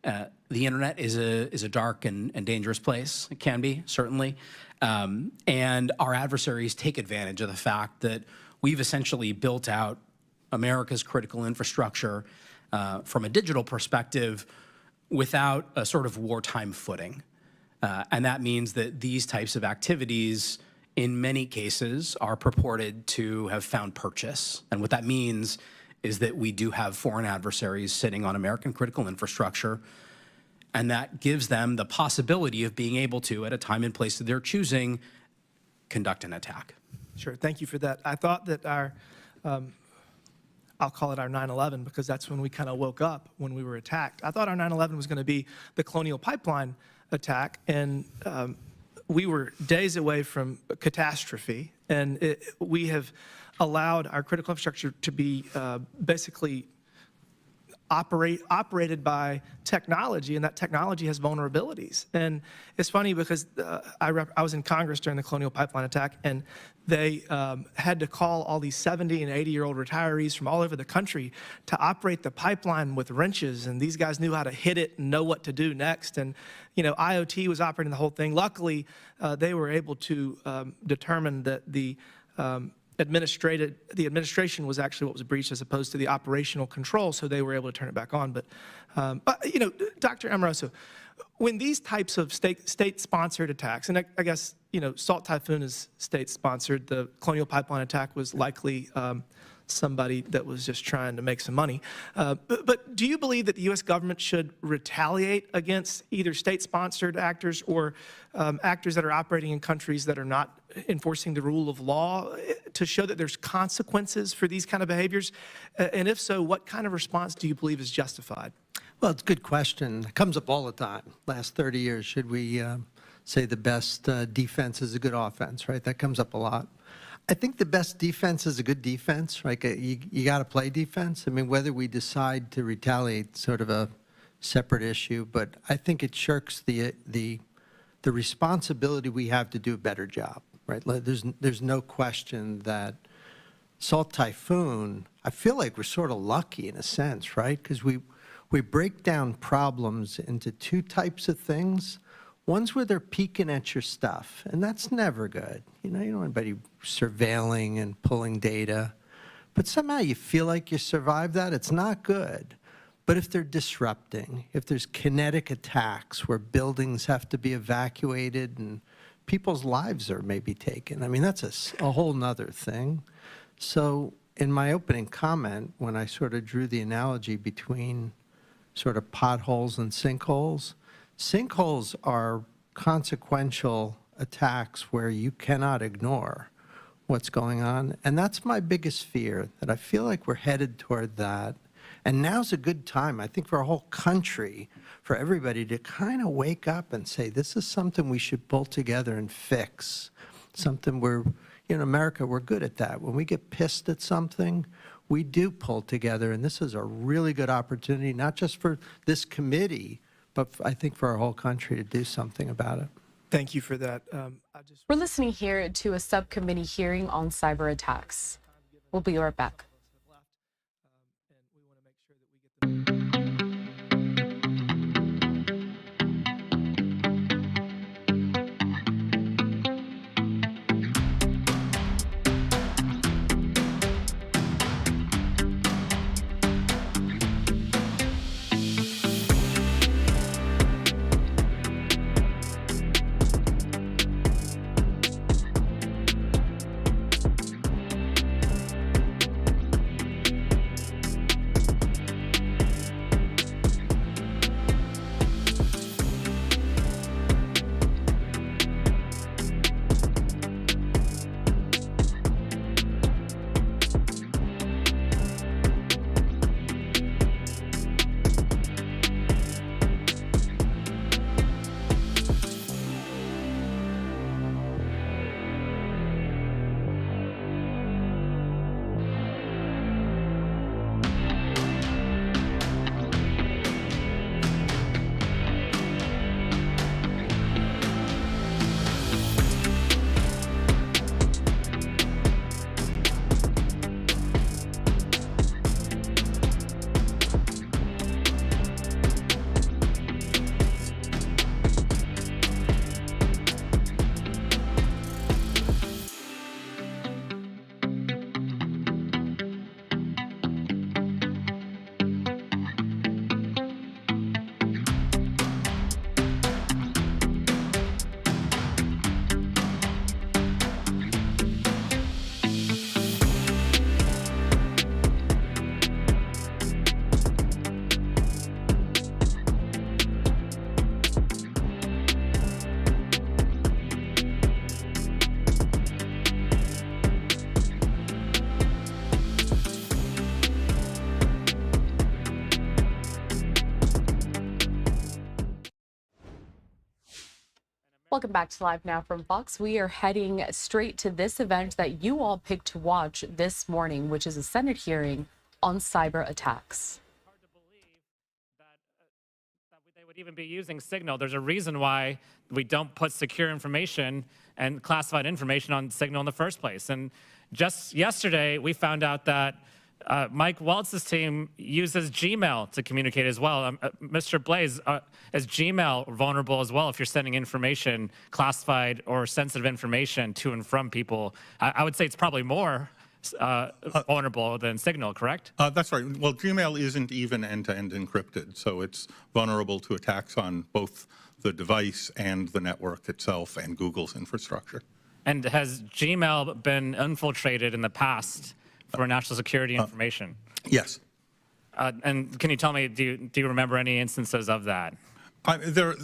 the internet is a dark and dangerous place. It can be, certainly. And our adversaries take advantage of the fact that we've essentially built out America's critical infrastructure from a digital perspective without a sort of wartime footing. And that means that these types of activities, in many cases, are purported to have found purchase. And what that means is that we do have foreign adversaries sitting on American critical infrastructure, and that gives them the possibility of being able to, at a time and place that they're choosing, conduct an attack. Sure, thank you for that. I thought that our, I'll call it our 9/11 because that's when we kind of woke up when we were attacked. I thought our 9/11 was going to be the Colonial Pipeline attack, and we were days away from catastrophe, and we have allowed our critical infrastructure to be basically operated by technology, and that technology has vulnerabilities. And it's funny because I was in Congress during the Colonial Pipeline attack, and they had to call all these 70 and 80-year-old retirees from all over the country to operate the pipeline with wrenches, and these guys knew how to hit it and know what to do next. And IoT was operating the whole thing. Luckily, they were able to determine that the administration was actually what was breached as opposed to the operational control, so they were able to turn it back on. But Dr. Amoroso, when these types of state-sponsored attacks, and I guess Salt Typhoon is state-sponsored, the Colonial Pipeline attack was likely somebody that was just trying to make some money. But do you believe that the U.S. government should retaliate against either state-sponsored actors or actors that are operating in countries that are not enforcing the rule of law to show that there's consequences for these kind of behaviors? And if so, what kind of response do you believe is justified? Well, it's a good question. It comes up all the time. Last 30 years, should we say the best defense is a good offense, right? That comes up a lot. I think the best defense is a good defense, right? You got to play defense. I mean, whether we decide to retaliate, sort of a separate issue, but I think it shirks the responsibility we have to do a better job, right? There's no question that Salt Typhoon, I feel like we're sort of lucky in a sense, right? Because we break down problems into two types of things. One's where they're peeking at your stuff, and that's never good. You don't want anybody surveilling and pulling data. But somehow you feel like you survived that. It's not good. But if they're disrupting, if there's kinetic attacks where buildings have to be evacuated and people's lives are maybe taken, I mean, that's a whole nother thing. So in my opening comment, when I sort of drew the analogy between sort of potholes and sinkholes, sinkholes are consequential attacks where you cannot ignore what's going on. And that's my biggest fear, that I feel like we're headed toward that. And now's a good time, I think, for a whole country, for everybody to kind of wake up and say, this is something we should pull together and fix. Something we're, in America, we're good at that. When we get pissed at something, we do pull together. And this is a really good opportunity, not just for this committee, but I think for our whole country to do something about it. Thank you for that. We're listening here to a subcommittee hearing on cyber attacks. We'll be right back. Welcome back to Live Now from Fox. We are heading straight to this event that you all picked to watch this morning, which is a Senate hearing on cyber attacks. Hard to believe that they would even be using Signal. There's a reason why we don't put secure information and classified information on Signal in the first place. And just yesterday, we found out that Mike Waltz's team uses Gmail to communicate as well. Mr. Blaze, is Gmail vulnerable as well if you're sending information, classified or sensitive information to and from people? I would say it's probably more vulnerable than Signal, correct? That's right. Well, Gmail isn't even end-to-end encrypted, so it's vulnerable to attacks on both the device and the network itself and Google's infrastructure. And has Gmail been infiltrated in the past for national security information? Yes. And can you tell me, do you remember any instances of that? There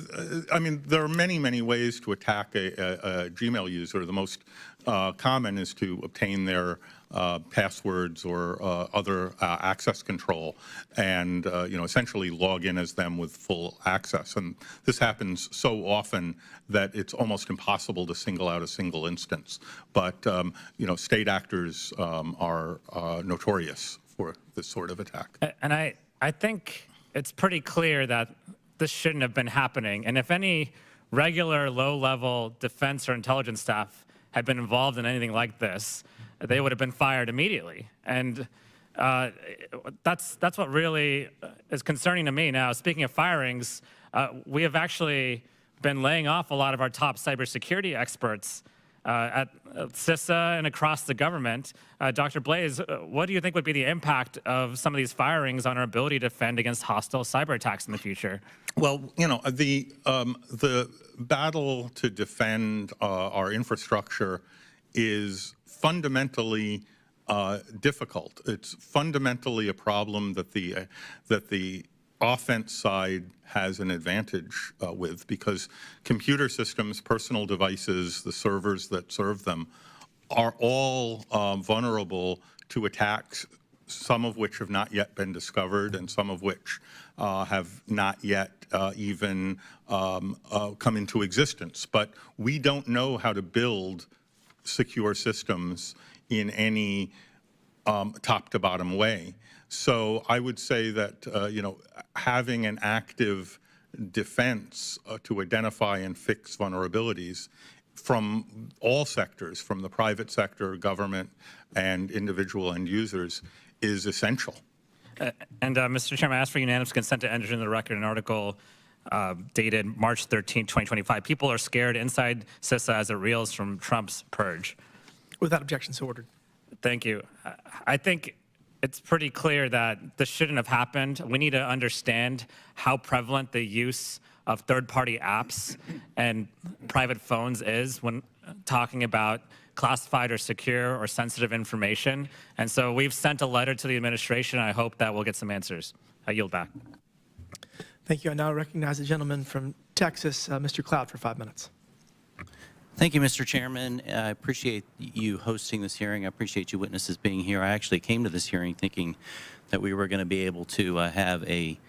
are many, many ways to attack a Gmail user. The most common is to obtain their passwords or other access control, and essentially log in as them with full access. And this happens so often that it's almost impossible to single out a single instance. But state actors are notorious for this sort of attack. And I think it's pretty clear that this shouldn't have been happening. And if any regular low-level defense or intelligence staff had been involved in anything like this, they would have been fired immediately. And that's what really is concerning to me now. Speaking of firings, we have actually been laying off a lot of our top cybersecurity experts at CISA and across the government. Dr. Blaze, what do you think would be the impact of some of these firings on our ability to defend against hostile cyber attacks in the future? Well, the battle to defend our infrastructure is fundamentally difficult. It's fundamentally a problem that the offense side has an advantage with, because computer systems, personal devices, the servers that serve them are all vulnerable to attacks, some of which have not yet been discovered and some of which have not yet even come into existence. But we don't know how to build secure systems in any top-to-bottom way. So I would say that having an active defense to identify and fix vulnerabilities from all sectors, from the private sector, government, and individual end users, is essential. Mr. Chairman, I ask for unanimous consent to enter into the record an article dated March 13, 2025. People are scared inside CISA as it reels from Trump's purge. Without objection, so ordered. Thank you. I think it's pretty clear that this shouldn't have happened. We need to understand how prevalent the use of third-party apps and private phones is when talking about classified or secure or sensitive information. And so we've sent a letter to the administration. I hope that we'll get some answers. I yield back. Thank you. I now recognize the gentleman from Texas, Mr. Cloud, for 5 minutes. Thank you, Mr. Chairman. I appreciate you hosting this hearing. I appreciate you witnesses being here. I actually came to this hearing thinking that we were going to be able to have a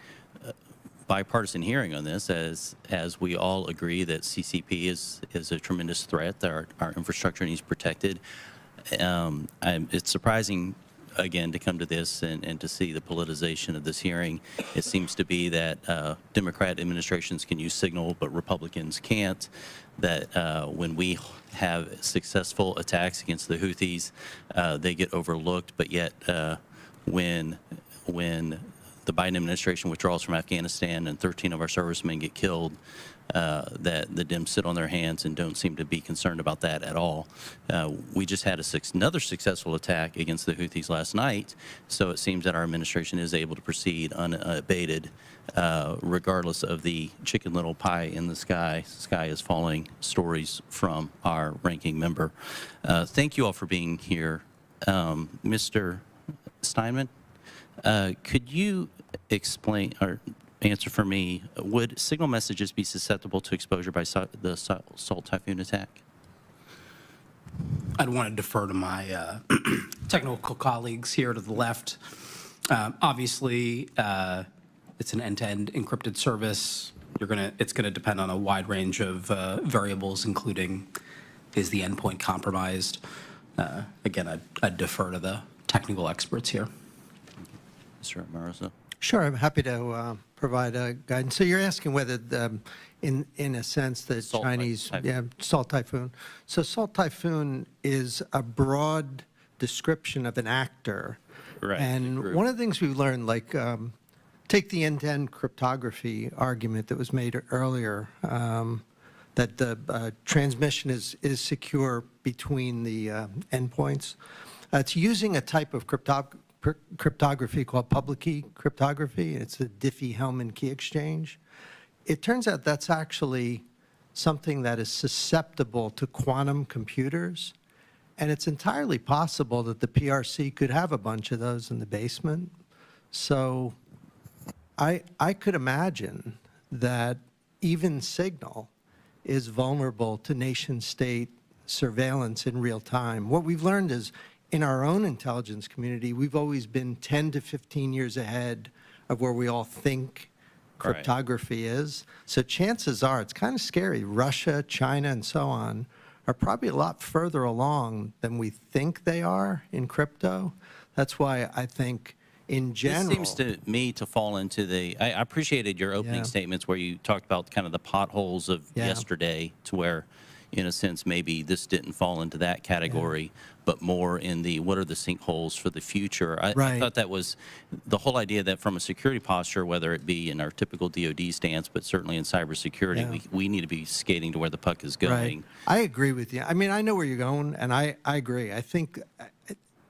bipartisan hearing on this, as we all agree that CCP is a tremendous threat, that our infrastructure needs protected. It's surprising, again, to come to this and to see the politicization of this hearing. It seems to be that Democrat administrations can use signal, but Republicans can't. That when we have successful attacks against the Houthis, they get overlooked, but yet when the Biden administration withdraws from Afghanistan and 13 of our servicemen get killed, that the Dems sit on their hands and don't seem to be concerned about that at all. We just had another successful attack against the Houthis last night, so it seems that our administration is able to proceed unabated, regardless of the chicken little pie in the sky is falling stories from our ranking member. Thank you all for being here. Mr. Steinman, could you explain or answer for me, would signal messages be susceptible to exposure by the Salt Typhoon attack? I'd want to defer to my technical colleagues here to the left. Obviously, it's an end-to-end encrypted service. It's going to depend on a wide range of variables, including is the endpoint compromised. Again, I'd defer to the technical experts here. Mr. Marosa. Sure, I'm happy to provide guidance. So you're asking whether, in a sense, the Chinese Salt Typhoon. So Salt Typhoon is a broad description of an actor. Right. And one of the things we've learned, like take the end-to-end cryptography argument that was made earlier, that the transmission is secure between the endpoints. It's using a type of cryptography called public key cryptography. It's the Diffie-Hellman key exchange. It turns out that's actually something that is susceptible to quantum computers, and it's entirely possible that the PRC could have a bunch of those in the basement. So I could imagine that even Signal is vulnerable to nation-state surveillance in real time. What we've learned is in our own intelligence community, we've always been 10 to 15 years ahead of where we all think cryptography is. So chances are, it's kind of scary, Russia, China, and so on are probably a lot further along than we think they are in crypto. That's why I think in general. This seems to me to fall into the, I appreciated your opening statements where you talked about kind of the potholes of yesterday, to where, in a sense, maybe this didn't fall into that category, but more in the what are the sinkholes for the future. I thought that was the whole idea that from a security posture, whether it be in our typical DoD stance, but certainly in cybersecurity, we need to be skating to where the puck is going. I agree with you. I mean, I know where you're going, and I agree. I think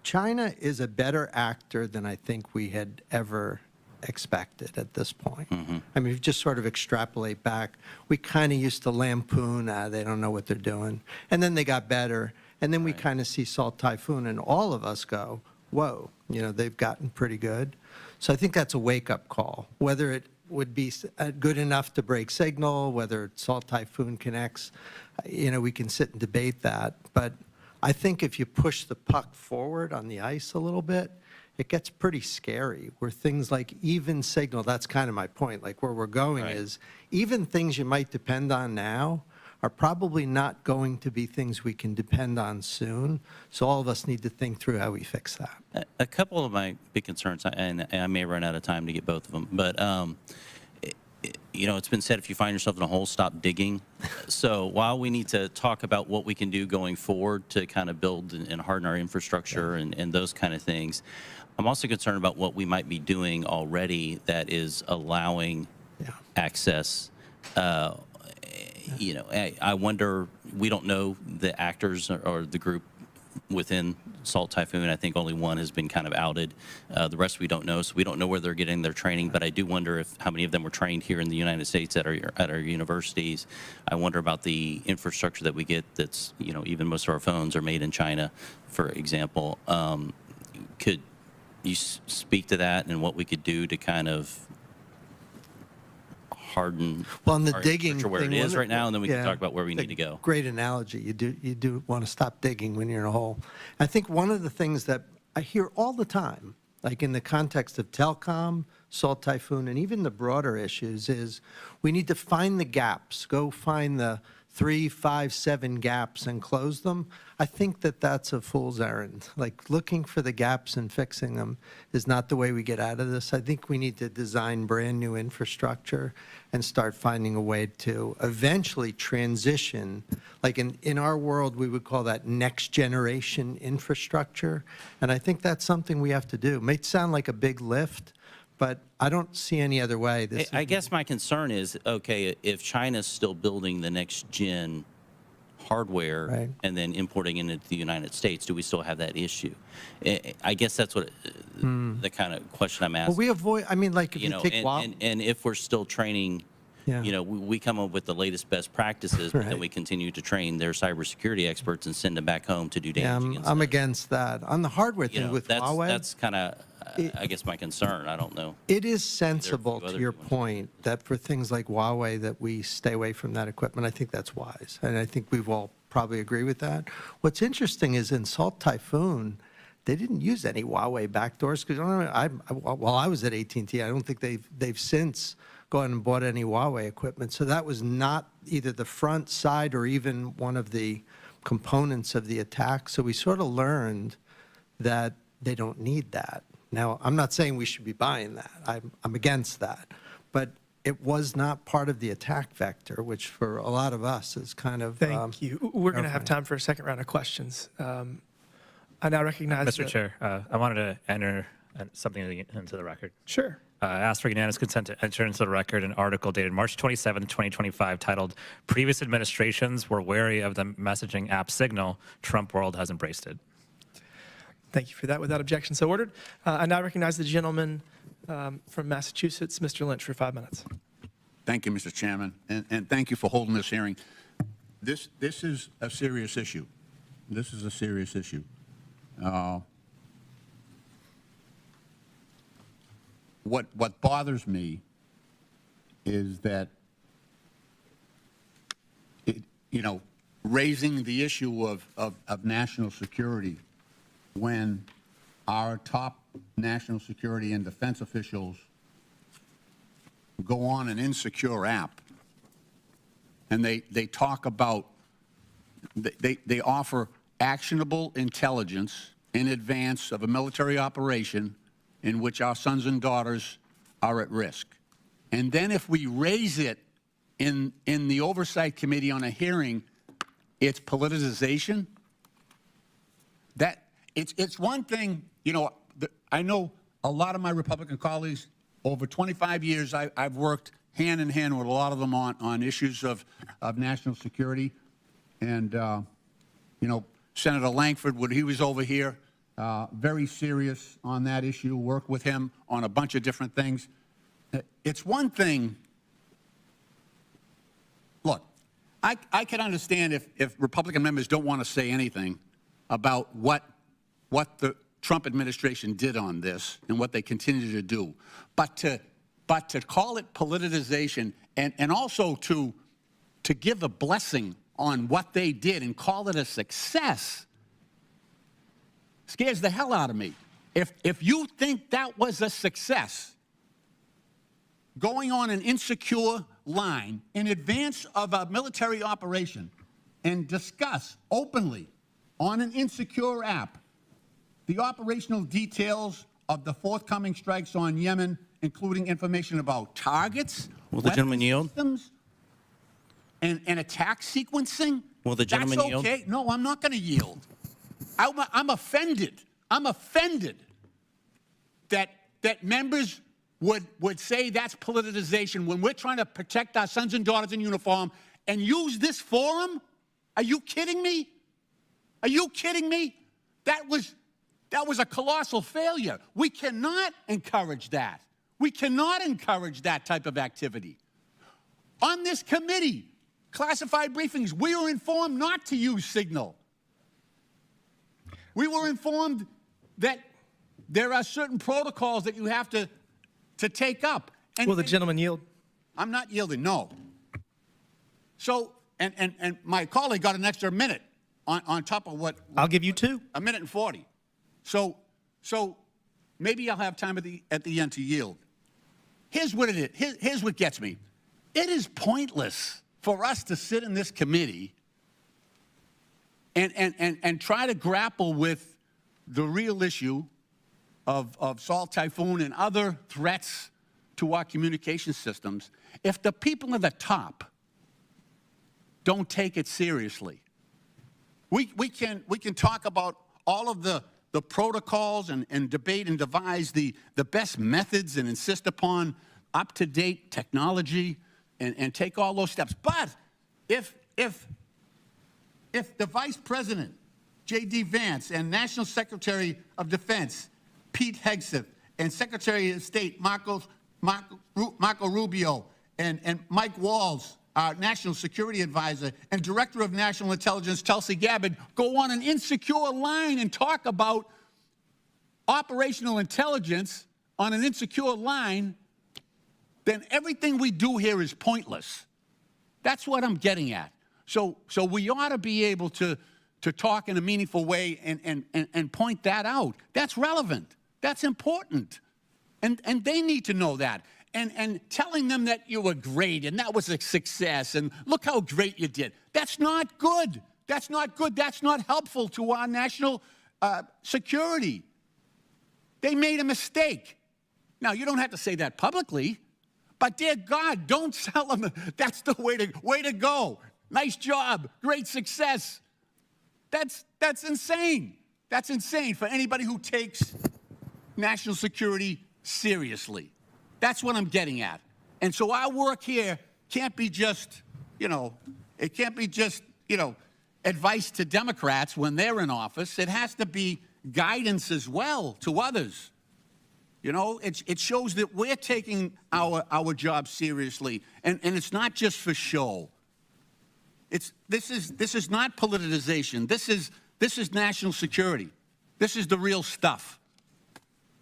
China is a better actor than I think we had ever expected at this point. I mean, if you just sort of extrapolate back, we kind of used to lampoon, they don't know what they're doing. And then they got better. And then we kind of see Salt Typhoon, and all of us go, whoa, they've gotten pretty good. So I think that's a wake-up call. Whether it would be good enough to break signal, whether Salt Typhoon connects, we can sit and debate that. But I think if you push the puck forward on the ice a little bit, it gets pretty scary, where things like even signal, that's kind of my point, like where we're going is even things you might depend on now are probably not going to be things we can depend on soon. So all of us need to think through how we fix that. A couple of my big concerns, and I may run out of time to get both of them, but it's been said, if you find yourself in a hole, stop digging. So while we need to talk about what we can do going forward to kind of build and harden our infrastructure and those kind of things, I'm also concerned about what we might be doing already that is allowing access. I wonder, we don't know the actors or the group within Salt Typhoon. I think only one has been kind of outed. The rest we don't know, so we don't know where they're getting their training, but I do wonder how many of them were trained here in the United States at our universities. I wonder about the infrastructure that we get that's, even most of our phones are made in China, for example. Could you speak to that and what we could do to kind of harden on the our digging where thing, it is right now, and then we can talk about where we need to go. Great analogy. You do want to stop digging when you're in a hole. I think one of the things that I hear all the time, like in the context of telecom, Salt Typhoon, and even the broader issues, is we need to find the gaps, go find the 3, 5, 7 gaps and close them. I think that that's a fool's errand. Like, looking for the gaps and fixing them is not the way we get out of this. I think we need to design brand new infrastructure and start finding a way to eventually transition. Like in our world, we would call that next generation infrastructure. And I think that's something we have to do. It may sound like a big lift, but I don't see any other way. I guess my concern is, okay, if China's still building the next gen hardware and then importing it into the United States, do we still have that issue? I guess that's what the kind of question I'm asking. Well, we avoid, I mean, like if you take and if we're still training, we come up with the latest best practices, but then we continue to train their cybersecurity experts and send them back home to do damage. I'm against that. On the hardware thing with Huawei, that's kind of, I guess, my concern. I don't know. It is sensible, to your point, that for things like Huawei, that we stay away from that equipment. I think that's wise, and I think we've all probably agree with that. What's interesting is in Salt Typhoon, they didn't use any Huawei backdoors, because while I was at AT&T, I don't think they've since gone and bought any Huawei equipment. So that was not either the front, side, or even one of the components of the attack. So we sort of learned that they don't need that. Now, I'm not saying we should be buying that. I'm against that. But it was not part of the attack vector, which for a lot of us is kind of Thank you. We're going to have time for a second round of questions. I now recognize Mr. Chair, I wanted to enter something into the record. Sure. I asked for unanimous consent to enter into the record an article dated March 27, 2025, titled "Previous Administrations Were Wary of the Messaging App Signal. Trump World Has Embraced It." Thank you for that. Without objection, so ordered. I now recognize the gentleman from Massachusetts, Mr. Lynch, for 5 minutes. Thank you, Mr. Chairman, and thank you for holding this hearing. This is a serious issue. This is a serious issue. What bothers me is that raising the issue of national security when our top national security and defense officials go on an insecure app and they talk about, they offer actionable intelligence in advance of a military operation in which our sons and daughters are at risk. And then if we raise it in the Oversight Committee on a hearing, it's politicization. It's one thing, I know a lot of my Republican colleagues, over 25 years, I've worked hand in hand with a lot of them on issues of national security. And, Senator Langford, when he was over here, very serious on that issue, worked with him on a bunch of different things. It's one thing, look, I can understand if Republican members don't want to say anything about what the Trump administration did on this and what they continue to do. But to call it politicization and also to give a blessing on what they did and call it a success scares the hell out of me. If you think that was a success, going on an insecure line in advance of a military operation and discuss openly on an insecure app the operational details of the forthcoming strikes on Yemen, including information about targets, Will the gentleman yield? systems, and attack sequencing. Will the gentleman That's yield? okay. No, I'm not going to yield. I'm offended. I'm offended that members would say that's politicization when we're trying to protect our sons and daughters in uniform and use this forum. Are you kidding me? Are you kidding me? That was a colossal failure. We cannot encourage that. We cannot encourage that type of activity. On this committee, classified briefings, we were informed not to use Signal. We were informed that there are certain protocols that you have to take up. And, Will the gentleman yield? I'm not yielding, no. So, and my colleague got an extra minute on top of what... I'll give you 2. A minute and 40. So maybe I'll have time at the end to yield. Here's what it is. Here's what gets me. It is pointless for us to sit in this committee and try to grapple with the real issue of Salt Typhoon and other threats to our communication systems if the people at the top don't take it seriously. We can talk about all of the protocols and debate and devise the best methods and insist upon up-to-date technology and take all those steps. But if the Vice President, J.D. Vance, and National Secretary of Defense, Pete Hegseth, and Secretary of State, Marco Rubio, and Mike Walls, our National Security Advisor, and Director of National Intelligence, Tulsi Gabbard, go on an insecure line and talk about operational intelligence on an insecure line, then everything we do here is pointless. That's what I'm getting at. So we ought to be able to talk in a meaningful way and point that out. That's relevant. That's important. And they need to know that. And telling them that you were great and that was a success and look how great you did. That's not good. That's not good. That's not helpful to our national security. They made a mistake. Now, you don't have to say that publicly, but dear God, don't tell them that's the way to go. Nice job. Great success. That's insane. That's insane for anybody who takes national security seriously. That's what I'm getting at. And so our work here can't be just, it can't be just, advice to Democrats when they're in office. It has to be guidance as well to others. It shows that we're taking our job seriously, and it's not just for show. This is not politicization. This is national security. This is the real stuff.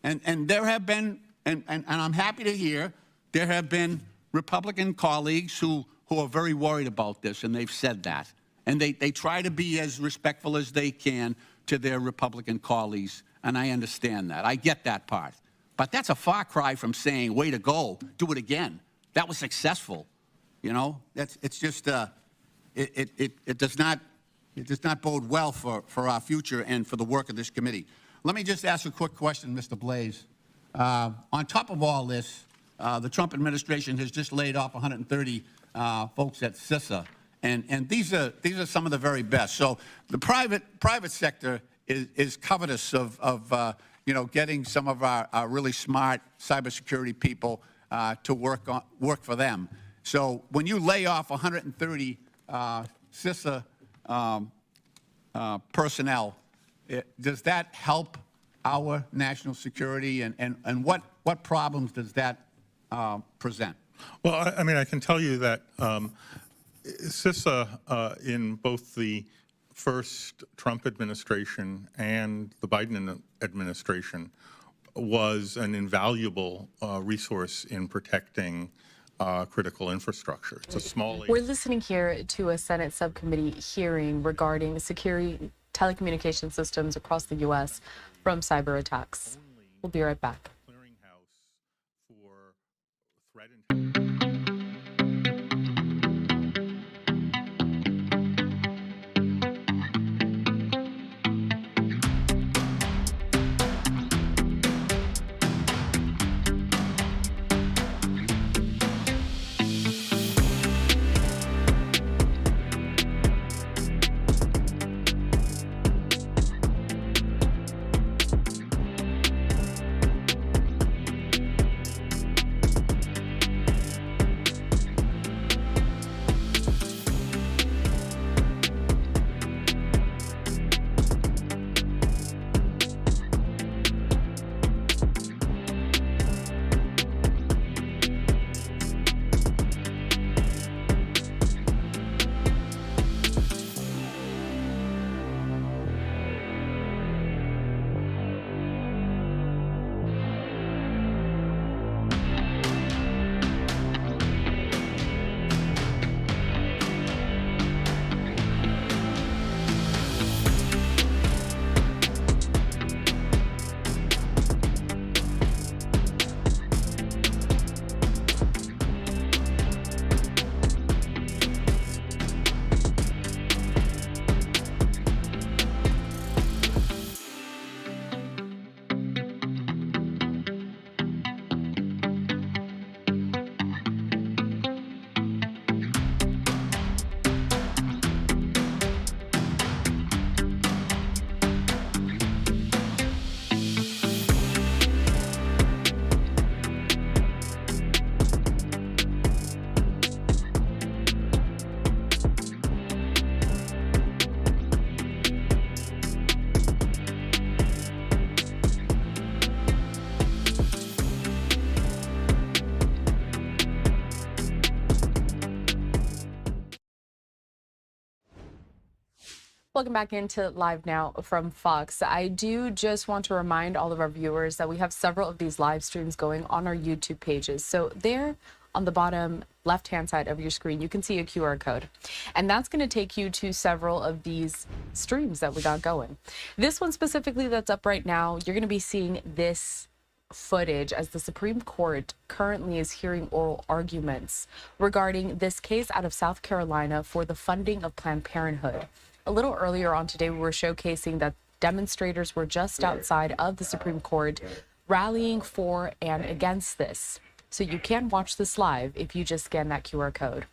And there have been, and I'm happy to hear, there have been Republican colleagues who are very worried about this, and they've said that. And they try to be as respectful as they can to their Republican colleagues, and I understand that. I get that part. But that's a far cry from saying, way to go, do it again. That was successful. It's just, it does not bode well for our future and for the work of this committee. Let me just ask a quick question, Mr. Blaze. On top of all this, the Trump administration has just laid off 130 folks at CISA, and these are some of the very best. So the private sector is covetous of getting some of our really smart cybersecurity people to work for them. So when you lay off 130 CISA personnel, does that help our national security, and what problems does that present? Well, I mean, I can tell you that CISA, in both the first Trump administration and the Biden administration, was an invaluable resource in protecting critical infrastructure. It's a small... We're listening here to a Senate subcommittee hearing regarding security telecommunication systems across the U.S. from cyber attacks. We'll be right back. Welcome back into Live Now from Fox. I do just want to remind all of our viewers that we have several of these live streams going on our YouTube pages. So there on the bottom left-hand side of your screen, you can see a QR code. And that's going to take you to several of these streams that we got going. This one specifically that's up right now, you're going to be seeing this footage as the Supreme Court currently is hearing oral arguments regarding this case out of South Carolina for the funding of Planned Parenthood. A little earlier on today, we were showcasing that demonstrators were just outside of the Supreme Court rallying for and against this. So you can watch this live if you just scan that QR code.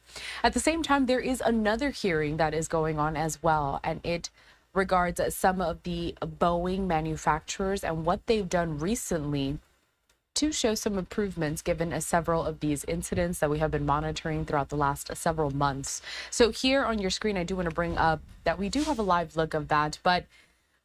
At the same time, there is another hearing that is going on as well, and it regards some of the Boeing manufacturers and what they've done recently to show some improvements given several of these incidents that we have been monitoring throughout the last several months. So here on your screen, I do want to bring up that we do have a live look of that, but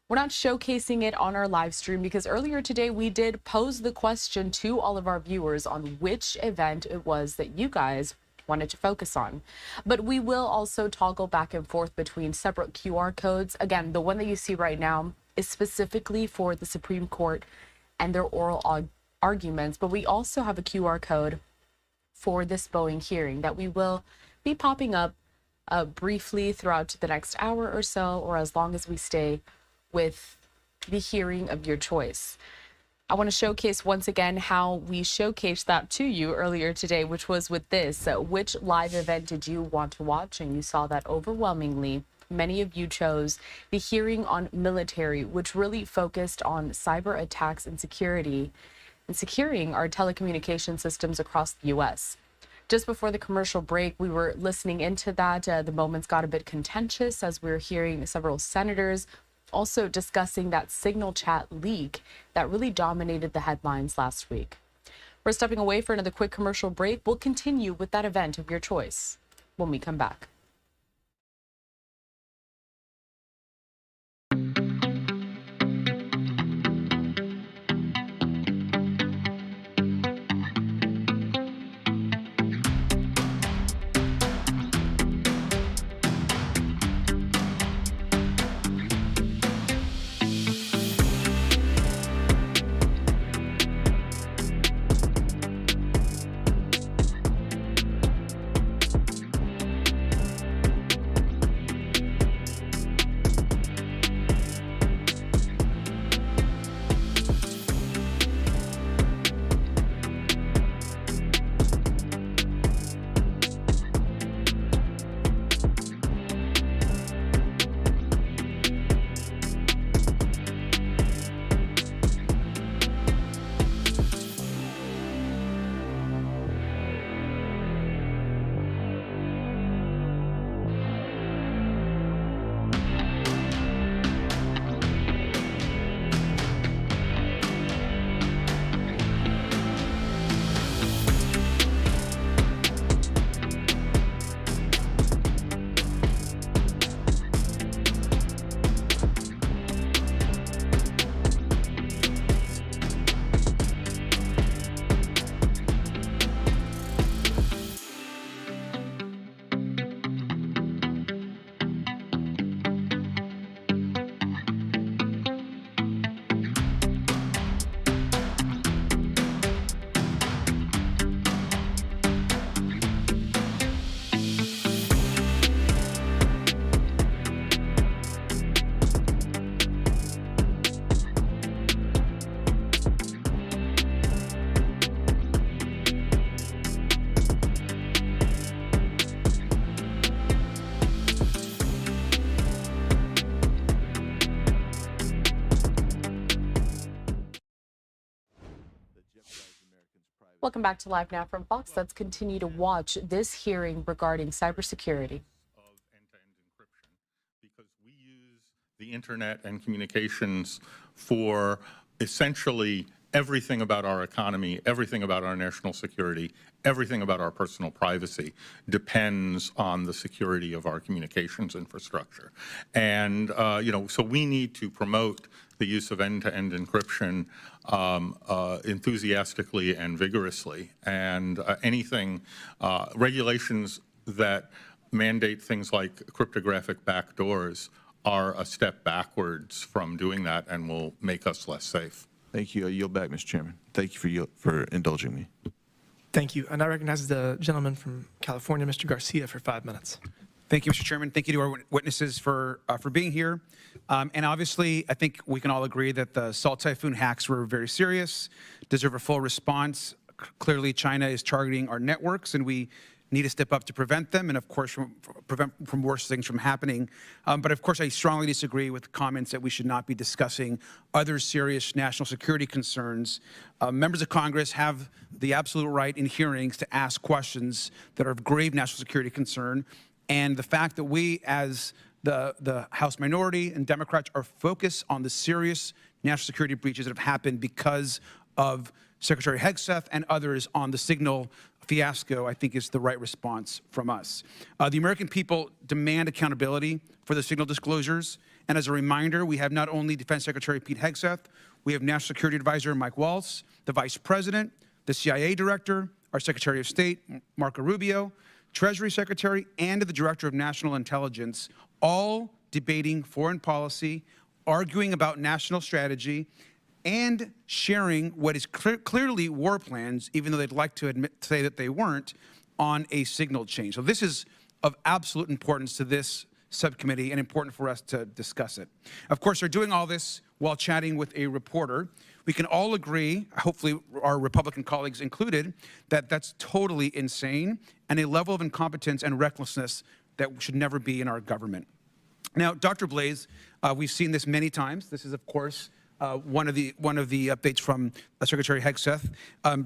we're not showcasing it on our live stream because earlier today we did pose the question to all of our viewers on which event it was that you guys wanted to focus on. But we will also toggle back and forth between separate QR codes. Again, the one that you see right now is specifically for the Supreme Court and their oral arguments, but we also have a QR code for this Boeing hearing that we will be popping up briefly throughout the next hour or so, or as long as we stay with the hearing of your choice. I want to showcase once again how we showcased that to you earlier today, which was with this. Which live event did you want to watch? And you saw that overwhelmingly many of you chose the hearing on military, which really focused on cyber attacks and security and securing our telecommunication systems across the U.S. Just before the commercial break, we were listening into that. The moments got a bit contentious as we were hearing several senators also discussing that Signal chat leak that really dominated the headlines last week. We're stepping away for another quick commercial break. We'll continue with that event of your choice when we come back. Welcome back to Live Now from Fox. Let's continue to watch this hearing regarding cybersecurity. The internet and communications for essentially everything about our economy, everything about our national security, everything about our personal privacy depends on the security of our communications infrastructure. And, so we need to promote the use of end-to-end encryption enthusiastically and vigorously. And regulations that mandate things like cryptographic backdoors are a step backwards from doing that and will make us less safe. Thank you. I yield back, Mr. Chairman. Thank you for indulging me. Thank you. And I recognize the gentleman from California, Mr. Garcia, for 5 minutes. Thank you, Mr. Chairman. Thank you to our witnesses for being here. And obviously, I think we can all agree that the Salt Typhoon hacks were very serious, deserve a full response. Clearly, China is targeting our networks, and we need to step up to prevent them and, of course, prevent from worse things from happening. But, of course, I strongly disagree with comments that we should not be discussing other serious national security concerns. Members of Congress have the absolute right in hearings to ask questions that are of grave national security concern. And the fact that we, as the House minority and Democrats, are focused on the serious national security breaches that have happened because of Secretary Hegseth and others on the Signal fiasco, I think is the right response from us. The American people demand accountability for the Signal disclosures. And as a reminder, we have not only Defense Secretary Pete Hegseth, we have National Security Advisor Mike Waltz, the Vice President, the CIA Director, our Secretary of State, Marco Rubio, Treasury Secretary, and the Director of National Intelligence, all debating foreign policy, arguing about national strategy, and sharing what is clearly war plans, even though they'd like to say that they weren't, on a signal change. So this is of absolute importance to this subcommittee and important for us to discuss it. Of course, they're doing all this while chatting with a reporter. We can all agree, hopefully our Republican colleagues included, that that's totally insane and a level of incompetence and recklessness that should never be in our government. Now, Dr. Blaze, we've seen this many times. This is, of course, one of the updates from Secretary Hegseth.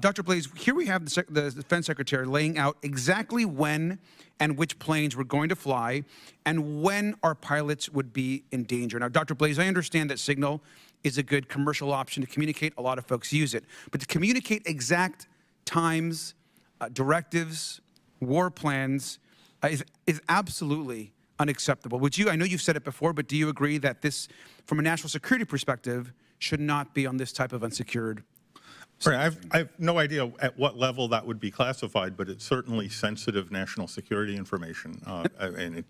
Dr. Blaze, here we have the Defense Secretary laying out exactly when and which planes were going to fly and when our pilots would be in danger. Now, Dr. Blaze, I understand that Signal is a good commercial option to communicate. A lot of folks use it. But to communicate exact times, directives, war plans is absolutely unacceptable. Would you, I know you've said it before, but do you agree that this, from a national security perspective, should not be on this type of unsecured? Right. I have no idea at what level that would be classified, but it's certainly sensitive national security information, and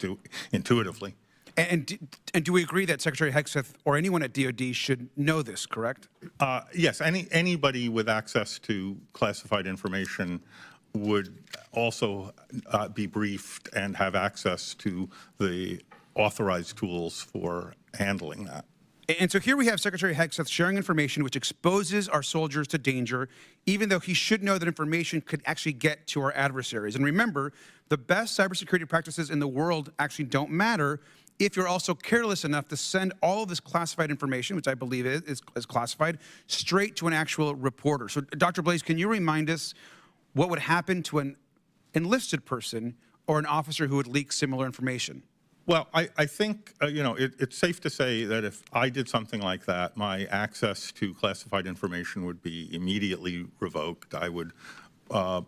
intuitively. And do we agree that Secretary Hegseth or anyone at DOD should know this, correct? Yes, anybody with access to classified information would also be briefed and have access to the authorized tools for handling that. And so here we have Secretary Hegseth sharing information which exposes our soldiers to danger, even though he should know that information could actually get to our adversaries. And remember, the best cybersecurity practices in the world actually don't matter if you're also careless enough to send all of this classified information, which I believe is classified, straight to an actual reporter. So, Dr. Blaze, can you remind us what would happen to an enlisted person or an officer who would leak similar information? Well, I think, it's safe to say that if I did something like that, my access to classified information would be immediately revoked. I would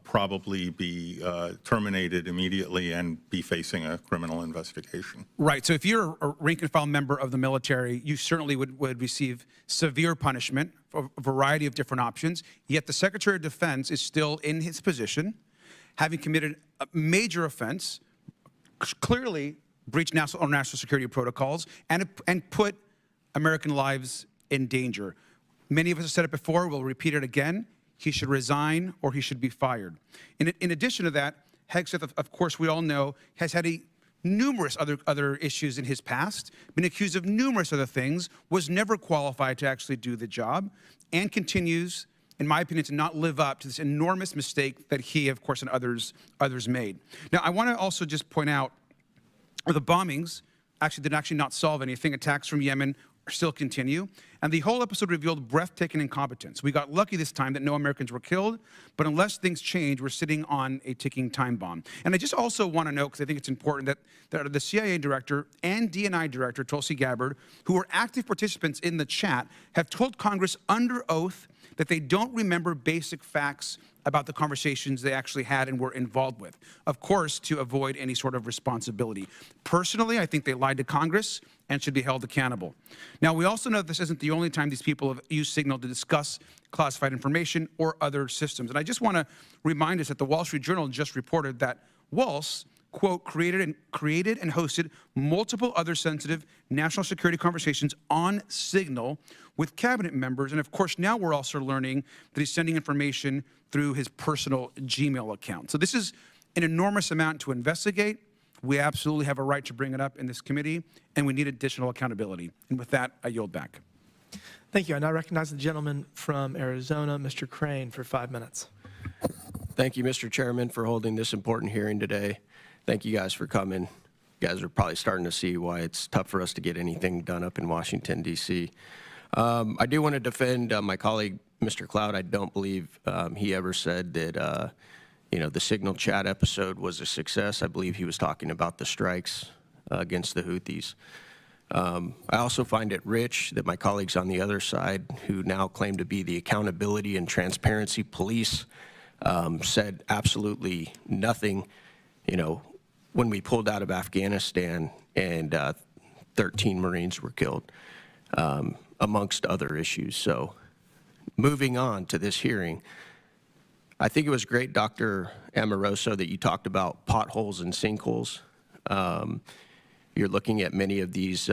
probably be terminated immediately and be facing a criminal investigation. Right. So if you're a rank and file member of the military, you certainly would receive severe punishment for a variety of different options. Yet the Secretary of Defense is still in his position, having committed a major offense, clearly breached national security protocols, and put American lives in danger. Many of us have said it before. We'll repeat it again. He should resign or he should be fired. In addition to that, Hegseth, of course, we all know, has had numerous other issues in his past, been accused of numerous other things, was never qualified to actually do the job, and continues, in my opinion, to not live up to this enormous mistake that he, of course, and others made. Now, I want to also just point out the bombings did not solve anything. Attacks from Yemen still continue. And the whole episode revealed breathtaking incompetence. We got lucky this time that no Americans were killed, but unless things change, we're sitting on a ticking time bomb. And I just also want to note, because I think it's important, that the CIA director and DNI director, Tulsi Gabbard, who were active participants in the chat, have told Congress under oath that they don't remember basic facts about the conversations they actually had and were involved with, of course, to avoid any sort of responsibility. Personally, I think they lied to Congress and should be held accountable. Now, we also know that this isn't the only time these people have used Signal to discuss classified information or other systems. And I just want to remind us that the Wall Street Journal just reported that Walsh, quote, created and hosted multiple other sensitive national security conversations on Signal with cabinet members. And of course, now we're also learning that he's sending information through his personal Gmail account. So this is an enormous amount to investigate. We absolutely have a right to bring it up in this committee, and we need additional accountability. And with that, I yield back. Thank you. I now recognize the gentleman from Arizona, Mr. Crane, for 5 minutes. Thank you, Mr. Chairman, for holding this important hearing today. Thank you guys for coming. You guys are probably starting to see why it's tough for us to get anything done up in Washington, D.C. I do want to defend my colleague, Mr. Cloud. I don't believe he ever said that, the Signal chat episode was a success. I believe he was talking about the strikes against the Houthis. I also find it rich that my colleagues on the other side, who now claim to be the accountability and transparency police, said absolutely nothing, when we pulled out of Afghanistan and 13 Marines were killed, amongst other issues. So moving on to this hearing, I think it was great, Dr. Amoroso, that you talked about potholes and sinkholes. You're looking at many of these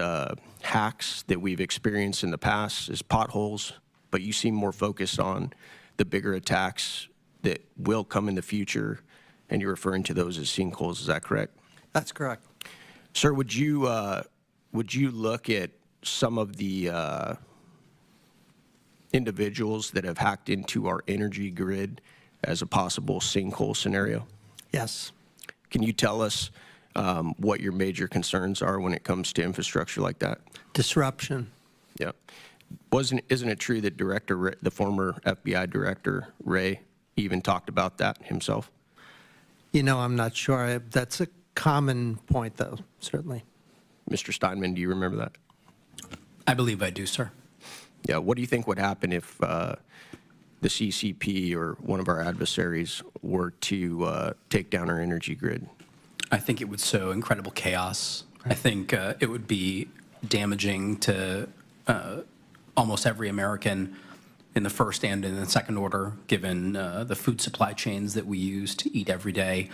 hacks that we've experienced in the past as potholes, but you seem more focused on the bigger attacks that will come in the future, and you're referring to those as sinkholes. Is that correct? That's correct. Sir, would you look at some of the individuals that have hacked into our energy grid as a possible sinkhole scenario? Yes. Can you tell us what your major concerns are when it comes to infrastructure like that? Disruption. Yeah. Isn't it true that the former FBI director, Wray, even talked about that himself? I'm not sure. That's a common point, though, certainly. Mr. Steinman, do you remember that? I believe I do, sir. Yeah. What do you think would happen if the CCP or one of our adversaries were to take down our energy grid? I think it would sow incredible chaos. I think it would be damaging to almost every American in the first and in the second order, given the food supply chains that we use to eat every day,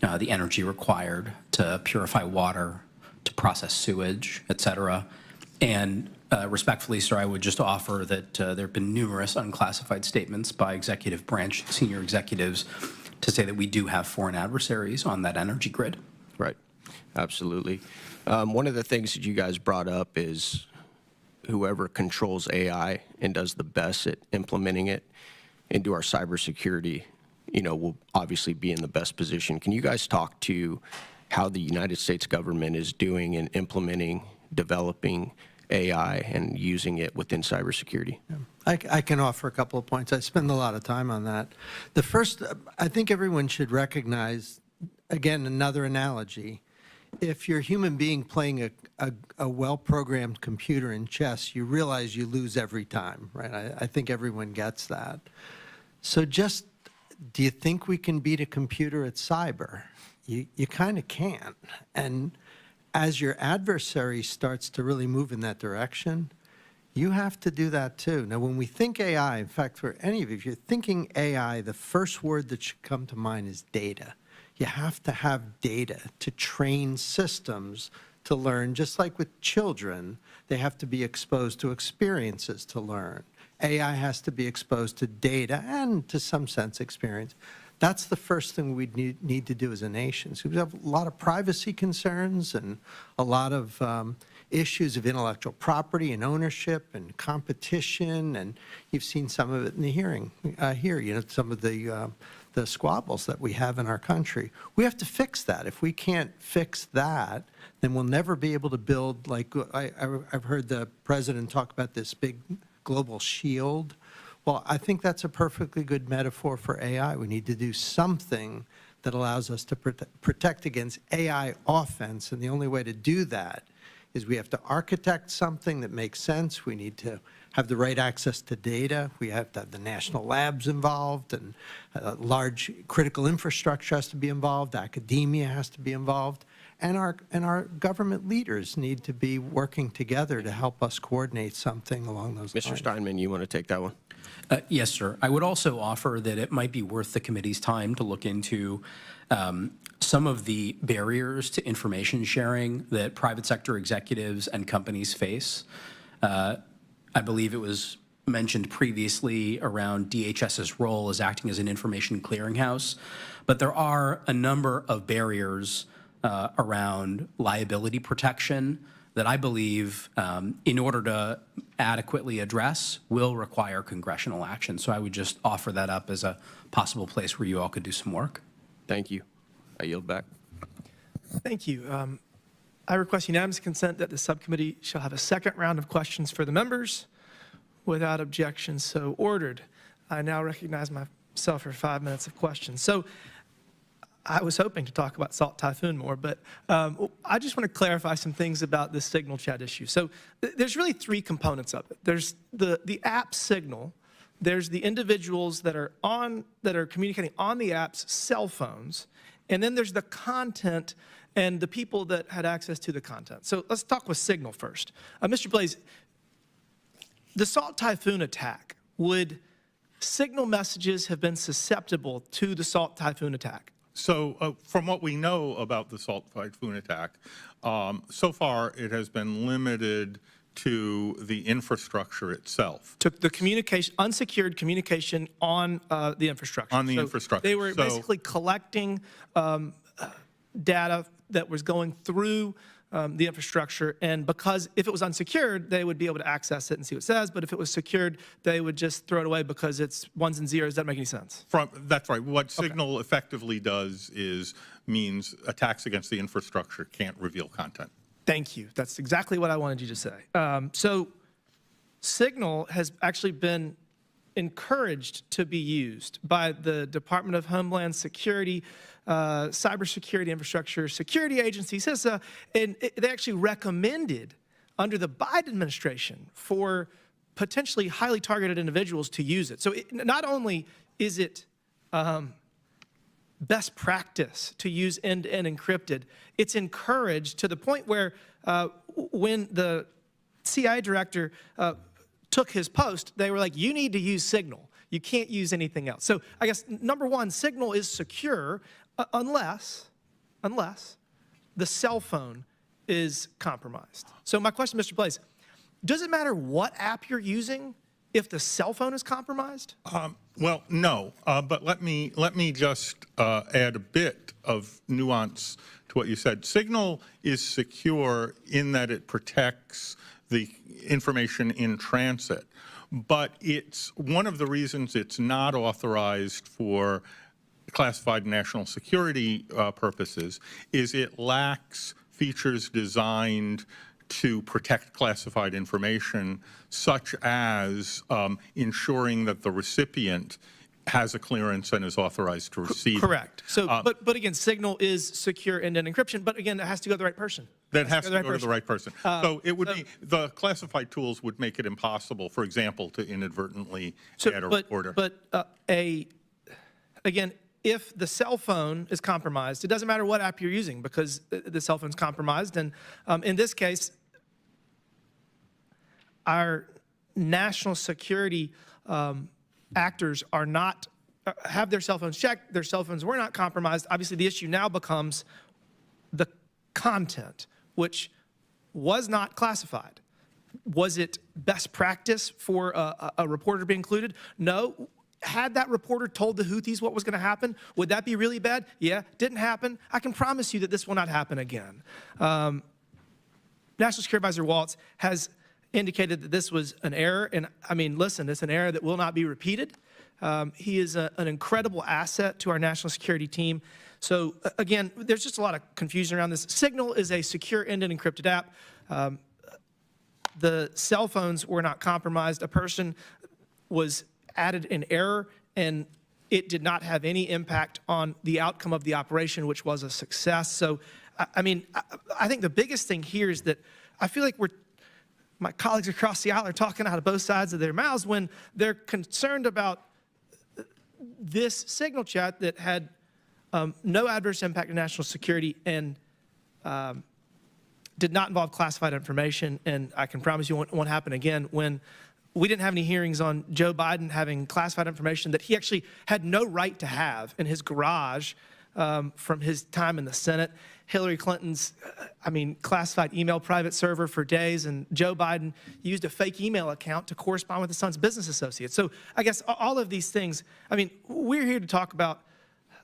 the energy required to purify water, to process sewage, et cetera. And respectfully, sir, I would just offer that there have been numerous unclassified statements by executive branch, senior executives, to say that we do have foreign adversaries on that energy grid. Right. Absolutely. One of the things that you guys brought up is whoever controls AI and does the best at implementing it into our cybersecurity, will obviously be in the best position. Can you guys talk to how the United States government is doing in implementing, developing AI and using it within cybersecurity? Yeah. I can offer a couple of points. I spend a lot of time on that. The first, I think everyone should recognize, again, another analogy. If you're a human being playing a well-programmed computer in chess, you realize you lose every time, right? I think everyone gets that. So just, do you think we can beat a computer at cyber? You kind of can't. And as your adversary starts to really move in that direction, you have to do that too. Now, when we think AI, in fact, for any of you, if you're thinking AI, the first word that should come to mind is data. You have to have data to train systems to learn, just like with children, they have to be exposed to experiences to learn. AI has to be exposed to data and, to some sense, experience. That's the first thing we need to do as a nation. So we have a lot of privacy concerns and a lot of issues of intellectual property and ownership and competition, and you've seen some of it in the hearing here. Some of the the squabbles that we have in our country. We have to fix that. If we can't fix that, then we'll never be able to build, like I've heard the president talk about this big global shield. Well, I think that's a perfectly good metaphor for AI. We need to do something that allows us to protect against AI offense, and the only way to do that is we have to architect something that makes sense. We need to have the right access to data. We have to have the national labs involved, and large critical infrastructure has to be involved. Academia has to be involved. And our government leaders need to be working together to help us coordinate something along those lines. Mr. Steinman, you want to take that one? Yes, sir. I would also offer that it might be worth the committee's time to look into some of the barriers to information sharing that private sector executives and companies face. I believe it was mentioned previously around DHS's role as acting as an information clearinghouse, but there are a number of barriers around liability protection that I believe, in order to adequately address, will require congressional action. So I would just offer that up as a possible place where you all could do some work. Thank you. I yield back. Thank you. I request unanimous consent that the subcommittee shall have a second round of questions for the members. Without objection, so ordered. I now recognize myself for 5 minutes of questions. So I was hoping to talk about Salt Typhoon more, but I just want to clarify some things about this signal chat issue. So there's really three components of it. There's the app signal. There's the individuals that are communicating on the app's cell phones, and then there's the content and the people that had access to the content. So let's talk with signal first. Mr. Blaze, the Salt Typhoon attack, would signal messages have been susceptible to the Salt Typhoon attack? So from what we know about the Salt Typhoon attack, so far it has been limited to the infrastructure itself. To the communication, unsecured communication on the infrastructure. On the infrastructure. They were basically collecting data that was going through the infrastructure, and because if it was unsecured, they would be able to access it and see what it says, but if it was secured, they would just throw it away because it's ones and zeros. Does that make any sense? That's right. What Signal effectively does means attacks against the infrastructure can't reveal content. Thank you. That's exactly what I wanted you to say. So Signal has actually been encouraged to be used by the Department of Homeland Security, cybersecurity infrastructure security agency, CISA, and they actually recommended under the Biden administration for potentially highly targeted individuals to use it. So not only is it best practice to use end-to-end encrypted, it's encouraged to the point where when the CIA director took his post, they were like, you need to use Signal. You can't use anything else. So I guess, number one, Signal is secure unless the cell phone is compromised. So my question, Mr. Blaze, does it matter what app you're using if the cell phone is compromised? Well, no, but let me just add a bit of nuance to what you said. Signal is secure in that it protects the information in transit, but it's one of the reasons it's not authorized for classified national security purposes is it lacks features designed to protect classified information, such as ensuring that the recipient has a clearance and is authorized to receive. Correct. So, but again, Signal is secure end-to-end encryption, but again, it has to go to the right person. That has to go to the right person. So it would be, the classified tools would make it impossible, for example, to inadvertently add a reporter. But again, if the cell phone is compromised, it doesn't matter what app you're using because the cell phone's compromised. And in this case, our national security actors are not, have their cell phones checked, their cell phones were not compromised. Obviously, the issue now becomes the content, which was not classified. Was it best practice for a reporter to be included? No. Had that reporter told the Houthis what was going to happen, would that be really bad? Yeah, didn't happen. I can promise you that this will not happen again. National Security Advisor Waltz has indicated that this was an error, and I mean, listen, it's an error that will not be repeated. He is an incredible asset to our national security team. So again, there's just a lot of confusion around this. Signal is a secure end-to-end encrypted app. The cell phones were not compromised. A person was added in error, and it did not have any impact on the outcome of the operation, which was a success. So, I mean, I think the biggest thing here is that I feel like my colleagues across the aisle are talking out of both sides of their mouths when they're concerned about this Signal chat that had no adverse impact on national security and did not involve classified information. And I can promise you it won't happen again when we didn't have any hearings on Joe Biden having classified information that he actually had no right to have in his garage from his time in the Senate. Hillary Clinton's, classified email private server for days, and Joe Biden used a fake email account to correspond with his son's business associates. So I guess all of these things, we're here to talk about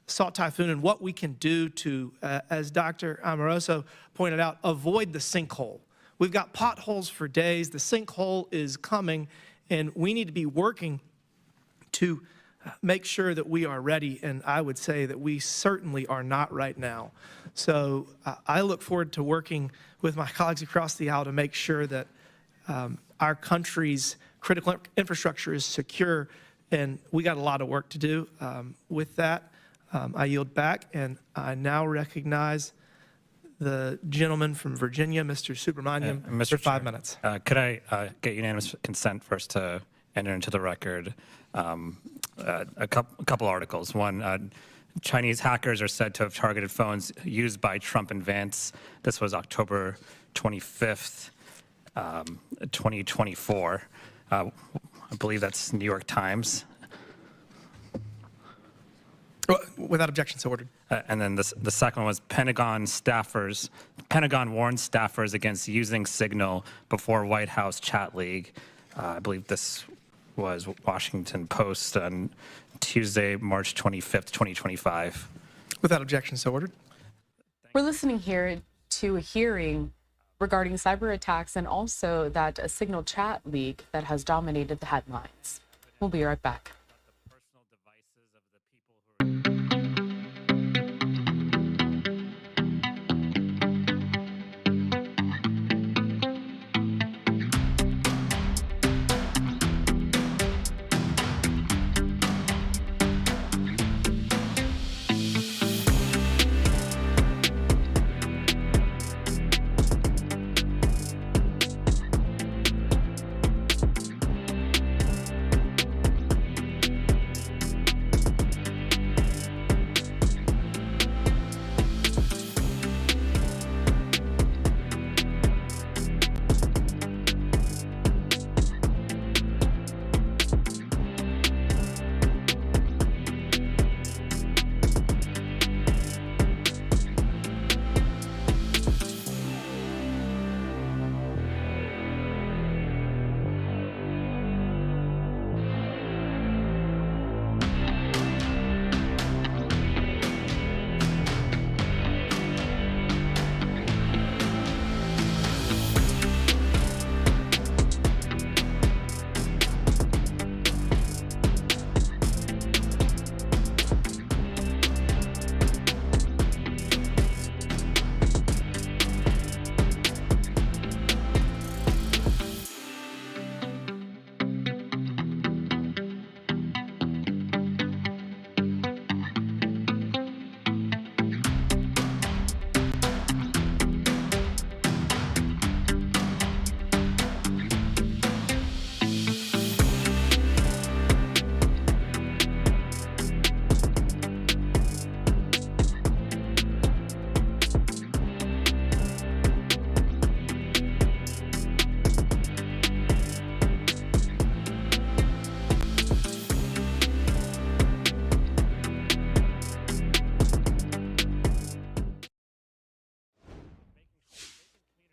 Salt Typhoon and what we can do to, as Dr. Amoroso pointed out, avoid the sinkhole. We've got potholes for days. The sinkhole is coming, and we need to be working to make sure that we are ready, and I would say that we certainly are not right now. So I look forward to working with my colleagues across the aisle to make sure that our country's critical infrastructure is secure, and we got a lot of work to do. With that, I yield back, and I now recognize the gentleman from Virginia, Mr. Subramaniam, for 5 minutes. Could I get unanimous consent first to enter into the record a couple articles? One, Chinese hackers are said to have targeted phones used by Trump and Vance. This was October 25th, 2024. I believe that's New York Times. Without objection, so ordered. And then the second one was Pentagon warned staffers against using Signal before White House chat league. I believe this was Washington Post on Tuesday, March 25th, 2025. Without objection, so ordered. We're listening here to a hearing regarding cyber attacks and also that Signal chat leak that has dominated the headlines. We'll be right back.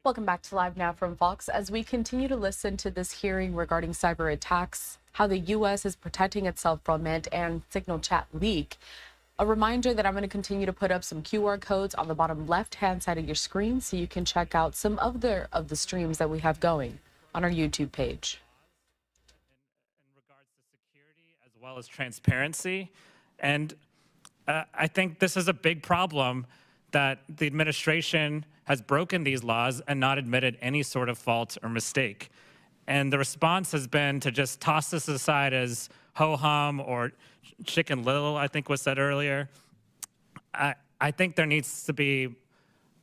Welcome back to Live Now from Fox. As we continue to listen to this hearing regarding cyber attacks, how the U.S. is protecting itself from it, and Signal chat leak, a reminder that I'm going to continue to put up some QR codes on the bottom left-hand side of your screen so you can check out some of the streams that we have going on our YouTube page. well as transparency. And I think this is a big problem that the administration has broken these laws and not admitted any sort of fault or mistake. And the response has been to just toss this aside as ho-hum or chicken little, I think was said earlier. I think there needs to be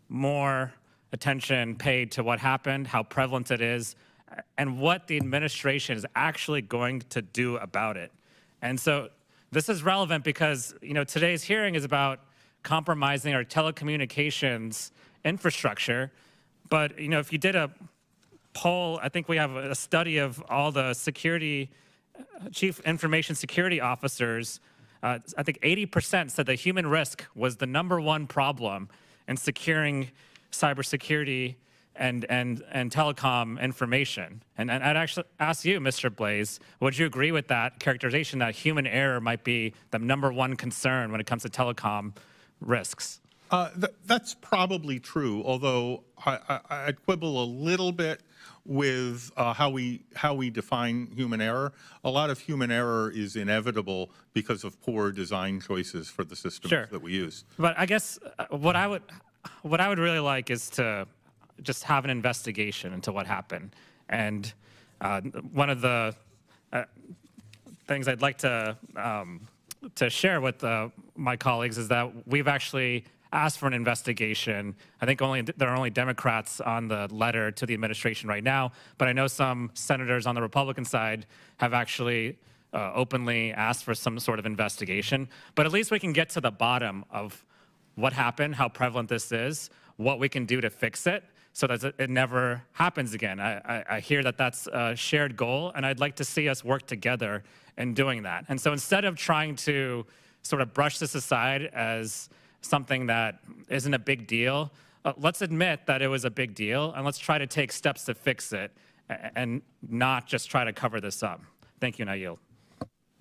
more attention paid to what happened, how prevalent it is, and what the administration is actually going to do about it. And so this is relevant because, today's hearing is about compromising our telecommunications infrastructure. But, if you did a poll, I think we have a study of all the chief information security officers. I think 80% said that human risk was the #1 problem in securing cybersecurity and telecom information. And I'd actually ask you, Mr. Blaze, would you agree with that characterization that human error might be the #1 concern when it comes to telecom risks? That's probably true, although I'd quibble a little bit with how we define human error. A lot of human error is inevitable because of poor design choices for the systems that we use. But I guess what I would really like is to just have an investigation into what happened. And one of the things I'd like to share with my colleagues is that we've actually asked for an investigation. I think there are only Democrats on the letter to the administration right now, but I know some senators on the Republican side have actually openly asked for some sort of investigation. But at least we can get to the bottom of what happened, how prevalent this is, what we can do to fix it so that it never happens again. I hear that that's a shared goal, and I'd like to see us work together in doing that. And so instead of trying to sort of brush this aside as something that isn't a big deal, let's admit that it was a big deal, and let's try to take steps to fix it and not just try to cover this up. Thank you, and I yield.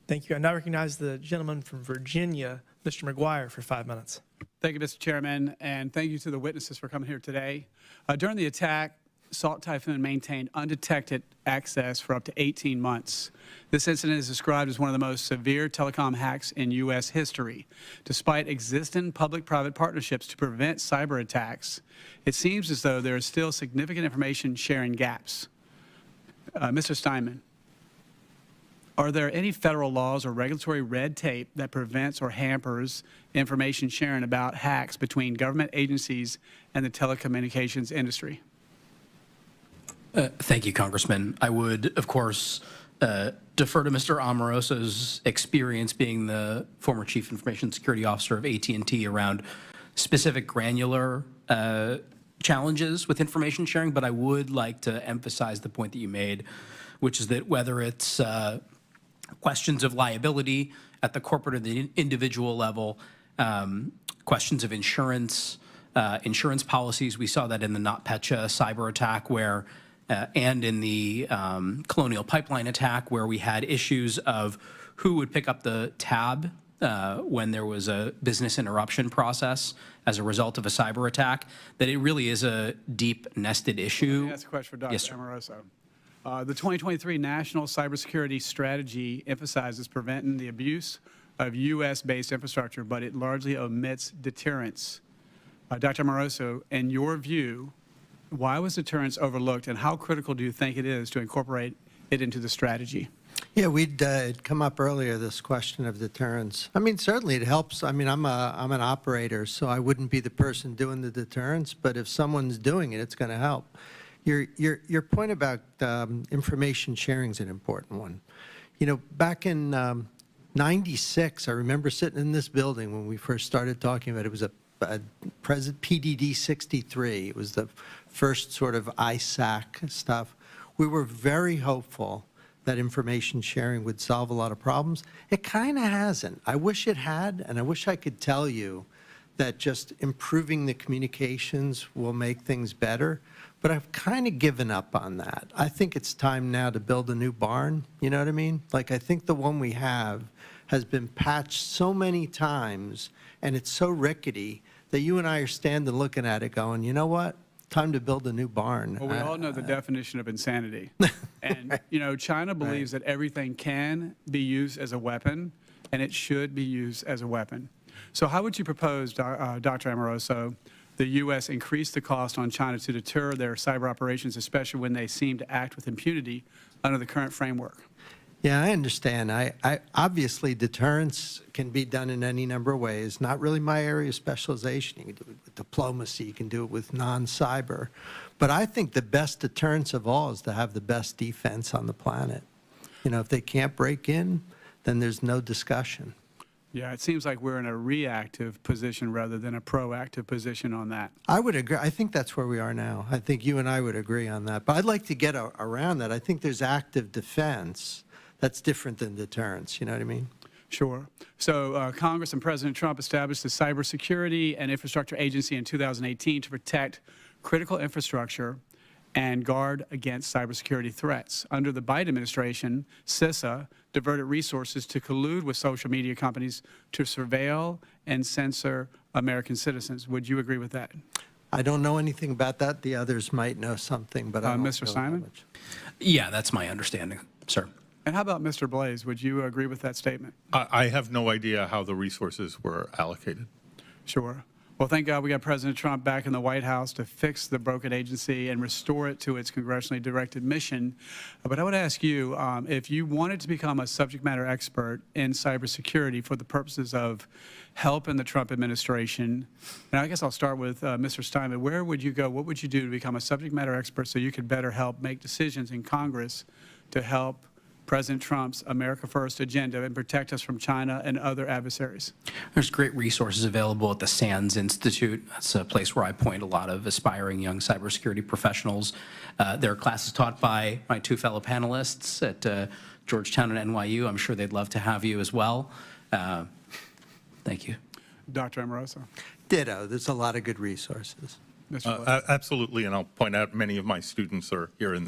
Thank you. I now recognize the gentleman from Virginia, Mr. McGuire, for 5 minutes. Thank you, Mr. Chairman, and thank you to the witnesses for coming here today. During the attack, Salt Typhoon maintained undetected access for up to 18 months. This incident is described as one of the most severe telecom hacks in U.S. history. Despite existing public-private partnerships to prevent cyber attacks, it seems as though there are still significant information sharing gaps. Mr. Steinman, are there any federal laws or regulatory red tape that prevents or hampers information sharing about hacks between government agencies and the telecommunications industry? Thank you, Congressman. I would, of course, defer to Mr. Amoroso's experience being the former Chief Information Security Officer of AT&T around specific granular challenges with information sharing, but I would like to emphasize the point that you made, which is that whether it's questions of liability at the corporate or the individual level, questions of insurance, insurance policies. We saw that in the NotPetya cyber attack and in the Colonial Pipeline attack, where we had issues of who would pick up the tab when there was a business interruption process as a result of a cyber attack, that it really is a deep nested issue. Let me ask a question for Dr. Yes, sir. Amoroso. The 2023 National Cybersecurity Strategy emphasizes preventing the abuse of U.S.-based infrastructure, but it largely omits deterrence. Dr. Amoroso, in your view, why was deterrence overlooked, and how critical do you think it is to incorporate it into the strategy? Yeah, it'd come up earlier, this question of deterrence. I mean, certainly it helps. I mean, I'm an operator, so I wouldn't be the person doing the deterrence, but if someone's doing it, it's going to help. Your point about information sharing is an important one. You know, back in '96, I remember sitting in this building when we first started talking about it. It was a PDD 63. It was the first sort of ISAC stuff. We were very hopeful that information sharing would solve a lot of problems. It kind of hasn't. I wish it had, and I wish I could tell you that just improving the communications will make things better, but I've kind of given up on that. I think it's time now to build a new barn, you know what I mean? Like, I think the one we have has been patched so many times, and it's so rickety that you and I are standing looking at it going, you know what? time to build a new barn. Well, we all know the definition of insanity. And, China believes that everything can be used as a weapon, and it should be used as a weapon. So how would you propose, Dr. Amoroso, the U.S. increase the cost on China to deter their cyber operations, especially when they seem to act with impunity under the current framework? Yeah, I understand. I obviously, deterrence can be done in any number of ways. Not really my area of specialization. You can do it with diplomacy. You can do it with non-cyber. But I think the best deterrence of all is to have the best defense on the planet. If they can't break in, then there's no discussion. Yeah, it seems like we're in a reactive position rather than a proactive position on that. I would agree. I think that's where we are now. I think you and I would agree on that. But I'd like to get around that. I think there's active defense. That's different than deterrence, you know what I mean? Sure. So Congress and President Trump established the Cybersecurity and Infrastructure Agency in 2018 to protect critical infrastructure and guard against cybersecurity threats. Under the Biden administration, CISA diverted resources to collude with social media companies to surveil and censor American citizens. Would you agree with that? I don't know anything about that. The others might know something, but I don't Mr. know Simon? that much. Yeah, that's my understanding, sir. And how about Mr. Blaze? Would you agree with that statement? I have no idea how the resources were allocated. Sure. Well, thank God we got President Trump back in the White House to fix the broken agency and restore it to its congressionally directed mission. But I would ask you, if you wanted to become a subject matter expert in cybersecurity for the purposes of help in the Trump administration, and I guess I'll start with Mr. Steinman, where would you go? What would you do to become a subject matter expert so you could better help make decisions in Congress to help President Trump's America First agenda and protect us from China and other adversaries? There's great resources available at the SANS Institute. That's a place where I point a lot of aspiring young cybersecurity professionals. There are classes taught by my two fellow panelists at Georgetown and NYU. I'm sure they'd love to have you as well. Thank you. Dr. Amoroso. Ditto. There's a lot of good resources. Absolutely, and I'll point out many of my students are here in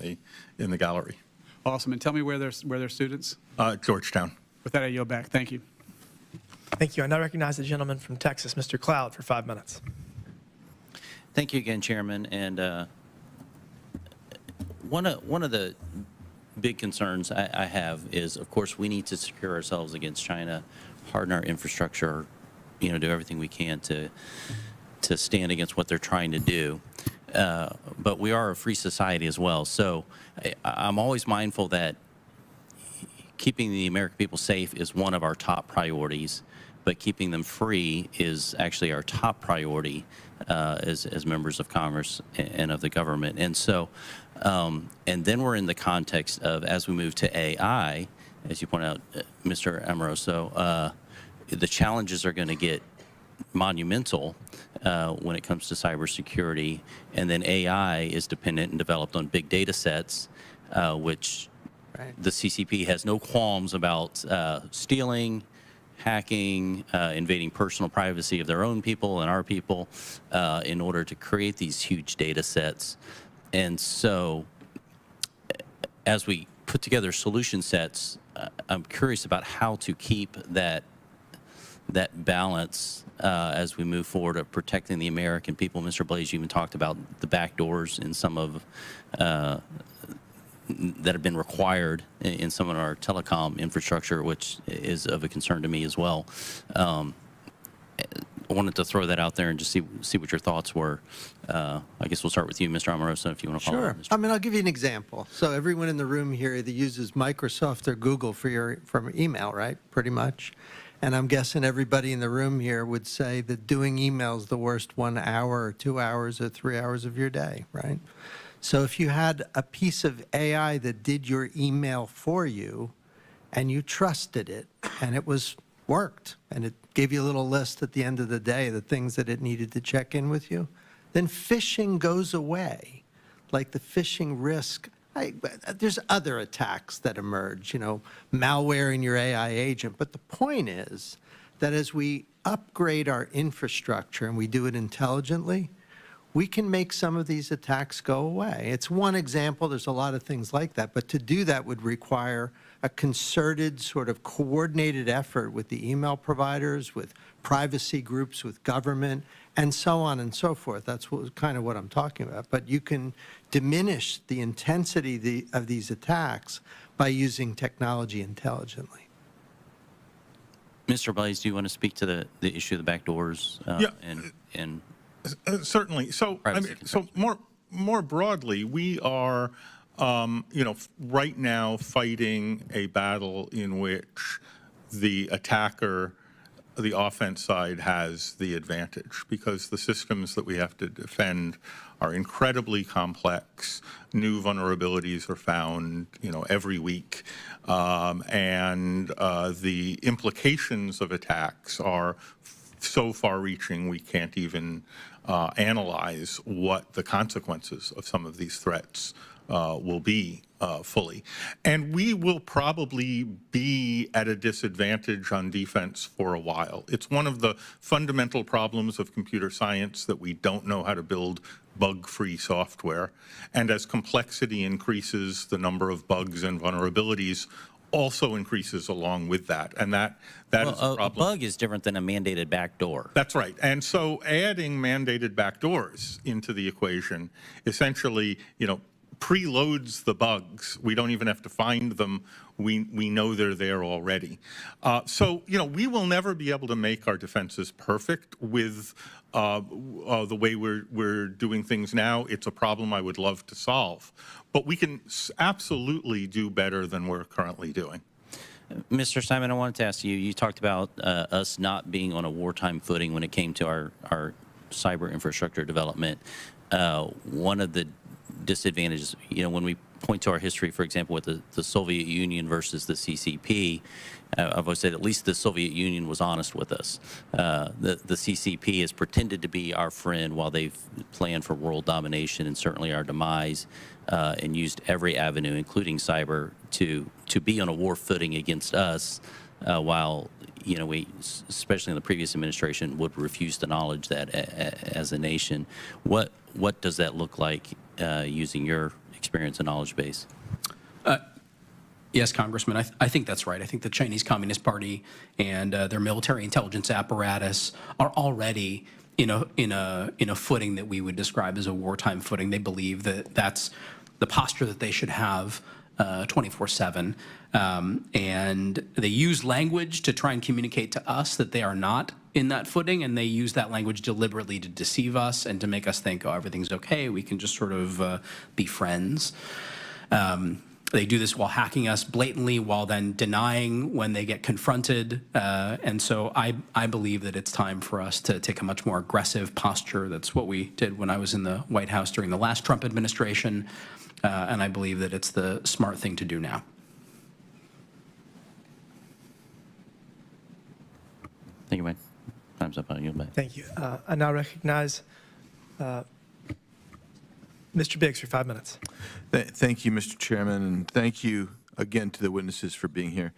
the gallery. Awesome. And tell me where they're students? Georgetown. With that, I yield back. Thank you. Thank you. I now recognize the gentleman from Texas, Mr. Cloud, for 5 minutes. Thank you again, Chairman. And one of the big concerns I have is, of course, we need to secure ourselves against China, harden our infrastructure, do everything we can to stand against what they're trying to do. But we are a free society as well. So I'm always mindful that keeping the American people safe is one of our top priorities, but keeping them free is actually our top priority as members of Congress and of the government. And so, and then we're in the context of, as we move to AI, as you point out, Mr. Amoroso, the challenges are going to get monumental when it comes to cybersecurity, and then AI is dependent and developed on big data sets, which the CCP has no qualms about stealing, hacking, invading personal privacy of their own people and our people in order to create these huge data sets. And so as we put together solution sets, I'm curious about how to keep that balance as we move forward of protecting the American people. Mr. Blaze, you even talked about the back doors in some of that have been required in some of our telecom infrastructure, which is of a concern to me as well. I wanted to throw that out there and just see what your thoughts were. I guess we'll start with you, Mr. Amoroso, if you want to follow up. Sure. I mean, I'll give you an example. So everyone in the room here either uses Microsoft or Google from email, right? Pretty much. And I'm guessing everybody in the room here would say that doing email is the worst 1 hour or 2 hours or 3 hours of your day, right? So if you had a piece of AI that did your email for you and you trusted it and it worked and it gave you a little list at the end of the day, the things that it needed to check in with you, then phishing goes away. Like the phishing risk, there's other attacks that emerge, malware in your AI agent. But the point is that as we upgrade our infrastructure and we do it intelligently, we can make some of these attacks go away. It's one example. There's a lot of things like that. But to do that would require a concerted sort of coordinated effort with the email providers, with privacy groups, with government, and so on and so forth. That's kind of what I'm talking about. But you can diminish the intensity of these attacks by using technology intelligently. Mr. Blaze, do you want to speak to the issue of the back doors? Yeah. And Certainly. So, I mean, so more broadly, we are, right now fighting a battle in which the attacker, the offense side, has the advantage because the systems that we have to defend are incredibly complex. New vulnerabilities are found, every week, and the implications of attacks are so far-reaching we can't even analyze what the consequences of some of these threats will be fully. And we will probably be at a disadvantage on defense for a while. It's one of the fundamental problems of computer science that we don't know how to build bug-free software. And as complexity increases, the number of bugs and vulnerabilities also increases along with that. And that is a problem. A bug is different than a mandated backdoor. That's right. And so adding mandated backdoors into the equation essentially, preloads the bugs. We don't even have to find them. We know they're there already. So, we will never be able to make our defenses perfect with the way we're doing things now. It's a problem I would love to solve. But we can absolutely do better than we're currently doing. Mr. Steinman, I wanted to ask you, you talked about us not being on a wartime footing when it came to our cyber infrastructure development. One of the disadvantages, when we point to our history, for example, with the Soviet Union versus the CCP, I've always said at least the Soviet Union was honest with us. The CCP has pretended to be our friend while they've planned for world domination and certainly our demise, and used every avenue, including cyber, to be on a war footing against us, while we, especially in the previous administration, would refuse to acknowledge that as a nation. What does that look like using your experience and knowledge base? Yes, Congressman, I think that's right. I think the Chinese Communist Party and their military intelligence apparatus are already in a footing that we would describe as a wartime footing. They believe that that's the posture that they should have 24/7, and they use language to try and communicate to us that they are not in that footing, and they use that language deliberately to deceive us and to make us think, oh, everything's okay, we can just sort of be friends. They do this while hacking us blatantly, while then denying when they get confronted. And so I believe that it's time for us to take a much more aggressive posture. That's what we did when I was in the White House during the last Trump administration. And I believe that it's the smart thing to do now. Thank you, Mike. Time's up on you, Mike. Thank you. I now recognize Mr. Biggs for 5 minutes. Thank you, Mr. Chairman, and thank you again to the witnesses for being here.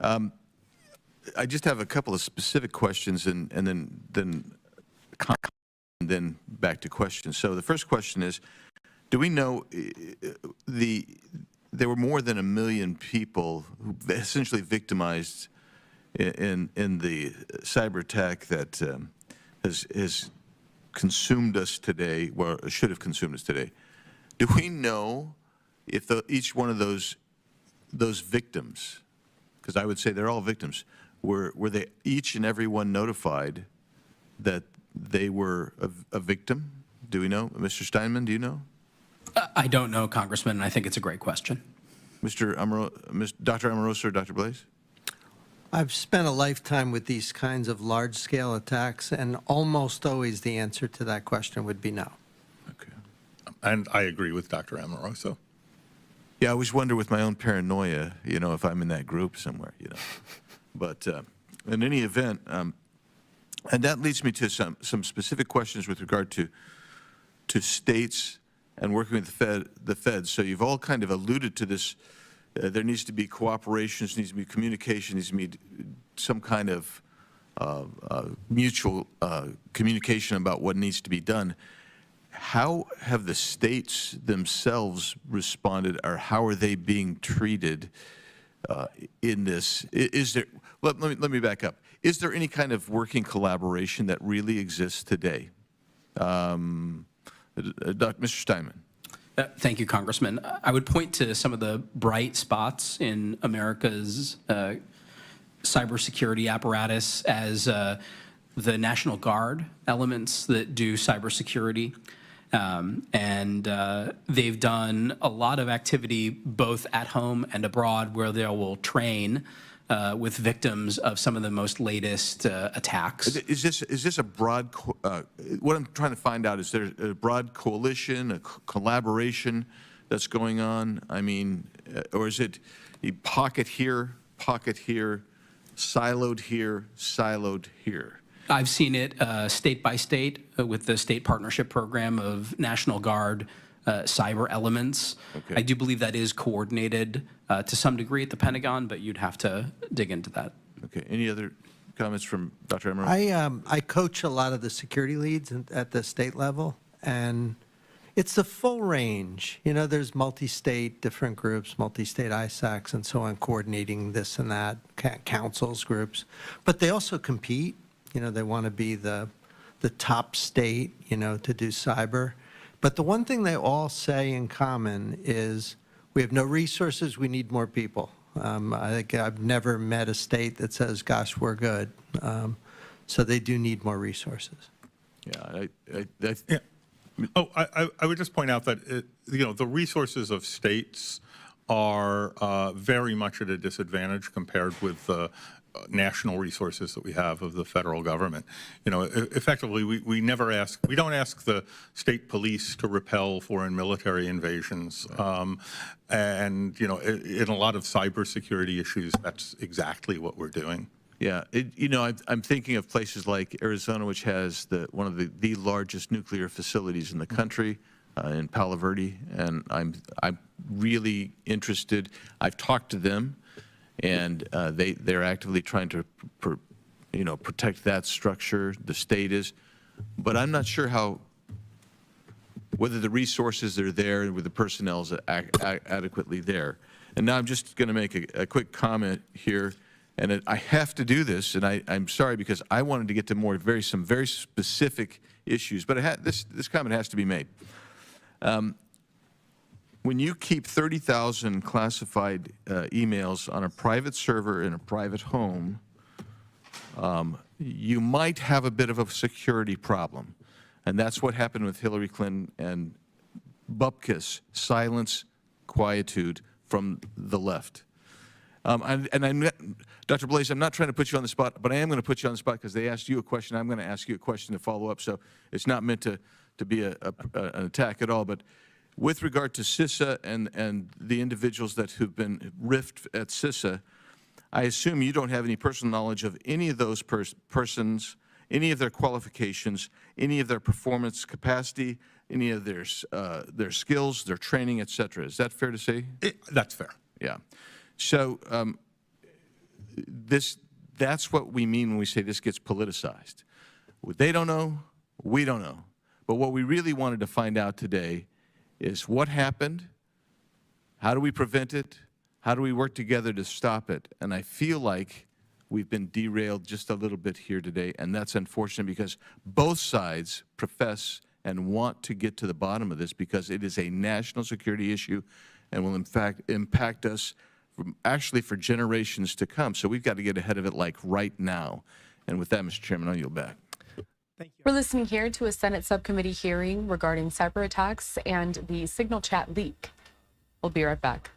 I just have a couple of specific questions and then back to questions. So the first question is, do we know there were more than 1 million people who essentially victimized in the cyber attack that has consumed us today, or should have consumed us today? Do we know if each one of those victims, because I would say they're all victims, were they each and every one notified that they were a victim? Do we know? Mr. Steinman, do you know? I don't know, Congressman, and I think it's a great question. Dr. Amoroso or Dr. Blaze? I've spent a lifetime with these kinds of large-scale attacks, and almost always the answer to that question would be no. Okay. And I agree with Dr. Amoroso. Yeah, I always wonder with my own paranoia, if I'm in that group somewhere, But in any event, and that leads me to some specific questions with regard to states and working with the feds. So you've all kind of alluded to this. There needs to be cooperation, there needs to be communication, there needs to be some kind of mutual communication about what needs to be done. How have the states themselves responded, or how are they being treated in this. Is there? Let me back up. Is there any kind of working collaboration that really exists today? Mr. Steinman. Thank you, Congressman. I would point to some of the bright spots in America's cybersecurity apparatus as the National Guard elements that do cybersecurity. They've done a lot of activity both at home and abroad where they will train with victims of some of the most latest attacks. Is this a broad, what I'm trying to find out, is there a broad coalition, a collaboration that's going on? I mean, or is it a pocket here, siloed here, siloed here? I've seen it state by state with the state partnership program of National Guard cyber elements. Okay. I do believe that is coordinated to some degree at the Pentagon, but you'd have to dig into that. Okay. Any other comments from Dr. Emerald? I coach a lot of the security leads at the state level, and it's the full range. You know, there's multi-state, different groups, multi-state ISACs and so on, coordinating this and that, councils, groups. But they also compete. You know, they want to be the top state, you know, to do cyber. But the one thing they all say in common is we have no resources, we need more people. I think I've never met a state that says, gosh, we're good. So they do need more resources. Yeah. I would just point out that, you know, the resources of states are very much at a disadvantage compared with the national resources that we have of the federal government. You know, effectively, we don't ask the state police to repel foreign military invasions. And, you know, in a lot of cybersecurity issues, that's exactly what we're doing. Yeah, you know, I'm thinking of places like Arizona, which has one of the largest nuclear facilities in the country, in Palo Verde, and I'm really interested. I've talked to them, and they're actively trying to protect that structure. The state is, but I'm not sure whether the resources are there and whether the personnel is adequately there. And now I'm just going to make a quick comment here. And I have to do this, and I'm sorry because I wanted to get to some very specific issues, but this comment has to be made. When you keep 30,000 classified emails on a private server in a private home, you might have a bit of a security problem. And that's what happened with Hillary Clinton and Bupkis, silence, quietude from the left. Dr. Blaze, I'm not trying to put you on the spot, but I am going to put you on the spot because they asked you a question. I'm going to ask you a question to follow up, so it's not meant to be an attack at all. But with regard to CISA and the individuals that have been riffed at CISA, I assume you don't have any personal knowledge of any of those persons, any of their qualifications, any of their performance capacity, any of their skills, their training, et cetera. Is that fair to say? That's fair. Yeah. So that's what we mean when we say this gets politicized. They don't know, we don't know. But what we really wanted to find out today is what happened, how do we prevent it, how do we work together to stop it? And I feel like we've been derailed just a little bit here today, and that's unfortunate because both sides profess and want to get to the bottom of this because it is a national security issue and will in fact impact us actually for generations to come. So we've got to get ahead of it like right now. And with that, Mr. Chairman, I'll yield back. Thank you. We're listening here to a Senate subcommittee hearing regarding cyber attacks and the Signal Chat leak. We'll be right back.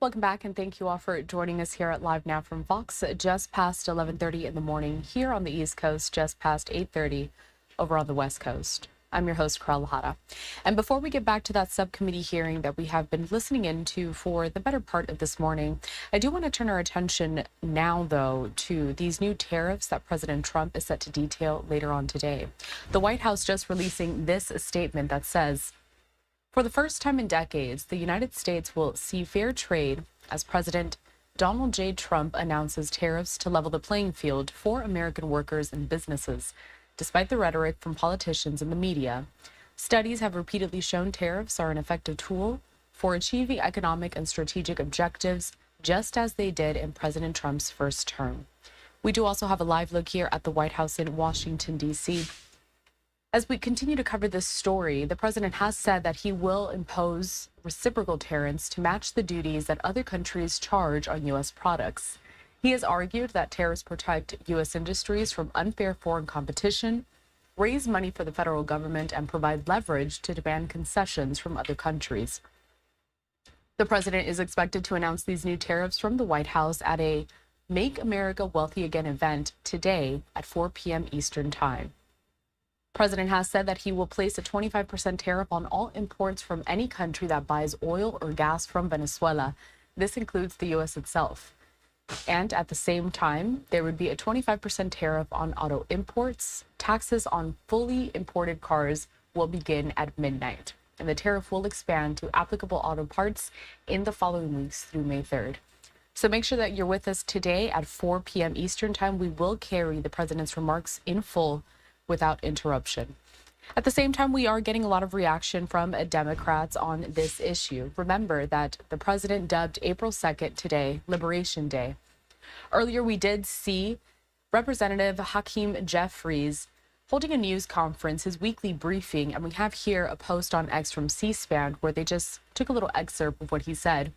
Welcome back, and thank you all for joining us here at Live Now from Fox. Just past 11:30 in the morning here on the East Coast, just past 8:30 over on the West Coast. I'm your host, Carl Lahara. And before we get back to that subcommittee hearing that we have been listening into for the better part of this morning, I do want to turn our attention now, though, to these new tariffs that President Trump is set to detail later on today. The White House just releasing this statement that says, for the first time in decades, the United States will see fair trade as President Donald J. Trump announces tariffs to level the playing field for American workers and businesses. Despite the rhetoric from politicians and the media, studies have repeatedly shown tariffs are an effective tool for achieving economic and strategic objectives, just as they did in President Trump's first term. We do also have a live look here at the White House in Washington, D.C. As we continue to cover this story, the president has said that he will impose reciprocal tariffs to match the duties that other countries charge on U.S. products. He has argued that tariffs protect U.S. industries from unfair foreign competition, raise money for the federal government, and provide leverage to demand concessions from other countries. The president is expected to announce these new tariffs from the White House at a Make America Wealthy Again event today at 4 p.m. Eastern Time. The president has said that he will place a 25% tariff on all imports from any country that buys oil or gas from Venezuela. This includes the U.S. itself. And at the same time, there would be a 25% tariff on auto imports. Taxes on fully imported cars will begin at midnight, and the tariff will expand to applicable auto parts in the following weeks through May 3rd. So make sure that you're with us today at 4 p.m. Eastern Time. We will carry the president's remarks in full without interruption. At the same time, we are getting a lot of reaction from Democrats on this issue. Remember that the president dubbed April 2nd today Liberation Day. Earlier, we did see Representative Hakeem Jeffries holding a news conference, his weekly briefing, and we have here a post on X from C-SPAN where they just took a little excerpt of what he said.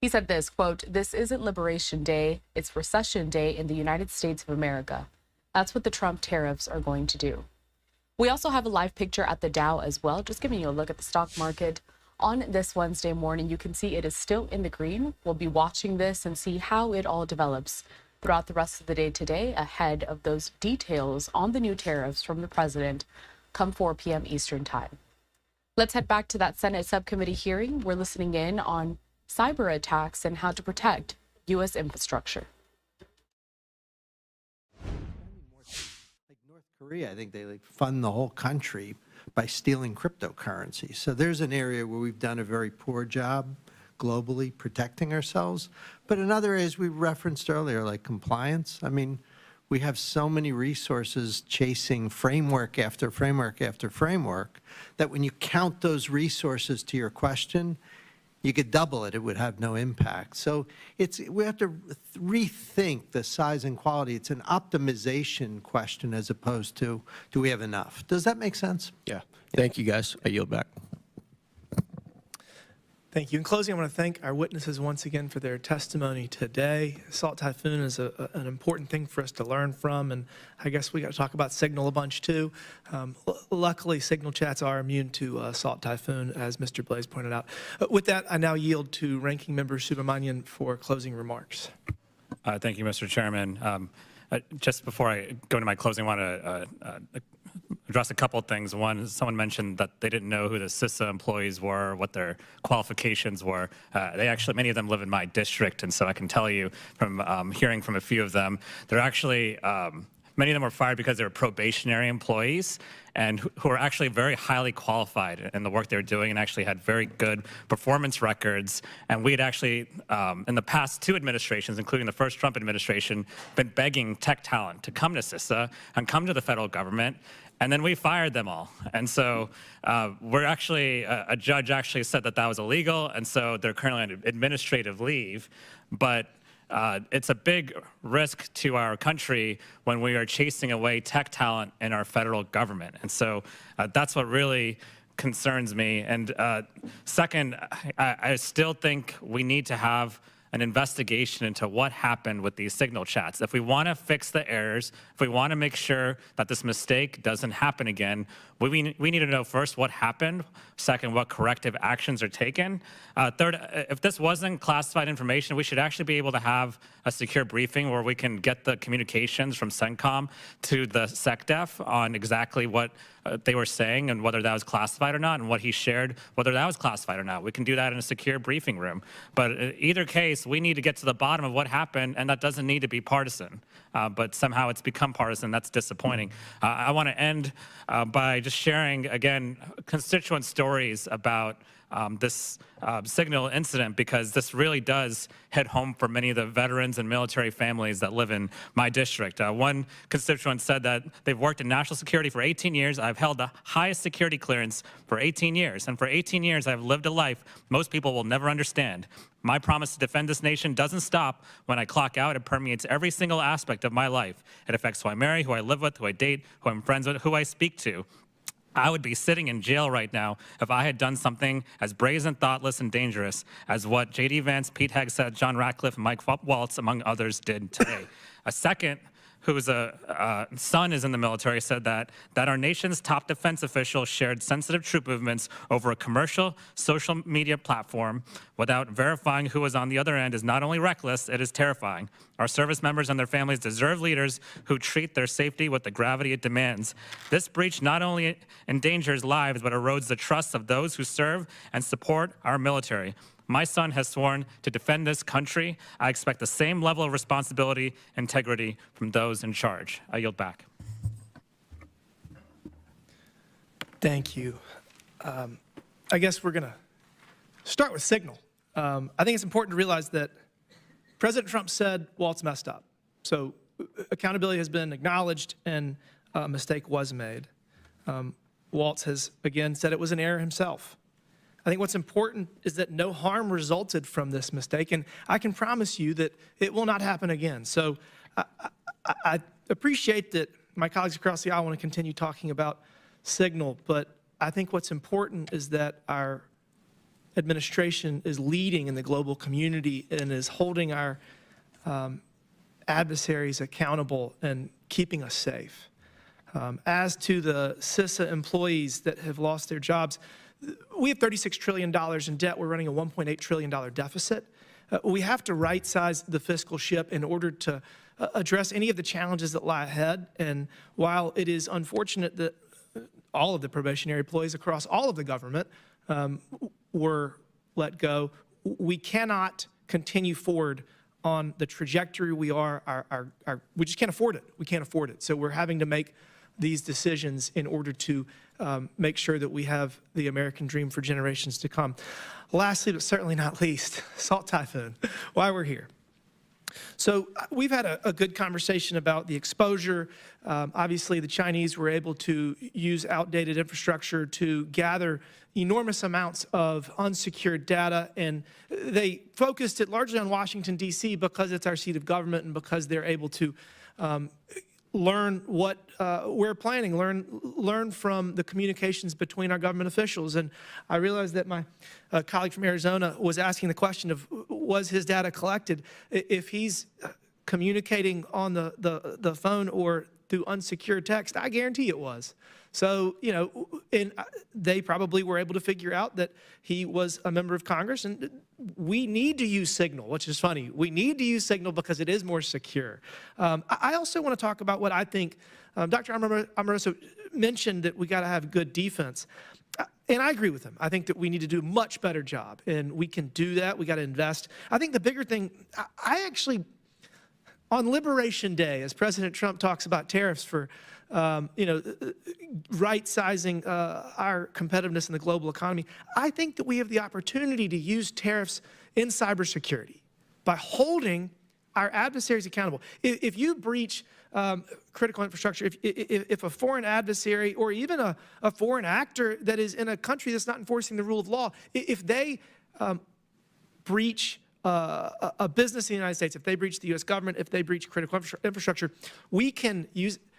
He said this, quote, "This isn't Liberation Day, it's Recession Day in the United States of America. That's what the Trump tariffs are going to do." We also have a live picture at the Dow as well, just giving you a look at the stock market on this Wednesday morning. You can see it is still in the green. We'll be watching this and see how it all develops throughout the rest of the day today, ahead of those details on the new tariffs from the president come 4 p.m. Eastern Time. Let's head back to that Senate subcommittee hearing. We're listening in on cyber attacks and how to protect U.S. infrastructure. Korea, I think they fund the whole country by stealing cryptocurrency. So there's an area where we've done a very poor job globally protecting ourselves. But in other areas we referenced earlier, like compliance, I mean, we have so many resources chasing framework after framework after framework that when you count those resources to your question, you could double it, it would have no impact. So we have to rethink the size and quality. It's an optimization question as opposed to, do we have enough? Does that make sense? Yeah. Thank you, guys. I yield back. Thank you. In closing, I want to thank our witnesses once again for their testimony today. Salt typhoon is an important thing for us to learn from, and I guess we got to talk about signal a bunch too. Luckily, signal chats are immune to salt typhoon, as Mr. Blaze pointed out. With that, I now yield to Ranking Member Subramanian for closing remarks. Thank you, Mr. Chairman. Just before I go into my closing, I want to address a couple of things. One, someone mentioned that they didn't know who the CISA employees were, what their qualifications were. They actually, many of them live in my district, and so I can tell you from hearing from a few of them, they're actually, many of them were fired because they were probationary employees and who are actually very highly qualified in the work they're doing and actually had very good performance records. And we had actually, in the past two administrations, including the first Trump administration, been begging tech talent to come to CISA and come to the federal government. And then we fired them all. And so we're actually, a judge actually said that that was illegal, and so they're currently on administrative leave. But it's a big risk to our country when we are chasing away tech talent in our federal government. And so that's what really concerns me. And second, I still think we need to have an investigation into what happened with these signal chats. If we want to fix the errors, if we want to make sure that this mistake doesn't happen again, we need to know first what happened, second, what corrective actions are taken. Third, if this wasn't classified information, we should actually be able to have a secure briefing where we can get the communications from CENTCOM to the SecDef on exactly what they were saying and whether that was classified or not, and what he shared, whether that was classified or not. We can do that in a secure briefing room. But in either case, we need to get to the bottom of what happened, and that doesn't need to be partisan. But somehow it's become partisan. That's disappointing. I want to end by just sharing, again, constituent stories about this signal incident, because this really does hit home for many of the veterans and military families that live in my district. One constituent said that they've worked in national security for 18 years. I've held the highest security clearance for 18 years. And for 18 years, I've lived a life most people will never understand. My promise to defend this nation doesn't stop when I clock out. It permeates every single aspect of my life. It affects who I marry, who I live with, who I date, who I'm friends with, who I speak to. I would be sitting in jail right now if I had done something as brazen, thoughtless, and dangerous as what J.D. Vance, Pete Hegseth, John Ratcliffe, and Mike Waltz, among others, did today. A second, whose son is in the military, said that our nation's top defense official shared sensitive troop movements over a commercial social media platform without verifying who was on the other end is not only reckless, it is terrifying. Our service members and their families deserve leaders who treat their safety with the gravity it demands. This breach not only endangers lives, but erodes the trust of those who serve and support our military. My son has sworn to defend this country. I expect the same level of responsibility, integrity from those in charge. I yield back. Thank you. I guess we're going to start with Signal. I think it's important to realize that President Trump said Walt's messed up. So accountability has been acknowledged and a mistake was made. Waltz has, again, said it was an error himself. I think what's important is that no harm resulted from this mistake, and I can promise you that it will not happen again. So I appreciate that my colleagues across the aisle want to continue talking about Signal, but I think what's important is that our administration is leading in the global community and is holding our adversaries accountable and keeping us safe. As to the CISA employees that have lost their jobs, we have $36 trillion in debt. We're running a $1.8 trillion deficit. We have to right-size the fiscal ship in order to address any of the challenges that lie ahead. And while it is unfortunate that all of the probationary employees across all of the government were let go, we cannot continue forward on the trajectory we are. We just can't afford it. We can't afford it. So we're having to make these decisions in order to make sure that we have the American dream for generations to come. Lastly, but certainly not least, Salt Typhoon, why we're here. So we've had a good conversation about the exposure. Obviously, the Chinese were able to use outdated infrastructure to gather enormous amounts of unsecured data, and they focused it largely on Washington, D.C. because it's our seat of government and because they're able to learn what we're planning, learn from the communications between our government officials. And I realized that my colleague from Arizona was asking the question of, was his data collected? If he's communicating on the phone or through unsecured text, I guarantee it was. So, you know, and they probably were able to figure out that he was a member of Congress, and we need to use Signal, which is funny. We need to use Signal because it is more secure. I also want to talk about what I think Dr. Amoroso mentioned, that we got to have good defense. And I agree with him. I think that we need to do a much better job, and we can do that. We got to invest. I think the bigger thing, I actually, on Liberation Day, as President Trump talks about tariffs for right-sizing our competitiveness in the global economy, I think that we have the opportunity to use tariffs in cybersecurity by holding our adversaries accountable. If you breach critical infrastructure, if a foreign adversary or even a foreign actor that is in a country that's not enforcing the rule of law, if they breach a business in the United States, if they breach the U.S. government, if they breach critical infrastructure, we can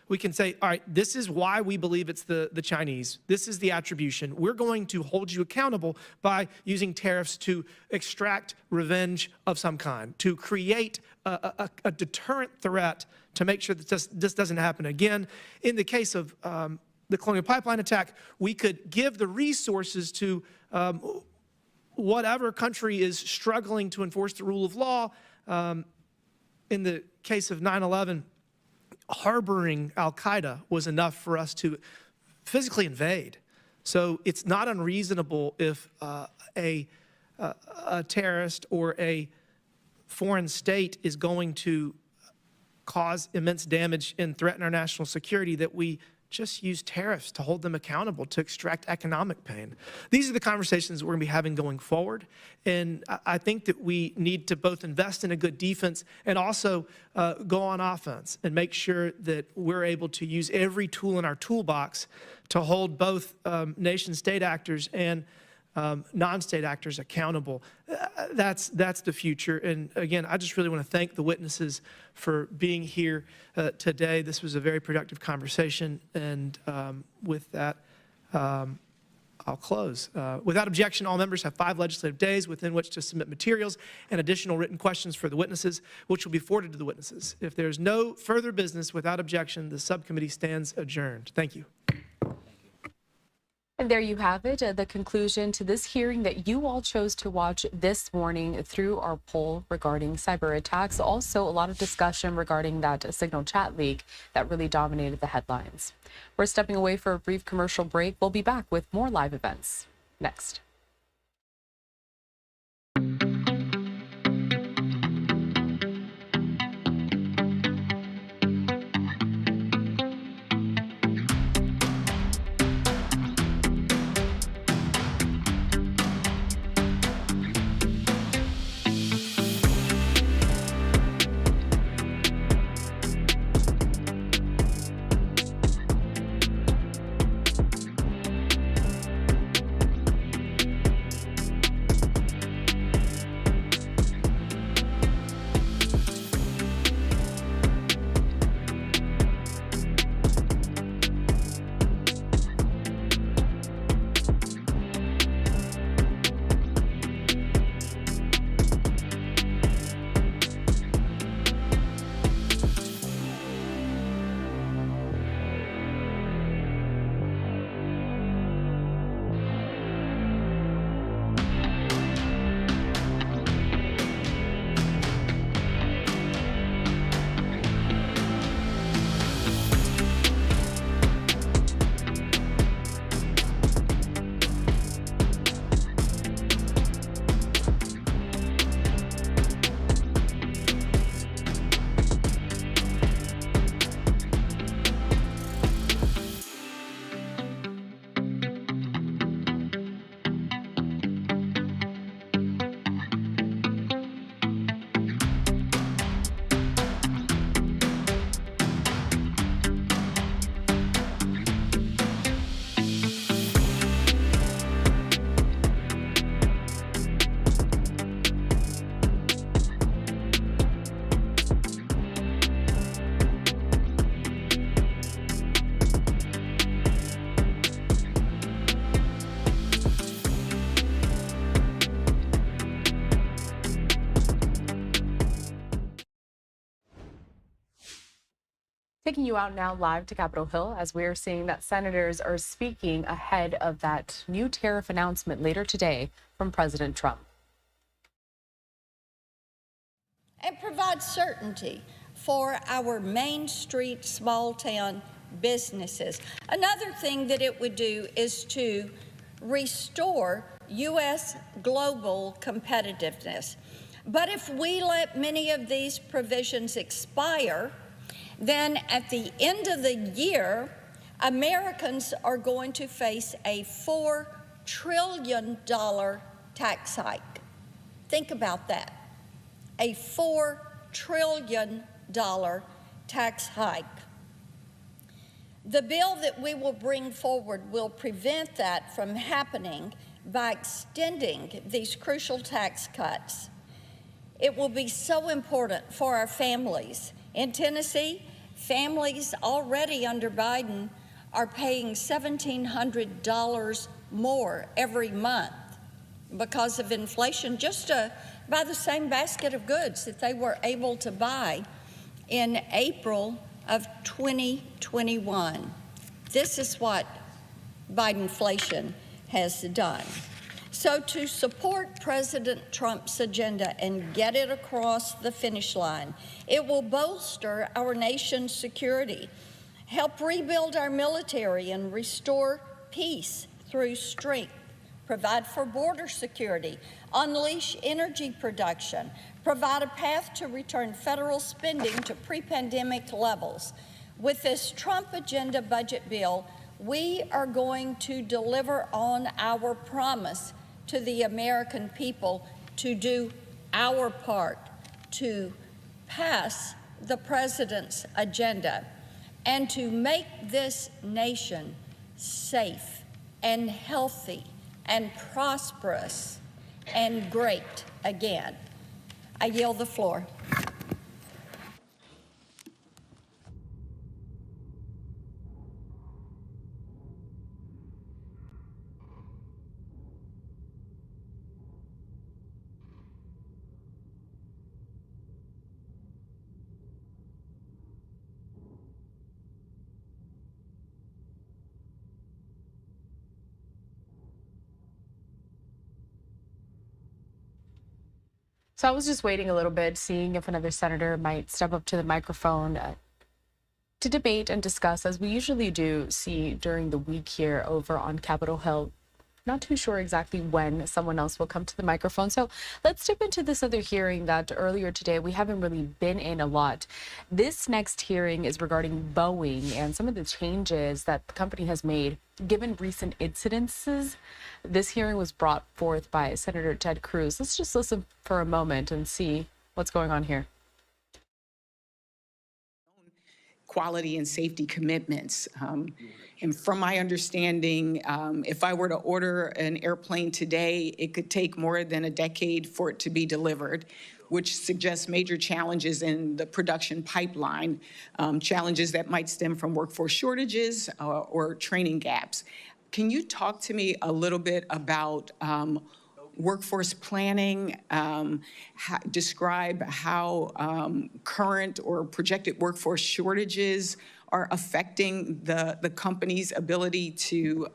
we can say, all right, this is why we believe it's the Chinese. This is the attribution. We're going to hold you accountable by using tariffs to extract revenge of some kind, to create a deterrent threat to make sure that this doesn't happen again. In the case of the Colonial Pipeline attack, we could give the resources to whatever country is struggling to enforce the rule of law. In the case of 9/11, harboring al-Qaeda was enough for us to physically invade. So it's not unreasonable if a terrorist or a foreign state is going to cause immense damage and threaten our national security that we just use tariffs to hold them accountable, to extract economic pain. These are the conversations we're going to be having going forward. And I think that we need to both invest in a good defense and also go on offense and make sure that we're able to use every tool in our toolbox to hold both nation-state actors and non-state actors accountable. That's the future. And again, I just really want to thank the witnesses for being here today. This was a very productive conversation. And with that, I'll close. Without objection, all members have 5 legislative days within which to submit materials and additional written questions for the witnesses, which will be forwarded to the witnesses. If there's no further business without objection, the subcommittee stands adjourned. Thank you. And there you have it, the conclusion to this hearing that you all chose to watch this morning through our poll regarding cyber attacks. Also, a lot of discussion regarding that Signal chat leak that really dominated the headlines. We're stepping away for a brief commercial break. We'll be back with more live events next. Taking you out now live to Capitol Hill as we are seeing that senators are speaking ahead of that new tariff announcement later today from President Trump. And provide certainty for our Main Street small town businesses. Another thing that it would do is to restore U.S. global competitiveness. But if we let many of these provisions expire, then at the end of the year, Americans are going to face a $4 trillion tax hike. Think about that. A $4 trillion tax hike. The bill that we will bring forward will prevent that from happening by extending these crucial tax cuts. It will be so important for our families. In Tennessee, Families already under Biden are paying $1,700 more every month because of inflation, just to buy the same basket of goods that they were able to buy in April of 2021. This is what Bidenflation has done. So to support President Trump's agenda and get it across the finish line, it will bolster our nation's security, help rebuild our military and restore peace through strength, provide for border security, unleash energy production, provide a path to return federal spending to pre-pandemic levels. With this Trump agenda budget bill, we are going to deliver on our promise to the American people to do our part to pass the president's agenda and to make this nation safe and healthy and prosperous and great again. I yield the floor. So I was just waiting a little bit, seeing if another senator might step up to the microphone to debate and discuss, as we usually do see during the week here over on Capitol Hill. Not too sure exactly when someone else will come to the microphone. So let's dip into this other hearing that earlier today we haven't really been in a lot. This next hearing is regarding Boeing and some of the changes that the company has made given recent incidences. This hearing was brought forth by Senator Ted Cruz. Let's just listen for a moment and see what's going on here. Quality and safety commitments. And from my understanding, if I were to order an airplane today, it could take more than a decade for it to be delivered, which suggests major challenges in the production pipeline, challenges that might stem from workforce shortages or training gaps. Can you talk to me a little bit about workforce planning, describe how current or projected workforce shortages are affecting the company's ability to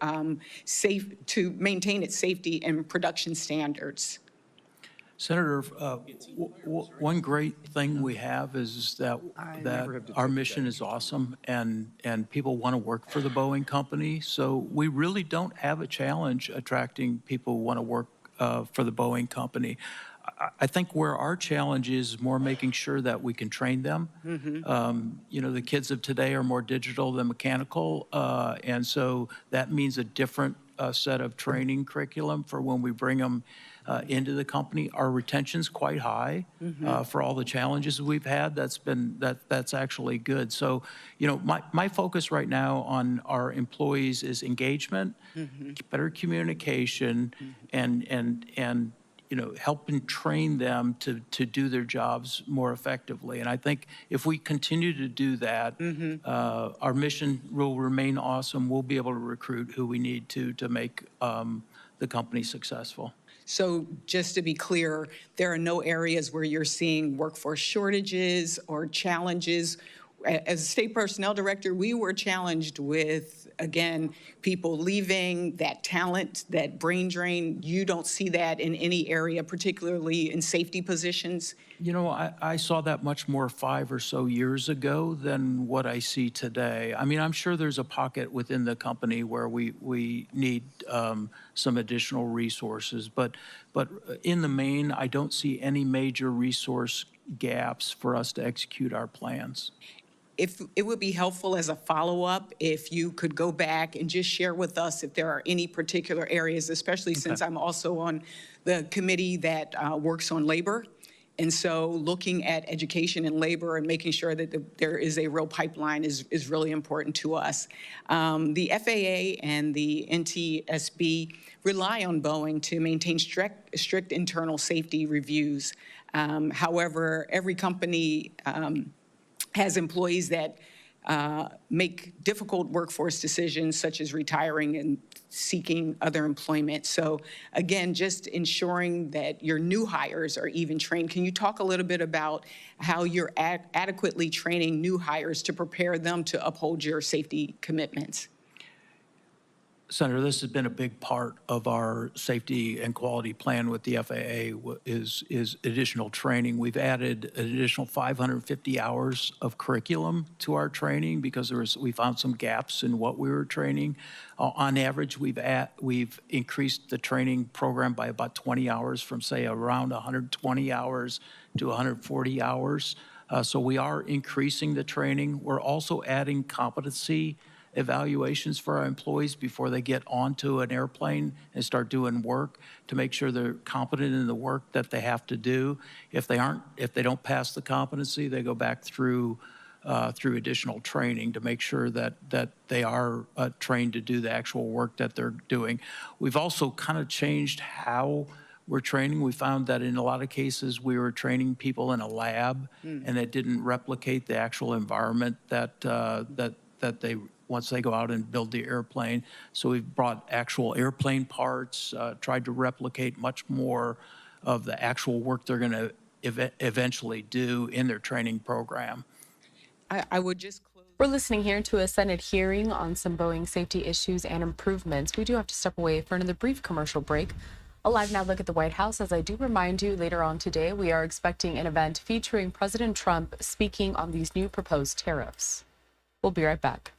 maintain its safety and production standards? Senator, one great thing we have is that our mission is awesome, and people want to work for the Boeing company. So we really don't have a challenge attracting people who want to work for the Boeing company. I think where our challenge is more making sure that we can train them. You know, the kids of today are more digital than mechanical, and so that means a different set of training curriculum for when we bring them into the company. Our retention's quite high for all the challenges we've had. That's actually good. So, you know, my focus right now on our employees is engagement, better communication, and you know, helping train them to do their jobs more effectively. And I think if we continue to do that, our mission will remain awesome. We'll be able to recruit who we need to make the company successful. So just to be clear, there are no areas where you're seeing workforce shortages or challenges. As a state personnel director, we were challenged with, again, people leaving, that talent, that brain drain. You don't see that in any area, particularly in safety positions? You know, I saw that much more 5 or so years ago than what I see today. I mean, I'm sure there's a pocket within the company where we need some additional resources, but in the main, I don't see any major resource gaps for us to execute our plans. If it would be helpful as a follow-up, if you could go back and just share with us if there are any particular areas, especially since I'm also on the committee that works on labor. And so looking at education and labor and making sure that there is a real pipeline is really important to us. The FAA and the NTSB rely on Boeing to maintain strict internal safety reviews. However, every company has employees that make difficult workforce decisions such as retiring and seeking other employment. So again, just ensuring that your new hires are even trained. Can you talk a little bit about how you're adequately training new hires to prepare them to uphold your safety commitments? Senator, this has been a big part of our safety and quality plan with the FAA is additional training. We've added an additional 550 hours of curriculum to our training because we found some gaps in what we were training. On average, we've increased the training program by about 20 hours from, say, around 120 hours to 140 hours. So we are increasing the training. We're also adding competency evaluations for our employees before they get onto an airplane and start doing work to make sure they're competent in the work that they have to do. If they don't pass the competency, they go back through additional training to make sure that they are trained to do the actual work that they're doing. We've also kind of changed how we're training. We found that in a lot of cases we were training people in a lab and it didn't replicate the actual environment that they once they go out and build the airplane. So we've brought actual airplane parts, tried to replicate much more of the actual work they're going to eventually do in their training program. I would just close. We're listening here to a Senate hearing on some Boeing safety issues and improvements. We do have to step away for another brief commercial break. A live now look at the White House. As I do remind you, later on today, we are expecting an event featuring President Trump speaking on these new proposed tariffs. We'll be right back.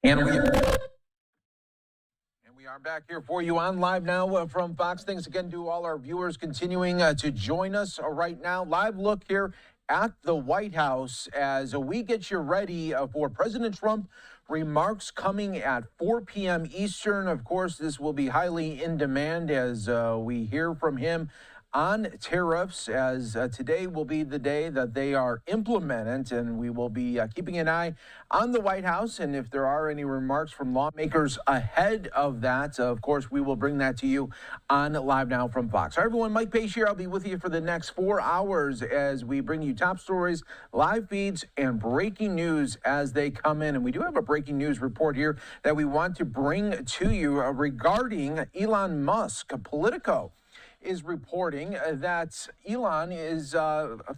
And we are back here for you on Live Now from Fox. Thanks again to all our viewers continuing to join us right now. Live look here at the White House as we get you ready for President Trump remarks coming at 4 p.m. Eastern. Of course, this will be highly in demand as we hear from him on tariffs, as today will be the day that they are implemented, and we will be keeping an eye on the White House. And if there are any remarks from lawmakers ahead of that, of course, we will bring that to you on Live Now from Fox. All right, everyone, Mike Pace here. I'll be with you for the next 4 hours as we bring you top stories, live feeds, and breaking news as they come in. And we do have a breaking news report here that we want to bring to you regarding Elon Musk. Politico is reporting that Elon is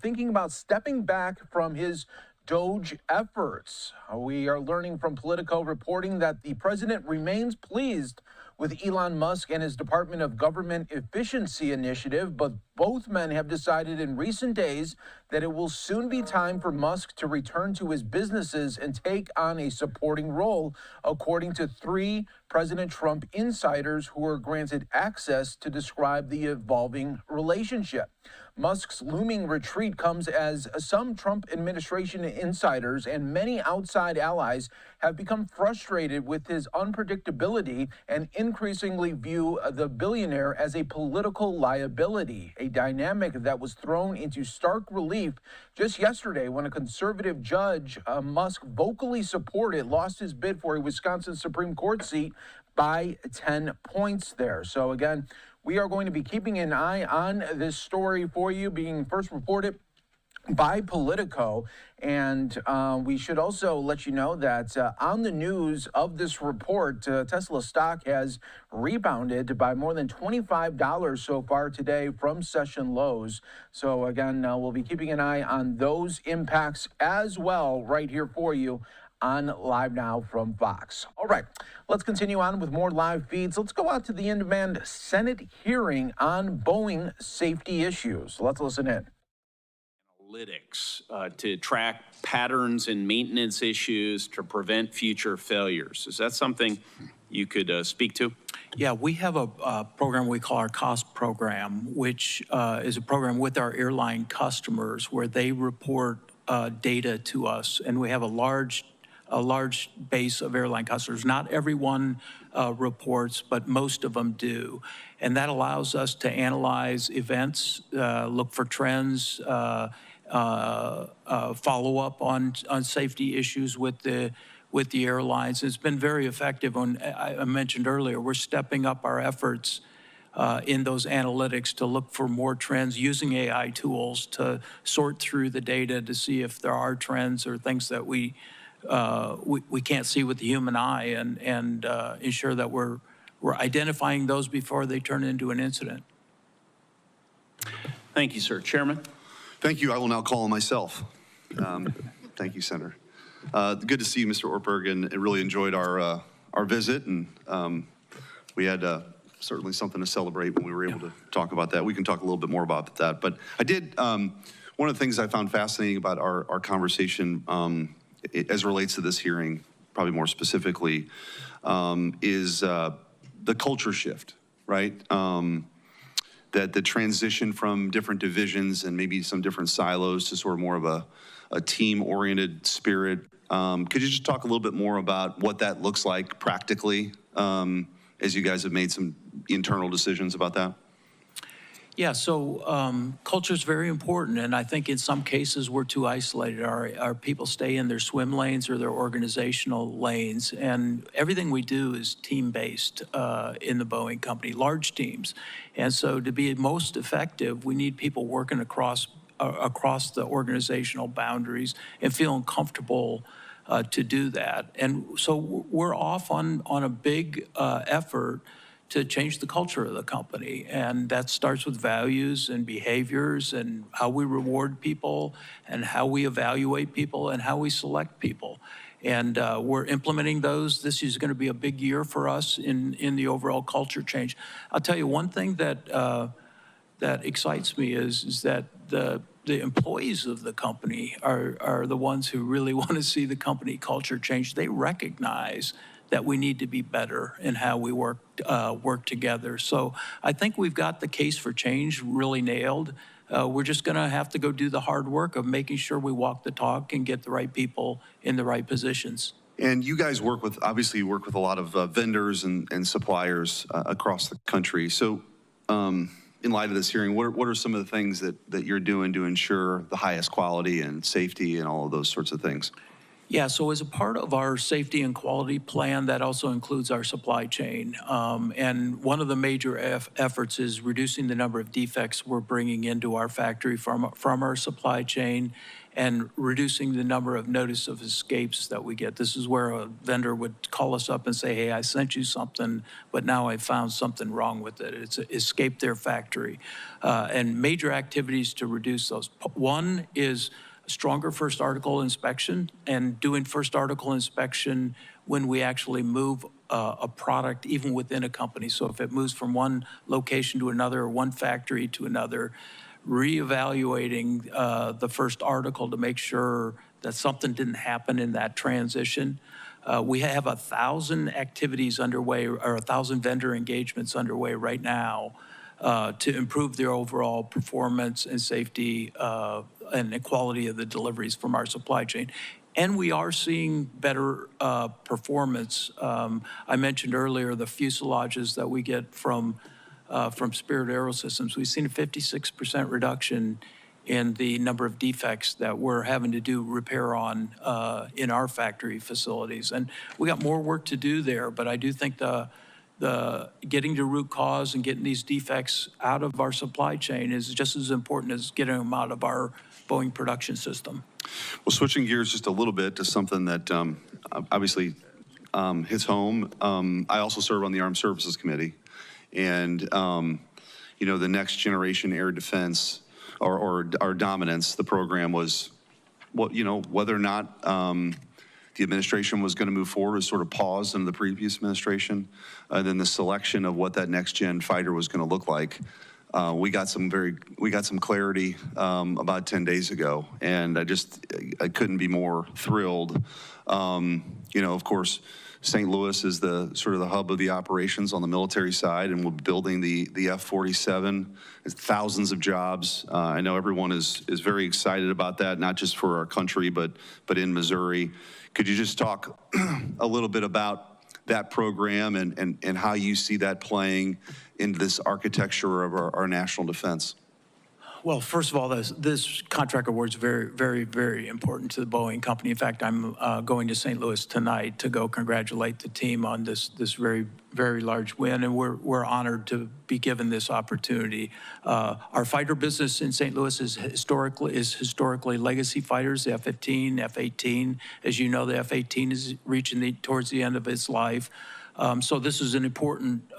thinking about stepping back from his Doge efforts. We are learning from Politico reporting that the president remains pleased with Elon Musk and his Department of Government Efficiency initiative, but both men have decided in recent days that it will soon be time for Musk to return to his businesses and take on a supporting role, according to 3 President Trump insiders who were granted access to describe the evolving relationship. Musk's looming retreat comes as some Trump administration insiders and many outside allies have become frustrated with his unpredictability and increasingly view the billionaire as a political liability, a dynamic that was thrown into stark relief just yesterday when a conservative judge Musk vocally supported lost his bid for a Wisconsin Supreme Court seat by 10 points there. So again, we are going to be keeping an eye on this story for you, being first reported by Politico. And we should also let you know that on the news of this report, Tesla stock has rebounded by more than $25 so far today from session lows. So again, we'll be keeping an eye on those impacts as well right here for you on Live Now from Fox. All right, let's continue on with more live feeds. Let's go out to the in-demand Senate hearing on Boeing safety issues. Let's listen in. Analytics to track patterns and maintenance issues to prevent future failures. Is that something you could speak to? Yeah, we have a program we call our COST program, which is a program with our airline customers where they report data to us, and we have a large base of airline customers. Not everyone reports, but most of them do. And that allows us to analyze events, look for trends, follow up on safety issues with the airlines. It's been very effective. I mentioned earlier, we're stepping up our efforts in those analytics to look for more trends, using AI tools to sort through the data to see if there are trends or things that we can't see with the human eye, and ensure that we're identifying those before they turn into an incident. Thank you, sir. Chairman? Thank you. I will now call on myself. Thank you, Senator. Good to see you, Mr. Ortberg, and really enjoyed our visit, and we had certainly something to celebrate when we were able to talk about that. We can talk a little bit more about that, but I did, one of the things I found fascinating about our conversation as it relates to this hearing, probably more specifically, is the culture shift, right? That the transition from different divisions and maybe some different silos to sort of more of a team-oriented spirit. Could you just talk a little bit more about what that looks like practically as you guys have made some internal decisions about that? Yeah, so culture is very important, and I think in some cases we're too isolated. Our people stay in their swim lanes or their organizational lanes, and everything we do is team-based in the Boeing company, large teams. And so to be most effective, we need people working across the organizational boundaries and feeling comfortable to do that. And so we're off on a big effort to change the culture of the company. And that starts with values and behaviors and how we reward people and how we evaluate people and how we select people. And we're implementing those. This is going to be a big year for us in the overall culture change. I'll tell you one thing that excites me is that the employees of the company are the ones who really want to see the company culture change. They recognize that we need to be better in how we work together. So I think we've got the case for change really nailed. We're just going to have to go do the hard work of making sure we walk the talk and get the right people in the right positions. And you guys obviously work with a lot of vendors and suppliers across the country. So in light of this hearing, what are some of the things that you're doing to ensure the highest quality and safety and all of those sorts of things? Yeah, so as a part of our safety and quality plan, that also includes our supply chain. And one of the major efforts is reducing the number of defects we're bringing into our factory from our supply chain and reducing the number of notice of escapes that we get. This is where a vendor would call us up and say, hey, I sent you something, but now I found something wrong with it. It's escaped their factory. And major activities to reduce those. One is stronger first article inspection and doing first article inspection when we actually move a product even within a company. So if it moves from one location to another or one factory to another, reevaluating the first article to make sure that something didn't happen in that transition. We have 1,000 activities underway or 1,000 vendor engagements underway right now to improve their overall performance and safety and the quality of the deliveries from our supply chain. And we are seeing better performance. I mentioned earlier the fuselages that we get from Spirit Aerosystems. We've seen a 56% reduction in the number of defects that we're having to do repair on in our factory facilities. And we got more work to do there, but I do think the getting to root cause and getting these defects out of our supply chain is just as important as getting them out of our Boeing production system. Well, switching gears just a little bit to something that obviously hits home. I also serve on the Armed Services Committee, and you know, the Next Generation Air Defense or our dominance, the program was, well, you know, whether or not the administration was going to move forward was sort of paused in the previous administration. Then the selection of what that next gen fighter was going to look like. We got some clarity about 10 days ago, and I couldn't be more thrilled. You know, of course, St. Louis is the sort of the hub of the operations on the military side, and we're building the F-47. It's thousands of jobs. I know everyone is very excited about that, not just for our country, but in Missouri. Could you just talk a little bit about that program and how you see that playing into this architecture of our national defense? Well, first of all, this contract award is very, very, very important to the Boeing company. In fact, I'm going to St. Louis tonight to go congratulate the team on this very, very large win, and we're honored to be given this opportunity. Our fighter business in St. Louis is historically legacy fighters, the F-15, F-18. As you know, the F-18 is reaching towards the end of its life. So this is an important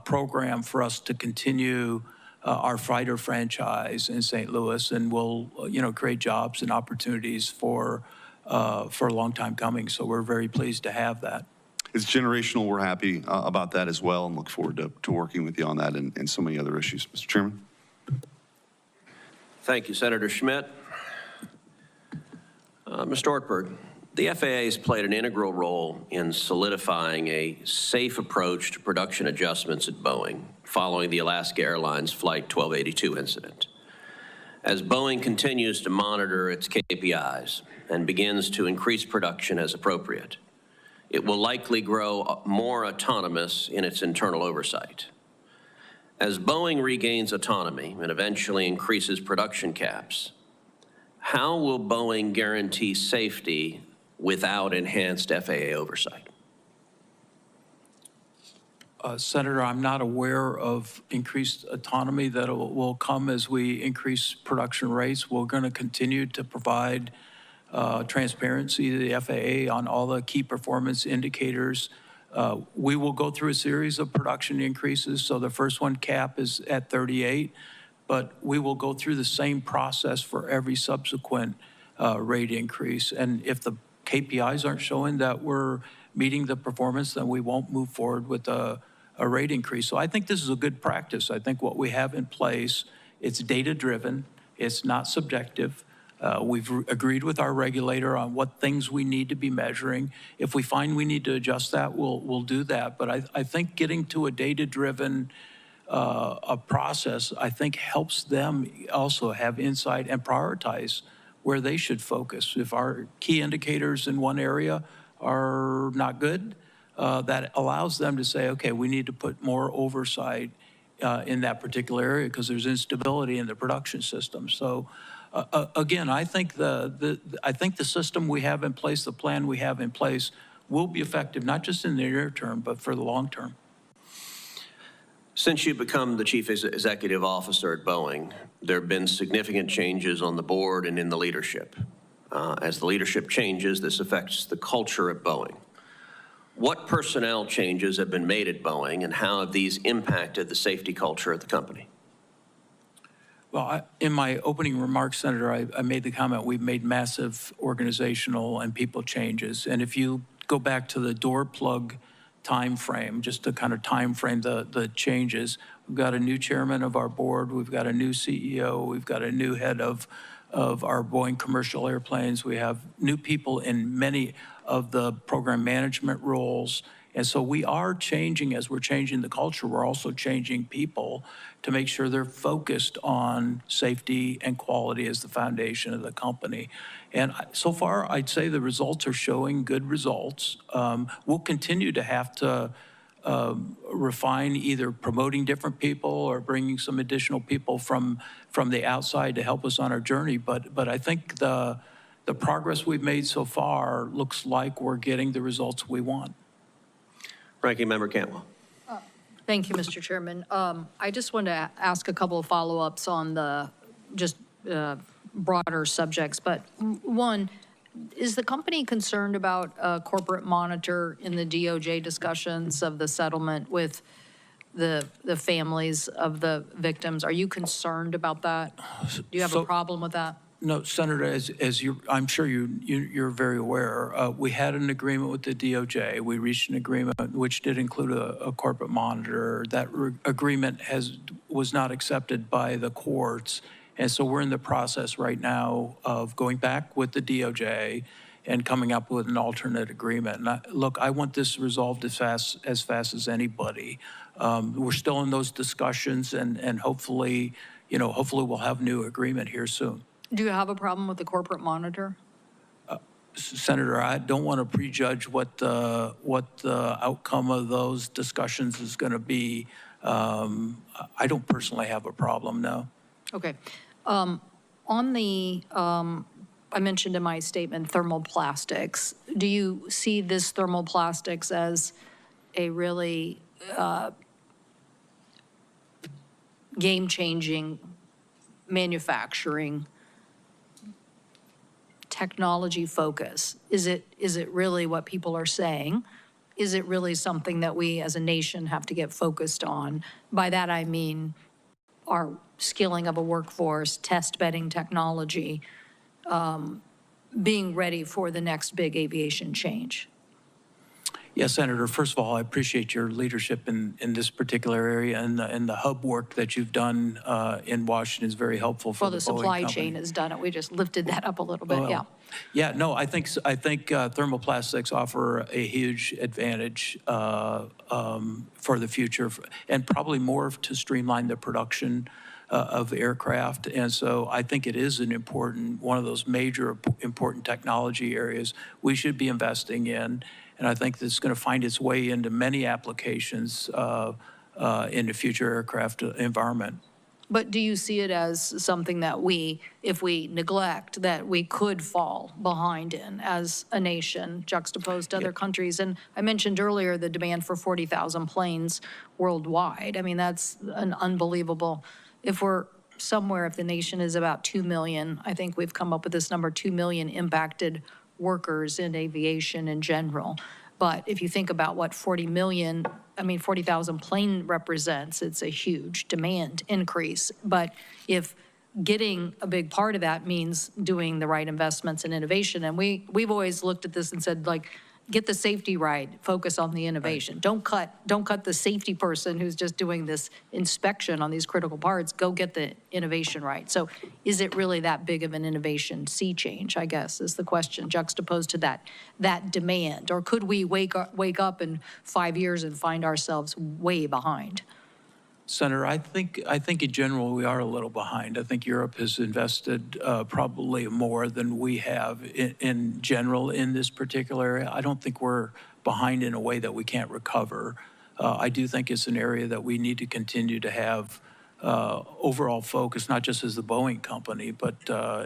program for us to continue our fighter franchise in St. Louis, and will, you know, create jobs and opportunities for a long time coming. So we're very pleased to have that. It's generational. We're happy about that as well, and look forward to working with you on that and so many other issues. Mr. Chairman. Thank you, Senator Schmidt. Mr. Ortberg, the FAA has played an integral role in solidifying a safe approach to production adjustments at Boeing following the Alaska Airlines Flight 1282 incident. As Boeing continues to monitor its KPIs and begins to increase production as appropriate, it will likely grow more autonomous in its internal oversight. As Boeing regains autonomy and eventually increases production caps, how will Boeing guarantee safety without enhanced FAA oversight? Senator, I'm not aware of increased autonomy that will come as we increase production rates. We're going to continue to provide transparency to the FAA on all the key performance indicators. We will go through a series of production increases. So the first one, cap, is at 38, but we will go through the same process for every subsequent rate increase. And if the KPIs aren't showing that we're meeting the performance, then we won't move forward with a rate increase. So I think this is a good practice. I think what we have in place, it's data-driven, it's not subjective. We've agreed with our regulator on what things we need to be measuring. If we find we need to adjust that, we'll do that. But I think getting to a data-driven process, I think, helps them also have insight and prioritize where they should focus. If our key indicators in one area are not good, that allows them to say, okay, we need to put more oversight in that particular area because there's instability in the production system. So again, I think the system we have in place, the plan we have in place, will be effective not just in the near term, but for the long term. Since you've become the chief executive officer at Boeing, there have been significant changes on the board and in the leadership. As the leadership changes, this affects the culture at Boeing. What personnel changes have been made at Boeing, and how have these impacted the safety culture at the company? Well, in my opening remarks, Senator, I made the comment we've made massive organizational and people changes. And if you go back to the door plug time frame, just to kind of time frame the changes, we've got a new chairman of our board, we've got a new CEO, we've got a new head of our Boeing commercial airplanes, we have new people in many of the program management roles. And so we are changing. As we're changing the culture, we're also changing people to make sure they're focused on safety and quality as the foundation of the company. And so far, I'd say the results are showing good results. We'll continue to have to refine either promoting different people or bringing some additional people from the outside to help us on our journey. But I think the progress we've made so far looks like we're getting the results we want. Ranking Member Cantwell. Thank you, Mr. Chairman. I just wanted to ask a couple of follow-ups on the just broader subjects. But one, is the company concerned about a corporate monitor in the DOJ discussions of the settlement with the families of the victims? Are you concerned about that? Do you have a problem with that? No, Senator, as I'm sure you're very aware, we had an agreement with the DOJ. We reached an agreement which did include a corporate monitor. That agreement was not accepted by the courts. And so we're in the process right now of going back with the DOJ and coming up with an alternate agreement. And look, I want this resolved as fast as anybody. We're still in those discussions, and hopefully we'll have a new agreement here soon. Do you have a problem with the corporate monitor? Senator, I don't want to prejudge what the outcome of those discussions is going to be. I don't personally have a problem, no. Okay. On the, I mentioned in my statement thermoplastics. Do you see this thermoplastics as a really game-changing manufacturing technology focus? Is it really what people are saying? Is it really something that we as a nation have to get focused on? By that I mean our skilling of a workforce, test bedding technology, being ready for the next big aviation change. Yes, Senator, first of all, I appreciate your leadership in this particular area, and the hub work that you've done in Washington is very helpful for the supply chain has done it. We just lifted that up a little bit, yeah. Yeah, no, I think thermoplastics offer a huge advantage for the future, and probably more to streamline the production of aircraft. And so I think it is one of those major important technology areas we should be investing in. And I think it's going to find its way into many applications in the future aircraft environment. But do you see it as something that if we neglect, that we could fall behind in as a nation juxtaposed to other countries? And I mentioned earlier the demand for 40,000 planes worldwide. I mean, that's an unbelievable. If the nation is about 2 million, I think we've come up with this number, 2 million impacted workers in aviation in general. But if you think about what 40,000 plane represents, it's a huge demand increase. But if getting a big part of that means doing the right investments in innovation, and we've always looked at this and said, like, get the safety right, focus on the innovation. Right. Don't cut the safety person who's just doing this inspection on these critical parts. Go get the innovation right. So is it really that big of an innovation sea change, I guess, is the question, juxtaposed to that demand? Or could we wake up in 5 years and find ourselves way behind? Senator, I think in general we are a little behind. I think Europe has invested probably more than we have in general in this particular area. I don't think we're behind in a way that we can't recover. I do think it's an area that we need to continue to have overall focus, not just as the Boeing company, but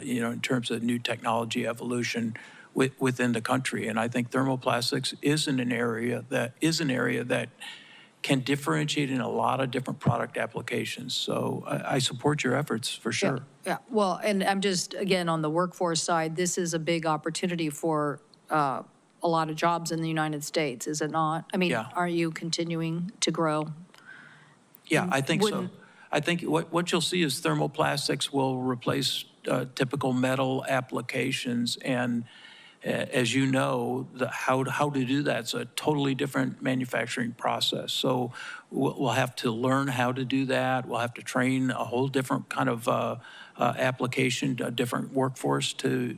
in terms of new technology evolution within the country. And I think thermoplastics is an area that can differentiate in a lot of different product applications. So I support your efforts for sure. Yeah, well, and I'm just, again, on the workforce side, this is a big opportunity for a lot of jobs in the United States, is it not? I mean, are you continuing to grow? Yeah, I think so. I think what you'll see is thermoplastics will replace typical metal applications, and as you know, how to do that's a totally different manufacturing process. So we'll have to learn how to do that. We'll have to train a whole different kind of application, a different workforce to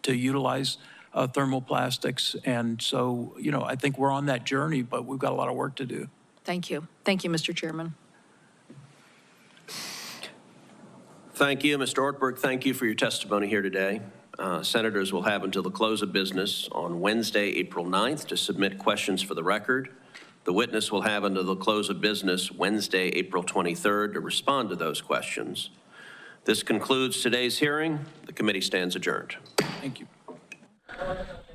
utilize thermoplastics. And so, I think we're on that journey, but we've got a lot of work to do. Thank you. Thank you, Mr. Chairman. Thank you, Mr. Ortberg. Thank you for your testimony here today. Senators will have until the close of business on Wednesday, April 9th to submit questions for the record. The witness will have until the close of business Wednesday, April 23rd to respond to those questions. This concludes today's hearing. The committee stands adjourned. Thank you.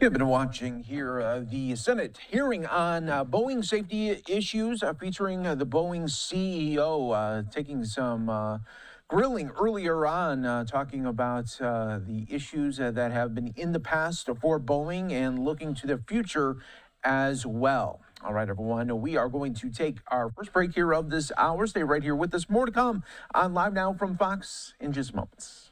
You've been watching here the Senate hearing on Boeing safety issues featuring the Boeing CEO taking some grilling earlier on, talking about the issues that have been in the past for Boeing and looking to the future as well. All right, everyone, we are going to take our first break here of this hour. Stay right here with us. More to come on Live Now from Fox in just moments.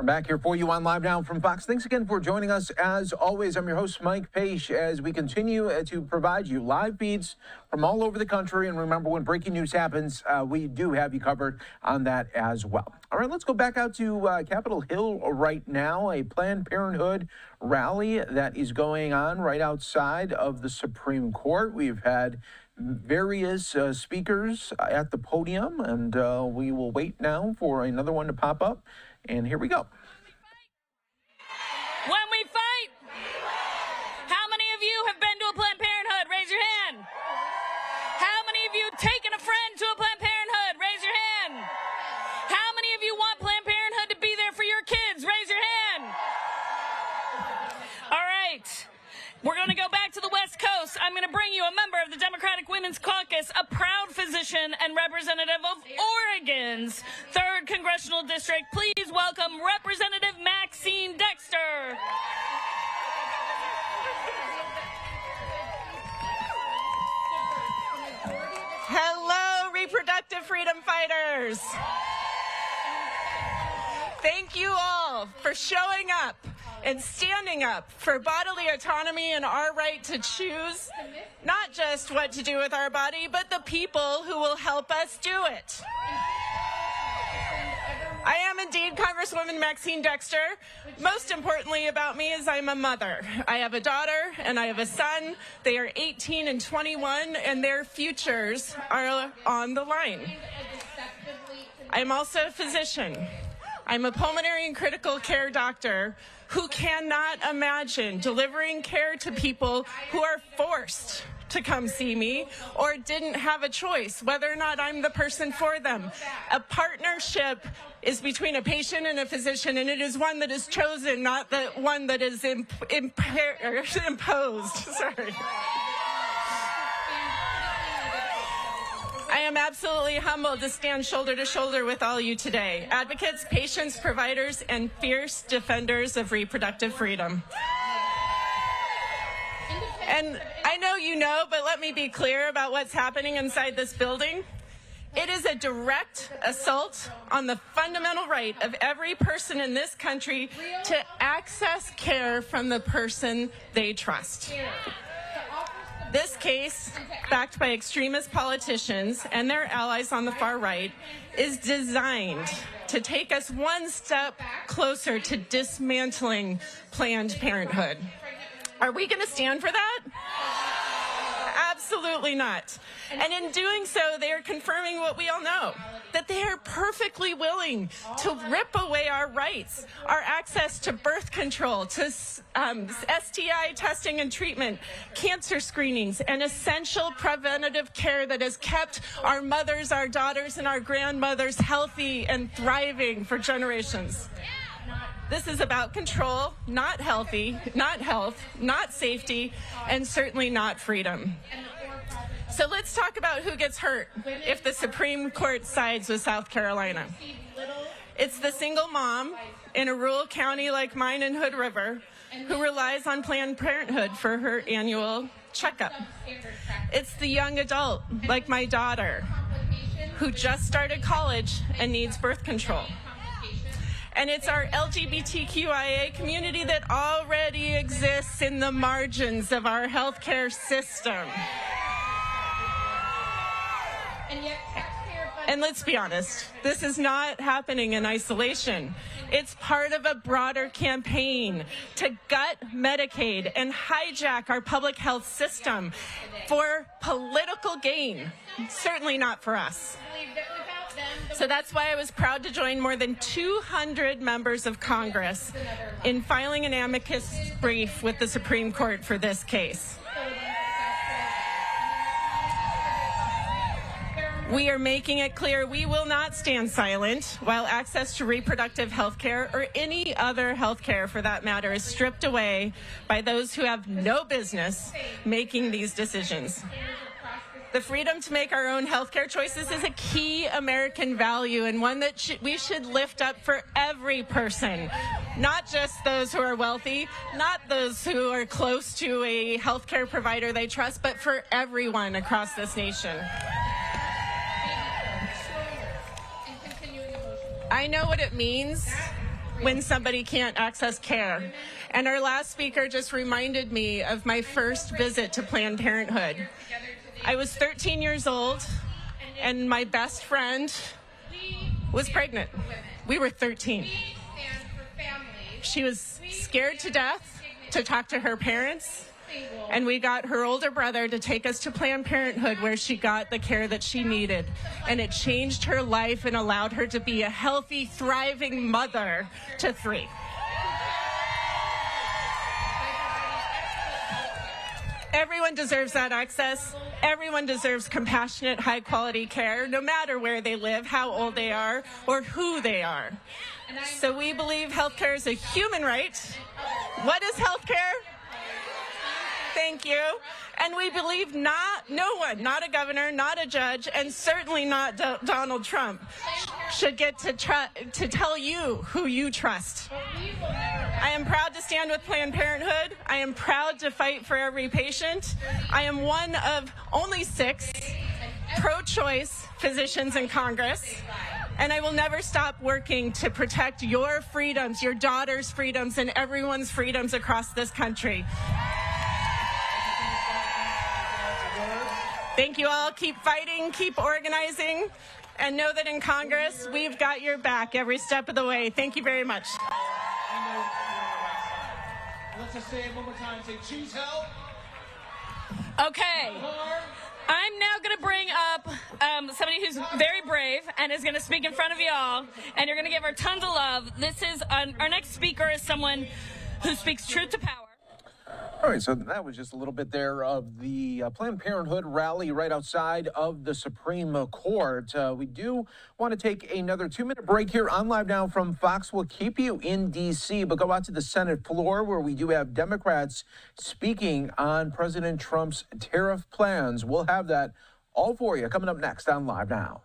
Back here for you on Live Now from Fox. Thanks again for joining us. As always, I'm your host, Mike Page, as we continue to provide you live feeds from all over the country. And remember, when breaking news happens, we do have you covered on that as well. All right, let's go back out to Capitol Hill right now. A Planned Parenthood rally that is going on right outside of the Supreme Court. We've had various speakers at the podium, and we will wait now for another one to pop up. And here we go. When we fight, how many of you have been to a Planned Parenthood? Raise your hand. How many of you have taken a friend to a Planned Parenthood? Raise your hand. How many of you want Planned Parenthood to be there for your kids? Raise your hand. All right. We're going to go back to the West Coast. I'm going to bring you a member of the Democratic Women's Caucus, a proud physician and representative of Oregon's 3rd Congressional District. Please welcome Representative Maxine Dexter. reproductive freedom fighters. Thank you all for showing up and standing up for bodily autonomy and our right to choose not just what to do with our body, but the people who will help us do it. I am indeed Congresswoman Maxine Dexter. Most importantly about me is I'm a mother. I have a daughter and I have a son. They are 18 and 21, and their futures are on the line. I'm also a physician. I'm a pulmonary and critical care doctor who cannot imagine delivering care to people who are forced to come see me or didn't have a choice whether or not I'm the person for them. A partnership is between a patient and a physician, and it is one that is chosen, not the one that is imposed. Sorry. I am absolutely humbled to stand shoulder to shoulder with all you today, advocates, patients, providers, and fierce defenders of reproductive freedom. And I know you know, but let me be clear about what's happening inside this building. It is a direct assault on the fundamental right of every person in this country to access care from the person they trust. This case, backed by extremist politicians and their allies on the far right, is designed to take us one step closer to dismantling Planned Parenthood. Are we going to stand for that? Absolutely not. And in doing so, they are confirming what we all know, that they are perfectly willing to rip away our rights, our access to birth control, to STI testing and treatment, cancer screenings, and essential preventative care that has kept our mothers, our daughters, and our grandmothers healthy and thriving for generations. This is about control, not health, not safety, and certainly not freedom. So let's talk about who gets hurt if the Supreme Court sides with South Carolina. It's the single mom in a rural county like mine in Hood River who relies on Planned Parenthood for her annual checkup. It's the young adult like my daughter who just started college and needs birth control. And it's our LGBTQIA community that already exists in the margins of our healthcare system. And let's be honest, this is not happening in isolation. It's part of a broader campaign to gut Medicaid and hijack our public health system for political gain, certainly not for us. So that's why I was proud to join more than 200 members of Congress in filing an amicus brief with the Supreme Court for this case. We are making it clear we will not stand silent while access to reproductive health care, or any other health care for that matter, is stripped away by those who have no business making these decisions. The freedom to make our own healthcare choices is a key American value, and one that we should lift up for every person, not just those who are wealthy, not those who are close to a healthcare provider they trust, but for everyone across this nation. I know what it means when somebody can't access care. And our last speaker just reminded me of my first visit to Planned Parenthood. I was 13 years old, and my best friend was pregnant. We were 13. She was scared to death to talk to her parents, and we got her older brother to take us to Planned Parenthood, where she got the care that she needed. And it changed her life and allowed her to be a healthy, thriving mother to 3. Everyone deserves that access. Everyone deserves compassionate, high-quality care, no matter where they live, how old they are, or who they are. So we believe healthcare is a human right. What is healthcare? Thank you. And we believe no one, not a governor, not a judge, and certainly not Donald Trump, should get to tell you who you trust. I am proud to stand with Planned Parenthood. I am proud to fight for every patient. I am one of only 6 pro-choice physicians in Congress, and I will never stop working to protect your freedoms, your daughter's freedoms, and everyone's freedoms across this country. Thank you all. Keep fighting, keep organizing, and know that in Congress, we've got your back every step of the way. Thank you very much. Let's just say it one more time. Say, choose help. Okay. I'm now going to bring up somebody who's very brave and is going to speak in front of you all, and you're going to give her tons of love. This is our next speaker is someone who speaks truth to power. All right, so that was just a little bit there of the Planned Parenthood rally right outside of the Supreme Court. We do want to take another 2-minute break here on Live Now from Fox. We'll keep you in D.C., but go out to the Senate floor where we do have Democrats speaking on President Trump's tariff plans. We'll have that all for you coming up next on Live Now.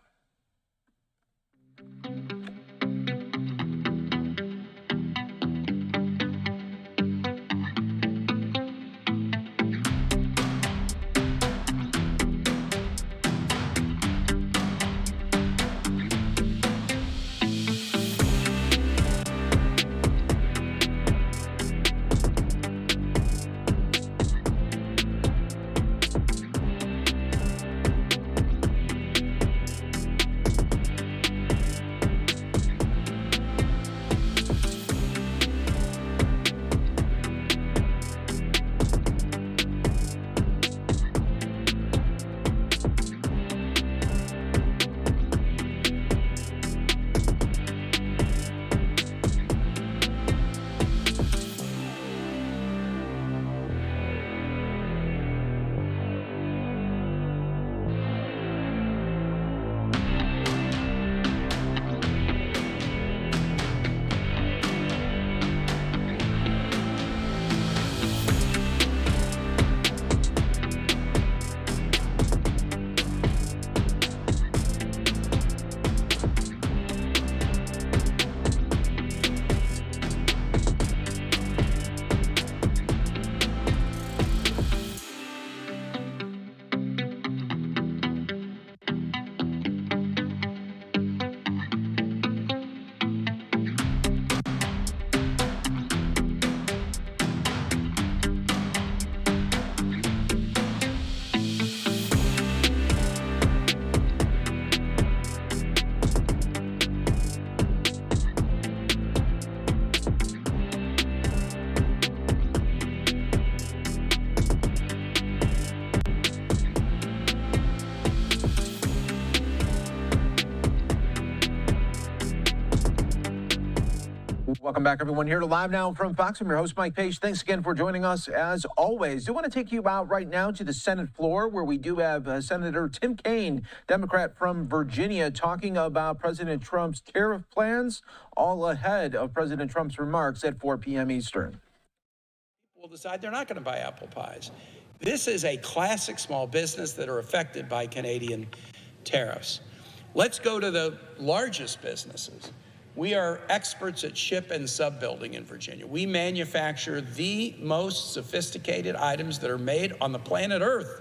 Welcome back, everyone, here to Live Now from Fox. I'm your host, Mike Page. Thanks again for joining us, as always. I want to take you out right now to the Senate floor, where we do have Senator Tim Kaine, Democrat from Virginia, talking about President Trump's tariff plans, all ahead of President Trump's remarks at 4 p.m. Eastern. Will decide they're not going to buy apple pies. This is a classic small business that are affected by Canadian tariffs. Let's go to the largest businesses. We are experts at ship and sub building in Virginia. We manufacture the most sophisticated items that are made on the planet Earth,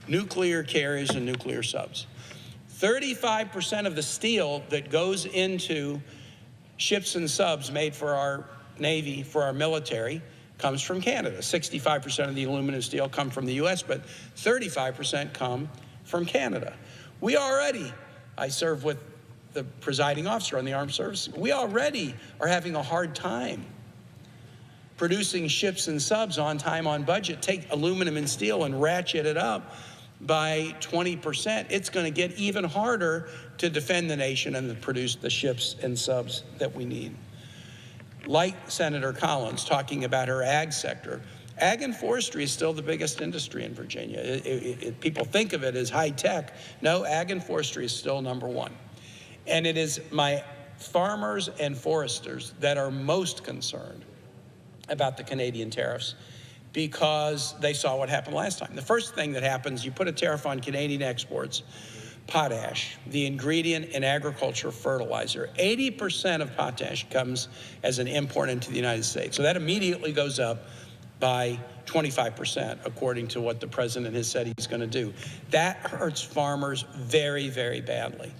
nuclear carriers and nuclear subs. 35% of the steel that goes into ships and subs made for our Navy, for our military, comes from Canada. 65% of the aluminum steel come from the U.S., but 35% come from Canada. We already, I serve with the presiding officer on the armed services. We already are having a hard time producing ships and subs on time, on budget. Take aluminum and steel and ratchet it up by 20%. It's going to get even harder to defend the nation and to produce the ships and subs that we need. Like Senator Collins talking about her ag sector, ag and forestry is still the biggest industry in Virginia. People think of it as high tech. No, ag and forestry is still number one. And it is my farmers and foresters that are most concerned about the Canadian tariffs, because they saw what happened last time. The first thing that happens, you put a tariff on Canadian exports, potash, the ingredient in agriculture fertilizer. 80% of potash comes as an import into the United States. So that immediately goes up by 25%, according to what the president has said he's going to do. That hurts farmers very, very badly.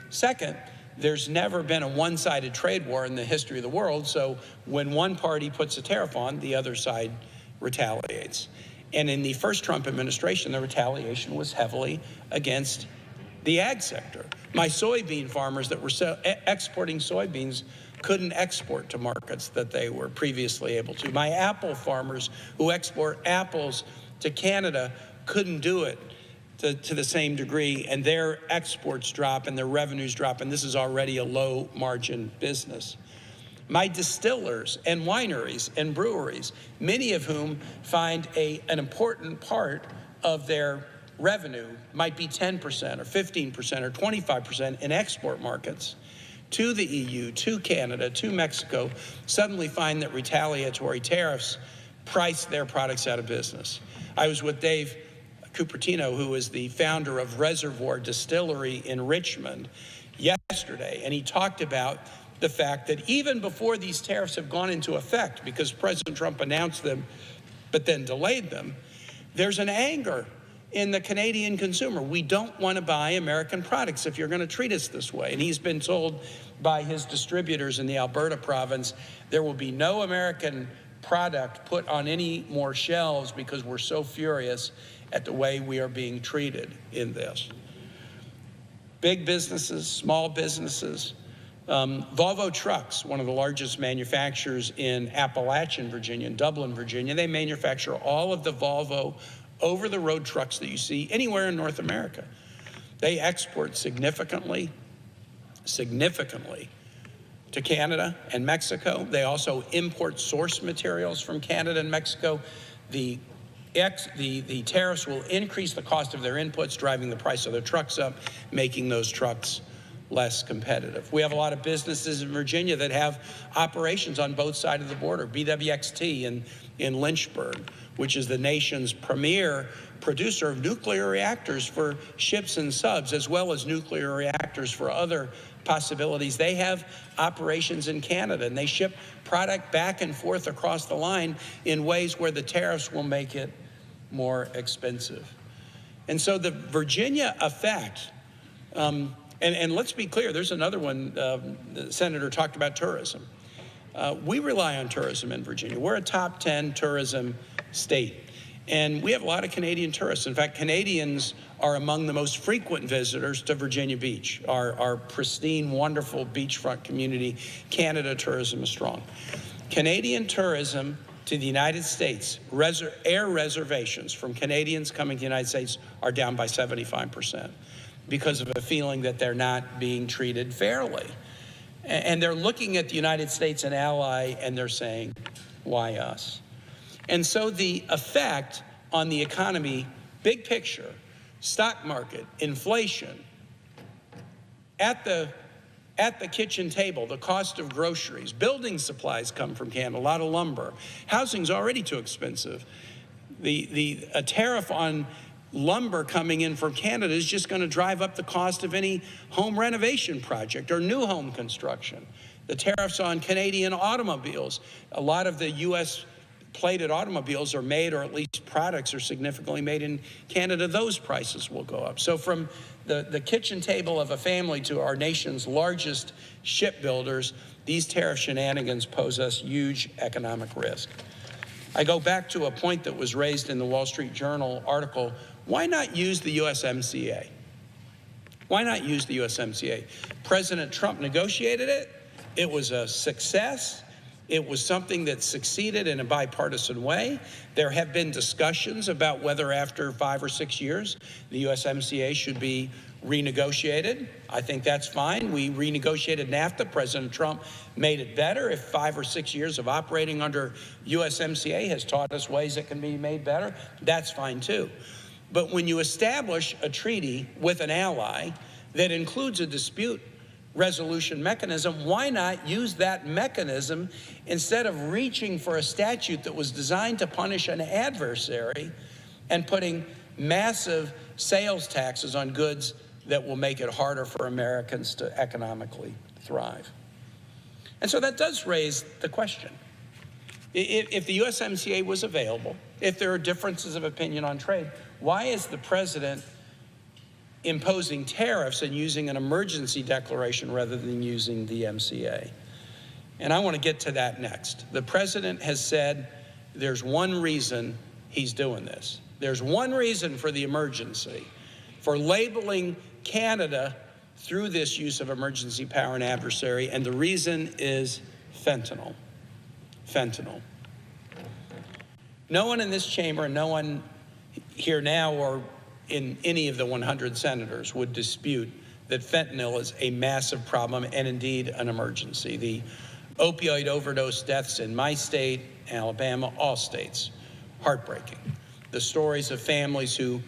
Second, there's never been a one-sided trade war in the history of the world, so when one party puts a tariff on, the other side retaliates. And in the first Trump administration, the retaliation was heavily against the ag sector. My soybean farmers that were exporting soybeans couldn't export to markets that they were previously able to. My apple farmers who export apples to Canada couldn't do it to the same degree, and their exports drop and their revenues drop, and this is already a low margin business. My distillers and wineries and breweries, many of whom find an important part of their revenue, might be 10% or 15% or 25% in export markets to the EU, to Canada, to Mexico, suddenly find that retaliatory tariffs price their products out of business. I was with Dave Cupertino, who is the founder of Reservoir Distillery in Richmond, yesterday, and he talked about the fact that even before these tariffs have gone into effect, because President Trump announced them but then delayed them, there's an anger in the Canadian consumer. We don't want to buy American products if you're going to treat us this way. And he's been told by his distributors in the Alberta province, there will be no American product put on any more shelves because we're so furious at the way we are being treated in this. Big businesses, small businesses. Volvo Trucks, one of the largest manufacturers in Appalachian, Virginia, in Dublin, Virginia, they manufacture all of the Volvo over-the-road trucks that you see anywhere in North America. They export significantly to Canada and Mexico. They also import source materials from Canada and Mexico. The tariffs will increase the cost of their inputs, driving the price of their trucks up, making those trucks less competitive. We have a lot of businesses in Virginia that have operations on both sides of the border. BWXT in Lynchburg, which is the nation's premier producer of nuclear reactors for ships and subs, as well as nuclear reactors for other possibilities. They have operations in Canada, and they ship product back and forth across the line in ways where the tariffs will make it more expensive. And so the Virginia effect, and let's be clear, there's another one, the senator talked about tourism. We rely on tourism in Virginia. We're a top 10 tourism state, and we have a lot of Canadian tourists. In fact, Canadians are among the most frequent visitors to Virginia Beach, our pristine, wonderful beachfront community. Canada tourism is strong. Canadian tourism to the United States, air reservations from Canadians coming to the United States are down by 75% because of a feeling that they're not being treated fairly. And they're looking at the United States, an ally, and they're saying, why us? And so the effect on the economy, big picture, stock market, inflation, at the kitchen table, the cost of groceries, building supplies come from Canada, a lot of lumber. Housing's already too expensive. A tariff on lumber coming in from Canada is just going to drive up the cost of any home renovation project or new home construction. The tariffs on Canadian automobiles, a lot of the U.S. plated automobiles are made, or at least products are significantly made in Canada. Those prices will go up. So from the kitchen table of a family to our nation's largest shipbuilders, these tariff shenanigans pose us huge economic risk. I go back to a point that was raised in the Wall Street Journal article. Why not use the USMCA? Why not use the USMCA? President Trump negotiated it. It was a success. It was something that succeeded in a bipartisan way. There have been discussions about whether after 5 or 6 years, the USMCA should be renegotiated. I think that's fine. We renegotiated NAFTA. President Trump made it better. If 5 or 6 years of operating under USMCA has taught us ways that can be made better, that's fine too. But when you establish a treaty with an ally that includes a dispute resolution mechanism, why not use that mechanism instead of reaching for a statute that was designed to punish an adversary and putting massive sales taxes on goods that will make it harder for Americans to economically thrive? And so that does raise the question, If the USMCA was available, if there are differences of opinion on trade, why is the president imposing tariffs and using an emergency declaration rather than using the MCA? And I want to get to that next. The president has said there's one reason he's doing this. There's one reason for the emergency, for labeling Canada through this use of emergency power and adversary, and the reason is fentanyl. Fentanyl. No one in this chamber, and no one here now or in any of the 100 senators would dispute that fentanyl is a massive problem and indeed an emergency. The opioid overdose deaths in my state, Alabama, all states, heartbreaking. The stories of families who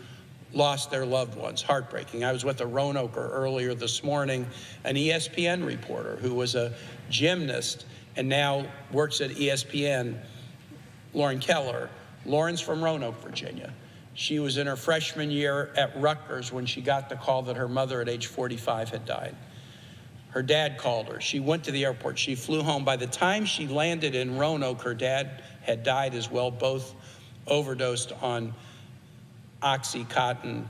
lost their loved ones, heartbreaking. I was with a Roanoker earlier this morning, an ESPN reporter who was a gymnast and now works at ESPN, Lauren Keller. Lauren's from Roanoke, Virginia. She was in her freshman year at Rutgers when she got the call that her mother at age 45 had died. Her dad called her. She went to the airport. She flew home. By the time she landed in Roanoke, her dad had died as well, both overdosed on Oxycontin,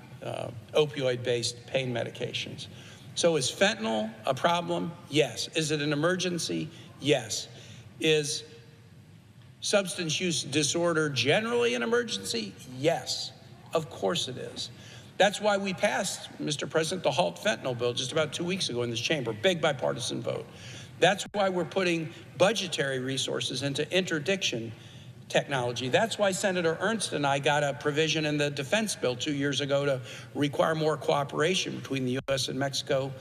opioid-based pain medications. So is fentanyl a problem? Yes. Is it an emergency? Yes. Is substance use disorder generally an emergency? Yes. Of course it is. That's why we passed, Mr. President, the HALT fentanyl bill just about 2 weeks ago in this chamber, big bipartisan vote. That's why we're putting budgetary resources into interdiction technology. That's why Senator Ernst and I got a provision in the defense bill 2 years ago to require more cooperation between the U.S. and Mexican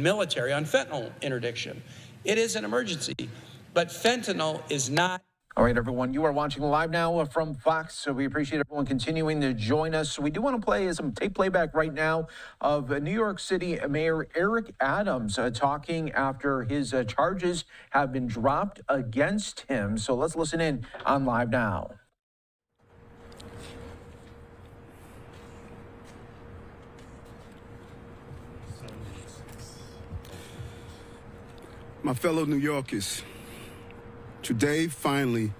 military on fentanyl interdiction. It is an emergency, but fentanyl is not. All right, everyone, you are watching Live Now from Fox, so we appreciate everyone continuing to join us. We do want to play some tape playback right now of New York City Mayor Eric Adams talking after his charges have been dropped against him. So let's listen in on Live Now. My fellow New Yorkers, today finally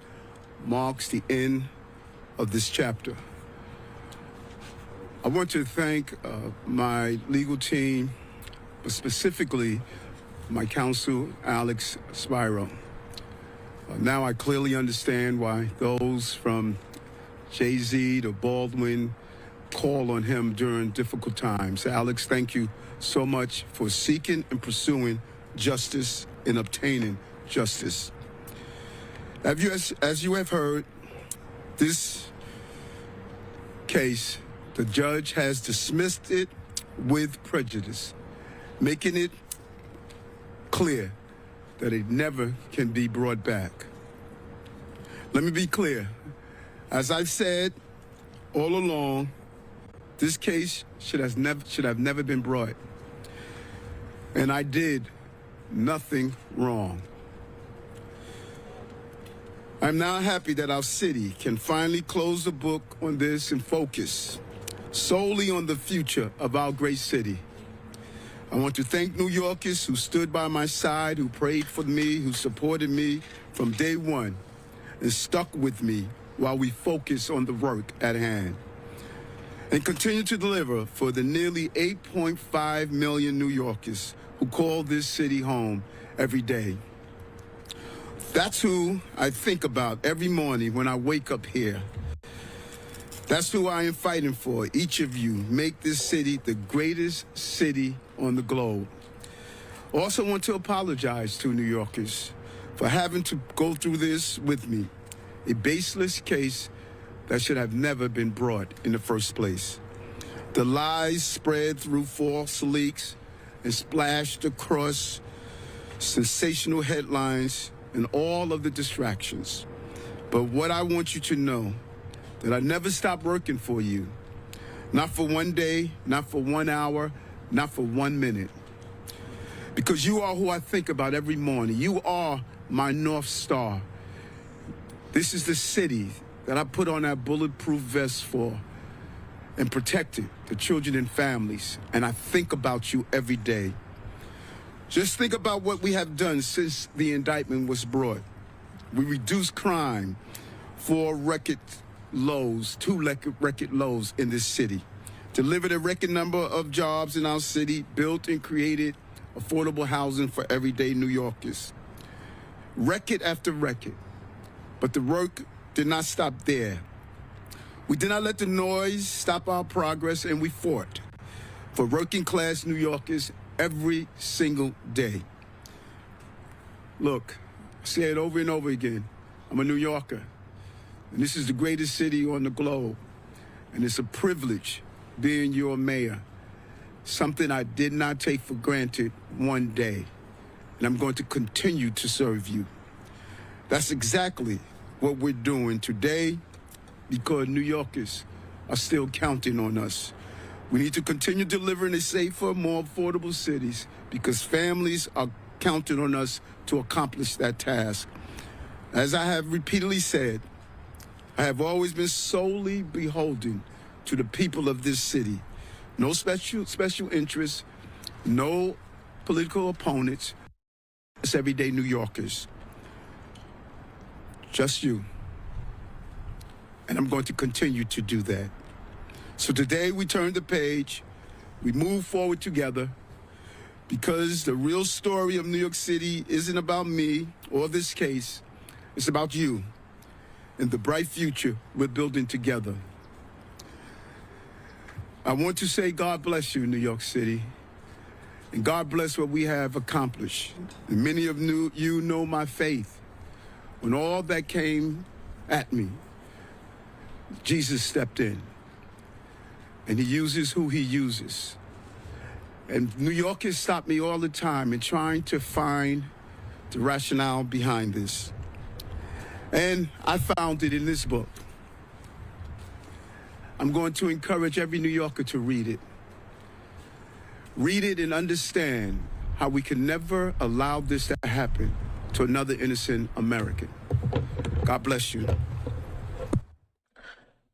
marks the end of this chapter. I want to thank my legal team, but specifically my counsel, Alex Spiro. Now I clearly understand why those from Jay-Z to Baldwin call on him during difficult times. Alex, thank you so much for seeking and pursuing justice and obtaining justice. As you have heard, this case, the judge has dismissed it with prejudice, making it clear that it never can be brought back. Let me be clear. As I've said all along, this case should have never been brought. And I did nothing wrong. I'm now happy that our city can finally close the book on this and focus solely on the future of our great city. I want to thank New Yorkers who stood by my side, who prayed for me, who supported me from day one, and stuck with me while we focus on the work at hand. And continue to deliver for the nearly 8.5 million New Yorkers who call this city home every day. That's who I think about every morning when I wake up here. That's who I am fighting for. Each of you make this city the greatest city on the globe. Also want to apologize to New Yorkers for having to go through this with me, a baseless case that should have never been brought in the first place. The lies spread through false leaks and splashed across sensational headlines and all of the distractions. But what I want you to know, that I never stopped working for you. Not for one day, not for 1 hour, not for 1 minute. Because you are who I think about every morning. You are my North Star. This is the city that I put on that bulletproof vest for and protected the children and families. And I think about you every day. Just think about what we have done since the indictment was brought. We reduced crime 2 record lows in this city, delivered a record number of jobs in our city, built and created affordable housing for everyday New Yorkers. Record after record. But the work did not stop there. We did not let the noise stop our progress, and we fought for working class New Yorkers every single day. Look, I say it over and over again. I'm a New Yorker, and this is the greatest city on the globe, and it's a privilege being your mayor, something I did not take for granted one day, and I'm going to continue to serve you. That's exactly what we're doing today, because New Yorkers are still counting on us. We need to continue delivering a safer, more affordable cities, because families are counting on us to accomplish that task. As I have repeatedly said, I have always been solely beholden to the people of this city. No special interests, no political opponents, just everyday New Yorkers. Just you. And I'm going to continue to do that. So today we turn the page, we move forward together, because the real story of New York City isn't about me or this case, it's about you and the bright future we're building together. I want to say God bless you, New York City, and God bless what we have accomplished. And many of you know my faith. When all that came at me, Jesus stepped in, and he uses who he uses. And New Yorkers stop me all the time in trying to find the rationale behind this. And I found it in this book. I'm going to encourage every New Yorker to read it. Read it and understand how we can never allow this to happen to another innocent American. God bless you.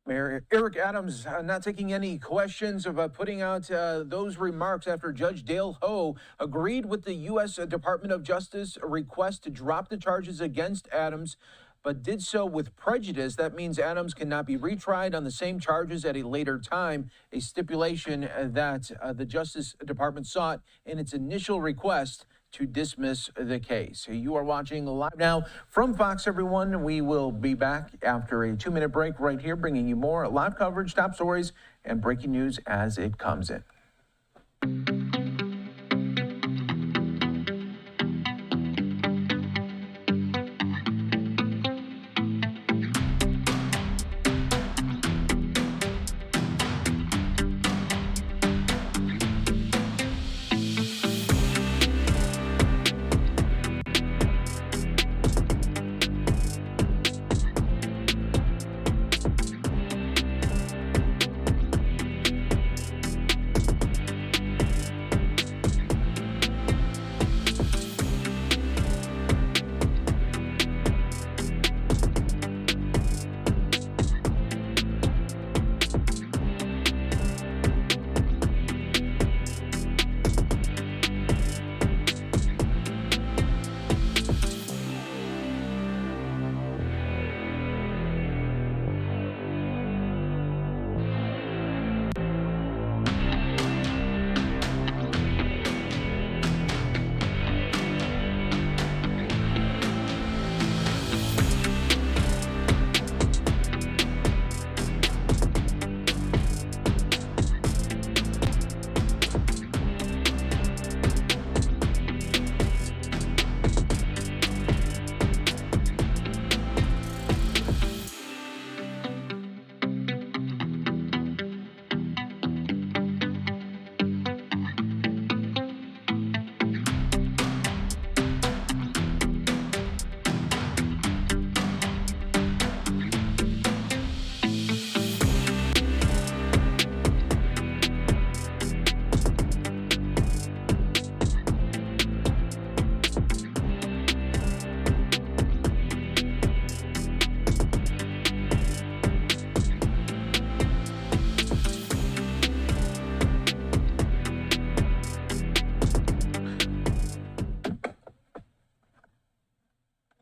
Mayor Eric Adams not taking any questions about putting out those remarks after Judge Dale Ho agreed with the U.S. Department of Justice request to drop the charges against Adams, but did so with prejudice. That means Adams cannot be retried on the same charges at a later time, a stipulation that the Justice Department sought in its initial request to dismiss the case. You are watching Live Now from Fox, everyone. We will be back after a 2-minute break right here, bringing you more live coverage, top stories, and breaking news as it comes in.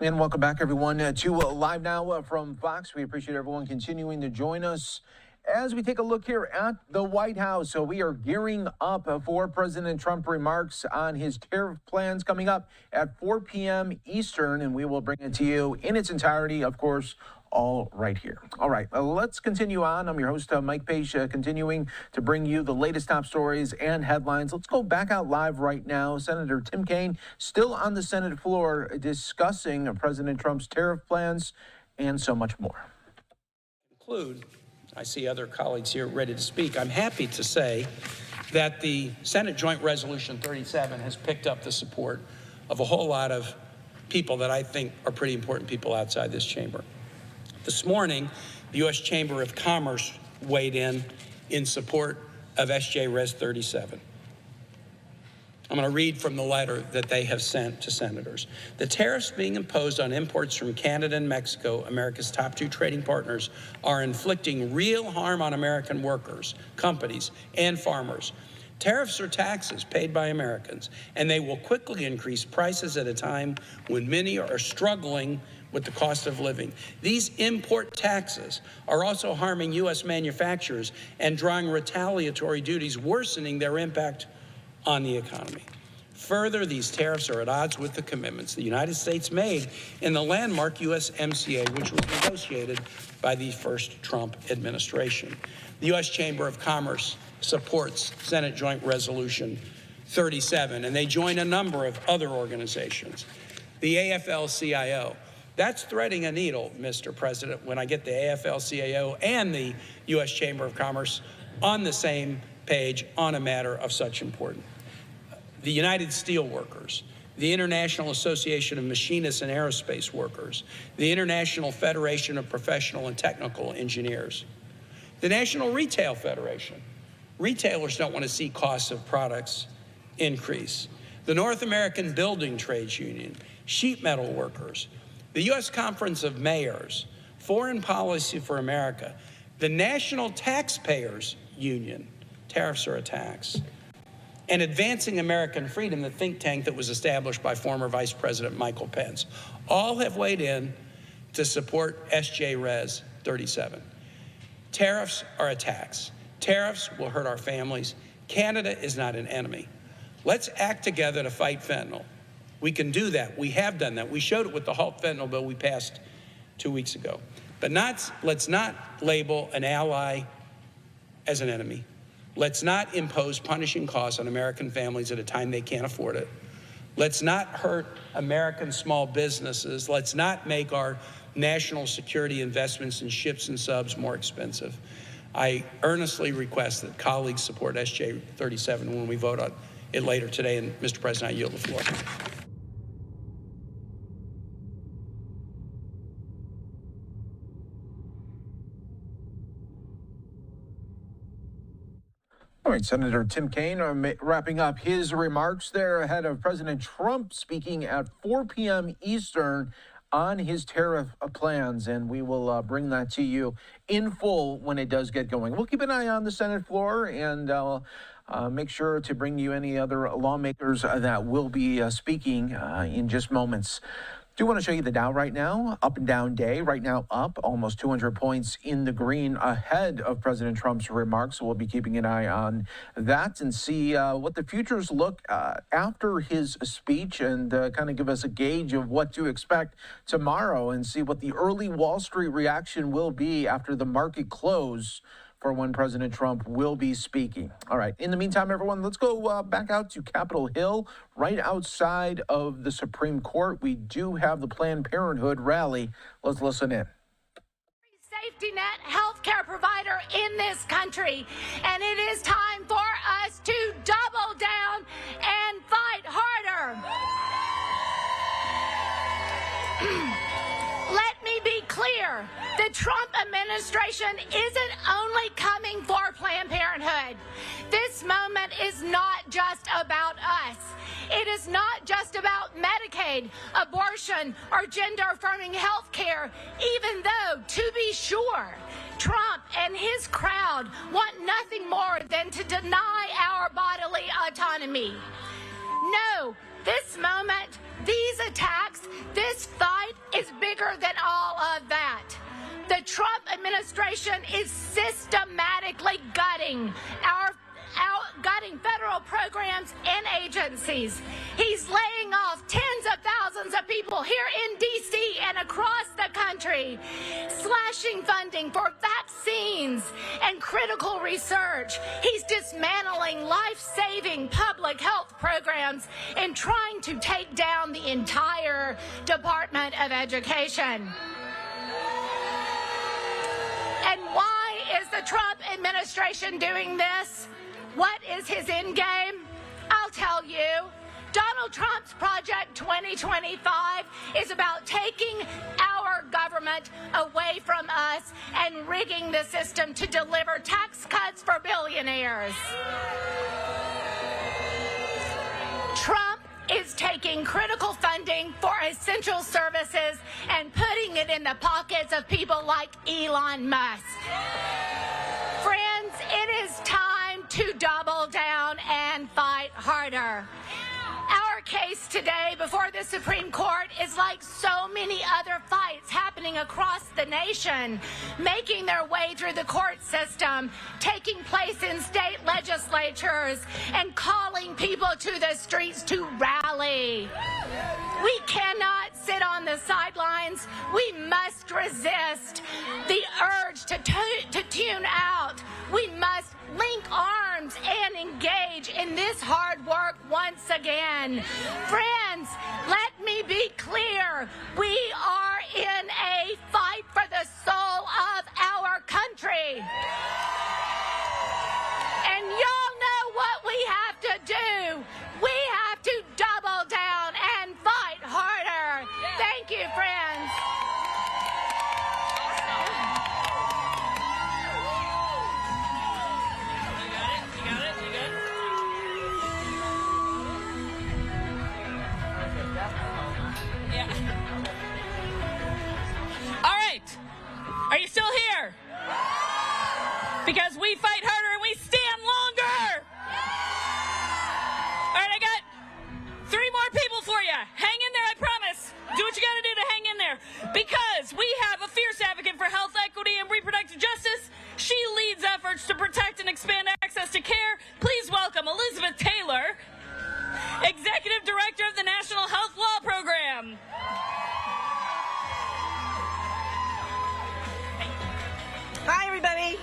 And welcome back, everyone, to Live Now from Fox. We appreciate everyone continuing to join us as we take a look here at the White House. So we are gearing up for President Trump remarks on his tariff plans coming up at 4 p.m. Eastern, and we will bring it to you in its entirety, of course, all right here. All right, let's continue on. I'm your host, Mike Page, continuing to bring you the latest top stories and headlines. Let's go back out live right now. Senator Tim Kaine still on the Senate floor discussing President Trump's tariff plans and so much more. I see other colleagues here ready to speak. I'm happy to say that the Senate Joint Resolution 37 has picked up the support of a whole lot of people that I think are pretty important people outside this chamber. This morning, the U.S. Chamber of Commerce weighed in support of SJ Res 37. I'm going to read from the letter that they have sent to senators. The tariffs being imposed on imports from Canada and Mexico, America's top two trading partners, are inflicting real harm on American workers, companies, and farmers. Tariffs are taxes paid by Americans, and they will quickly increase prices at a time when many are struggling with the cost of living. These import taxes are also harming U.S. manufacturers and drawing retaliatory duties, worsening their impact on the economy. Further, these tariffs are at odds with the commitments the United States made in the landmark USMCA, which was negotiated by the first Trump administration. The U.S. Chamber of Commerce supports Senate Joint Resolution 37, and they join a number of other organizations. The AFL-CIO, that's threading a needle, Mr. President, when I get the AFL-CIO and the U.S. Chamber of Commerce on the same page on a matter of such importance. The United Steelworkers, the International Association of Machinists and Aerospace Workers, the International Federation of Professional and Technical Engineers, the National Retail Federation. Retailers don't want to see costs of products increase. The North American Building Trades Union, sheet metal workers, the U.S. Conference of Mayors, Foreign Policy for America, the National Taxpayers Union, tariffs are a tax, and Advancing American Freedom, the think tank that was established by former Vice President Michael Pence, all have weighed in to support SJ Res 37. Tariffs are a tax. Tariffs will hurt our families. Canada is not an enemy. Let's act together to fight fentanyl. We can do that. We have done that. We showed it with the Halt Fentanyl bill we passed 2 weeks ago. But let's not label an ally as an enemy. Let's not impose punishing costs on American families at a time they can't afford it. Let's not hurt American small businesses. Let's not make our national security investments in ships and subs more expensive. I earnestly request that colleagues support SJ 37 when we vote on it later today. And Mr. President, I yield the floor. All right, Senator Tim Kaine wrapping up his remarks there ahead of President Trump speaking at 4 p.m. Eastern on his tariff plans, and we will bring that to you in full when it does get going. We'll keep an eye on the Senate floor and make sure to bring you any other lawmakers that will be speaking in just moments. Do want to show you the Dow right now, up and down day. Right now up almost 200 points in the green ahead of President Trump's remarks. So we'll be keeping an eye on that and see what the futures look after his speech and kind of give us a gauge of what to expect tomorrow and see what the early Wall Street reaction will be after the market close for when President Trump will be speaking. All right. In the meantime, everyone, let's go back out to Capitol Hill, right outside of the Supreme Court. We do have the Planned Parenthood rally. Let's listen in. Safety net healthcare provider in this country, and it is time for us to double down and fight harder. Let me be clear. The Trump administration isn't only coming for Planned Parenthood. This moment is not just about us. It is not just about Medicaid, abortion, or gender-affirming health care, even though, to be sure, Trump and his crowd want nothing more than to deny our bodily autonomy. No, this moment, these attacks this fight is bigger than all of that. The Trump administration is systematically gutting federal programs and agencies. He's laying off tens of thousands of people here in D.C. and across the country, slashing funding for vaccines and critical research. He's dismantling life-saving public health programs and trying to take down the entire Department of Education. And why is the Trump administration doing this? What is his end game? I'll tell you. Donald Trump's Project 2025 is about taking our government away from us and rigging the system to deliver tax cuts for billionaires. Trump is taking critical funding for essential services and putting it in the pockets of people like Elon Musk. Friends, it is time to double down and fight harder. Our case today before the Supreme Court is like so many other fights happening across the nation, making their way through the court system, taking place in state legislatures, and calling people to the streets to rally. We cannot sit on the sidelines. We must resist the urge to tune out. We must link arms and engage in this hard work once again. Friends, let me be clear. We are in a fight for the soul of our country. And y'all know what we have to do. We have to double down and fight harder. Thank you, friends. All right. Are you still here? Because we fight harder and we stand longer. All right, I got 3 more people for you. Hang in there, I promise. Do what you got to do to hang in there. Because we have a fierce advocate for health equity and reproductive justice. She leads efforts to protect and expand access to care. Please welcome Elizabeth Taylor, Executive Director of the National Health Law Program. Hi, everybody.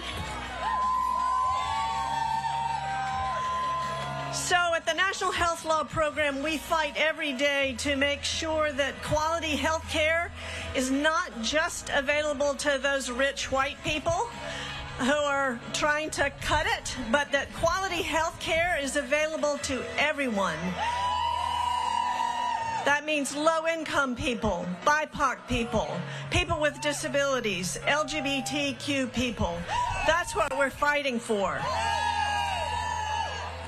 So at the National Health Law Program, we fight every day to make sure that quality health care is not just available to those rich white people who are trying to cut it, but that quality health care is available to everyone. That means low-income people, BIPOC people, people with disabilities, LGBTQ people. That's what we're fighting for.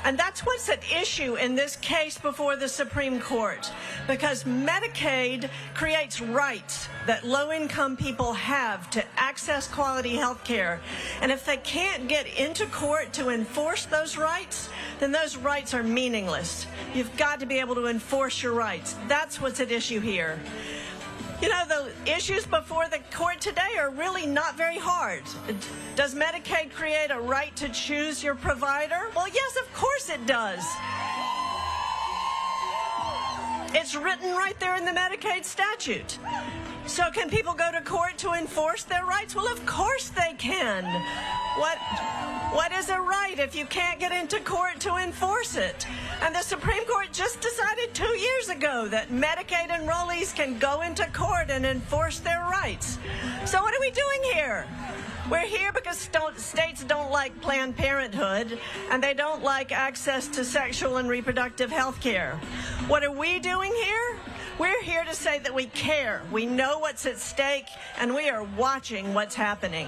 And that's what's at issue in this case before the Supreme Court, because Medicaid creates rights that low-income people have to access quality health care. And if they can't get into court to enforce those rights, then those rights are meaningless. You've got to be able to enforce your rights. That's what's at issue here. You know, the issues before the court today are really not very hard. Does Medicaid create a right to choose your provider? Well, yes, of course it does. It's written right there in the Medicaid statute. So can people go to court to enforce their rights? Well, of course they can. What is a right if you can't get into court to enforce it? And the Supreme Court just decided 2 years ago that Medicaid enrollees can go into court and enforce their rights. So what are we doing here? We're here because states don't like Planned Parenthood, and they don't like access to sexual and reproductive health care. What are we doing here? We're here to say that we care. We know what's at stake, and we are watching what's happening.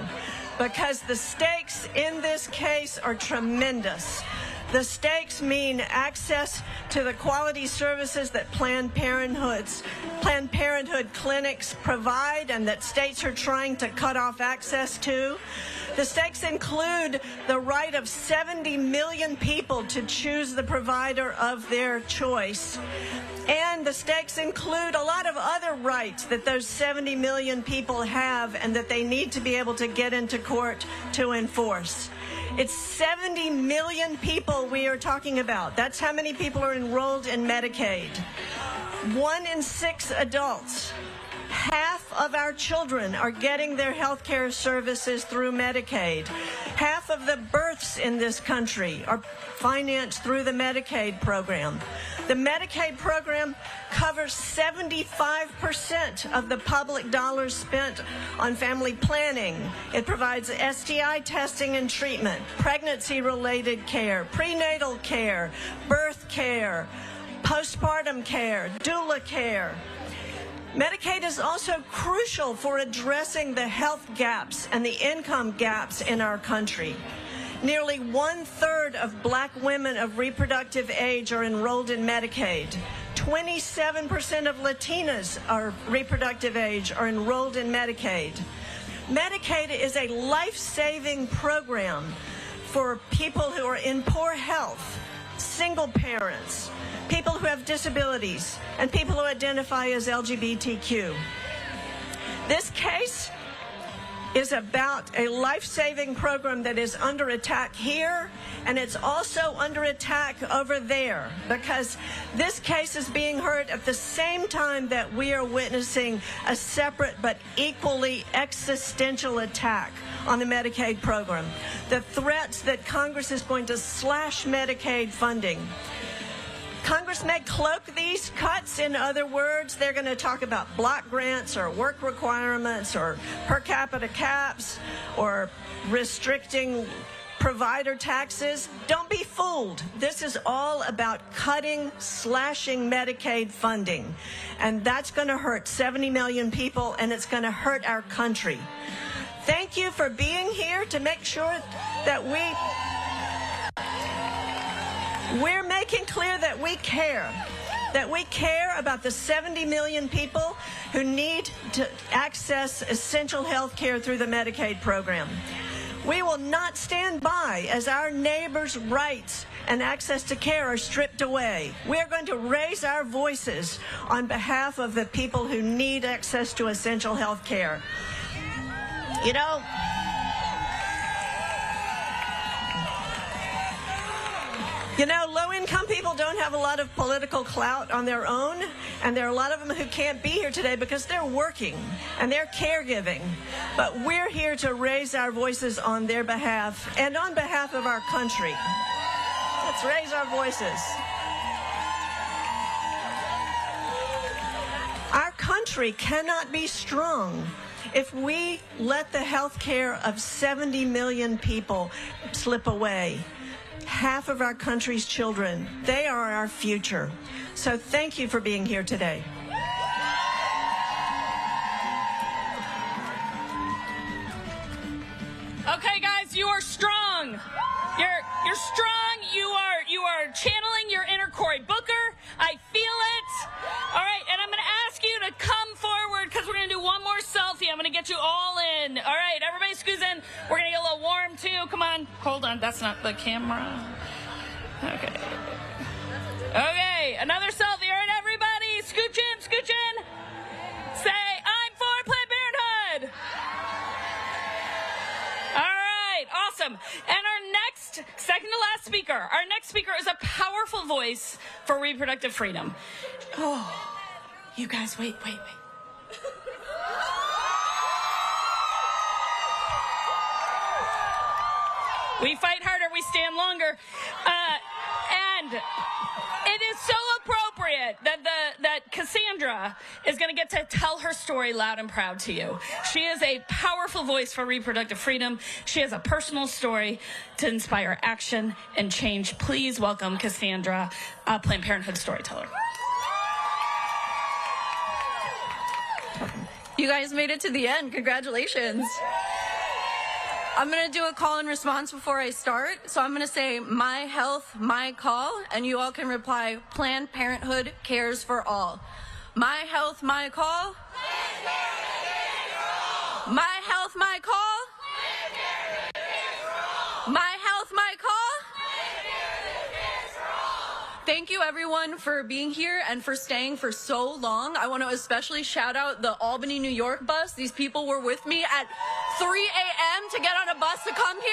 Because the stakes in this case are tremendous. The stakes mean access to the quality services that Planned Parenthood clinics provide and that states are trying to cut off access to. The stakes include the right of 70 million people to choose the provider of their choice. And the stakes include a lot of other rights that those 70 million people have and that they need to be able to get into court to enforce. It's 70 million people we are talking about. That's how many people are enrolled in Medicaid. 1 in 6 adults. Half of our children are getting their health care services through Medicaid. Half of the births in this country are financed through the Medicaid program. The Medicaid program covers 75% of the public dollars spent on family planning. It provides STI testing and treatment, pregnancy-related care, prenatal care, birth care, postpartum care, doula care. Medicaid is also crucial for addressing the health gaps and the income gaps in our country. Nearly 1/3 of black women of reproductive age are enrolled in Medicaid. 27% of Latinas are reproductive age are enrolled in Medicaid. Medicaid is a life-saving program for people who are in poor health, single parents, people who have disabilities, and people who identify as LGBTQ. This case is about a life-saving program that is under attack here, and it's also under attack over there, because this case is being heard at the same time that we are witnessing a separate but equally existential attack on the Medicaid program. The threats that Congress is going to slash Medicaid funding. Congress may cloak these cuts. In other words, they're going to talk about block grants or work requirements or per capita caps or restricting provider taxes. Don't be fooled. This is all about cutting, slashing Medicaid funding. And that's going to hurt 70 million people, and it's going to hurt our country. Thank you for being here to make sure that we're making clear that we care about the 70 million people who need to access essential health care through the Medicaid program. We will not stand by as our neighbors' rights and access to care are stripped away. We are going to raise our voices on behalf of the people who need access to essential health care. You know, low-income people don't have a lot of political clout on their own, and there are a lot of them who can't be here today because they're working and they're caregiving. But we're here to raise our voices on their behalf and on behalf of our country. Let's raise our voices. Our country cannot be strong if we let the health care of 70 million people slip away. Half of our country's children, they are our future. So thank you for being here today. Okay, guys, you are strong. You're strong. You are channeling your inner Cory Booker. I feel it. All right, and I'm going to ask you to come forward because we're going to do one more selfie. I'm going to get you all in. All right, everybody scoos in. We're going to get a little warm, too. Come on. Hold on. That's not the camera. Okay. Okay, another selfie. All right, everybody. Scooch in, scooch in. Say, I'm for Planned Parenthood. All right, awesome. And our next, second to last speaker, our next speaker is a powerful voice for reproductive freedom. Oh, you guys, wait. We fight harder, we stand longer. And it is so appropriate that Cassandra is going to get to tell her story loud and proud to you. She is a powerful voice for reproductive freedom. She has a personal story to inspire action and change. Please welcome Cassandra, Planned Parenthood storyteller. You guys made it to the end. Congratulations. I'm going to do a call and response before I start. So I'm going to say, my health, my call, and you all can reply, Planned Parenthood cares for all. My health, my call. My health, my call. My health, my call. Thank you everyone for being here and for staying for so long. I want to especially shout out the Albany, New York bus. These people were with me at 3 a.m. to get on a bus to come here.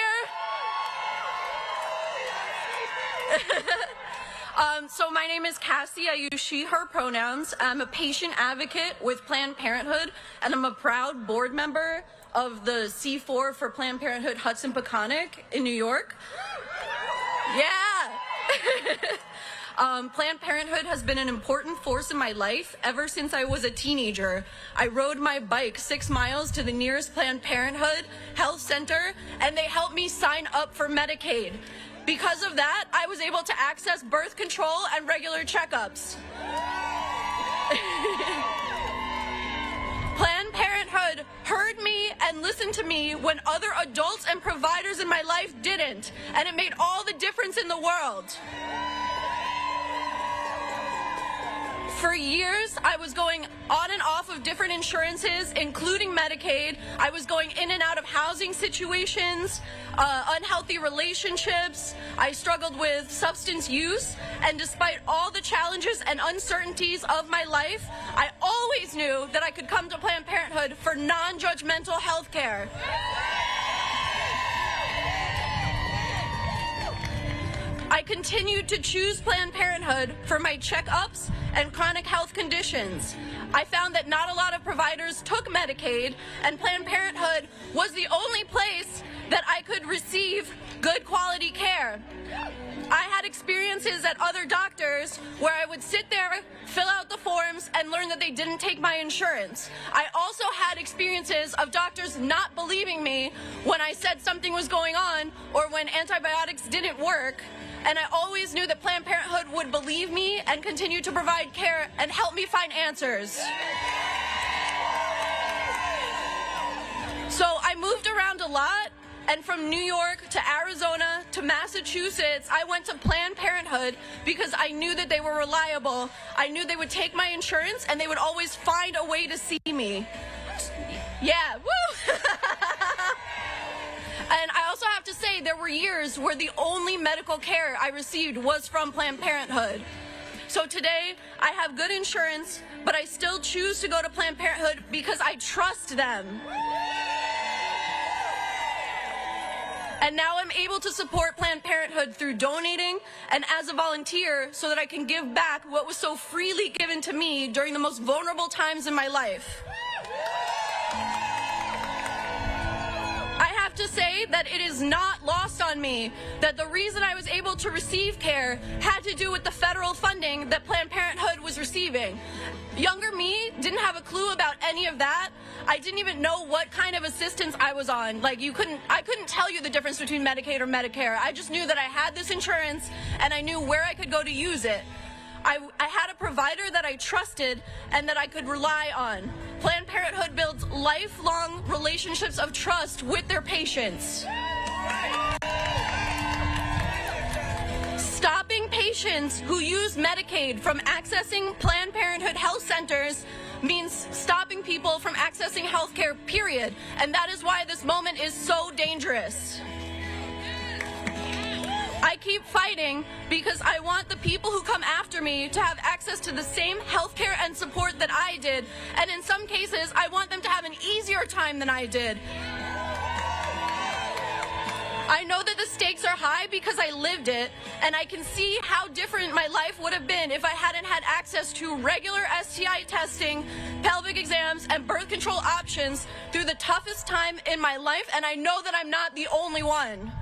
So my name is Cassie. I use she, her pronouns. I'm a patient advocate with Planned Parenthood, and I'm a proud board member of the C4 for Planned Parenthood Hudson-Peconic in New York. Yeah. Planned Parenthood has been an important force in my life ever since I was a teenager. I rode my bike 6 miles to the nearest Planned Parenthood health center, and they helped me sign up for Medicaid. Because of that, I was able to access birth control and regular checkups. Planned Parenthood heard me and listened to me when other adults and providers in my life didn't, and it made all the difference in the world. For years, I was going on and off of different insurances, including Medicaid. I was going in and out of housing situations, unhealthy relationships. I struggled with substance use, and despite all the challenges and uncertainties of my life, I always knew that I could come to Planned Parenthood for non-judgmental health care. I continued to choose Planned Parenthood for my checkups and chronic health conditions. I found that not a lot of providers took Medicaid, and Planned Parenthood was the only place that I could receive good quality care. I had experiences at other doctors where I would sit there, fill out the forms, and learn that they didn't take my insurance. I also had experiences of doctors not believing me when I said something was going on or when antibiotics didn't work. And I always knew that Planned Parenthood would believe me and continue to provide care and help me find answers. So I moved around a lot, and from New York to Arizona to Massachusetts, I went to Planned Parenthood because I knew that they were reliable. I knew they would take my insurance and they would always find a way to see me. Yeah, woo! And I also have to say, there were years where the only medical care I received was from Planned Parenthood. So today, I have good insurance, but I still choose to go to Planned Parenthood because I trust them. And now I'm able to support Planned Parenthood through donating and as a volunteer so that I can give back what was so freely given to me during the most vulnerable times in my life. To say that it is not lost on me that the reason I was able to receive care had to do with the federal funding that Planned Parenthood was receiving. Younger me didn't have a clue about any of that. I didn't even know what kind of assistance I was on. Like I couldn't tell you the difference between Medicaid or Medicare. I just knew that I had this insurance and I knew where I could go to use it. I had a provider that I trusted and that I could rely on. Planned Parenthood builds lifelong relationships of trust with their patients. Stopping patients who use Medicaid from accessing Planned Parenthood health centers means stopping people from accessing health care, period. And that is why this moment is so dangerous. I keep fighting because I want the people who come after me to have access to the same health care and support that I did. And in some cases, I want them to have an easier time than I did. I know that the stakes are high because I lived it, and I can see how different my life would have been if I hadn't had access to regular STI testing, pelvic exams, and birth control options through the toughest time in my life, and I know that I'm not the only one.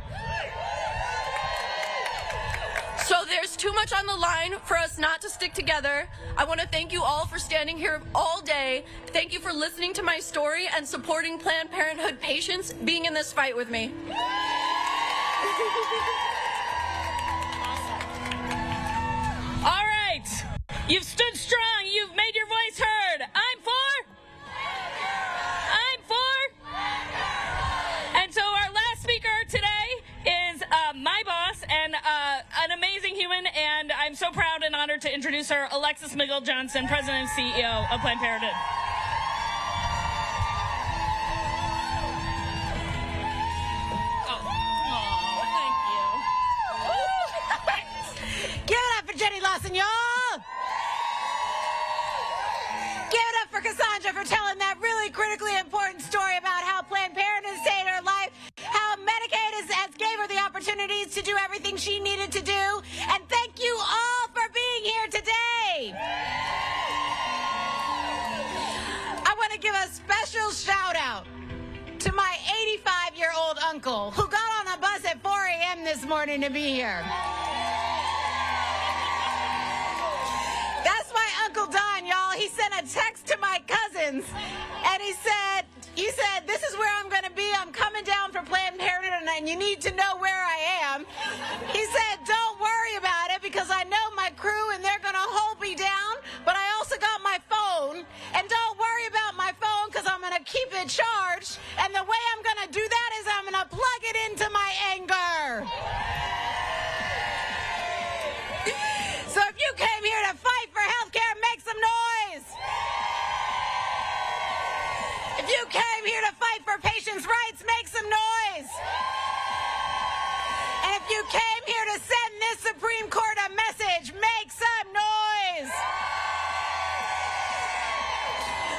So there's too much on the line for us not to stick together. I want to thank you all for standing here all day. Thank you for listening to my story and supporting Planned Parenthood patients being in this fight with me. All right. You've stood strong. You've made your voice heard. I'm for. And so our last so proud and honored to introduce her, Alexis Miguel-Johnson, President and CEO of Planned Parenthood. Give it up for Jenny Lawson, y'all! Give it up for Cassandra for telling that really critically important story about how Planned Parenthood saved her life, how Medicaid has gave her the opportunities to do everything she needed to do, and thank you all for being here today! I want to give a special shout out to my 85-year-old uncle who got on a bus at 4 a.m. this morning to be here. That's my Uncle Don, y'all. He sent a text to my cousins, and he said, this is where I'm going to be. I'm coming down for Planned Parenthood, and you need to know where I am. He said, don't worry about it, because I know my crew, and they're going to hold me down, but I also got my phone, and don't worry about my phone, because I'm going to keep it charged, and the way I'm going to do that is I'm going to plug it into my anger. So if you came here to fight for health care, make some noise. If you came here to fight for patients' rights, make some noise. And if you came here to send this Supreme Court a message, make some noise.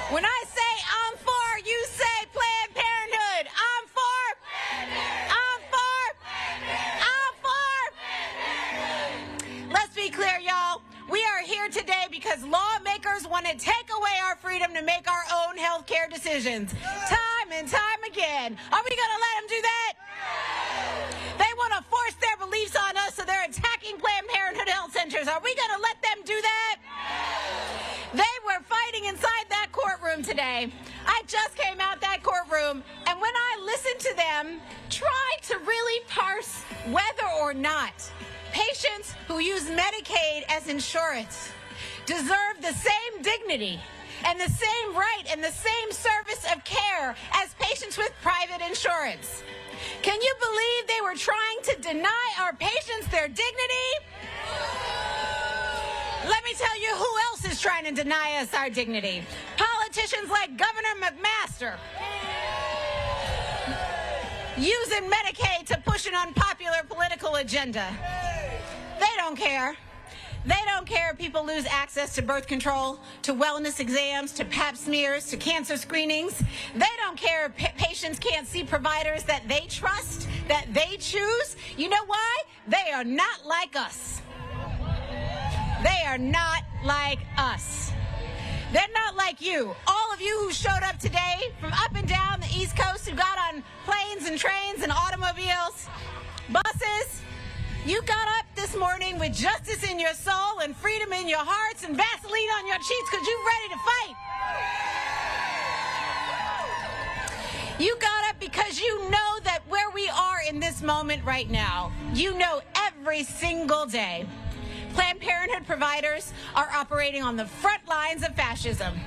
When I say I'm for, you say Planned Parenthood. I'm for. I'm for. I'm for. Let's be clear, y'all. We are here today because lawmakers want to take away our freedom to make our own health care decisions. Time and time again. Are we going to let them do that? They want to force their beliefs on us, so they're attacking Planned Parenthood health centers. Are we going to let them do that? They were fighting inside that courtroom today. I just came out that courtroom, and when I listened to them try to really parse whether or not patients who use Medicaid as insurance deserve the same dignity and the same right and the same service of care as patients with private insurance. Can you believe they were trying to deny our patients their dignity? Let me tell you who else is trying to deny us our dignity. Politicians like Governor McMaster, using Medicaid to push an unpopular political agenda. They don't care. They don't care if people lose access to birth control, to wellness exams, to pap smears, to cancer screenings. They don't care if patients can't see providers that they trust, that they choose. You know why? They are not like us. They are not like us. They're not like you. All of you who showed up today from up and down the East Coast, who got on planes and trains and automobiles, buses. You got up this morning with justice in your soul and freedom in your hearts and Vaseline on your cheeks because you're ready to fight. You got up because you know that where we are in this moment right now, you know every single day, Planned Parenthood providers are operating on the front lines of fascism.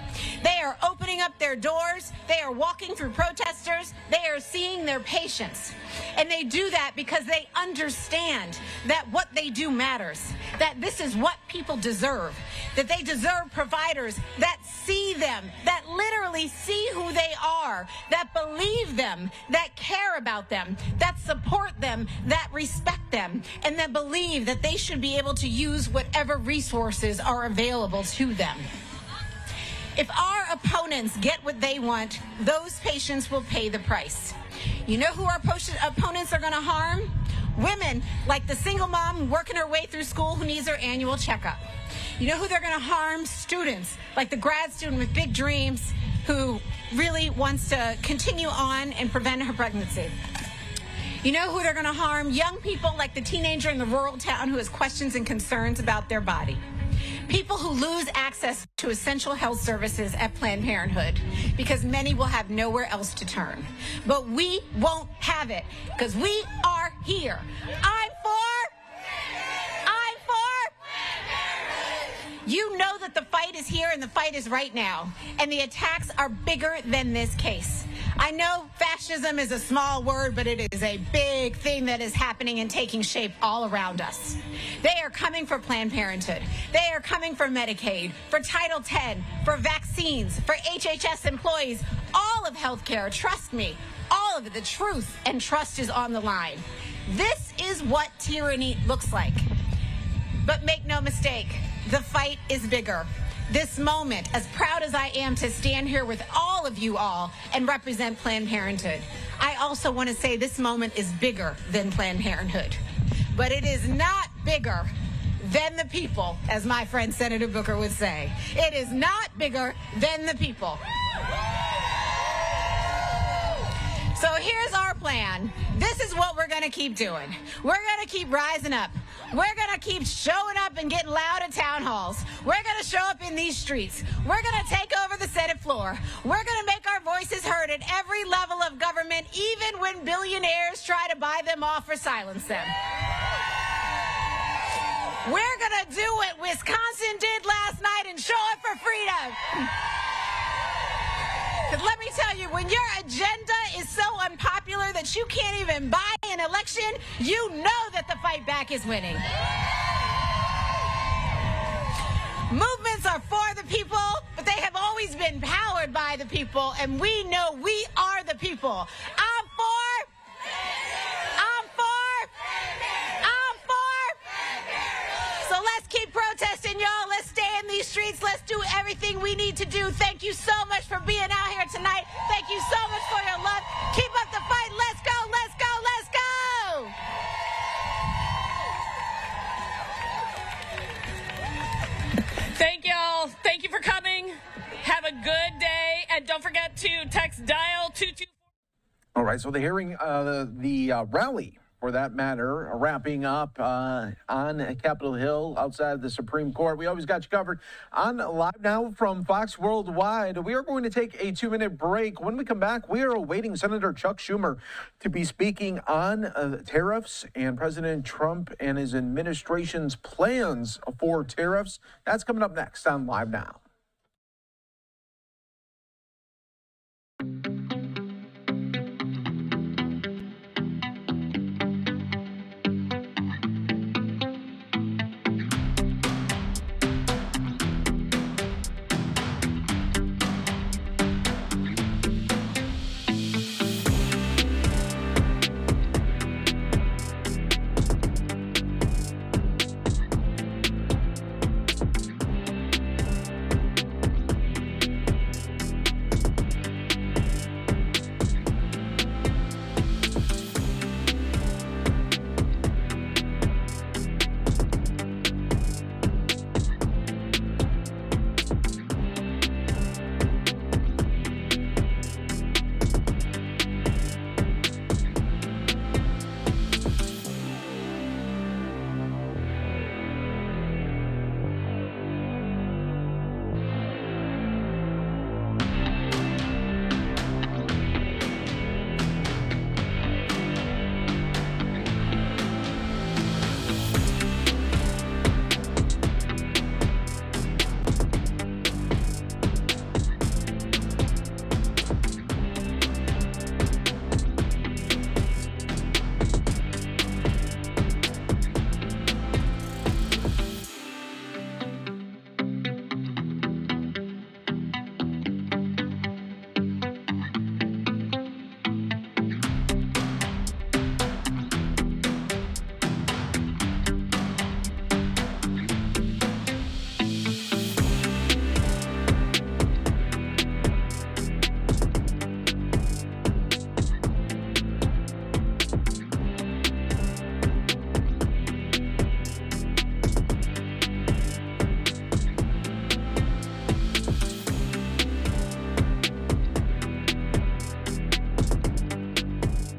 They are opening up their doors. They are walking through protesters. They are seeing their patients. And they do that because they understand that what they do matters, that this is what people deserve, that they deserve providers that see them, that literally see who they are, that believe them, that care about them, that support them, that respect them, and that believe that they should be able to use whatever resources are available to them. If our opponents get what they want, those patients will pay the price. You know who our opponents are going to harm? Women like the single mom working her way through school who needs her annual checkup. You know who they're going to harm? Students like the grad student with big dreams who really wants to continue on and prevent her pregnancy. You know who they're going to harm? Young people like the teenager in the rural town who has questions and concerns about their body. People who lose access to essential health services at Planned Parenthood because many will have nowhere else to turn. But we won't have it because we are here. I'm for. You know that the fight is here and the fight is right now. And the attacks are bigger than this case. I know fascism is a small word, but it is a big thing that is happening and taking shape all around us. They are coming for Planned Parenthood. They are coming for Medicaid, for Title X, for vaccines, for HHS employees, all of healthcare. Trust me, all of it, the truth and trust is on the line. This is what tyranny looks like. But make no mistake, the fight is bigger. This moment, as proud as I am to stand here with all of you all and represent Planned Parenthood, I also want to say this moment is bigger than Planned Parenthood. But it is not bigger than the people, as my friend Senator Booker would say. It is not bigger than the people. So here's our plan. This is what we're going to keep doing. We're going to keep rising up. We're going to keep showing up and getting loud at town halls. We're going to show up in these streets. We're going to take over the Senate floor. We're going to make our voices heard at every level of government, even when billionaires try to buy them off or silence them. We're going to do what Wisconsin did last night and show up for freedom. Because let me tell you, when your agenda is so unpopular that you can't even buy an election, you know that the fight back is winning. Movements are for the people, but they have always been powered by the people, and we know we are the people. I'm for. So let's keep protesting, y'all. Let's stay in these streets. Let's do everything we need to do. Thank you so much for being out here tonight. Thank you so much for your love. Keep up the fight. Let's go, let's go, let's go. Thank y'all. Thank you for coming. Have a good day. And don't forget to text dial 22. All right, so the hearing, the rally, for that matter, wrapping up on Capitol Hill outside of the Supreme Court. We always got you covered on Live Now from Fox Worldwide. We are going to take a 2-minute break. When we come back, we are awaiting Senator Chuck Schumer to be speaking on tariffs and President Trump and his administration's plans for tariffs. That's coming up next on Live Now.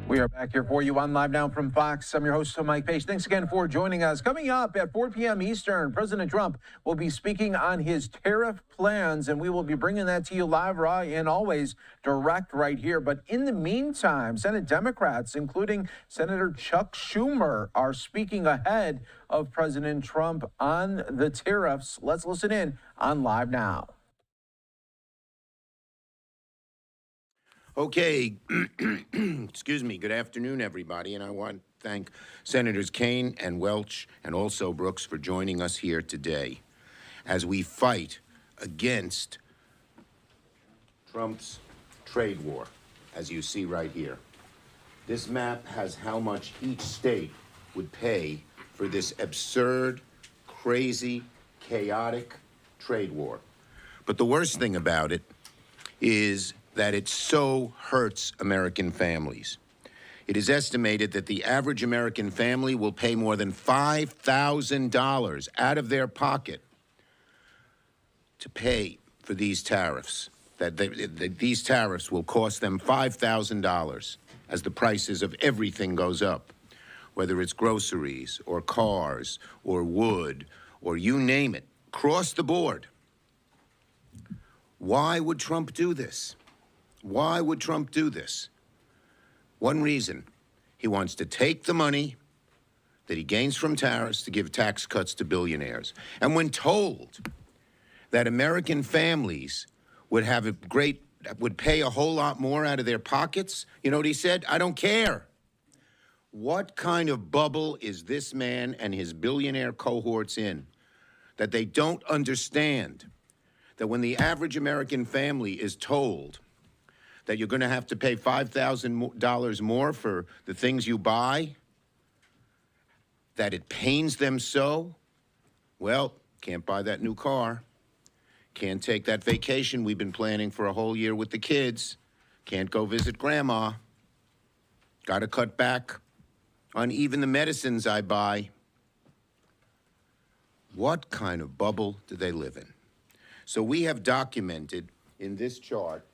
We are back here for you on Live Now from Fox. I'm your host, Mike Page. Thanks again for joining us. Coming up at 4 p.m. Eastern, President Trump will be speaking on his tariff plans, and we will be bringing that to you live, raw, and always direct right here. But in the meantime, Senate Democrats, including Senator Chuck Schumer, are speaking ahead of President Trump on the tariffs. Let's listen in on Live Now. Okay, excuse me. Good afternoon, everybody, and I want to thank Senators Kaine and Welch and also Brooks for joining us here today as we fight against Trump's trade war, as you see right here. This map has how much each state would pay for this absurd, crazy, chaotic trade war. But the worst thing about it is that it so hurts American families. It is estimated that the average American family will pay more than $5,000 out of their pocket to pay for these tariffs. These tariffs will cost them $5,000 as the prices of everything goes up, whether it's groceries or cars or wood or you name it, across the board. Why would Trump do this? Why would Trump do this? One reason. He wants to take the money that he gains from tariffs to give tax cuts to billionaires. And when told that American families would pay a whole lot more out of their pockets, you know what he said? I don't care. What kind of bubble is this man and his billionaire cohorts in that they don't understand that when the average American family is told that you're going to have to pay $5,000 more for the things you buy, that it pains them so? Well, can't buy that new car. Can't take that vacation we've been planning for a whole year with the kids. Can't go visit grandma. Got to cut back on even the medicines I buy. What kind of bubble do they live in? So we have documented in this chart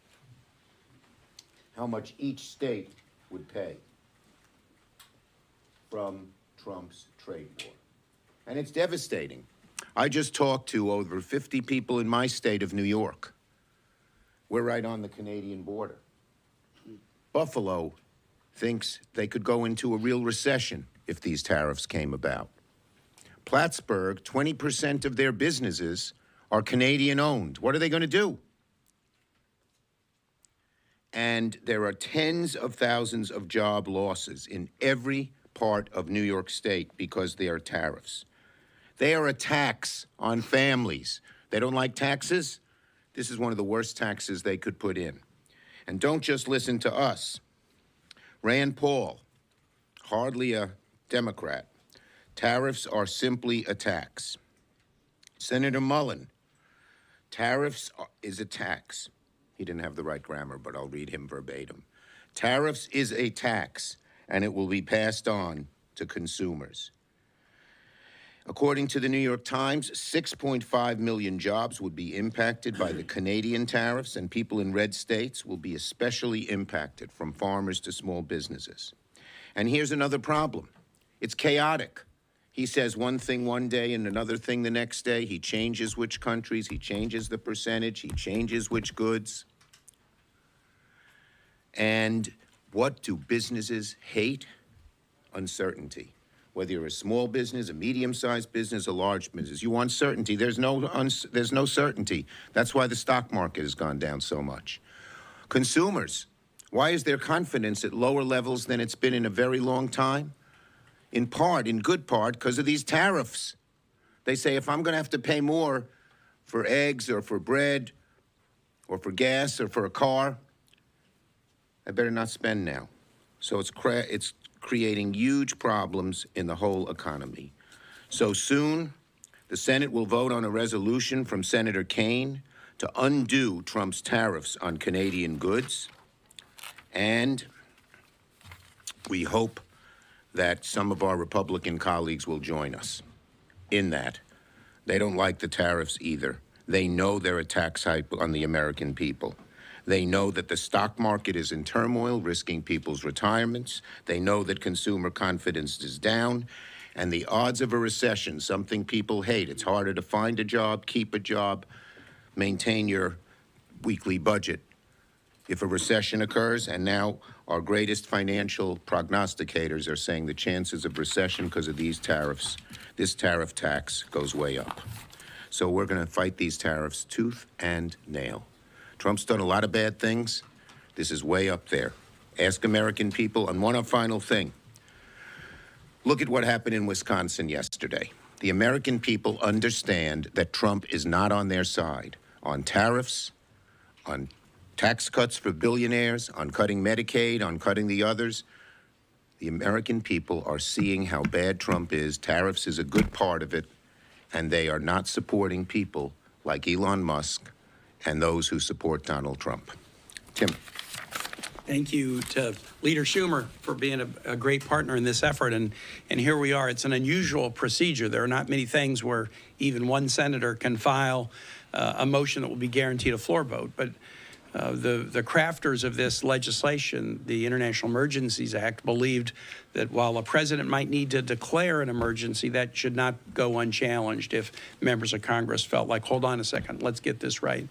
how much each state would pay from Trump's trade war. And it's devastating. I just talked to over 50 people in my state of New York. We're right on the Canadian border. Buffalo thinks they could go into a real recession if these tariffs came about. Plattsburgh, 20% of their businesses are Canadian-owned. What are they going to do? And there are tens of thousands of job losses in every part of New York State because there are tariffs. They are a tax on families. They don't like taxes? This is one of the worst taxes they could put in. And don't just listen to us. Rand Paul, hardly a Democrat. Tariffs are simply a tax. Senator Mullen, tariffs is a tax. He didn't have the right grammar, but I'll read him verbatim. Tariffs is a tax, and it will be passed on to consumers. According to the New York Times, 6.5 million jobs would be impacted by the Canadian tariffs, and people in red states will be especially impacted, from farmers to small businesses. And here's another problem. It's chaotic. He says one thing one day and another thing the next day. He changes which countries, he changes the percentage, he changes which goods. And what do businesses hate? Uncertainty. Whether you're a small business, a medium-sized business, a large business, you want certainty. There's no certainty. That's why the stock market has gone down so much. Consumers, why is their confidence at lower levels than it's been in a very long time? In part, in good part, because of these tariffs. They say, if I'm going to have to pay more for eggs or for bread or for gas or for a car, I better not spend now. So it's creating huge problems in the whole economy. So soon, the Senate will vote on a resolution from Senator Kaine to undo Trump's tariffs on Canadian goods. And we hope that some of our Republican colleagues will join us in that. They don't like the tariffs either. They know they're a tax hike on the American people. They know that the stock market is in turmoil, risking people's retirements. They know that consumer confidence is down. And the odds of a recession, something people hate. It's harder to find a job, keep a job, maintain your weekly budget if a recession occurs. And now our greatest financial prognosticators are saying the chances of recession because of these tariffs, this tariff tax goes way up. So we're going to fight these tariffs tooth and nail. Trump's done a lot of bad things. This is way up there. Ask American people. And one final thing. Look at what happened in Wisconsin yesterday. The American people understand that Trump is not on their side on tariffs, on tax cuts for billionaires, on cutting Medicaid, on cutting the others. The American people are seeing how bad Trump is. Tariffs is a good part of it, and they are not supporting people like Elon Musk and those who support Donald Trump. Tim. Thank you to Leader Schumer for being a great partner in this effort. And here we are. It's an unusual procedure. There are not many things where even one senator can file a motion that will be guaranteed a floor vote. But the crafters of this legislation, the International Emergencies Act, believed that while a president might need to declare an emergency, that should not go unchallenged if members of Congress felt like, hold on a second, let's get this right.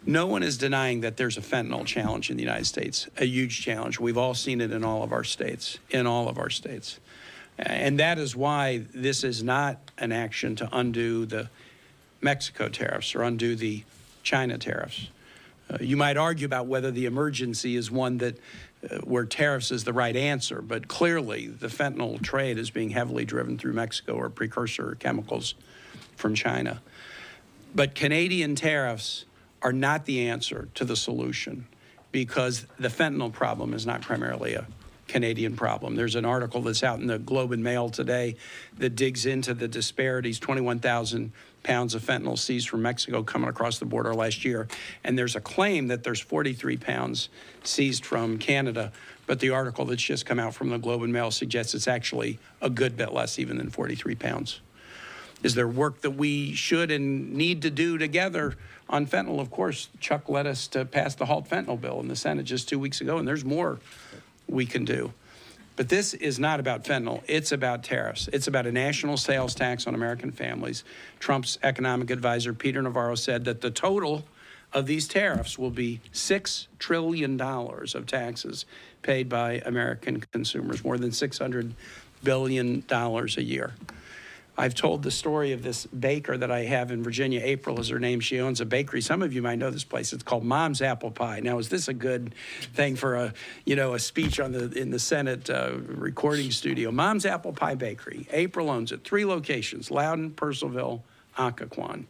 No one is denying that there's a fentanyl challenge in the United States, a huge challenge. We've all seen it in all of our states, And that is why this is not an action to undo the Mexico tariffs or undo the China tariffs. You might argue about whether the emergency is one that where tariffs is the right answer, but clearly the fentanyl trade is being heavily driven through Mexico or precursor chemicals from China. But Canadian tariffs are not the answer to the solution because the fentanyl problem is not primarily a Canadian problem. There's an article that's out in the Globe and Mail today that digs into the disparities, 21,000 pounds of fentanyl seized from Mexico coming across the border last year. And there's a claim that there's 43 pounds seized from Canada. But the article that's just come out from the Globe and Mail suggests it's actually a good bit less even than 43 pounds. Is there work that we should and need to do together on fentanyl? Of course, Chuck led us to pass the Halt Fentanyl bill in the Senate just 2 weeks ago, and there's more we can do. But this is not about fentanyl. It's about tariffs. It's about a national sales tax on American families. Trump's economic advisor, Peter Navarro, said that the total of these tariffs will be $6 trillion of taxes paid by American consumers, more than $600 billion a year. I've told the story of this baker that I have in Virginia. April is her name. She owns a bakery. Some of you might know this place. It's called Mom's Apple Pie. Now, is this a good thing for a speech in the Senate recording studio? Mom's Apple Pie Bakery. April owns it. 3 locations: Loudon, Purcellville, Occoquan.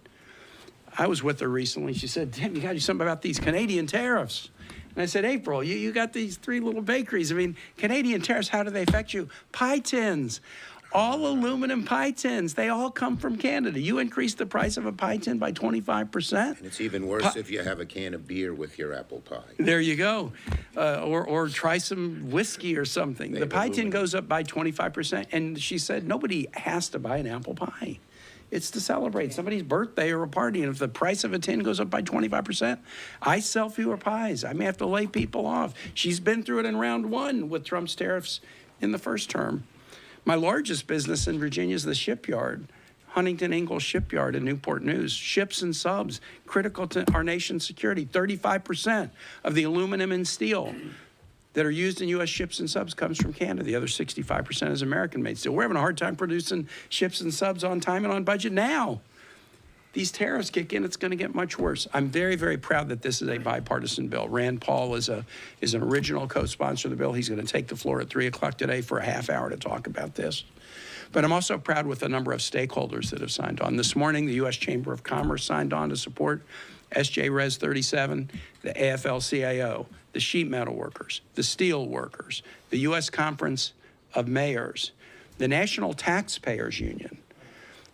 I was with her recently. She said, "Tim, you got to do something about these Canadian tariffs." And I said, "April, you got these 3 little bakeries. I mean, Canadian tariffs, how do they affect you?" Pie tins. All aluminum pie tins, they all come from Canada. You increase the price of a pie tin by 25%. And it's even worse if you have a can of beer with your apple pie. There you go. Or try some whiskey or something. The pie tin goes up by 25%. And she said, nobody has to buy an apple pie. It's to celebrate somebody's birthday or a party. And if the price of a tin goes up by 25%, I sell fewer pies. I may have to lay people off. She's been through it in round 1 with Trump's tariffs in the first term. My largest business in Virginia is the shipyard, Huntington Ingalls Shipyard in Newport News. Ships and subs, critical to our nation's security. 35% of the aluminum and steel that are used in U.S. ships and subs comes from Canada. The other 65% is American-made steel. We're having a hard time producing ships and subs on time and on budget now. These tariffs kick in, it's going to get much worse. I'm very, very proud that this is a bipartisan bill. Rand Paul is an original co-sponsor of the bill. He's going to take the floor at 3 o'clock today for a half hour to talk about this. But I'm also proud with the number of stakeholders that have signed on. This morning, the U.S. Chamber of Commerce signed on to support SJ Res 37, the AFL-CIO, the sheet metal workers, the steel workers, the U.S. Conference of Mayors, the National Taxpayers Union.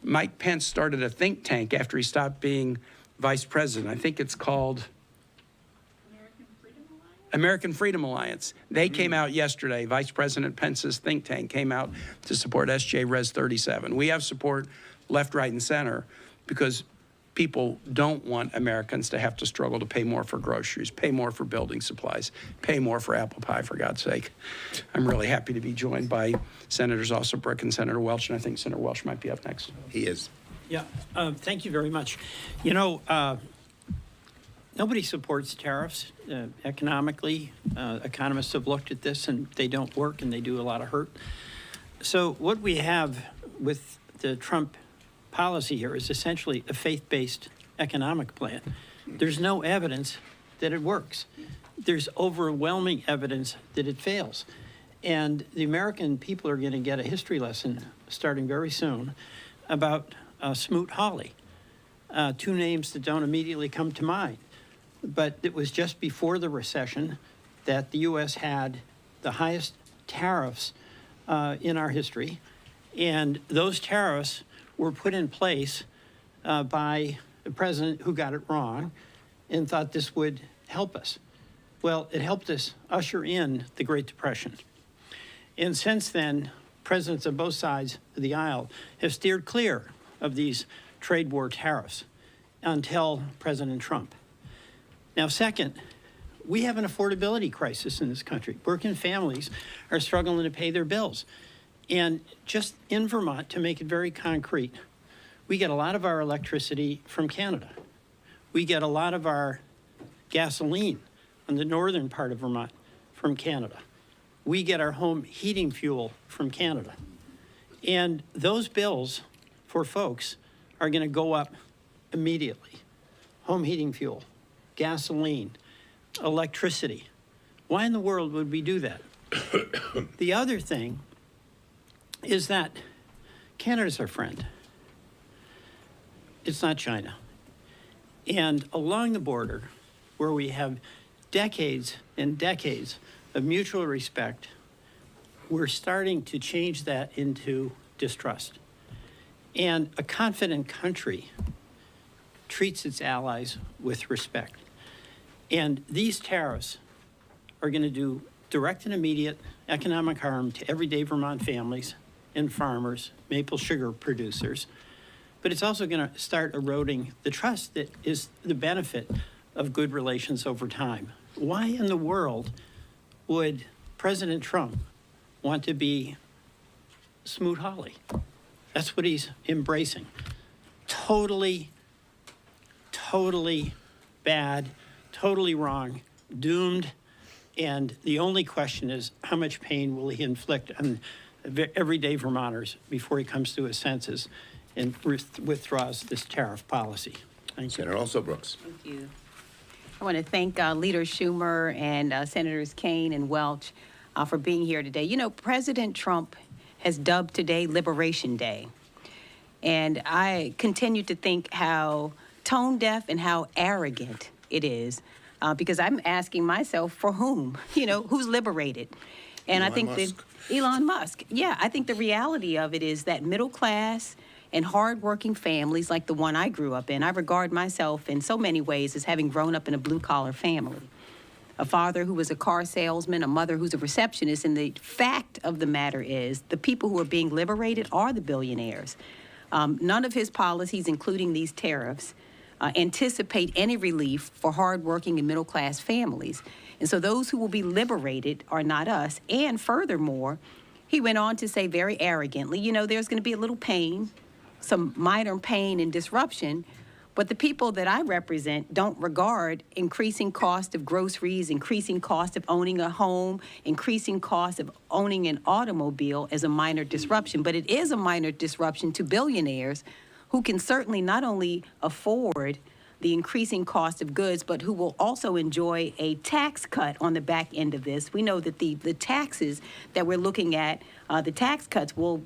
Mike Pence started a think tank after he stopped being vice president. I think it's called American Freedom Alliance. They came out yesterday. Vice President Pence's think tank came out to support SJ Res 37. We have support left, right, and center because people don't want Americans to have to struggle to pay more for groceries, pay more for building supplies, pay more for apple pie, for God's sake. I'm really happy to be joined by Senators Alsabrook and Senator Welch, and I think Senator Welch might be up next. He is. Yeah, thank you very much. Nobody supports tariffs economically. Economists have looked at this, and they don't work, and they do a lot of hurt. So what we have with the Trump policy here is essentially a faith-based economic plan. There's no evidence that it works. There's overwhelming evidence that it fails. And the American people are going to get a history lesson starting very soon about Smoot-Hawley. Two names that don't immediately come to mind. But it was just before the recession that the U.S. had the highest tariffs in our history. And those tariffs were put in place by a president who got it wrong and thought this would help us. Well, it helped us usher in the Great Depression. And since then, presidents on both sides of the aisle have steered clear of these trade war tariffs until President Trump. Now, second, we have an affordability crisis in this country. Working families are struggling to pay their bills. And just in Vermont, to make it very concrete, we get a lot of our electricity from Canada. We get a lot of our gasoline on the northern part of Vermont from Canada. We get our home heating fuel from Canada. And those bills for folks are going to go up immediately. Home heating fuel, gasoline, electricity. Why in the world would we do that? The other thing is that Canada's our friend. It's not China. And along the border, where we have decades and decades of mutual respect, we're starting to change that into distrust. And a confident country treats its allies with respect. And these tariffs are going to do direct and immediate economic harm to everyday Vermont families and farmers, maple sugar producers. But it's also going to start eroding the trust that is the benefit of good relations over time. Why in the world would President Trump want to be Smoot-Hawley? That's what he's embracing. Totally bad, totally wrong, doomed. And the only question is, how much pain will he inflict on everyday Vermonters before he comes to his senses and withdraws this tariff policy? Thank you. Senator Also Brooks. Thank you. I want to thank Leader Schumer and Senators Kaine and Welch for being here today. You know, President Trump has dubbed today Liberation Day. And I continue to think how tone deaf and how arrogant it is, because I'm asking myself, for whom? You know, who's liberated? And I think that Elon Musk. Yeah, I think the reality of it is that middle class and hardworking families like the one I grew up in, I regard myself in so many ways as having grown up in a blue-collar family. A father who was a car salesman, a mother who's a receptionist, and the fact of the matter is the people who are being liberated are the billionaires. None of his policies, including these tariffs, anticipate any relief for hardworking and middle-class families. And so those who will be liberated are not us. And furthermore, he went on to say very arrogantly, you know, there's going to be a little pain, some minor pain and disruption, but the people that I represent don't regard increasing cost of groceries, increasing cost of owning a home, increasing cost of owning an automobile as a minor disruption. But it is a minor disruption to billionaires who can certainly not only afford the increasing cost of goods, but who will also enjoy a tax cut on the back end of this. We know that the taxes that we're looking at, the tax cuts will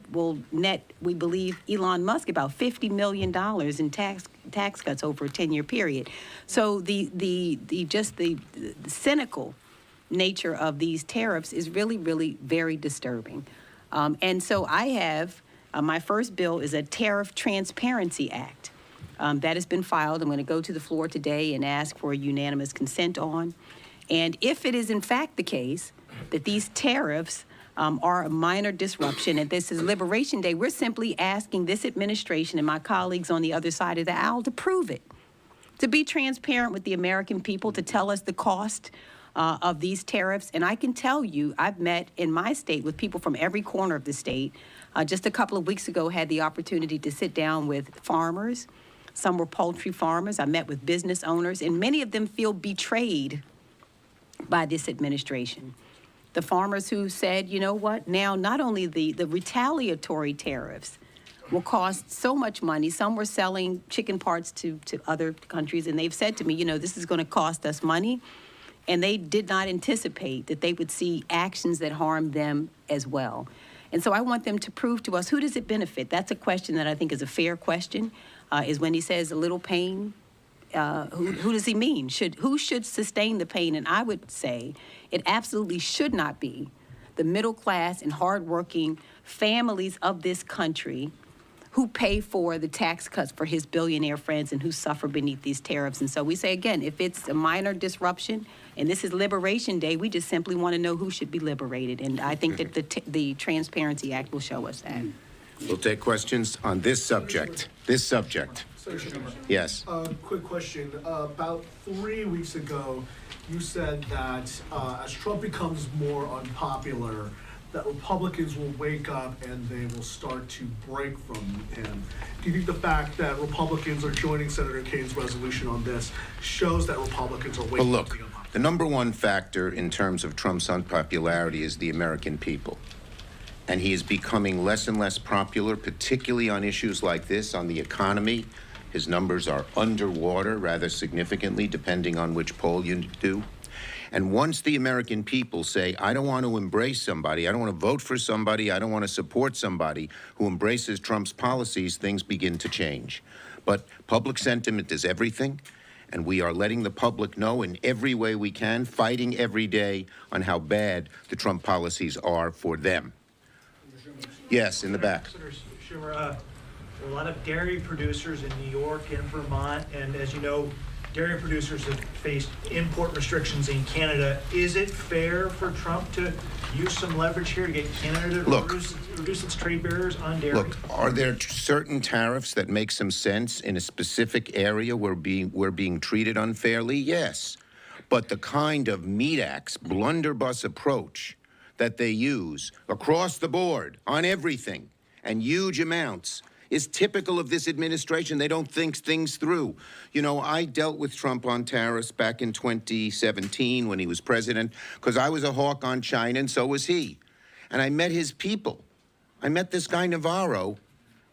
net, we believe, Elon Musk about $50 million in tax cuts over a 10-year period. So the cynical nature of these tariffs is really, really very disturbing. And so I have, my first bill is a Tariff Transparency Act. That has been filed. I'm going to go to the floor today and ask for a unanimous consent on. And if it is in fact the case that these tariffs are a minor disruption and this is Liberation Day, we're simply asking this administration and my colleagues on the other side of the aisle to prove it, to be transparent with the American people, to tell us the cost of these tariffs. And I can tell you, I've met in my state with people from every corner of the state. Just a couple of weeks ago, had the opportunity to sit down with farmers. Some were poultry farmers. I met with business owners, and many of them feel betrayed by this administration. The farmers who said, you know what, now not only the retaliatory tariffs will cost so much money. Some were selling chicken parts to other countries, and they've said to me, this is going to cost us money. And they did not anticipate that they would see actions that harm them as well. And so I want them to prove to us, who does it benefit? That's a question that I think is a fair question, is when he says a little pain, who does he mean? Who should sustain the pain? And I would say it absolutely should not be the middle class and hardworking families of this country who pay for the tax cuts for his billionaire friends and who suffer beneath these tariffs. And so we say, again, if it's a minor disruption, and this is Liberation Day, we just simply want to know who should be liberated. And I think that the Transparency Act will show us that. We'll take questions on this subject. Yes. Quick question. About 3 weeks ago, you said that as Trump becomes more unpopular, that Republicans will wake up and they will start to break from him. Do you think the fact that Republicans are joining Senator Kane's resolution on this shows that Republicans are waking up? Well, look, the number one factor in terms of Trump's unpopularity is the American people. And he is becoming less and less popular, particularly on issues like this, on the economy. His numbers are underwater rather significantly, depending on which poll you do. And once the American people say, I don't want to embrace somebody, I don't want to vote for somebody, I don't want to support somebody who embraces Trump's policies, things begin to change. But public sentiment is everything, and we are letting the public know in every way we can, fighting every day on how bad the Trump policies are for them. Yes, in the back. Senator Schumer, a lot of dairy producers in New York and Vermont, and as you know, dairy producers have faced import restrictions in Canada. Is it fair for Trump to use some leverage here to get Canada to reduce its trade barriers on dairy? Look, are there certain tariffs that make some sense in a specific area where we're being treated unfairly? Yes. But the kind of meat axe, blunderbuss approach that they use across the board on everything and huge amounts is typical of this administration. They don't think things through. I dealt with Trump on tariffs back in 2017 when he was president because I was a hawk on China and so was he. And I met his people. I met this guy Navarro.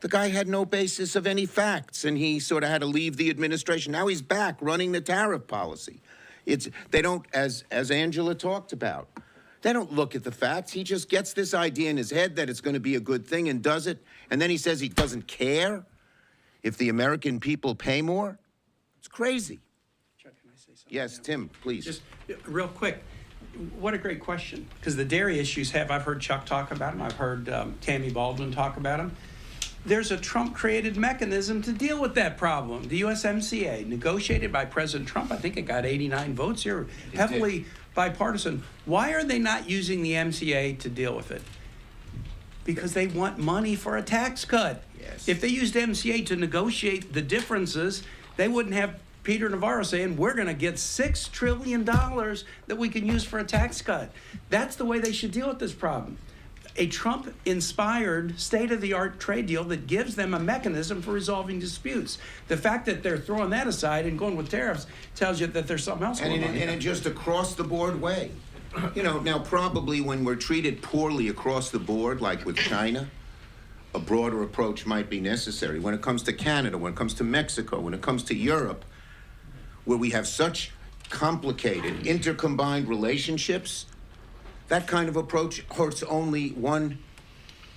The guy had no basis of any facts and he sort of had to leave the administration. Now he's back running the tariff policy. They don't, as Angela talked about, they don't look at the facts. He just gets this idea in his head that it's going to be a good thing and does it. And then he says he doesn't care if the American people pay more. It's crazy. Chuck, can I say something? Yes, Tim, please. Just real quick, what a great question. Because the dairy issues I've heard Chuck talk about them. I've heard Tammy Baldwin talk about them. There's a Trump-created mechanism to deal with that problem. The USMCA, negotiated by President Trump. I think it got 89 votes here, heavily bipartisan. Why are they not using the MCA to deal with it? Because they want money for a tax cut. Yes. If they used MCA to negotiate the differences, they wouldn't have Peter Navarro saying, we're going to get $6 trillion that we can use for a tax cut. That's the way they should deal with this problem. A Trump-inspired, state-of-the-art trade deal that gives them a mechanism for resolving disputes. The fact that they're throwing that aside and going with tariffs tells you that there's something else going on. And in just across-the-board way. Now probably when we're treated poorly across the board, like with China, a broader approach might be necessary. When it comes to Canada, when it comes to Mexico, when it comes to Europe, where we have such complicated, intercombined relationships, that kind of approach hurts only one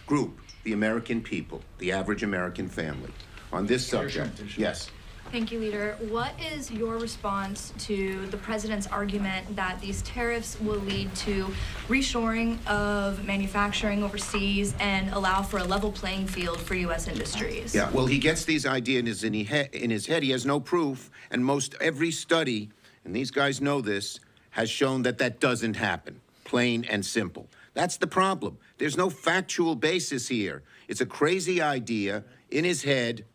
group, the American people, the average American family. On this subject, yes. Thank you, Leader. What is your response to the president's argument that these tariffs will lead to reshoring of manufacturing overseas and allow for a level playing field for U.S. industries? Yeah, well, he gets these ideas in his head. He has no proof, and every study, and these guys know this, has shown that that doesn't happen. Plain and simple. That's the problem. There's no factual basis here. It's a crazy idea in his head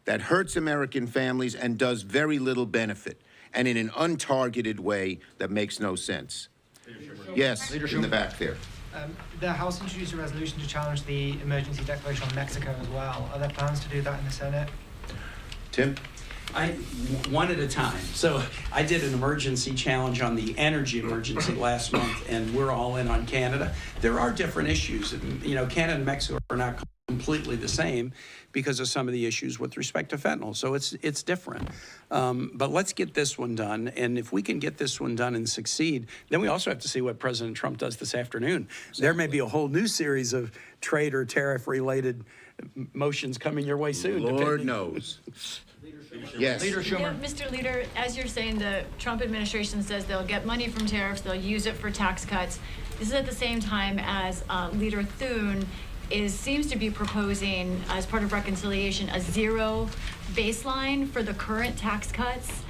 that hurts American families and does very little benefit, and in an untargeted way that makes no sense. Yes, in the back there. The House introduced a resolution to challenge the emergency declaration on Mexico as well. Are there plans to do that in the Senate? Tim? One at a time. So I did an emergency challenge on the energy emergency last month, and we're all in on Canada. There are different issues. You know, Canada and Mexico are not completely the same because of some of the issues with respect to fentanyl. So it's different. But let's get this one done. And if we can get this one done and succeed, then we also have to see what President Trump does this afternoon. Exactly. There may be a whole new series of trade or tariff-related motions coming your way soon. Lord knows. Yes. Leader Schumer. Yeah, Mr. Leader, as you're saying, the Trump administration says they'll get money from tariffs, they'll use it for tax cuts. This is at the same time as Leader Thune seems to be proposing, as part of reconciliation, a zero baseline for the current tax cuts.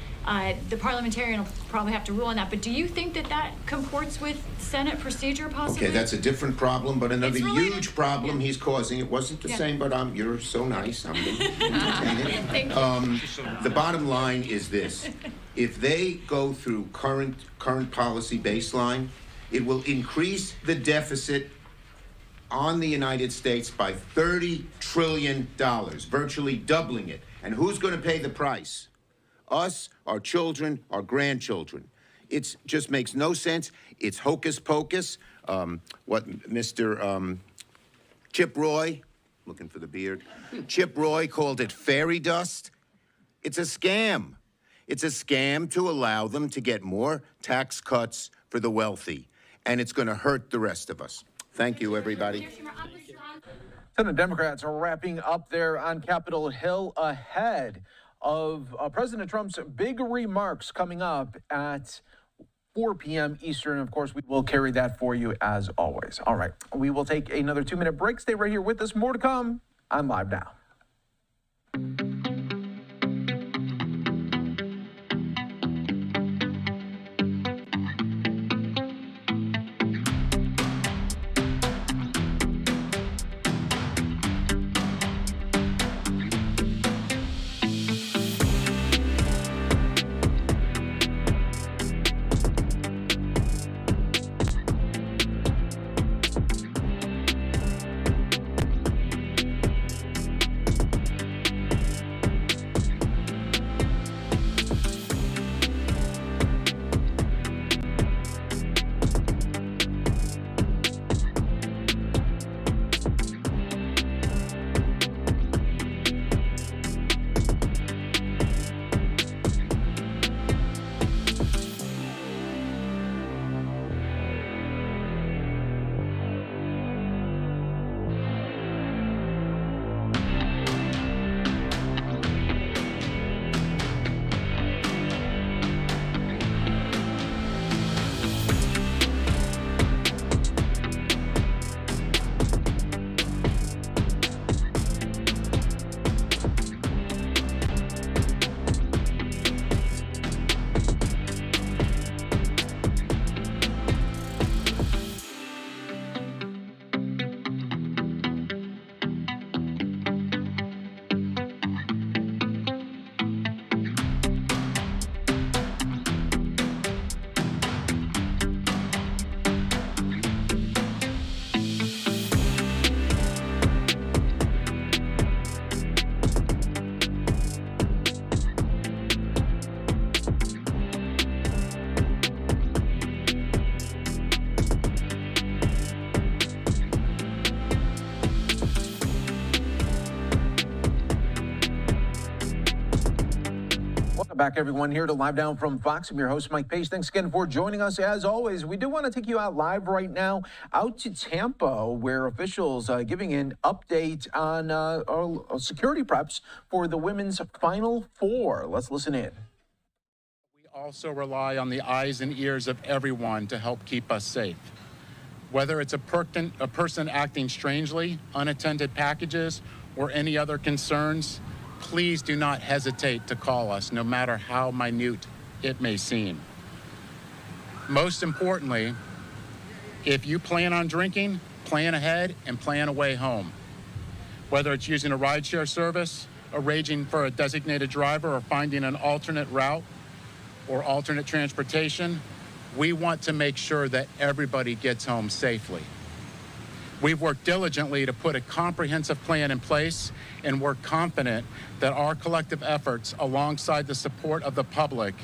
The parliamentarian will probably have to rule on that, but do you think that that comports with Senate procedure possibly? Okay, that's a different problem, but another huge problem yeah. he's causing. It wasn't the same, but you're so nice. I'm going to entertain it. The bottom line is this. If they go through current policy baseline, it will increase the deficit on the United States by $30 trillion, virtually doubling it. And who's going to pay the price? Us, our children, our grandchildren. It just makes no sense. It's hocus pocus. What Mr. Chip Roy, looking for the beard, Chip Roy called it fairy dust. It's a scam. It's a scam to allow them to get more tax cuts for the wealthy. And it's going to hurt the rest of us. Thank you, everybody. Senate Democrats are wrapping up there on Capitol Hill ahead of President Trump's big remarks coming up at 4 p.m. Eastern. Of course, we will carry that for you as always. All right, we will take another 2-minute break. Stay right here with us. More to come on Live Now. Back, everyone, here to Live Now from Fox. I'm your host, Mike Pace. Thanks again for joining us. As always, we do want to take you out live right now, out to Tampa, where officials are giving an update on our security preps for the women's Final Four. Let's listen in. We also rely on the eyes and ears of everyone to help keep us safe. Whether it's a person acting strangely, unattended packages, or any other concerns, please do not hesitate to call us, no matter how minute it may seem. Most importantly, if you plan on drinking, plan ahead and plan a way home. Whether it's using a rideshare service, arranging for a designated driver, or finding an alternate route or alternate transportation, we want to make sure that everybody gets home safely. We've worked diligently to put a comprehensive plan in place, and we're confident that our collective efforts, alongside the support of the public,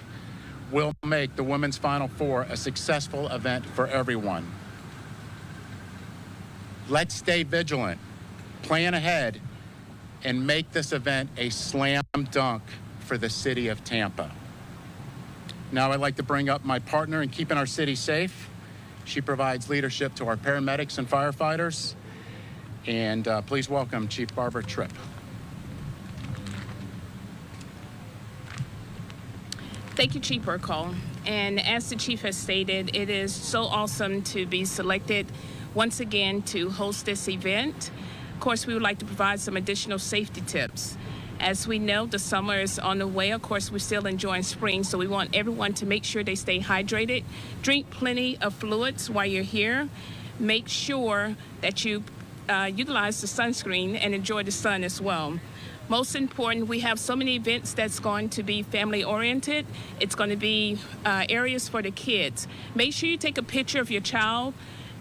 will make the Women's Final Four a successful event for everyone. Let's stay vigilant, plan ahead, and make this event a slam dunk for the city of Tampa. Now I'd like to bring up my partner in keeping our city safe. She provides leadership to our paramedics and firefighters. And please welcome Chief Barbara Tripp. Thank you, Chief Burkle. And as the Chief has stated, it is so awesome to be selected once again to host this event. Of course, we would like to provide some additional safety tips. As we know, the summer is on the way. Of course, we're still enjoying spring, so we want everyone to make sure they stay hydrated. Drink plenty of fluids while you're here. Make sure that you utilize the sunscreen and enjoy the sun as well. Most important, we have so many events that's going to be family-oriented. It's going to be areas for the kids. Make sure you take a picture of your child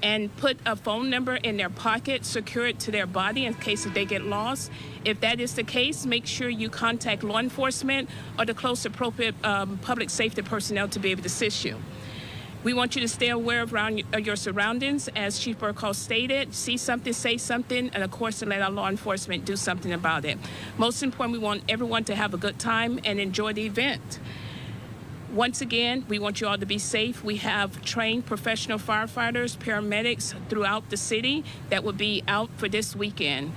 and put a phone number in their pocket, secure it to their body in case if they get lost. If that is the case, make sure you contact law enforcement or the close appropriate public safety personnel to be able to assist you. We want you to stay aware of your surroundings, as Chief Burkle stated. See something, say something, and of course to let our law enforcement do something about it. Most important, we want everyone to have a good time and enjoy the event. Once again, we want you all to be safe. We have trained professional firefighters, paramedics throughout the city that will be out for this weekend.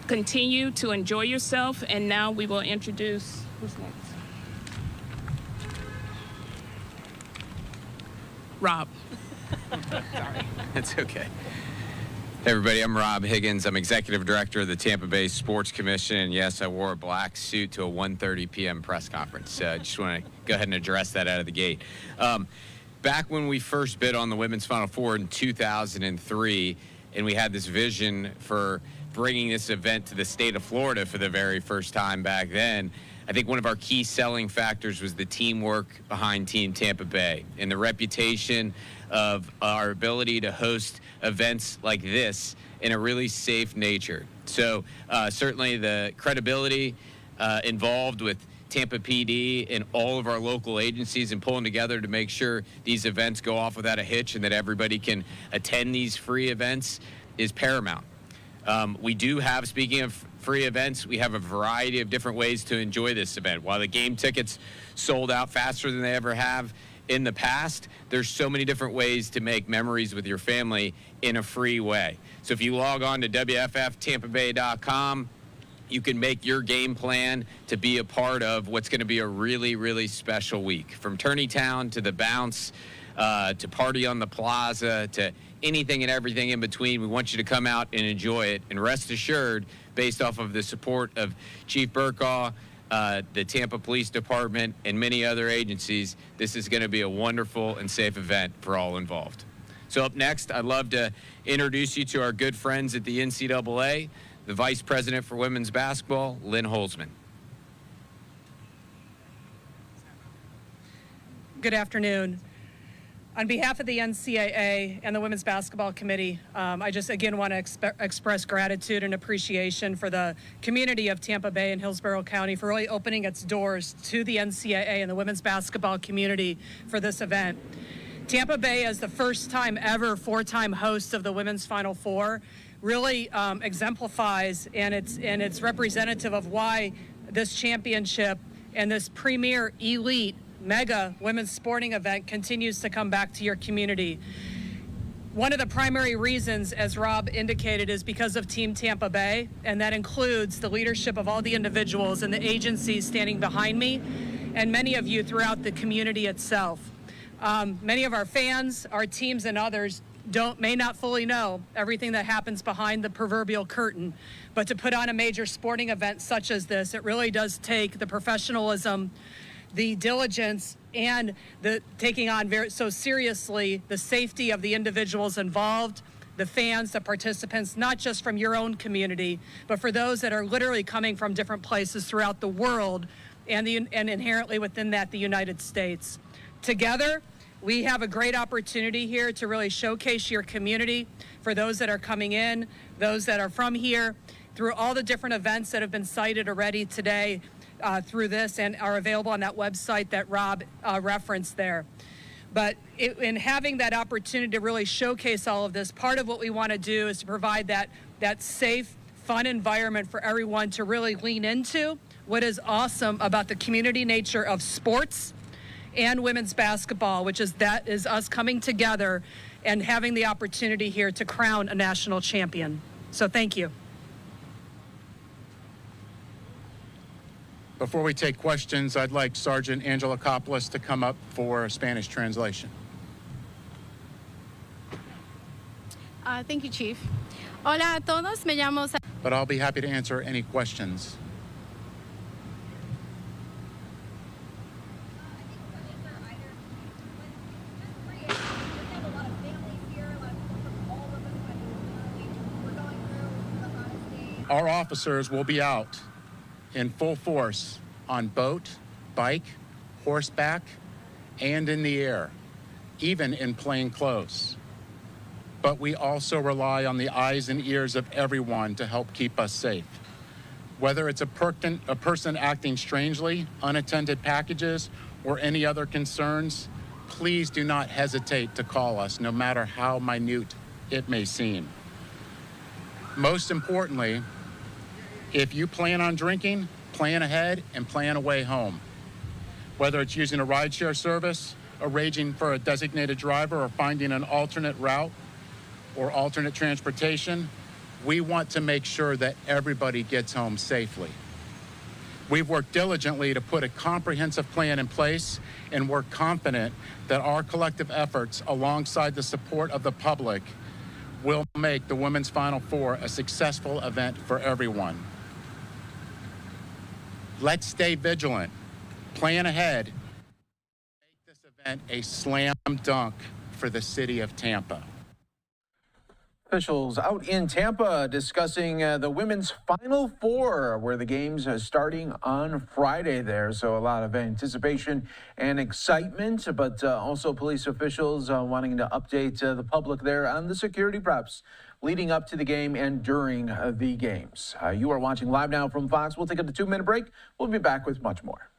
Continue to enjoy yourself, and now we will introduce, who's next? Rob. Sorry. That's okay. Hey everybody, I'm Rob Higgins. I'm Executive Director of the Tampa Bay Sports Commission, and yes, I wore a black suit to a 1:30 p.m. press conference. Just want to go ahead and address that out of the gate. Back when we first bid on the Women's Final Four in 2003, and we had this vision for bringing this event to the state of Florida for the very first time back then, I think one of our key selling factors was the teamwork behind Team Tampa Bay and the reputation of our ability to host events like this in a really safe nature. So certainly the credibility involved with Tampa PD and all of our local agencies and pulling together to make sure these events go off without a hitch and that everybody can attend these free events is paramount. We do have, speaking of free events, we have a variety of different ways to enjoy this event. While the game tickets sold out faster than they ever have in the past, there's so many different ways to make memories with your family in a free way. So if you log on to WFFTampaBay.com, you can make your game plan to be a part of what's going to be a really, really special week. From Tourney Town to the Bounce, to Party on the Plaza, to anything and everything in between. We want you to come out and enjoy it. And rest assured, based off of the support of Chief Burkle, the Tampa Police Department, and many other agencies, this is going to be a wonderful and safe event for all involved. So up next, I'd love to introduce you to our good friends at the NCAA, the Vice President for Women's Basketball, Lynn Holzman. Good afternoon. On behalf of the NCAA and the Women's Basketball Committee, I just again want to express gratitude and appreciation for the community of Tampa Bay and Hillsborough County for really opening its doors to the NCAA and the women's basketball community for this event. Tampa Bay, as the first time ever four-time host of the Women's Final Four, really exemplifies and it's representative of why this championship and this premier elite mega women's sporting event continues to come back to your community. One of the primary reasons, as Rob indicated, is because of Team Tampa Bay, and that includes the leadership of all the individuals and the agencies standing behind me, and many of you throughout the community itself. Many of our fans, our teams, and others may not fully know everything that happens behind the proverbial curtain, but to put on a major sporting event such as this, it really does take the professionalism, the diligence, and the taking on so seriously the safety of the individuals involved, the fans, the participants, not just from your own community, but for those that are literally coming from different places throughout the world and inherently within that, the United States. Together, We have a great opportunity here to really showcase your community for those that are coming in, those that are from here, through all the different events that have been cited already today through this and are available on that website that Rob referenced there. But in having that opportunity to really showcase all of this, part of what we want to do is to provide that safe, fun environment for everyone to really lean into what is awesome about the community nature of sports and women's basketball, which is us coming together and having the opportunity here to crown a national champion. So thank you. Before we take questions, I'd like Sergeant Angela Coppolis to come up for a Spanish translation. Thank you, Chief. Hola a todos, me llamo... But I'll be happy to answer any questions. Our officers will be out in full force on boat, bike, horseback, and in the air, even in plain clothes. But we also rely on the eyes and ears of everyone to help keep us safe. Whether it's a person acting strangely, unattended packages, or any other concerns, please do not hesitate to call us, no matter how minute it may seem. Most importantly, if you plan on drinking, plan ahead and plan a way home. Whether it's using a rideshare service, arranging for a designated driver, or finding an alternate route or alternate transportation, we want to make sure that everybody gets home safely. We've worked diligently to put a comprehensive plan in place, and we're confident that our collective efforts, alongside the support of the public, will make the Women's Final Four a successful event for everyone. Let's stay vigilant, plan ahead, make this event a slam dunk for the city of Tampa. Officials out in Tampa discussing the Women's Final Four, where the games are starting on Friday there. So a lot of anticipation and excitement, but also police officials wanting to update the public there on the security preps leading up to the game and during the games. You are watching Live Now from Fox. We'll take a 2-minute break. We'll be back with much more.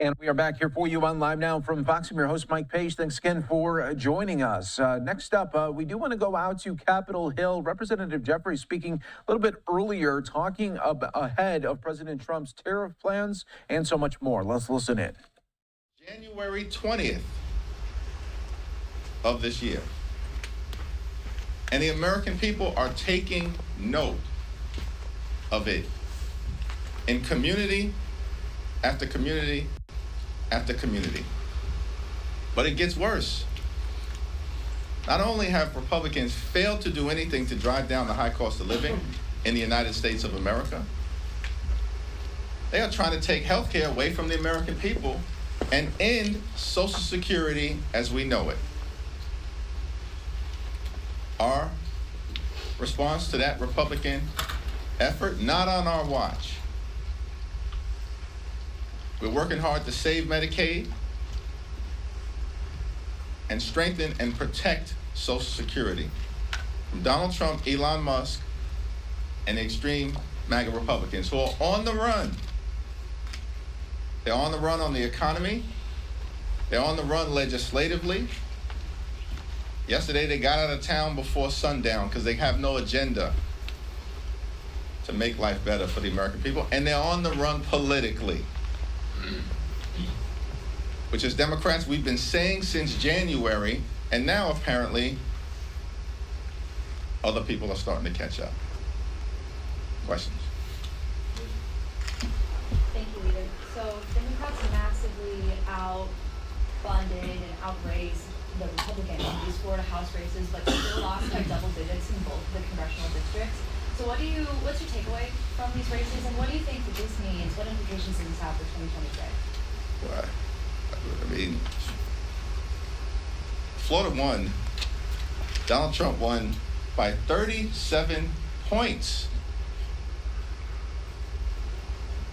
And we are back here for you on Live Now from Fox. I'm your host, Mike Page. Thanks again for joining us. Next up, we do want to go out to Capitol Hill. Representative Jeffrey speaking a little bit earlier, talking ahead of President Trump's tariff plans and so much more. Let's listen in. January 20th of this year. And the American people are taking note of it in community after community after community. But it gets worse. Not only have Republicans failed to do anything to drive down the high cost of living in the United States of America, they are trying to take health care away from the American people and end Social Security as we know it. Our response to that Republican effort, not on our watch. We're working hard to save Medicaid and strengthen and protect Social Security from Donald Trump, Elon Musk, and the extreme MAGA Republicans who are on the run. They're on the run on the economy. They're on the run legislatively. Yesterday, they got out of town before sundown because they have no agenda to make life better for the American people. And they're on the run politically, which as Democrats, we've been saying since January, and now apparently other people are starting to catch up. Questions? Thank you, Leader. So Democrats massively outfunded and outraised the Republicans in these Florida House races, but still lost by double digits in both the congressional districts. So what's your takeaway from these races, and what do you think that this means? What implications does this have for 2023? Well, I mean, Florida won. Donald Trump won by 37 points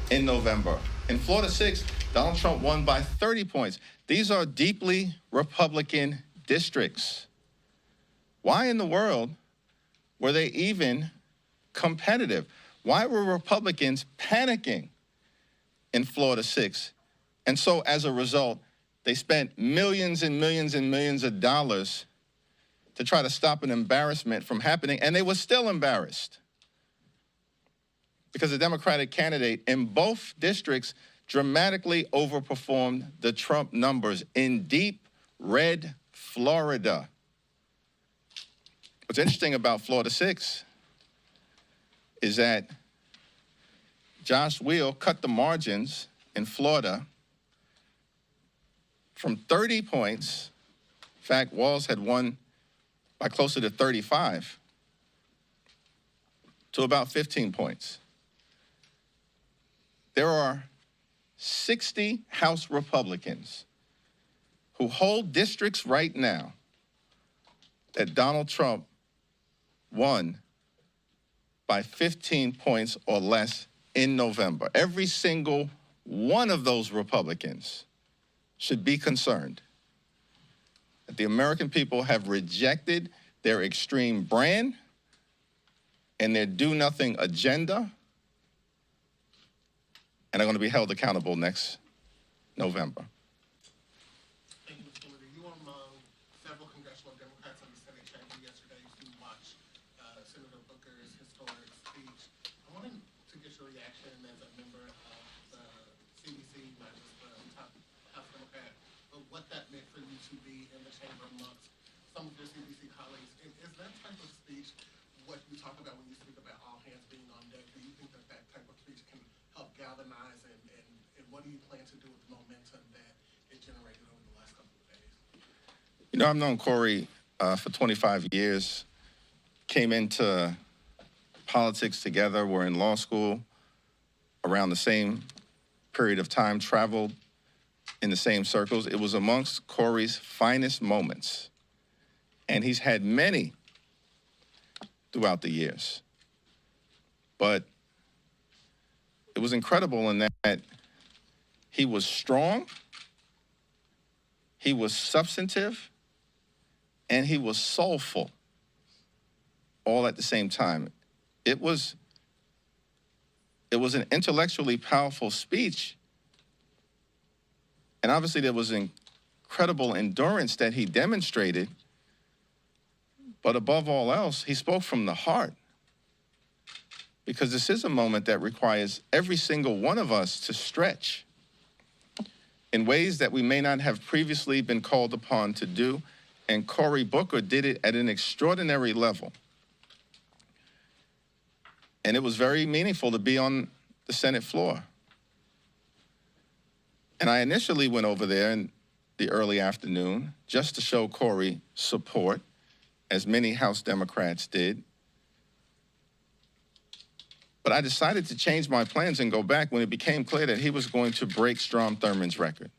in November. In Florida 6, Donald Trump won by 30 points. These are deeply Republican districts. Why in the world were they even competitive? Why were Republicans panicking in Florida 6? And so as a result, they spent millions and millions and millions of dollars to try to stop an embarrassment from happening, and they were still embarrassed because the Democratic candidate in both districts dramatically overperformed the Trump numbers in deep red Florida. What's interesting about Florida 6 is that Josh Weil cut the margins in Florida from 30 points. In fact, Walz had won by closer to 35 to about 15 points. There are 60 House Republicans who hold districts right now that Donald Trump won by 15 points or less in November. Every single one of those Republicans should be concerned that the American people have rejected their extreme brand and their do-nothing agenda, and are going to be held accountable next November. Thank you, Mr. Leader. You were among several congressional Democrats in the Senate chamber yesterday to watch Senator Booker's historic speech. I wanted to get your reaction as a member of the CDC, not just the top House Democrat, but what that meant for you to be in the chamber amongst some of your CDC colleagues. And is that type of speech what you talk about when you speak about all hands being on deck? Do you think that that type of speech can help galvanize, and what do you plan to do with the momentum that it generated over the last couple of days? You know, I've known Corey for 25 years, came into politics together, we're in law school around the same period of time, traveled in the same circles. It was amongst Corey's finest moments, and he's had many throughout the years. But it was incredible in that he was strong, he was substantive, and he was soulful all at the same time. It was an intellectually powerful speech, and obviously there was incredible endurance that he demonstrated, but above all else, he spoke from the heart. Because this is a moment that requires every single one of us to stretch in ways that we may not have previously been called upon to do, and Cory Booker did it at an extraordinary level. And it was very meaningful to be on the Senate floor. And I initially went over there in the early afternoon just to show Cory support, as many House Democrats did. But I decided to change my plans and go back when it became clear that he was going to break Strom Thurmond's record,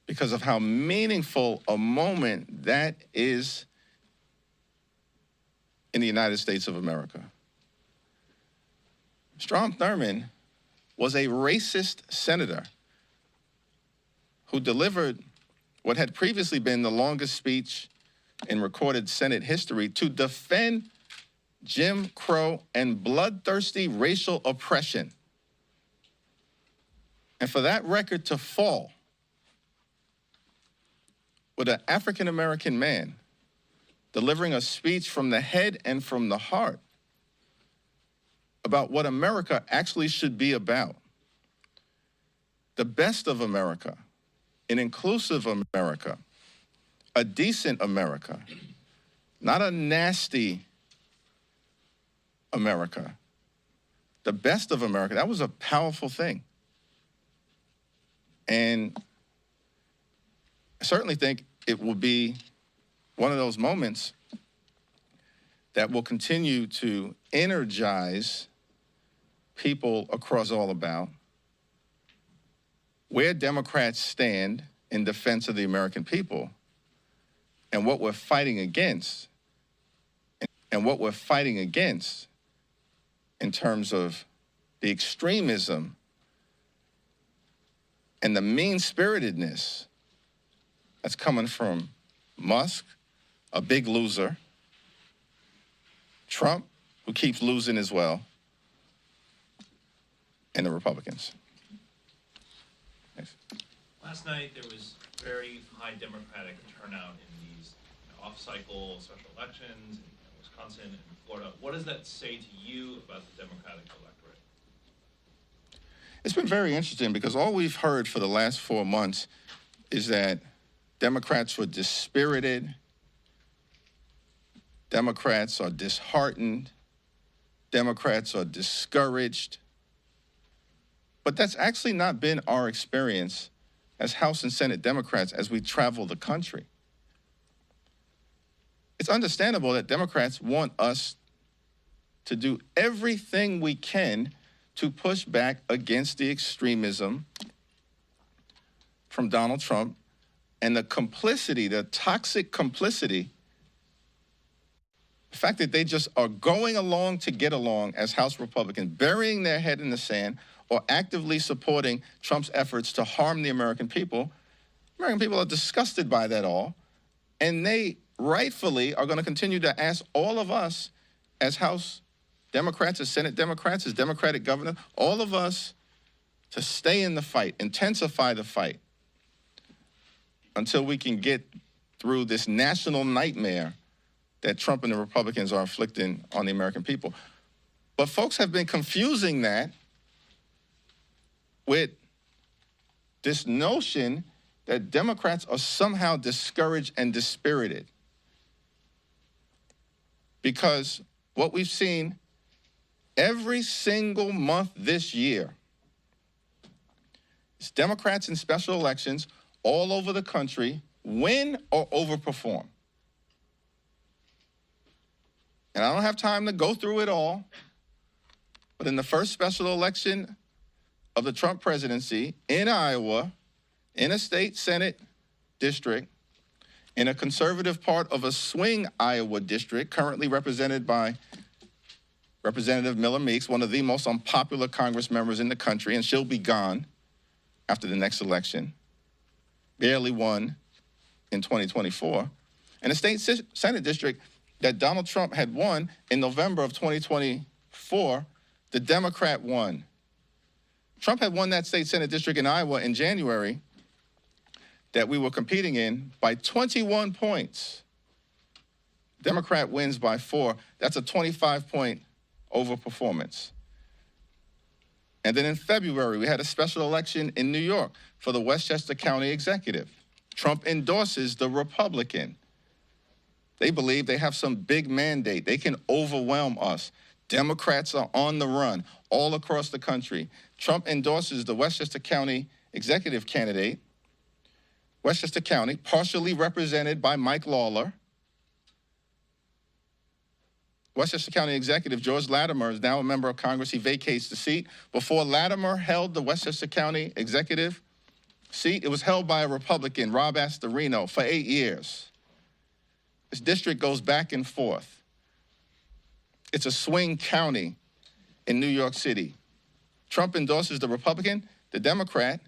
because of how meaningful a moment that is in the United States of America. Strom Thurmond was a racist senator who delivered what had previously been the longest speech in recorded Senate history to defend Jim Crow and bloodthirsty racial oppression. And for that record to fall with an African-American man delivering a speech from the head and from the heart about what America actually should be about. The best of America, an inclusive America, a decent America, not a nasty America. The best of America. That was a powerful thing. And I certainly think it will be one of those moments that will continue to energize people across all about where Democrats stand in defense of the American people and what we're fighting against, and what we're fighting against in terms of the extremism and the mean-spiritedness that's coming from Musk, a big loser, Trump, who keeps losing as well, and the Republicans. Thanks. Last night, there was very high Democratic turnout in these off-cycle special elections in Wisconsin and Florida. What does that say to you about the Democratic electorate? It's been very interesting because all we've heard for the last 4 months is that Democrats were dispirited, Democrats are disheartened, Democrats are discouraged. But that's actually not been our experience as House and Senate Democrats as we travel the country. It's understandable that Democrats want us to do everything we can to push back against the extremism from Donald Trump and the complicity, the toxic complicity, the fact that they just are going along to get along as House Republicans, burying their head in the sand or actively supporting Trump's efforts to harm the American people. American people are disgusted by that all, and they rightfully are going to continue to ask all of us as House Democrats, as Senate Democrats, as Democratic governors, all of us to stay in the fight, intensify the fight until we can get through this national nightmare that Trump and the Republicans are inflicting on the American people. But folks have been confusing that with this notion that Democrats are somehow discouraged and dispirited. Because what we've seen every single month this year is Democrats in special elections all over the country win or overperform. And I don't have time to go through it all, but in the first special election of the Trump presidency in Iowa, in a state Senate district, in a conservative part of a swing Iowa district, currently represented by Representative Miller Meeks, one of the most unpopular Congress members in the country, and she'll be gone after the next election, barely won in 2024, and a state Senate district that Donald Trump had won in November of 2024, the Democrat won. Trump had won that state Senate district in Iowa in January that we were competing in by 21 points. Democrat wins by 4. That's a 25-point overperformance. And then in February, we had a special election in New York for the Westchester County Executive. Trump endorses the Republican. They believe they have some big mandate. They can overwhelm us. Democrats are on the run all across the country. Trump endorses the Westchester County Executive candidate. Westchester County, partially represented by Mike Lawler. Westchester County Executive George Latimer is now a member of Congress. He vacates the seat. Before Latimer held the Westchester County Executive seat, it was held by a Republican, Rob Astorino, for 8 years. This district goes back and forth. It's a swing county in New York City. Trump endorses the Republican. The Democrat,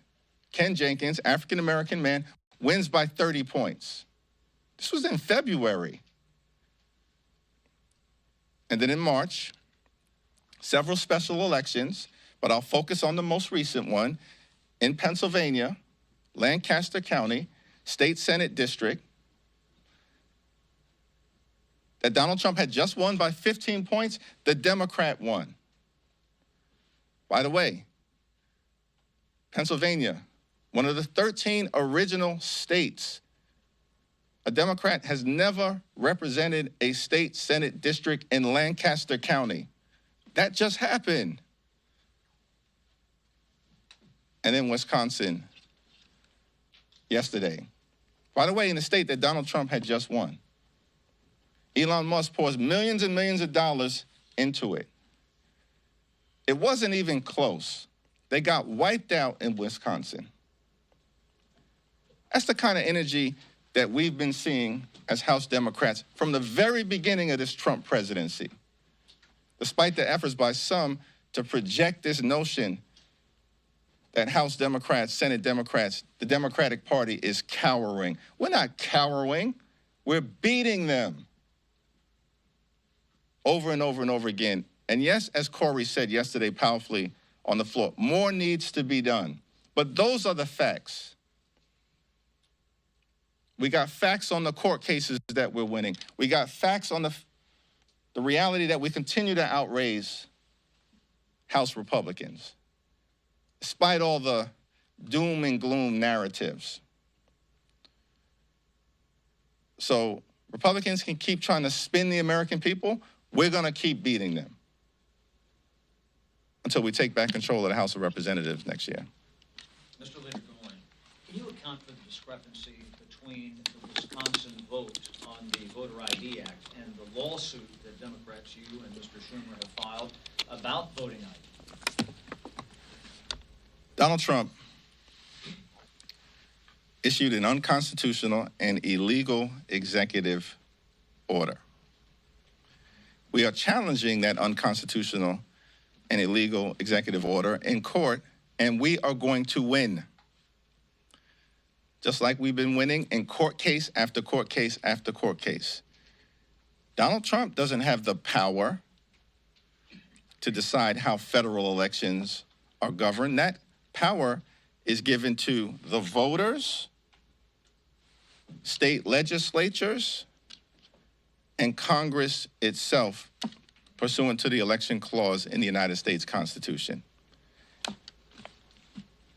Ken Jenkins, African-American man, wins by 30 points. This was in February. And then in March, several special elections, but I'll focus on the most recent one. In Pennsylvania, Lancaster County, State Senate District, that Donald Trump had just won by 15 points, the Democrat won. By the way, Pennsylvania, one of the 13 original states, a Democrat has never represented a state Senate district in Lancaster County. That just happened. And then Wisconsin yesterday. By the way, in the state that Donald Trump had just won. Elon Musk pours millions and millions of dollars into it. It wasn't even close. They got wiped out in Wisconsin. That's the kind of energy that we've been seeing as House Democrats from the very beginning of this Trump presidency. Despite the efforts by some to project this notion that House Democrats, Senate Democrats, the Democratic Party is cowering. We're not cowering. We're beating them over and over and over again. And yes, as Corey said yesterday powerfully on the floor, more needs to be done. But those are the facts. We got facts on the court cases that we're winning. We got facts on the reality that we continue to outraise House Republicans, despite all the doom and gloom narratives. So Republicans can keep trying to spin the American people. We're going to keep beating them until we take back control of the House of Representatives next year. Mr. Leader, good morning. Can you account for the discrepancy between the Wisconsin vote on the Voter ID Act and the lawsuit that Democrats, you and Mr. Schumer, have filed about voting ID? Donald Trump issued an unconstitutional and illegal executive order. We are challenging that unconstitutional and illegal executive order in court, and we are going to win. Just like we've been winning in court case after court case after court case. Donald Trump doesn't have the power to decide how federal elections are governed. That power is given to the voters, state legislatures, and Congress itself, pursuant to the election clause in the United States Constitution.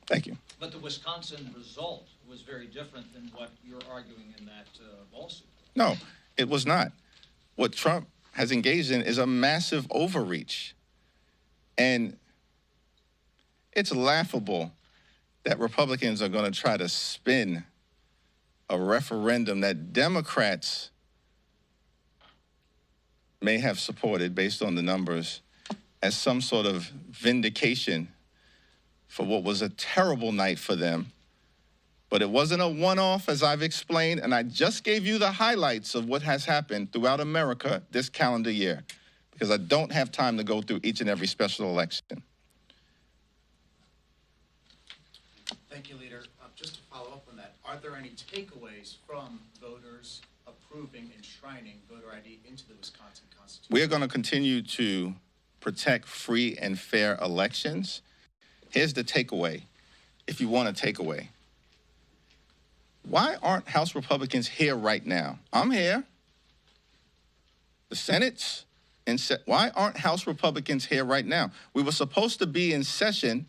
Thank you. But the Wisconsin result was very different than what you're arguing in that lawsuit. No, it was not. What Trump has engaged in is a massive overreach. And it's laughable that Republicans are going to try to spin a referendum that Democrats may have supported based on the numbers as some sort of vindication for what was a terrible night for them. But it wasn't a one-off, as I've explained, and I just gave you the highlights of what has happened throughout America this calendar year, because I don't have time to go through each and every special election. Thank you, Leader. Just to follow up on that, are there any takeaways from voters approving, enshrining voter ID into the Wisconsin Constitution? We are going to continue to protect free and fair elections. Here's the takeaway, if you want a takeaway. Why aren't House Republicans here right now? I'm here. The Senate's why aren't House Republicans here right now? We were supposed to be in session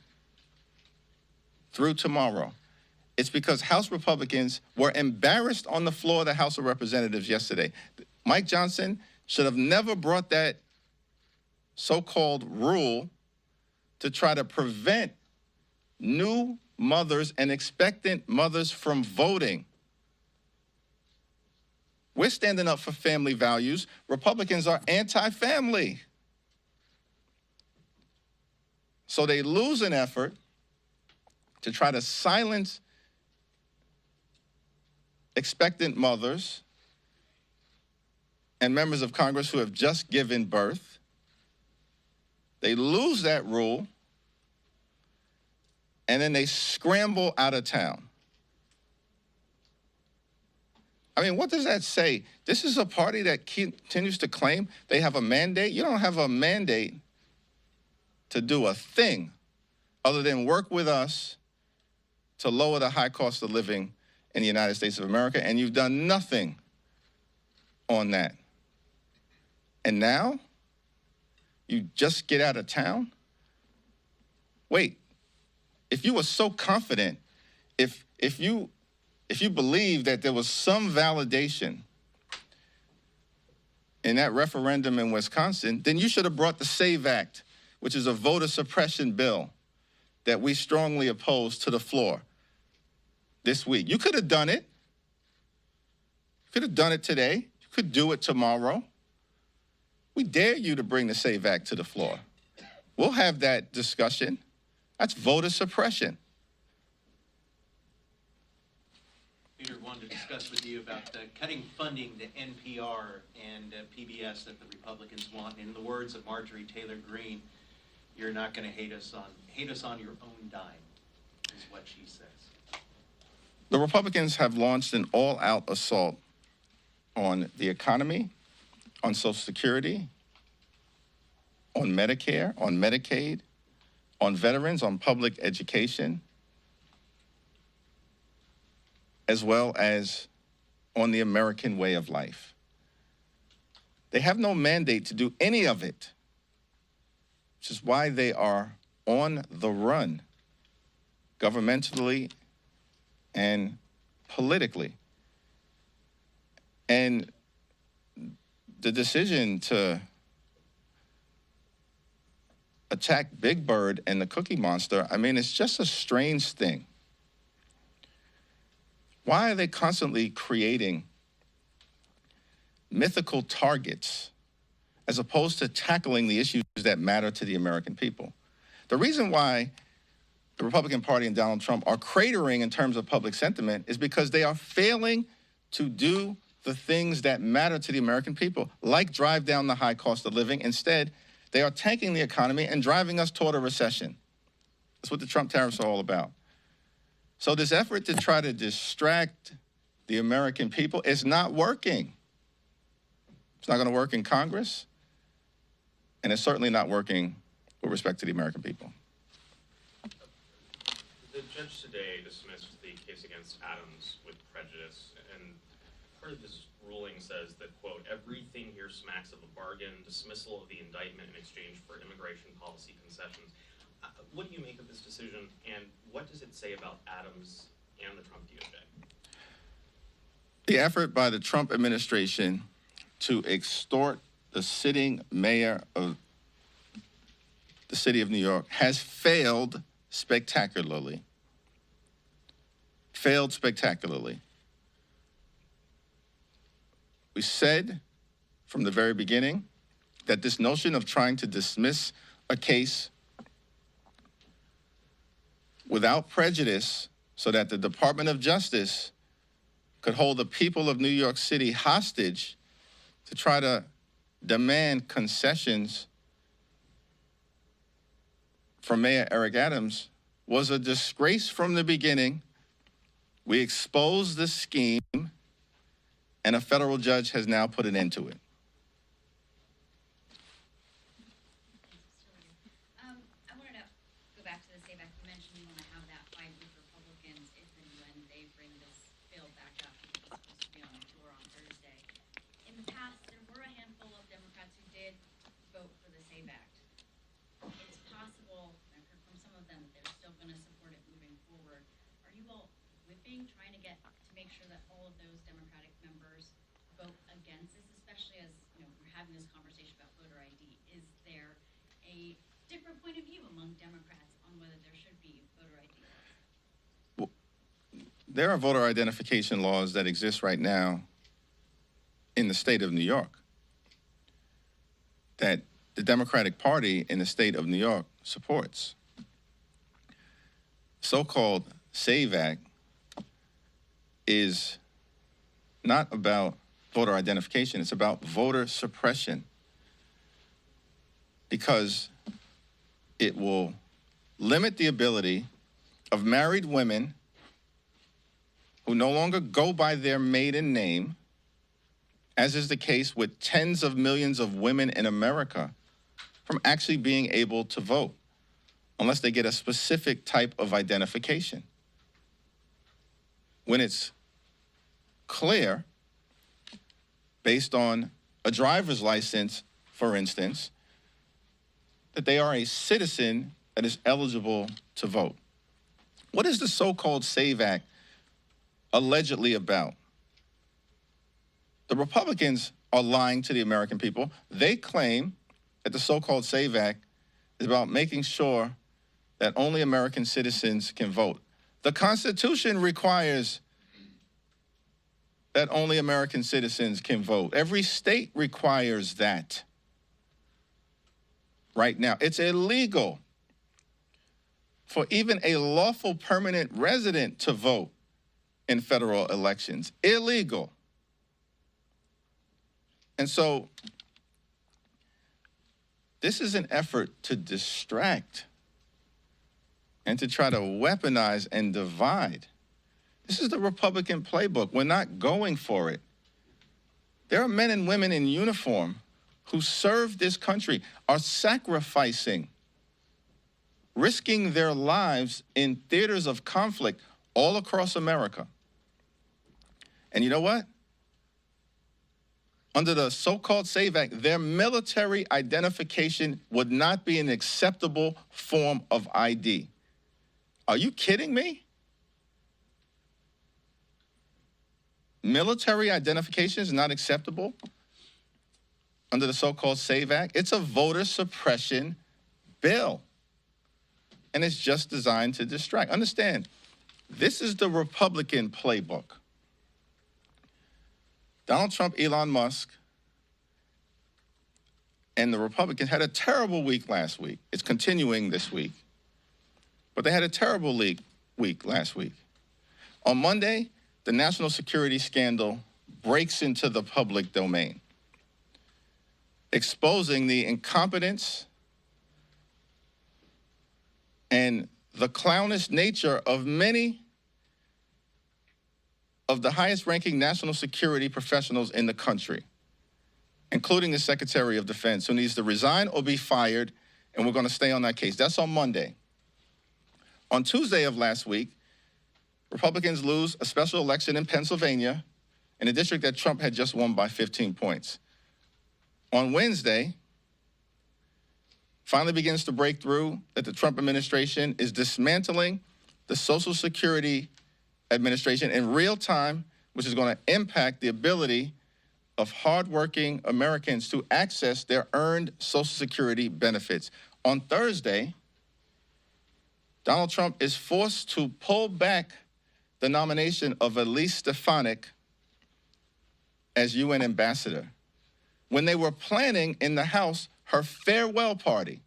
through tomorrow. It's because House Republicans were embarrassed on the floor of the House of Representatives yesterday. Mike Johnson should have never brought that so-called rule to try to prevent new mothers and expectant mothers from voting. We're standing up for family values. Republicans are anti-family. So they lose an effort to try to silence expectant mothers and members of Congress who have just given birth. They lose that rule, and then they scramble out of town. I mean, what does that say? This is a party that continues to claim they have a mandate. You don't have a mandate to do a thing other than work with us to lower the high cost of living in the United States of America, and you've done nothing on that. And now, you just get out of town? Wait, if you were so confident, if you believe that there was some validation in that referendum in Wisconsin, then you should have brought the SAVE Act, which is a voter suppression bill that we strongly oppose, to the floor this week. You could have done it. You could have done it today. You could do it tomorrow. We dare you to bring the SAVE Act to the floor. We'll have that discussion. That's voter suppression. Peter wanted to discuss with you about cutting funding to NPR and PBS that the Republicans want. In the words of Marjorie Taylor Greene, you're not going to hate us on your own dime, is what she says. The Republicans have launched an all-out assault on the economy, on Social Security, on Medicare, on Medicaid, on veterans, on public education, as well as on the American way of life. They have no mandate to do any of it, which is why they are on the run, governmentally and politically. And the decision to attack Big Bird and the Cookie Monster, I mean, it's just a strange thing. Why are they constantly creating mythical targets as opposed to tackling the issues that matter to the American people? The reason why the Republican Party and Donald Trump are cratering in terms of public sentiment is because they are failing to do the things that matter to the American people, like drive down the high cost of living. Instead, they are tanking the economy and driving us toward a recession. That's what the Trump tariffs are all about. So this effort to try to distract the American people is not working. It's not going to work in Congress, and it's certainly not working with respect to the American people. The judge today dismissed the case against Adams with prejudice, and part of his ruling says that, quote, everything here smacks of a bargain, dismissal of the indictment in exchange for immigration policy concessions. What do you make of this decision, and what does it say about Adams and the Trump DOJ? The effort by the Trump administration to extort the sitting mayor of the city of New York has failed spectacularly. Failed spectacularly. We said from the very beginning that this notion of trying to dismiss a case without prejudice so that the Department of Justice could hold the people of New York City hostage to try to demand concessions from Mayor Eric Adams was a disgrace from the beginning. We exposed the scheme, and a federal judge has now put an end to it. I wanted to go back to the SAVE Act. You mentioned you want to have that fight with Republicans if and when they bring this bill back up. It's supposed to be on the floor on Thursday. In the past, there were a handful of Democrats who did briefing, trying to make sure that all of those Democratic members vote against this, especially as we're having this conversation about voter ID. Is there a different point of view among Democrats on whether there should be voter ID laws? There are voter identification laws that exist right now in the state of New York that the Democratic Party in the state of New York supports. So-called SAVE Act is not about voter identification, it's about voter suppression, because it will limit the ability of married women who no longer go by their maiden name, as is the case with tens of millions of women in America, from actually being able to vote unless they get a specific type of identification. When it's clear, based on a driver's license, for instance, that they are a citizen that is eligible to vote. What is the so-called SAVE Act allegedly about? The Republicans are lying to the American people. They claim that the so-called SAVE Act is about making sure that only American citizens can vote. The Constitution requires that only American citizens can vote. Every state requires that. Right now, it's illegal for even a lawful permanent resident to vote in federal elections. Illegal. And so this is an effort to distract and to try to weaponize and divide. This is the Republican playbook. We're not going for it. There are men and women in uniform who serve this country, are sacrificing, risking their lives in theaters of conflict all across America. And you know what? Under the so-called SAVE Act, their military identification would not be an acceptable form of ID. Are you kidding me? Military identification is not acceptable under the so-called SAVE Act. It's a voter suppression bill. And it's just designed to distract. Understand, this is the Republican playbook. Donald Trump, Elon Musk, and the Republicans had a terrible week last week. It's continuing this week. But they had a terrible week last week. On Monday, the national security scandal breaks into the public domain, exposing the incompetence and the clownish nature of many of the highest-ranking national security professionals in the country, including the Secretary of Defense, who needs to resign or be fired, and we're going to stay on that case. That's on Monday. On Tuesday of last week, Republicans lose a special election in Pennsylvania, in a district that Trump had just won by 15 points. On Wednesday, finally begins to break through that the Trump administration is dismantling the Social Security Administration in real time, which is going to impact the ability of hardworking Americans to access their earned Social Security benefits. On Thursday, Donald Trump is forced to pull back the nomination of Elise Stefanik as UN ambassador when they were planning in the House her farewell party.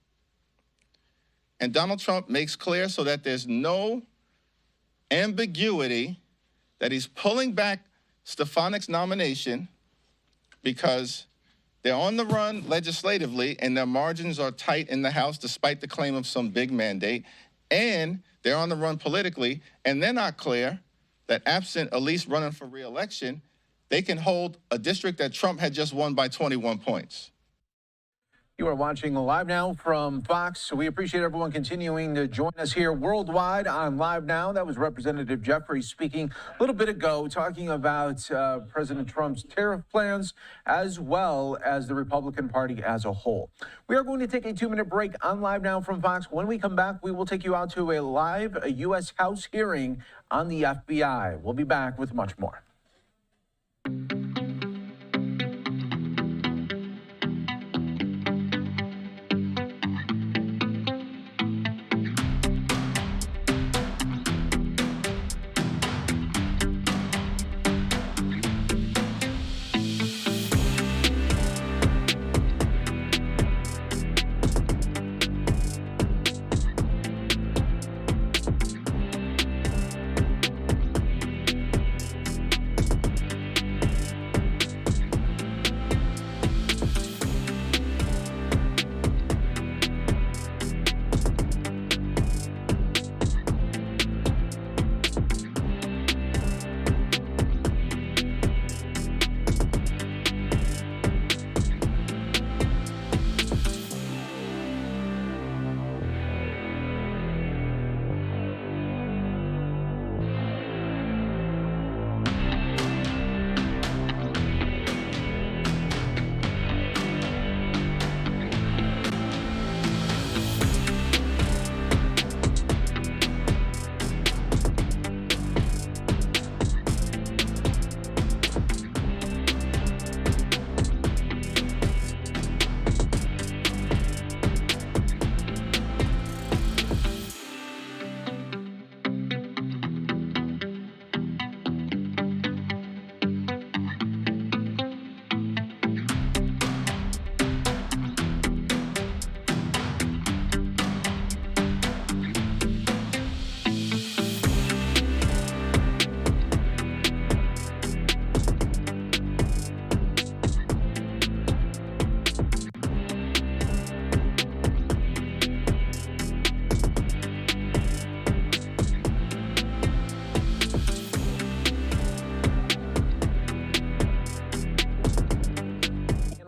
And Donald Trump makes clear, so that there's no ambiguity, that he's pulling back Stefanik's nomination because they're on the run legislatively and their margins are tight in the House despite the claim of some big mandate, and they're on the run politically, and they're not clear that absent Elise running for re-election, they can hold a district that Trump had just won by 21 points. You are watching Live Now from Fox. We appreciate everyone continuing to join us here worldwide on Live Now. That was Representative Jeffrey speaking a little bit ago, talking about President Trump's tariff plans, as well as the Republican Party as a whole. We are going to take a 2-minute break on Live Now from Fox. When we come back, we will take you out to a U.S. House hearing on the FBI. We'll be back with much more.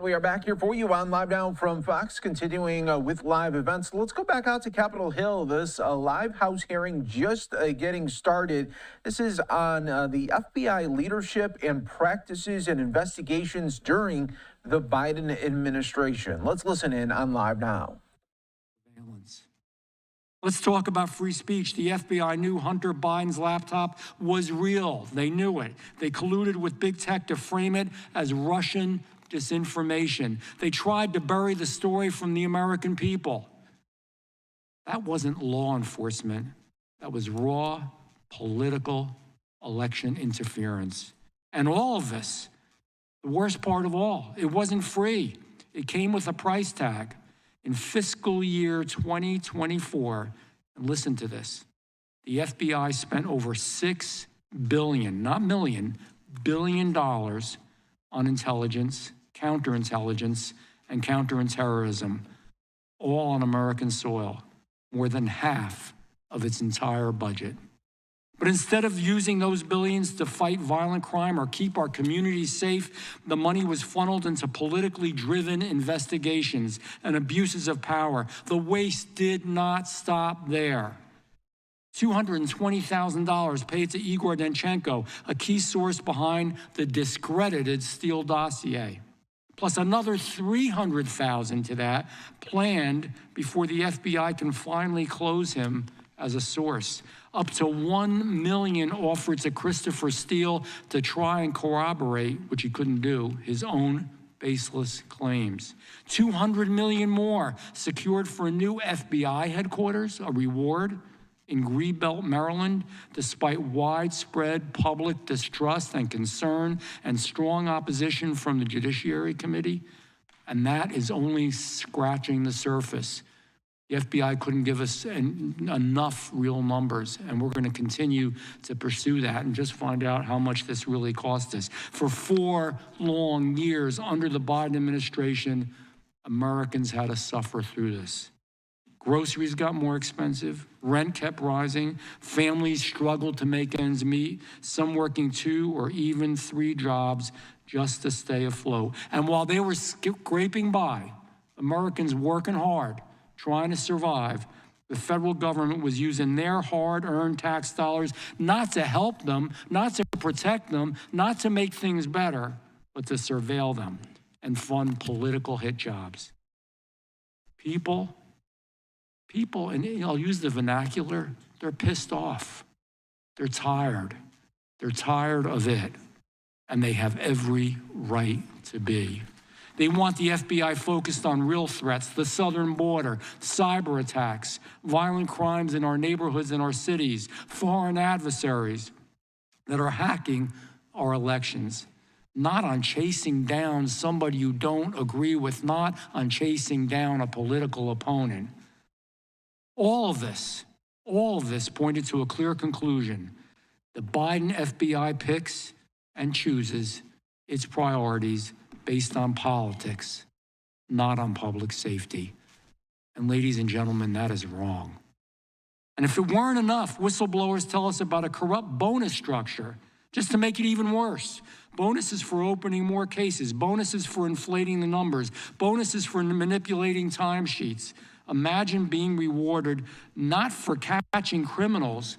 We are back here for you on Live Now from Fox, continuing with live events. Let's go back out to Capitol Hill. This live House hearing just getting started. This is on the FBI leadership and practices and investigations during the Biden administration. Let's listen in on Live Now. Let's talk about free speech. The FBI knew Hunter Biden's laptop was real. They knew it. They colluded with big tech to frame it as Russian disinformation. They tried to bury the story from the American people. That wasn't law enforcement. That was raw political election interference. And all of this, the worst part of all, it wasn't free. It came with a price tag. In fiscal year 2024, and listen to this, the FBI spent over $6 billion, not million, $billion dollars on intelligence, counterintelligence, and counterterrorism, all on American soil, more than half of its entire budget. But instead of using those billions to fight violent crime or keep our communities safe, the money was funneled into politically driven investigations and abuses of power. The waste did not stop there. $220,000 paid to Igor Danchenko, a key source behind the discredited Steele dossier. Plus another $300,000 to that planned before the FBI can finally close him as a source. Up to $1 million offered to Christopher Steele to try and corroborate, which he couldn't do, his own baseless claims. $200 million more secured for a new FBI headquarters, a reward in Greenbelt, Maryland, despite widespread public distrust and concern and strong opposition from the Judiciary Committee. And that is only scratching the surface. The FBI couldn't give us enough real numbers, and we're going to continue to pursue that and just find out how much this really cost us. For 4 long years under the Biden administration, Americans had to suffer through this. Groceries got more expensive, rent kept rising, families struggled to make ends meet, some working 2 or even 3 jobs just to stay afloat. And while they were scraping by, Americans working hard, trying to survive, the federal government was using their hard-earned tax dollars not to help them, not to protect them, not to make things better, but to surveil them and fund political hit jobs. People, and I'll use the vernacular, they're pissed off. They're tired. They're tired of it, and they have every right to be. They want the FBI focused on real threats, the southern border, cyber attacks, violent crimes in our neighborhoods and our cities, foreign adversaries that are hacking our elections, not on chasing down somebody you don't agree with, not on chasing down a political opponent. All of this pointed to a clear conclusion. The Biden FBI picks and chooses its priorities based on politics, not on public safety. And ladies and gentlemen, that is wrong. And if it weren't enough, whistleblowers tell us about a corrupt bonus structure, just to make it even worse. Bonuses for opening more cases, bonuses for inflating the numbers, bonuses for manipulating timesheets. Imagine being rewarded not for catching criminals,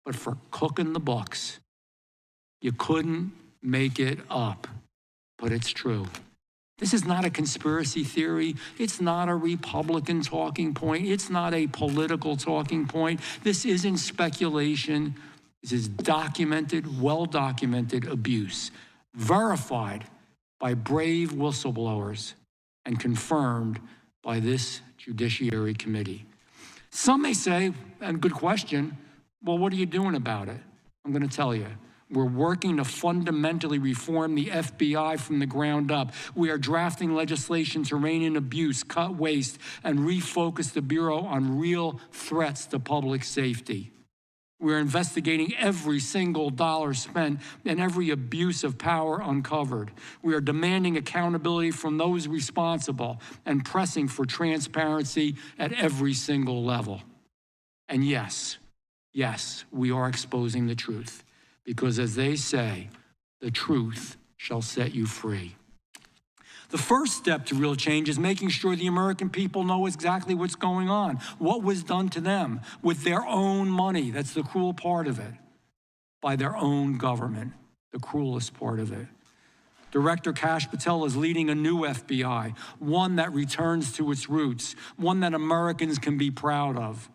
but for cooking the books. You couldn't make it up. But it's true. This is not a conspiracy theory. It's not a Republican talking point. It's not a political talking point. This isn't speculation. This is documented, well-documented abuse, verified by brave whistleblowers and confirmed by this Judiciary Committee. Some may say, and good question, well, what are you doing about it? I'm going to tell you. We're working to fundamentally reform the FBI from the ground up. We are drafting legislation to rein in abuse, cut waste, and refocus the Bureau on real threats to public safety. We're investigating every single dollar spent and every abuse of power uncovered. We are demanding accountability from those responsible and pressing for transparency at every single level. And yes, we are exposing the truth. Because as they say, the truth shall set you free. The first step to real change is making sure the American people know exactly what's going on, what was done to them with their own money. That's the cruel part of it. By their own government, the cruelest part of it. Director Kash Patel is leading a new FBI, one that returns to its roots, one that Americans can be proud of.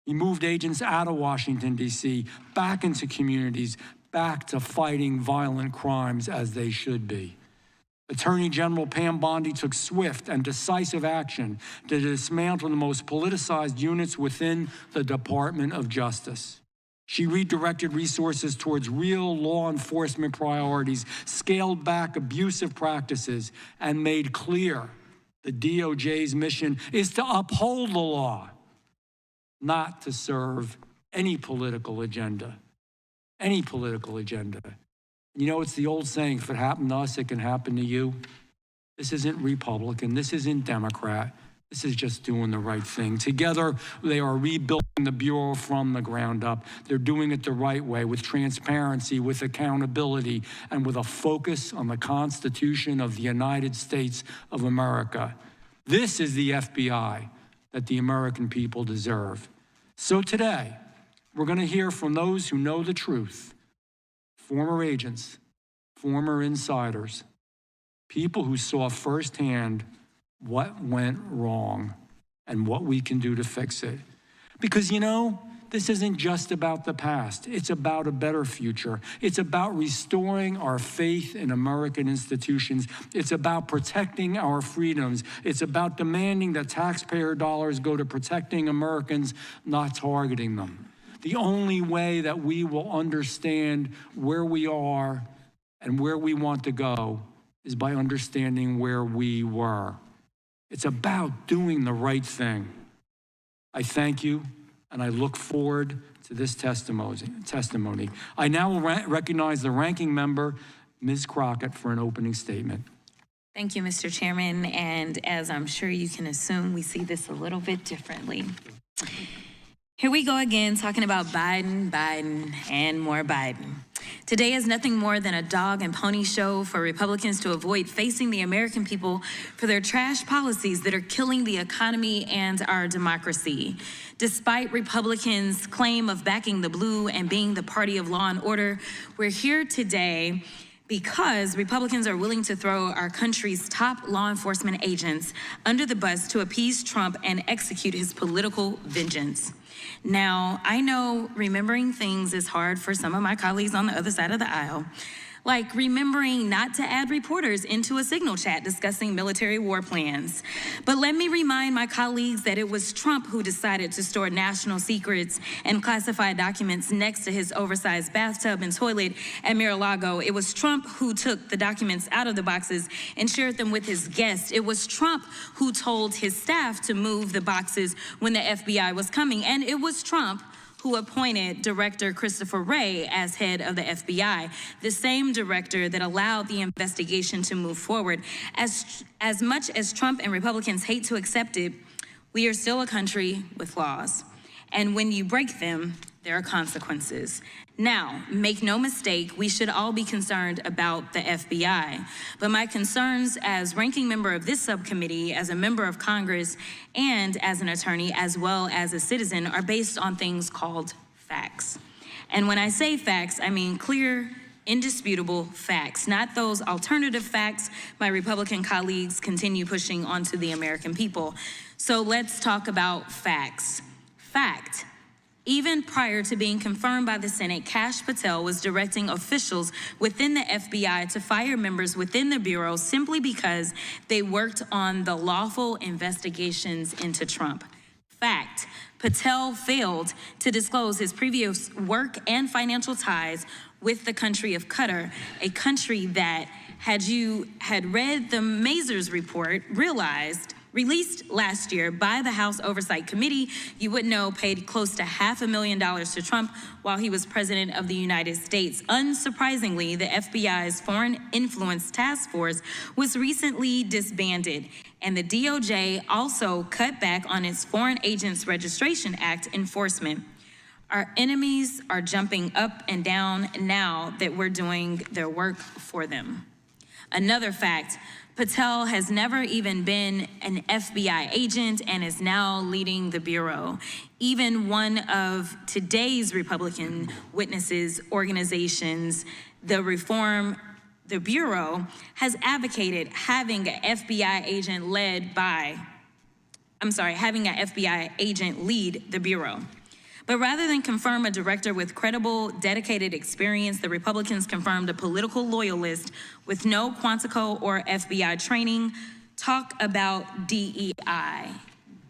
He moved agents out of Washington, D.C., back into communities, back to fighting violent crimes as they should be. Attorney General Pam Bondi took swift and decisive action to dismantle the most politicized units within the Department of Justice. She redirected resources towards real law enforcement priorities, scaled back abusive practices, and made clear the DOJ's mission is to uphold the law, not to serve any political agenda. Any political agenda. You know, it's the old saying, if it happened to us, it can happen to you. This isn't Republican. This isn't Democrat. This is just doing the right thing. Together, they are rebuilding the Bureau from the ground up. They're doing it the right way, with transparency, with accountability, and with a focus on the Constitution of the United States of America. This is the FBI that the American people deserve. So today, we're going to hear from those who know the truth, former agents, former insiders, people who saw firsthand what went wrong and what we can do to fix it. Because, you know, this isn't just about the past. It's about a better future. It's about restoring our faith in American institutions. It's about protecting our freedoms. It's about demanding that taxpayer dollars go to protecting Americans, not targeting them. The only way that we will understand where we are and where we want to go is by understanding where we were. It's about doing the right thing. I thank you, and I look forward to this testimony. I now will recognize the ranking member, Ms. Crockett, for an opening statement. Thank you, Mr. Chairman, and as I'm sure you can assume, we see this a little bit differently. Here we go again, talking about Biden, and more Biden. Today is nothing more than a dog and pony show for Republicans to avoid facing the American people for their trash policies that are killing the economy and our democracy. Despite Republicans' claim of backing the blue and being the party of law and order, we're here today because Republicans are willing to throw our country's top law enforcement agents under the bus to appease Trump and execute his political vengeance. Now, I know remembering things is hard for some of my colleagues on the other side of the aisle, like remembering not to add reporters into a signal chat discussing military war plans. But let me remind my colleagues that it was Trump who decided to store national secrets and classified documents next to his oversized bathtub and toilet at Mar-a-Lago. It was Trump who took the documents out of the boxes and shared them with his guests. It was Trump who told his staff to move the boxes when the FBI was coming. And it was Trump who appointed Director Christopher Wray as head of the FBI, the same director that allowed the investigation to move forward. As much as Trump and Republicans hate to accept it, we are still a country with laws. And when you break them, there are consequences. Now, make no mistake, we should all be concerned about the FBI. But my concerns as ranking member of this subcommittee, as a member of Congress, and as an attorney, as well as a citizen, are based on things called facts. And when I say facts, I mean clear, indisputable facts, not those alternative facts my Republican colleagues continue pushing onto the American people. So let's talk about facts. Fact. Even prior to being confirmed by the Senate, Kash Patel was directing officials within the FBI to fire members within the Bureau simply because they worked on the lawful investigations into Trump. Fact, Patel failed to disclose his previous work and financial ties with the country of Qatar, a country that, had you had read the Mazars report, released last year by the House Oversight Committee, you would know paid close to $500,000 to Trump while he was president of the United States. Unsurprisingly, the FBI's Foreign Influence Task Force was recently disbanded, and the DOJ also cut back on its Foreign Agents Registration Act enforcement. Our enemies are jumping up and down now that we're doing their work for them. Another fact, Patel has never even been an FBI agent and is now leading the Bureau. Even one of today's Republican witnesses organizations, the Bureau, has advocated having an FBI agent lead the Bureau. But rather than confirm a director with credible, dedicated experience, the Republicans confirmed a political loyalist with no Quantico or FBI training. Talk about DEI.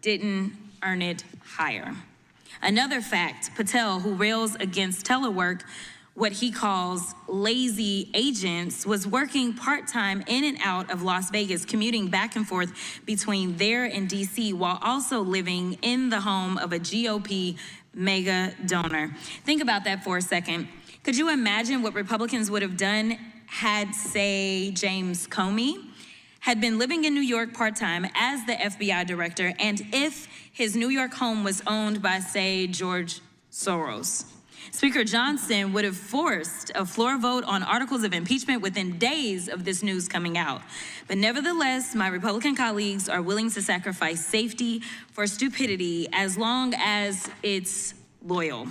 Didn't earn it higher. Another fact, Patel, who rails against telework, what he calls lazy agents, was working part-time in and out of Las Vegas, commuting back and forth between there and DC, while also living in the home of a GOP mega donor. Think about that for a second. Could you imagine what Republicans would have done had, say, James Comey had been living in New York part-time as the FBI director, and if his New York home was owned by, say, George Soros? Speaker Johnson would have forced a floor vote on articles of impeachment within days of this news coming out. But nevertheless, my Republican colleagues are willing to sacrifice safety for stupidity as long as it's loyal.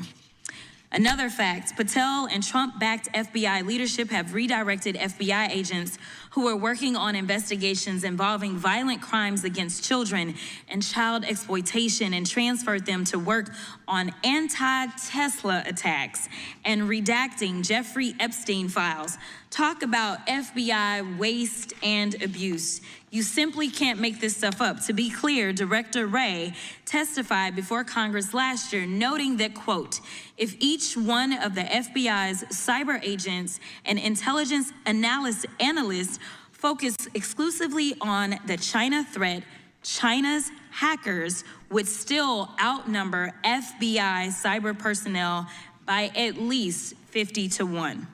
Another fact, Patel and Trump-backed FBI leadership have redirected FBI agents who are working on investigations involving violent crimes against children and child exploitation and transferred them to work on anti-Tesla attacks and redacting Jeffrey Epstein files. Talk about FBI waste and abuse. You simply can't make this stuff up. To be clear, Director Wray testified before Congress last year, noting that, quote, if each one of the FBI's cyber agents and intelligence analysts focus exclusively on the China threat, China's hackers would still outnumber FBI cyber personnel by at least 50-1.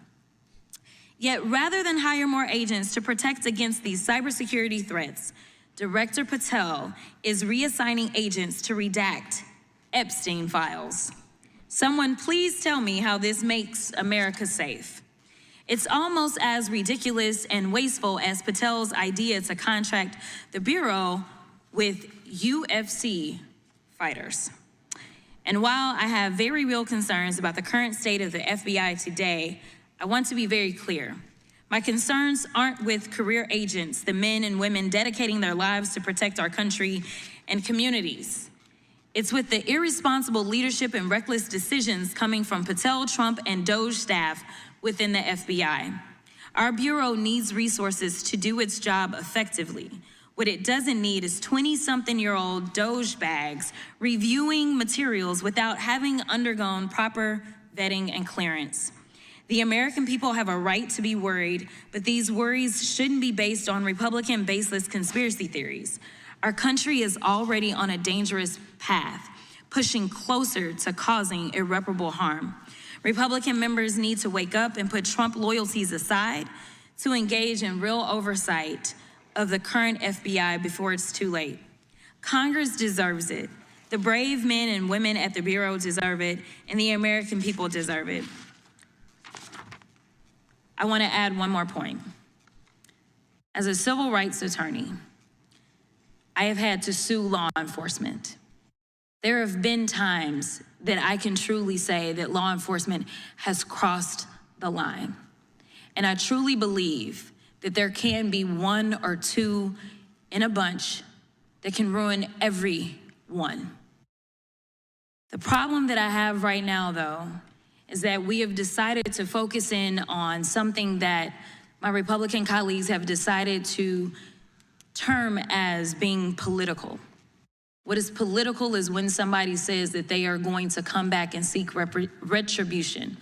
Yet rather than hire more agents to protect against these cybersecurity threats, Director Patel is reassigning agents to redact Epstein files. Someone please tell me how this makes America safe. It's almost as ridiculous and wasteful as Patel's idea to contract the Bureau with UFC fighters. And while I have very real concerns about the current state of the FBI today, I want to be very clear. My concerns aren't with career agents, the men and women dedicating their lives to protect our country and communities. It's with the irresponsible leadership and reckless decisions coming from Patel, Trump, and Doge staff within the FBI. Our Bureau needs resources to do its job effectively. What it doesn't need is 20-something-year-old Doge bags reviewing materials without having undergone proper vetting and clearance. The American people have a right to be worried, but these worries shouldn't be based on Republican baseless conspiracy theories. Our country is already on a dangerous path, pushing closer to causing irreparable harm. Republican members need to wake up and put Trump loyalties aside to engage in real oversight of the current FBI before it's too late. Congress deserves it. The brave men and women at the Bureau deserve it, and the American people deserve it. I want to add one more point. As a civil rights attorney, I have had to sue law enforcement. There have been times that I can truly say that law enforcement has crossed the line. And I truly believe that there can be one or two in a bunch that can ruin everyone. The problem that I have right now, though, is that we have decided to focus in on something that my Republican colleagues have decided to term as being political. What is political is when somebody says that they are going to come back and seek retribution.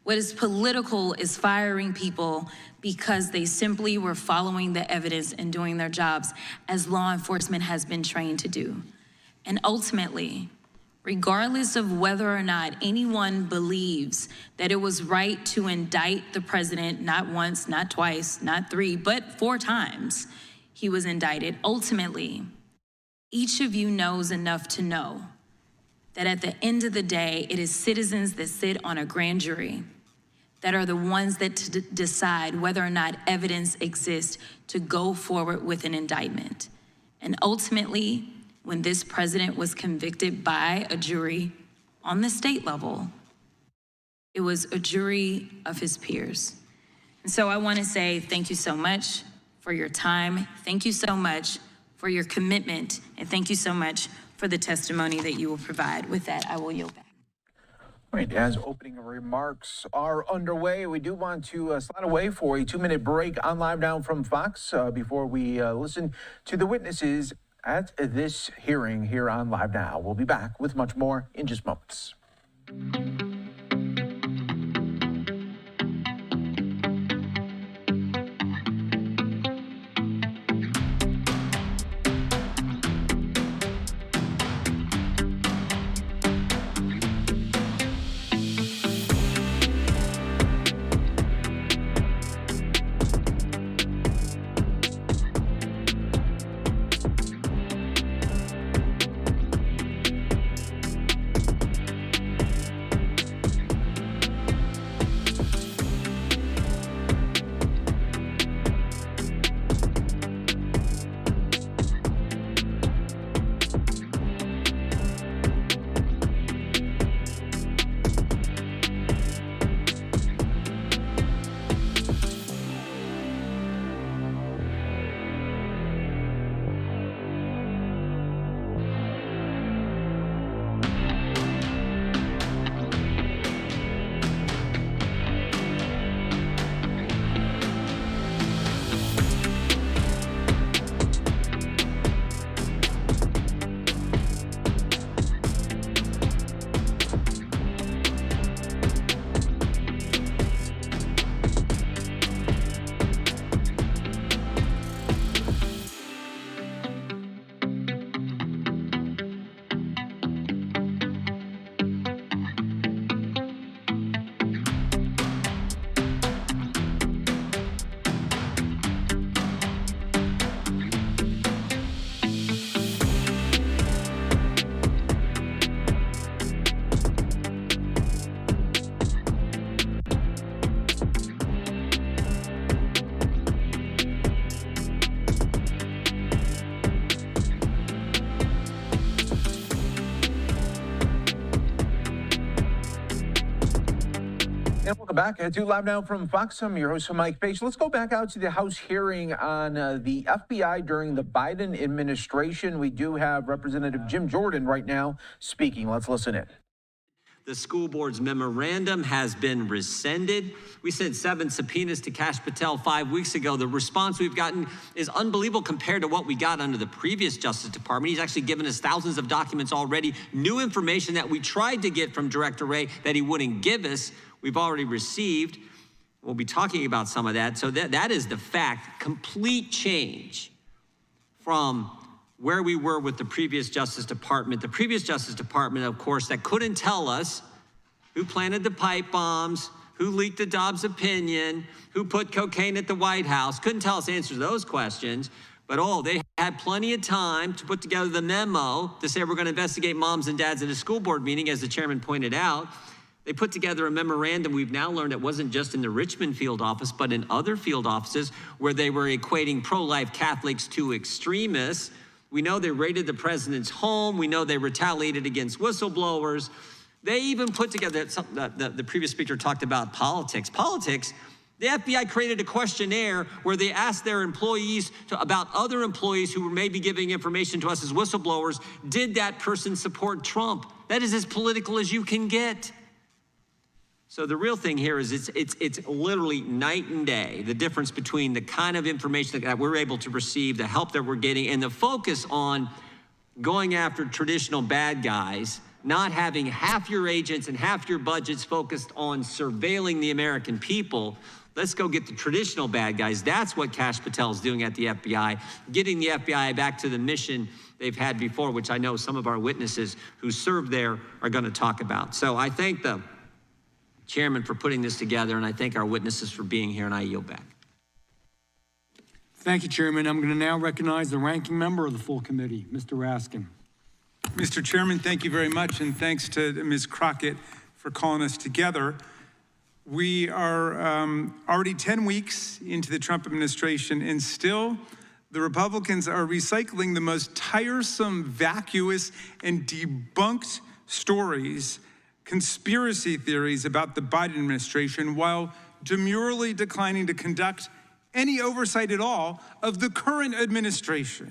What is political is firing people because they simply were following the evidence and doing their jobs as law enforcement has been trained to do. And ultimately, regardless of whether or not anyone believes that it was right to indict the president, not once, not twice, not three, but 4 times he was indicted, ultimately, each of you knows enough to know that at the end of the day, it is citizens that sit on a grand jury that are the ones that decide whether or not evidence exists to go forward with an indictment. And ultimately, when this president was convicted by a jury on the state level, it was a jury of his peers. And so I want to say thank you so much for your time. Thank you so much for your commitment. And thank you so much for the testimony that you will provide. With that, I will yield back. All right, as opening remarks are underway, we do want to slide away for a 2-minute break on Live Now from Fox before we listen to the witnesses at this hearing here on Live Now. We'll be back with much more in just moments. Welcome back to Live Now from Fox. I'm your host, Mike Page. Let's go back out to the House hearing on the FBI during the Biden administration. We do have Representative Jim Jordan right now speaking. Let's listen in. The school board's memorandum has been rescinded. We sent 7 subpoenas to Kash Patel 5 weeks ago. The response we've gotten is unbelievable compared to what we got under the previous Justice Department. He's actually given us thousands of documents already, new information that we tried to get from Director Wray that he wouldn't give us. We've already received. We'll be talking about some of that. So that is the fact. Complete change from where we were with the previous Justice Department. The previous Justice Department, of course, that couldn't tell us who planted the pipe bombs, who leaked the Dobbs opinion, who put cocaine at the White House, couldn't tell us answers to those questions. But they had plenty of time to put together the memo to say we're going to investigate moms and dads at a school board meeting, as the chairman pointed out. They put together a memorandum. We've now learned it wasn't just in the Richmond field office, but in other field offices where they were equating pro-life Catholics to extremists. We know they raided the president's home. We know they retaliated against whistleblowers. They even put together, the previous speaker talked about politics. Politics, the FBI created a questionnaire where they asked their employees about other employees who were maybe giving information to us as whistleblowers. Did that person support Trump? That is as political as you can get. So the real thing here is it's literally night and day, the difference between the kind of information that we're able to receive, the help that we're getting, and the focus on going after traditional bad guys, not having half your agents and half your budgets focused on surveilling the American people. Let's go get the traditional bad guys. That's what Kash Patel is doing at the FBI, getting the FBI back to the mission they've had before, which I know some of our witnesses who served there are going to talk about. So I thank the chairman for putting this together, and I thank our witnesses for being here, and I yield back. Thank you, Chairman. I'm going to now recognize the ranking member of the full committee, Mr. Raskin. Mr. Chairman, thank you very much, and thanks to Ms. Crockett for calling us together. We are already 10 weeks into the Trump administration, and still the Republicans are recycling the most tiresome, vacuous, and debunked stories, conspiracy theories about the Biden administration, while demurely declining to conduct any oversight at all of the current administration.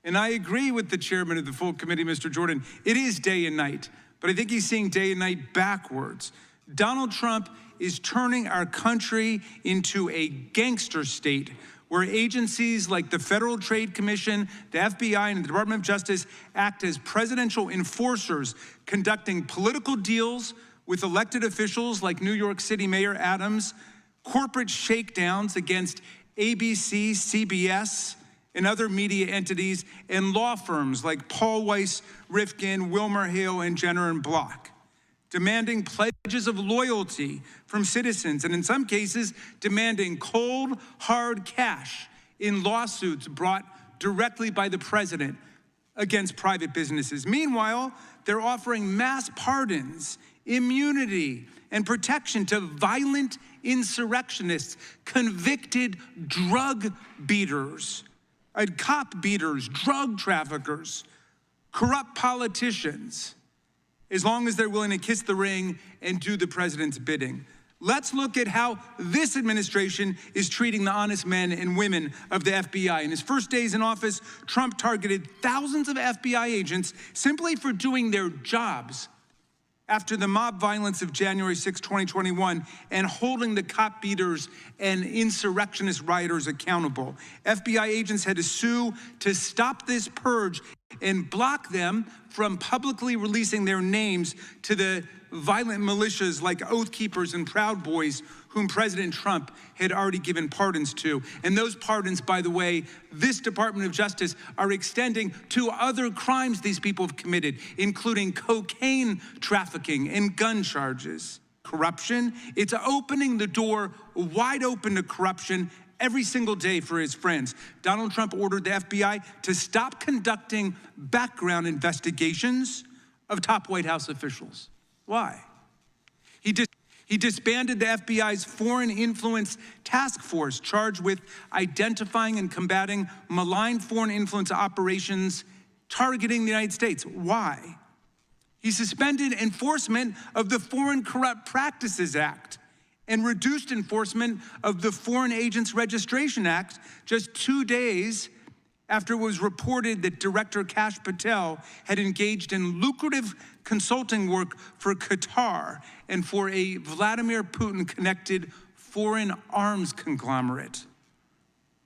And I agree with the chairman of the full committee, Mr. Jordan. It is day and night, but I think he's seeing day and night backwards. Donald Trump is turning our country into a gangster state where agencies like the Federal Trade Commission, the FBI, and the Department of Justice act as presidential enforcers, conducting political deals with elected officials like New York City Mayor Adams, corporate shakedowns against ABC, CBS, and other media entities, and law firms like Paul Weiss, Rifkin, Wilmer Hale, and Jenner and Block, demanding pledges of loyalty from citizens, and in some cases, demanding cold, hard cash in lawsuits brought directly by the president against private businesses. Meanwhile, they're offering mass pardons, immunity, and protection to violent insurrectionists, convicted drug beaters, cop beaters, drug traffickers, corrupt politicians, as long as they're willing to kiss the ring and do the president's bidding. Let's look at how this administration is treating the honest men and women of the FBI. In his first days in office, Trump targeted thousands of FBI agents simply for doing their jobs after the mob violence of January 6, 2021, and holding the cop beaters and insurrectionist rioters accountable. FBI agents had to sue to stop this purge and block them from publicly releasing their names to the violent militias like Oath Keepers and Proud Boys, whom President Trump had already given pardons to. And those pardons, by the way, this Department of Justice are extending to other crimes these people have committed, including cocaine trafficking and gun charges. Corruption, it's opening the door wide open to corruption every single day for his friends. Donald Trump ordered the FBI to stop conducting background investigations of top White House officials. Why? He disbanded the FBI's Foreign Influence Task Force, charged with identifying and combating malign foreign influence operations targeting the United States. Why? He suspended enforcement of the Foreign Corrupt Practices Act and reduced enforcement of the Foreign Agents Registration Act just 2 days after it was reported that Director Kash Patel had engaged in lucrative consulting work for Qatar and for a Vladimir Putin-connected foreign arms conglomerate.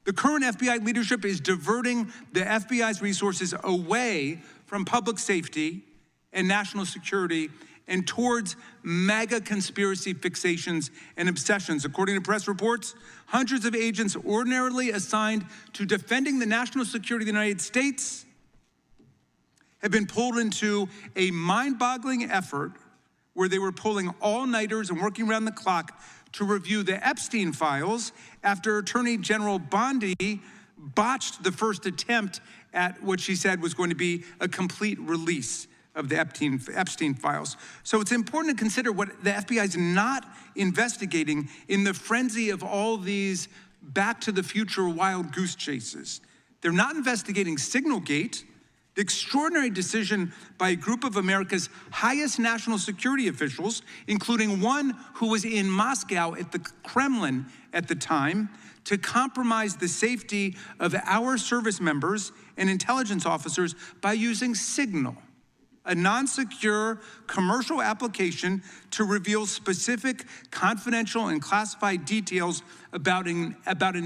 The current FBI leadership is diverting the FBI's resources away from public safety and national security and towards mega conspiracy fixations and obsessions. According to press reports, hundreds of agents ordinarily assigned to defending the national security of the United States have been pulled into a mind-boggling effort where they were pulling all-nighters and working around the clock to review the Epstein files after Attorney General Bondi botched the first attempt at what she said was going to be a complete release of the Epstein files. So it's important to consider what the FBI is not investigating in the frenzy of all these Back to the Future wild goose chases. They're not investigating Signalgate, the extraordinary decision by a group of America's highest national security officials, including one who was in Moscow at the Kremlin at the time, to compromise the safety of our service members and intelligence officers by using Signal, a non-secure commercial application to reveal specific confidential and classified details about an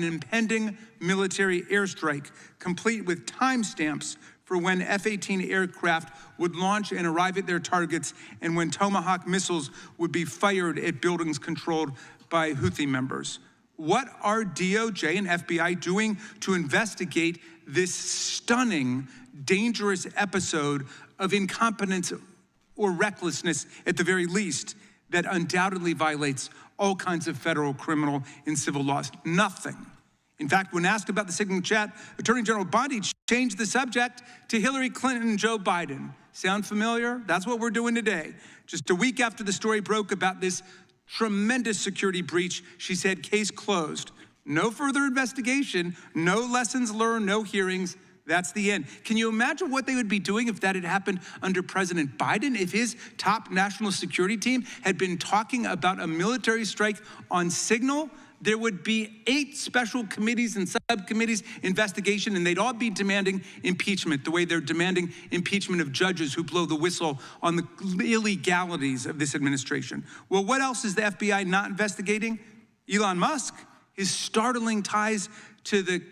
impending military airstrike, complete with timestamps for when F-18 aircraft would launch and arrive at their targets and when Tomahawk missiles would be fired at buildings controlled by Houthi members. What are DOJ and FBI doing to investigate this stunning, dangerous episode of incompetence or recklessness, at the very least, that undoubtedly violates all kinds of federal, criminal, and civil laws? Nothing. In fact, when asked about the Signal chat, Attorney General Bondi changed the subject to Hillary Clinton and Joe Biden. Sound familiar? That's what we're doing today. Just a week after the story broke about this tremendous security breach, she said, case closed. No further investigation, no lessons learned, no hearings. That's the end. Can you imagine what they would be doing if that had happened under President Biden? If his top national security team had been talking about a military strike on Signal, there would be 8 special committees and subcommittees investigation, and they'd all be demanding impeachment, the way they're demanding impeachment of judges who blow the whistle on the illegalities of this administration. Well, what else is the FBI not investigating? Elon Musk, his startling ties to the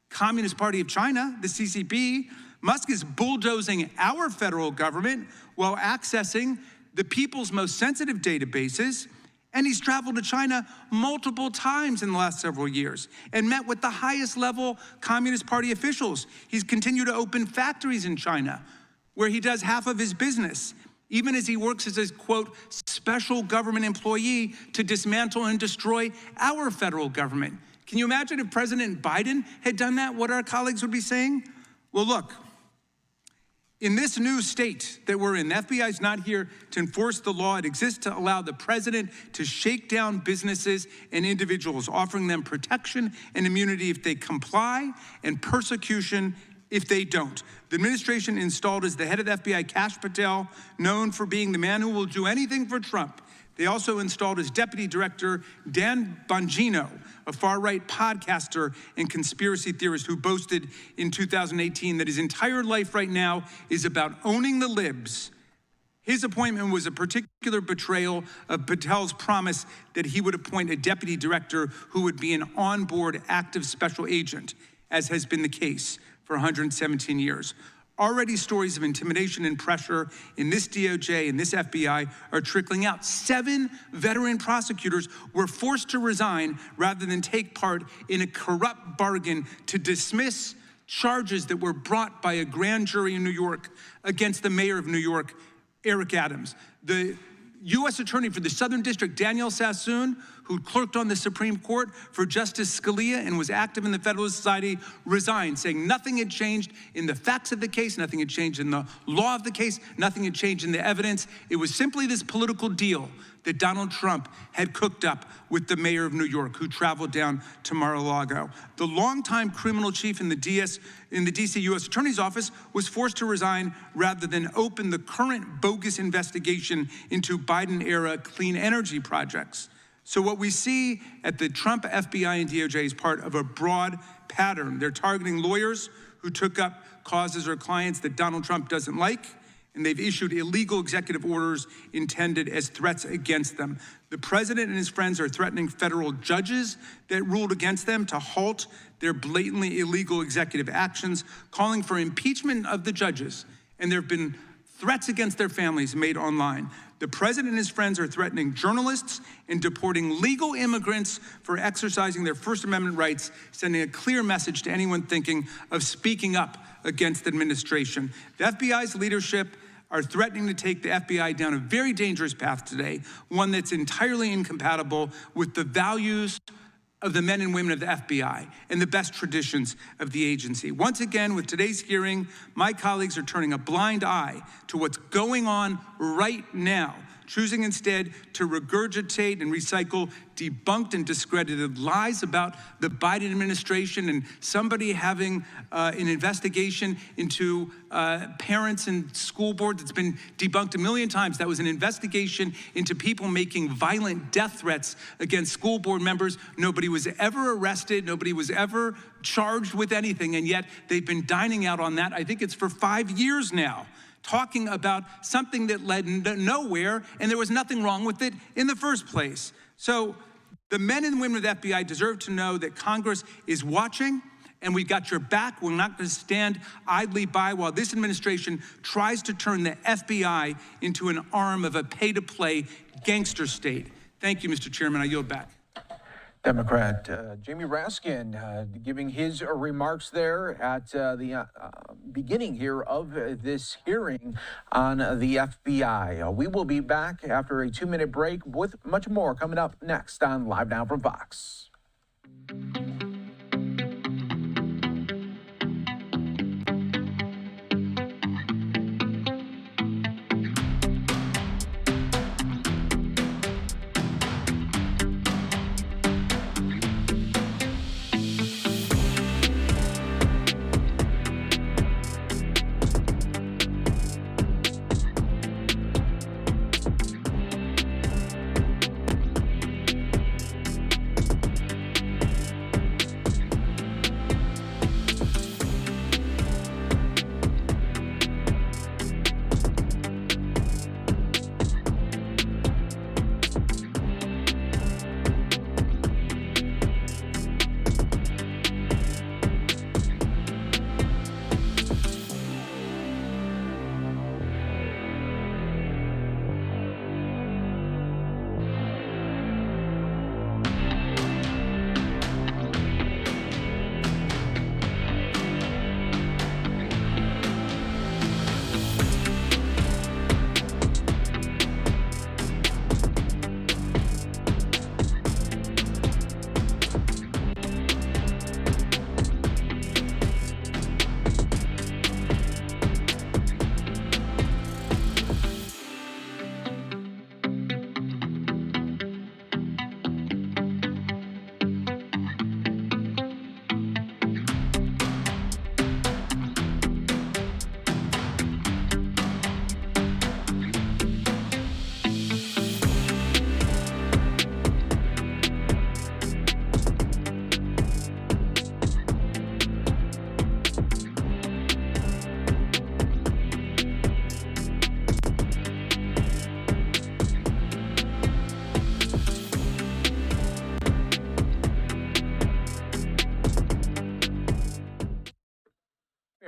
Communist Party of China, the CCP. Musk is bulldozing our federal government while accessing the people's most sensitive databases. And he's traveled to China multiple times in the last several years and met with the highest level Communist Party officials. He's continued to open factories in China where he does half of his business, even as he works as a, quote, special government employee to dismantle and destroy our federal government. Can you imagine if President Biden had done that, what our colleagues would be saying? Well, look, in this new state that we're in, the FBI is not here to enforce the law. It exists to allow the president to shake down businesses and individuals, offering them protection and immunity if they comply and persecution if they don't. The administration installed as the head of the FBI Kash Patel, known for being the man who will do anything for Trump. They also installed as deputy director Dan Bongino, a far-right podcaster and conspiracy theorist who boasted in 2018 that his entire life right now is about owning the libs. His appointment was a particular betrayal of Patel's promise that he would appoint a deputy director who would be an on-board active special agent, as has been the case for 117 years. Already stories of intimidation and pressure in this DOJ and this FBI are trickling out. 7 veteran prosecutors were forced to resign rather than take part in a corrupt bargain to dismiss charges that were brought by a grand jury in New York against the mayor of New York, Eric Adams. The U.S. Attorney for the Southern District, Daniel Sassoon, who clerked on the Supreme Court for Justice Scalia and was active in the Federalist Society, resigned, saying nothing had changed in the facts of the case, nothing had changed in the law of the case, nothing had changed in the evidence. It was simply this political deal that Donald Trump had cooked up with the mayor of New York, who traveled down to Mar-a-Lago. The longtime criminal chief in the DC U.S. Attorney's Office was forced to resign rather than open the current bogus investigation into Biden-era clean energy projects. So what we see at the Trump FBI and DOJ is part of a broad pattern. They're targeting lawyers who took up causes or clients that Donald Trump doesn't like, and they've issued illegal executive orders intended as threats against them. The president and his friends are threatening federal judges that ruled against them to halt their blatantly illegal executive actions, calling for impeachment of the judges. And there have been threats against their families made online. The president and his friends are threatening journalists and deporting legal immigrants for exercising their First Amendment rights, sending a clear message to anyone thinking of speaking up against the administration. The FBI's leadership are threatening to take the FBI down a very dangerous path today, one that's entirely incompatible with the values of the men and women of the FBI and the best traditions of the agency. Once again, with today's hearing, my colleagues are turning a blind eye to what's going on right now, choosing instead to regurgitate and recycle debunked and discredited lies about the Biden administration and somebody having an investigation into parents and school board that's been debunked a million times. That was an investigation into people making violent death threats against school board members. Nobody was ever arrested. Nobody was ever charged with anything, and yet they've been dining out on that. I think it's for 5 years now, talking about something that led nowhere, and there was nothing wrong with it in the first place. So the men and women of the FBI deserve to know that Congress is watching, and we've got your back. We're not going to stand idly by while this administration tries to turn the FBI into an arm of a pay-to-play gangster state. Thank you, Mr. Chairman. I yield back. Democrat Jamie Raskin giving his remarks there at the beginning here of this hearing on the FBI. We will be back after a 2-minute break with much more coming up next on Live Now from Fox.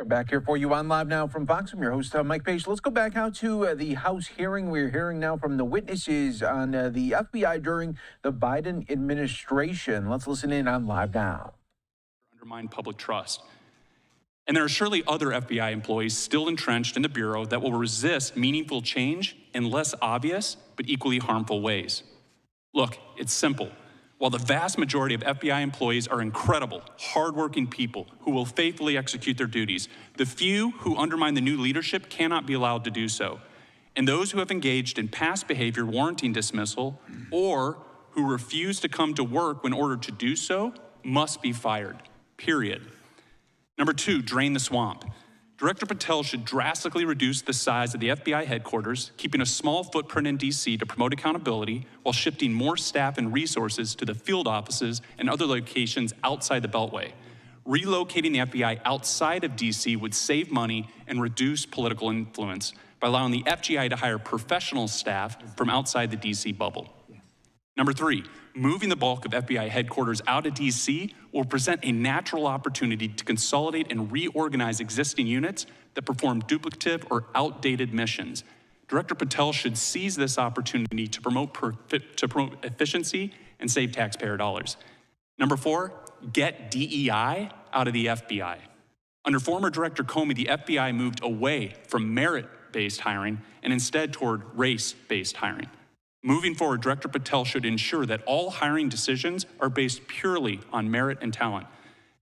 Back here for you on Live Now from Fox. I'm your host, Mike Page. Let's go back out to the House hearing. We're hearing now from the witnesses on the FBI during the Biden administration. Let's listen in on Live Now. Undermine public trust. And there are surely other FBI employees still entrenched in the Bureau that will resist meaningful change in less obvious but equally harmful ways. Look, it's simple. While the vast majority of FBI employees are incredible, hardworking people who will faithfully execute their duties, the few who undermine the new leadership cannot be allowed to do so. And those who have engaged in past behavior warranting dismissal or who refuse to come to work when ordered to do so must be fired, period. Number two, drain the swamp. Director Patel should drastically reduce the size of the FBI headquarters, keeping a small footprint in DC to promote accountability while shifting more staff and resources to the field offices and other locations outside the Beltway. Relocating the FBI outside of DC would save money and reduce political influence by allowing the FGI to hire professional staff from outside the DC bubble. Number 3, moving the bulk of FBI headquarters out of DC will present a natural opportunity to consolidate and reorganize existing units that perform duplicative or outdated missions. Director Patel should seize this opportunity to promote efficiency and save taxpayer dollars. Number 4, get DEI out of the FBI. Under former Director Comey, the FBI moved away from merit-based hiring and instead toward race-based hiring. Moving forward, Director Patel should ensure that all hiring decisions are based purely on merit and talent.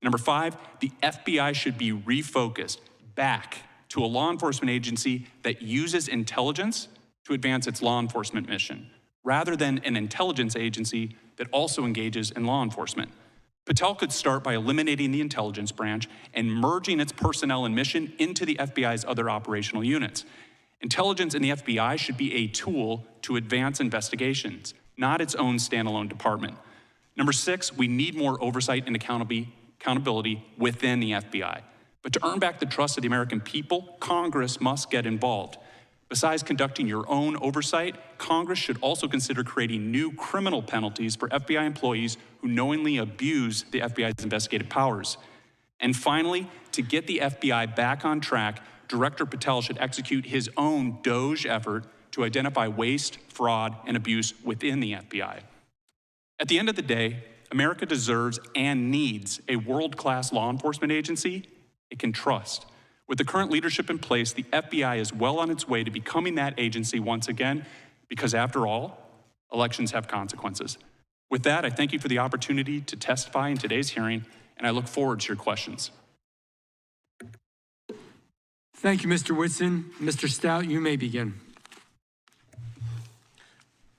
Number 5, the FBI should be refocused back to a law enforcement agency that uses intelligence to advance its law enforcement mission, rather than an intelligence agency that also engages in law enforcement. Patel could start by eliminating the intelligence branch and merging its personnel and mission into the FBI's other operational units. Intelligence in the FBI should be a tool to advance investigations, not its own standalone department. Number 6, we need more oversight and accountability within the FBI. But to earn back the trust of the American people, Congress must get involved. Besides conducting your own oversight, Congress should also consider creating new criminal penalties for FBI employees who knowingly abuse the FBI's investigative powers. And finally, to get the FBI back on track, Director Patel should execute his own DOGE effort to identify waste, fraud, and abuse within the FBI. At the end of the day, America deserves and needs a world-class law enforcement agency it can trust. With the current leadership in place, the FBI is well on its way to becoming that agency once again, because after all, elections have consequences. With that, I thank you for the opportunity to testify in today's hearing, and I look forward to your questions. Thank you, Mr. Whitson. Mr. Stout, you may begin.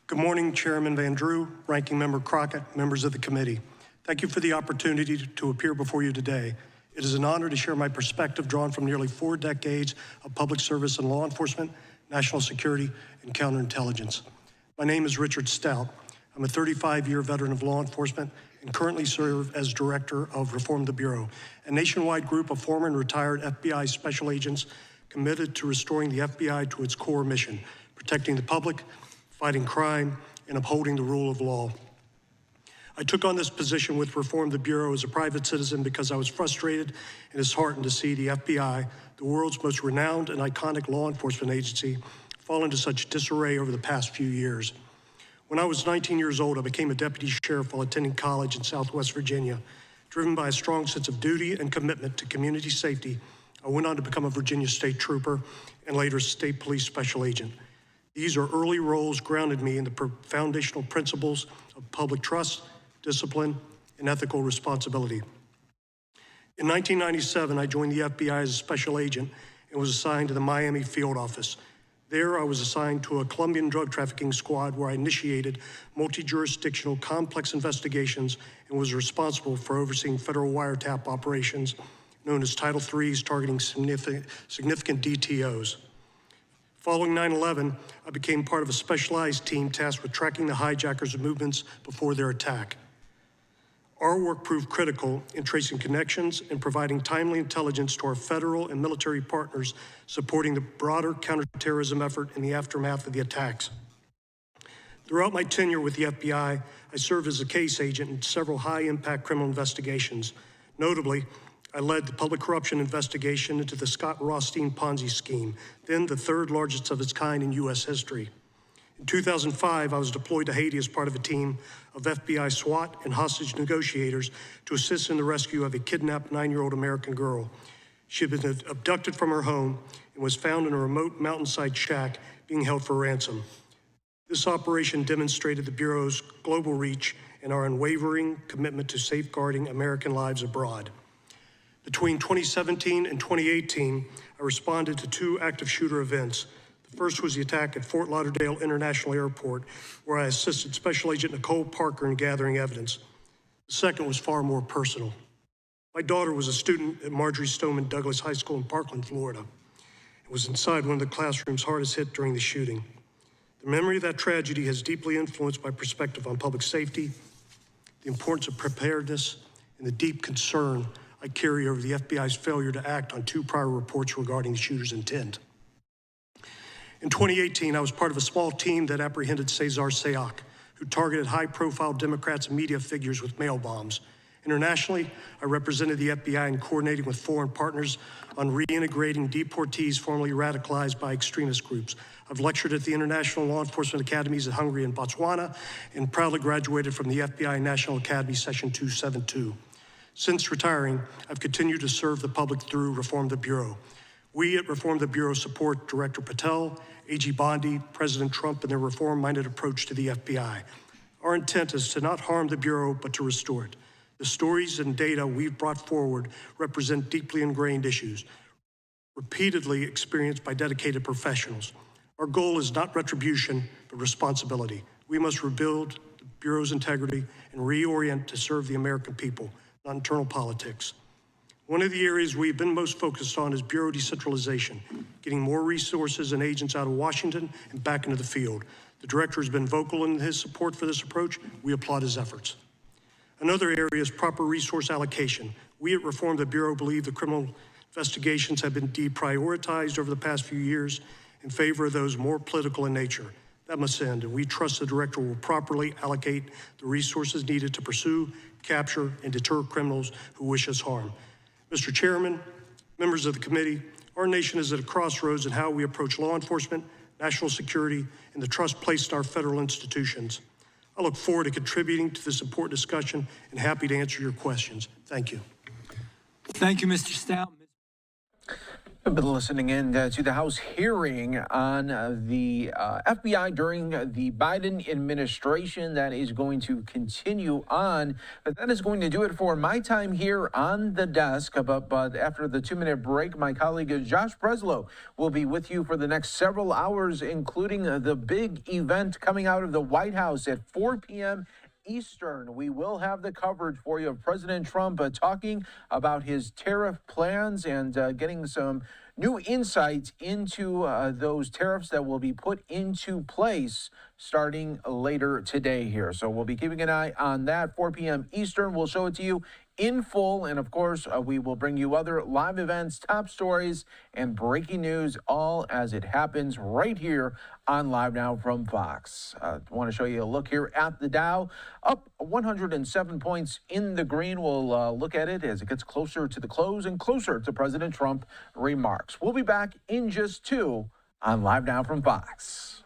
Good morning, Chairman Van Drew, Ranking Member Crockett, members of the committee. Thank you for the opportunity to appear before you today. It is an honor to share my perspective drawn from nearly 4 decades of public service in law enforcement, national security, and counterintelligence. My name is Richard Stout. I'm a 35-year veteran of law enforcement and currently serve as Director of Reform the Bureau, a nationwide group of former and retired FBI special agents committed to restoring the FBI to its core mission, protecting the public, fighting crime, and upholding the rule of law. I took on this position with Reform the Bureau as a private citizen because I was frustrated and disheartened to see the FBI, the world's most renowned and iconic law enforcement agency, fall into such disarray over the past few years. When I was 19 years old, I became a deputy sheriff while attending college in Southwest Virginia. Driven by a strong sense of duty and commitment to community safety, I went on to become a Virginia State Trooper and later State Police Special Agent. These are early roles grounded me in the foundational principles of public trust, discipline, and ethical responsibility. In 1997, I joined the FBI as a special agent and was assigned to the Miami field office. There, I was assigned to a Colombian drug trafficking squad where I initiated multi-jurisdictional complex investigations and was responsible for overseeing federal wiretap operations known as Title IIIs targeting significant DTOs. Following 9/11, I became part of a specialized team tasked with tracking the hijackers' movements before their attack. Our work proved critical in tracing connections and providing timely intelligence to our federal and military partners supporting the broader counterterrorism effort in the aftermath of the attacks. Throughout my tenure with the FBI, I served as a case agent in several high-impact criminal investigations. Notably, I led the public corruption investigation into the Scott Rothstein Ponzi scheme, then the 3rd largest of its kind in U.S. history. In 2005, I was deployed to Haiti as part of a team of FBI SWAT and hostage negotiators to assist in the rescue of a kidnapped 9-year-old American girl. She had been abducted from her home and was found in a remote mountainside shack being held for ransom. This operation demonstrated the Bureau's global reach and our unwavering commitment to safeguarding American lives abroad. Between 2017 and 2018, I responded to 2 active shooter events. The first was the attack at Fort Lauderdale International Airport, where I assisted Special Agent Nicole Parker in gathering evidence. The second was far more personal. My daughter was a student at Marjorie Stoneman Douglas High School in Parkland, Florida. It was inside one of the classrooms hardest hit during the shooting. The memory of that tragedy has deeply influenced my perspective on public safety, the importance of preparedness, and the deep concern I carry over the FBI's failure to act on 2 prior reports regarding the shooter's intent. In 2018, I was part of a small team that apprehended Cesar Sayoc, who targeted high-profile Democrats and media figures with mail bombs. Internationally, I represented the FBI in coordinating with foreign partners on reintegrating deportees formerly radicalized by extremist groups. I've lectured at the International Law Enforcement Academies at Hungary and Botswana, and proudly graduated from the FBI National Academy Session 272. Since retiring, I've continued to serve the public through Reform the Bureau. We at Reform the Bureau support Director Patel, AG Bondi, President Trump, and their reform-minded approach to the FBI. Our intent is to not harm the Bureau, but to restore it. The stories and data we've brought forward represent deeply ingrained issues, repeatedly experienced by dedicated professionals. Our goal is not retribution, but responsibility. We must rebuild the Bureau's integrity and reorient to serve the American people, not internal politics. One of the areas we've been most focused on is Bureau decentralization, getting more resources and agents out of Washington and back into the field. The Director has been vocal in his support for this approach. We applaud his efforts. Another area is proper resource allocation. We at Reform the Bureau believe the criminal investigations have been deprioritized over the past few years in favor of those more political in nature. That must end, and we trust the Director will properly allocate the resources needed to pursue, capture, and deter criminals who wish us harm. Mr. Chairman, members of the committee, our nation is at a crossroads in how we approach law enforcement, national security, and the trust placed in our federal institutions. I look forward to contributing to this important discussion and happy to answer your questions. Thank you. Thank you, Mr. Stout. I've been listening in to the House hearing on the FBI during the Biden administration. That is going to continue on. That is going to do it for my time here on the desk. But after the 2-minute break, my colleague Josh Breslow will be with you for the next several hours, including the big event coming out of the White House at 4 p.m. Eastern. We will have the coverage for you of President Trump talking about his tariff plans and getting some new insights into those tariffs that will be put into place starting later today here. So we'll be keeping an eye on that. 4 p.m. Eastern. We'll show it to you in full. And of course, we will bring you other live events, top stories, and breaking news all as it happens right here on Live Now from Fox. I want to show you a look here at the Dow, up 107 points in the green. We'll look at it as it gets closer to the close and closer to President Trump remarks. We'll be back in just 2 on Live Now from Fox.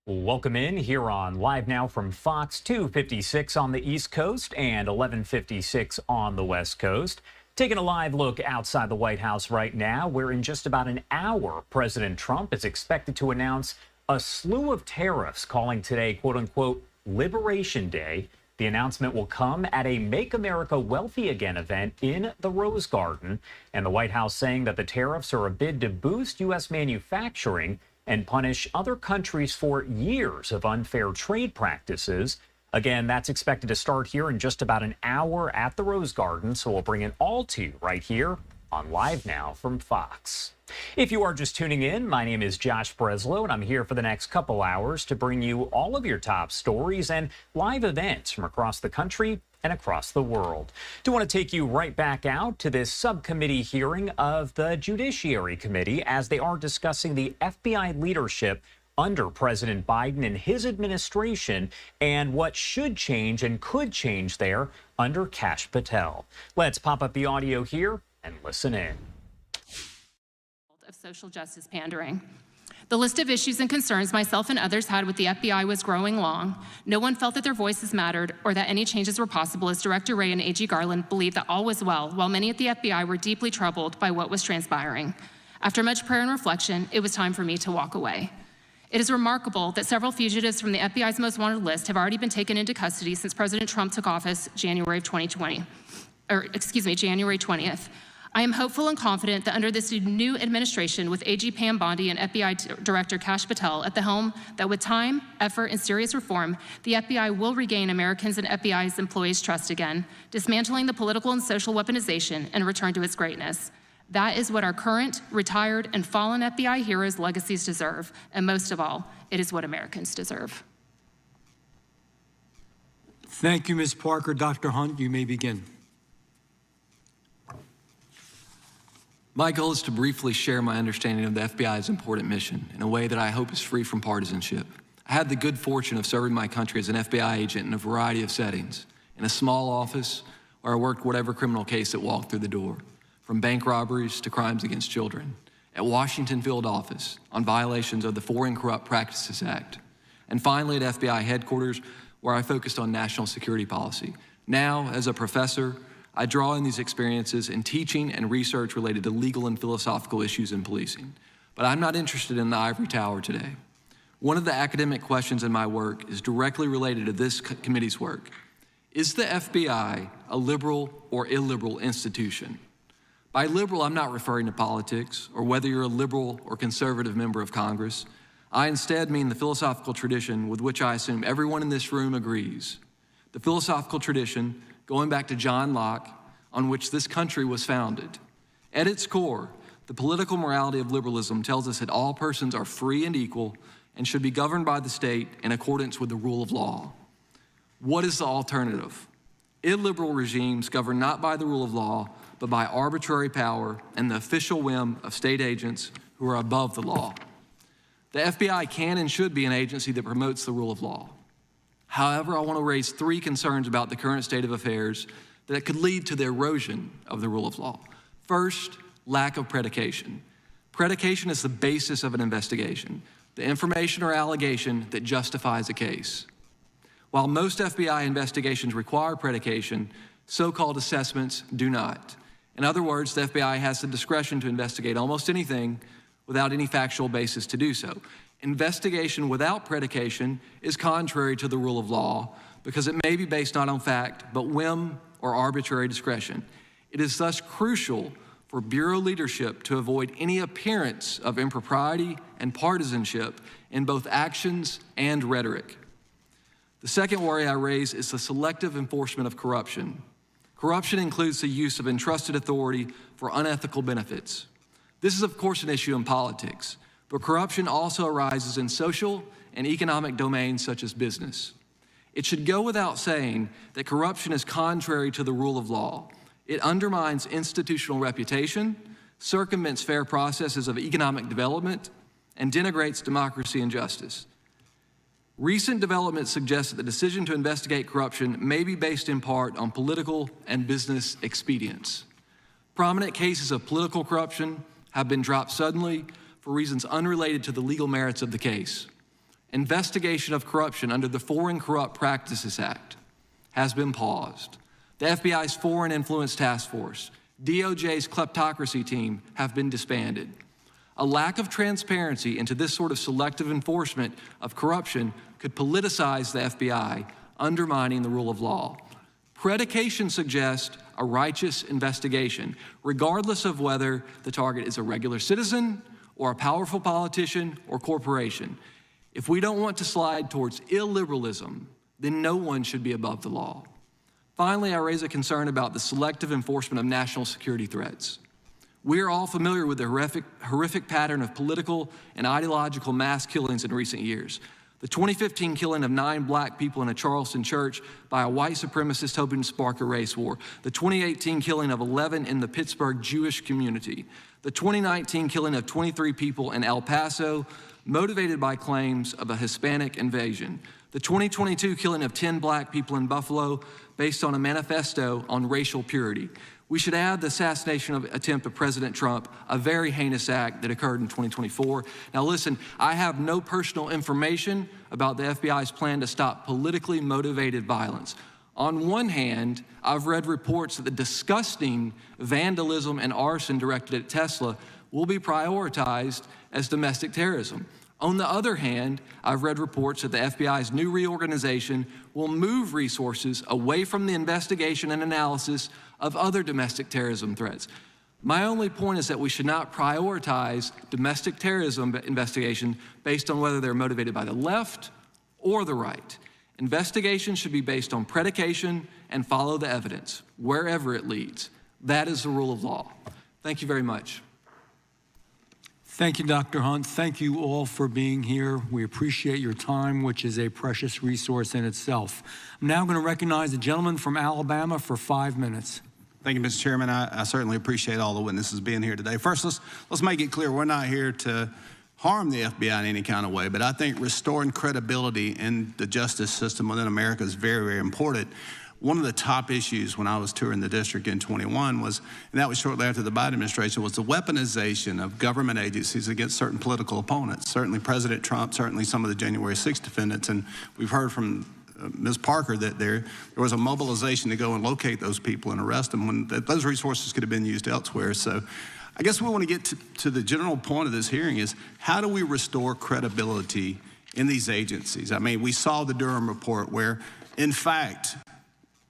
Welcome in here on Live Now from Fox, 2:56 on the East Coast and 11:56 on the West Coast. Taking a live look outside the White House right now, where in just about an hour, President Trump is expected to announce a slew of tariffs, calling today, quote unquote, Liberation Day. The announcement will come at a Make America Wealthy Again event in the Rose Garden. And the White House saying that the tariffs are a bid to boost U.S. manufacturing and punish other countries for years of unfair trade practices. Again, that's expected to start here in just about an hour at the Rose Garden, so we'll bring it all to you right here on Live Now from Fox. If you are just tuning in, my name is Josh Breslow, and I'm here for the next couple hours to bring you all of your top stories and live events from across the country and across the world. Do want to take you right back out to this subcommittee hearing of the Judiciary Committee as they are discussing the FBI leadership under President Biden and his administration and what should change and could change there under Kash Patel. Let's pop up the audio here and listen in. Of social justice pandering. The list of issues and concerns myself and others had with the FBI was growing long. No one felt that their voices mattered or that any changes were possible as Director Wray and AG Garland believed that all was well, while many at the FBI were deeply troubled by what was transpiring. After much prayer and reflection, it was time for me to walk away. It is remarkable that several fugitives from the FBI's most wanted list have already been taken into custody since President Trump took office January 20th. I am hopeful and confident that under this new administration with AG Pam Bondi and FBI Director Kash Patel at the helm, that with time, effort, and serious reform, the FBI will regain Americans and FBI's employees' trust again, dismantling the political and social weaponization and return to its greatness. That is what our current, retired, and fallen FBI heroes' legacies deserve, and most of all, it is what Americans deserve. Thank you, Ms. Parker. Dr. Hunt, you may begin. My goal is to briefly share my understanding of the FBI's important mission in a way that I hope is free from partisanship. I had the good fortune of serving my country as an FBI agent in a variety of settings, in a small office where I worked whatever criminal case that walked through the door, from bank robberies to crimes against children, at Washington field office on violations of the Foreign Corrupt Practices Act, and finally at FBI headquarters where I focused on national security policy. Now, as a professor, I draw on these experiences in teaching and research related to legal and philosophical issues in policing. But I'm not interested in the ivory tower today. One of the academic questions in my work is directly related to this committee's work. Is the FBI a liberal or illiberal institution? By liberal, I'm not referring to politics or whether you're a liberal or conservative member of Congress. I instead mean the philosophical tradition with which I assume everyone in this room agrees. The philosophical tradition going back to John Locke, on which this country was founded. At its core, the political morality of liberalism tells us that all persons are free and equal and should be governed by the state in accordance with the rule of law. What is the alternative? Illiberal regimes governed not by the rule of law, but by arbitrary power and the official whim of state agents who are above the law. The FBI can and should be an agency that promotes the rule of law. However, I want to raise three concerns about the current state of affairs that could lead to the erosion of the rule of law. First, lack of predication. Predication is the basis of an investigation, the information or allegation that justifies a case. While most FBI investigations require predication, so-called assessments do not. In other words, the FBI has the discretion to investigate almost anything without any factual basis to do so. Investigation without predication is contrary to the rule of law because it may be based not on fact, but whim or arbitrary discretion. It is thus crucial for Bureau leadership to avoid any appearance of impropriety and partisanship in both actions and rhetoric. The second worry I raise is the selective enforcement of corruption. Corruption includes the use of entrusted authority for unethical benefits. This is, of course, an issue in politics. But corruption also arises in social and economic domains such as business. It should go without saying that corruption is contrary to the rule of law. It undermines institutional reputation, circumvents fair processes of economic development, and denigrates democracy and justice. Recent developments suggest that the decision to investigate corruption may be based in part on political and business expedience. Prominent cases of political corruption have been dropped suddenly for reasons unrelated to the legal merits of the case. investigation of corruption under the Foreign Corrupt Practices Act has been paused. The FBI's Foreign Influence Task Force, DOJ's kleptocracy team have been disbanded. A lack of transparency into this sort of selective enforcement of corruption could politicize the FBI, undermining the rule of law. Predication suggests a righteous investigation, regardless of whether the target is a regular citizen or a powerful politician or corporation. If we don't want to slide towards illiberalism, then no one should be above the law. Finally, I raise a concern about the selective enforcement of national security threats. We are all familiar with the horrific pattern of political and ideological mass killings in recent years. The 2015 killing of 9 black people in a Charleston church by a white supremacist hoping to spark a race war. The 2018 killing of 11 in the Pittsburgh Jewish community. The 2019 killing of 23 people in El Paso, motivated by claims of a Hispanic invasion. The 2022 killing of 10 black people in Buffalo based on a manifesto on racial purity. We should add the assassination attempt of President Trump, a very heinous act that occurred in 2024. Now listen, I have no personal information about the FBI's plan to stop politically motivated violence. On one hand, I've read reports that the disgusting vandalism and arson directed at Tesla will be prioritized as domestic terrorism. On the other hand, I've read reports that the FBI's new reorganization will move resources away from the investigation and analysis of other domestic terrorism threats. My only point is that we should not prioritize domestic terrorism investigation based on whether they're motivated by the left or the right. Investigations should be based on predication and follow the evidence, wherever it leads. That is the rule of law. Thank you very much. Thank you, Dr. Hunt. Thank you all for being here. We appreciate your time, which is a precious resource in itself. I'm now going to recognize the gentleman from Alabama for 5 minutes. Thank you, Mr. Chairman. I certainly appreciate all the witnesses being here today. First, let's make it clear we're not here to harm the FBI in any kind of way, but I think restoring credibility in the justice system within America is very, very important. One of the top issues when I was touring the district in 21 was, and that was shortly after the Biden administration, was the weaponization of government agencies against certain political opponents. Certainly President Trump, certainly some of the January 6th defendants, and we've heard from Ms. Parker that there was a mobilization to go and locate those people and arrest them when those resources could have been used elsewhere. So I guess we want to get to the general point of this hearing is how do we restore credibility in these agencies? I mean, we saw the Durham report where, in fact,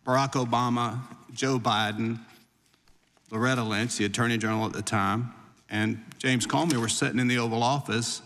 Barack Obama, Joe Biden, Loretta Lynch, the Attorney General at the time, and James Comey were sitting in the Oval Office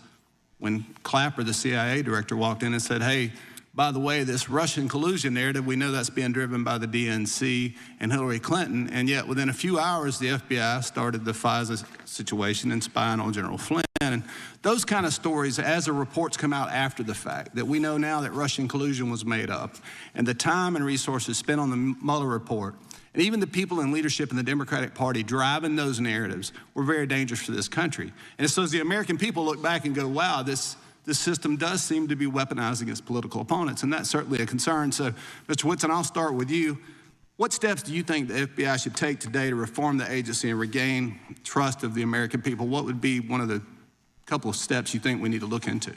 when Clapper, the CIA director, walked in and said, hey, by the way, this Russian collusion narrative, we know that's being driven by the DNC and Hillary Clinton, and yet within a few hours, the FBI started the FISA situation and spying on General Flynn. And those kind of stories, as the reports come out after the fact, that we know now that Russian collusion was made up, and the time and resources spent on the Mueller report, and even the people in leadership in the Democratic Party driving those narratives were very dangerous for this country. And so as the American people look back and go, wow, this system does seem to be weaponized against political opponents, and that's certainly a concern. So, Mr. Whitson, I'll start with you. What steps do you think the FBI should take today to reform the agency and regain trust of the American people? What would be one of the couple of steps you think we need to look into?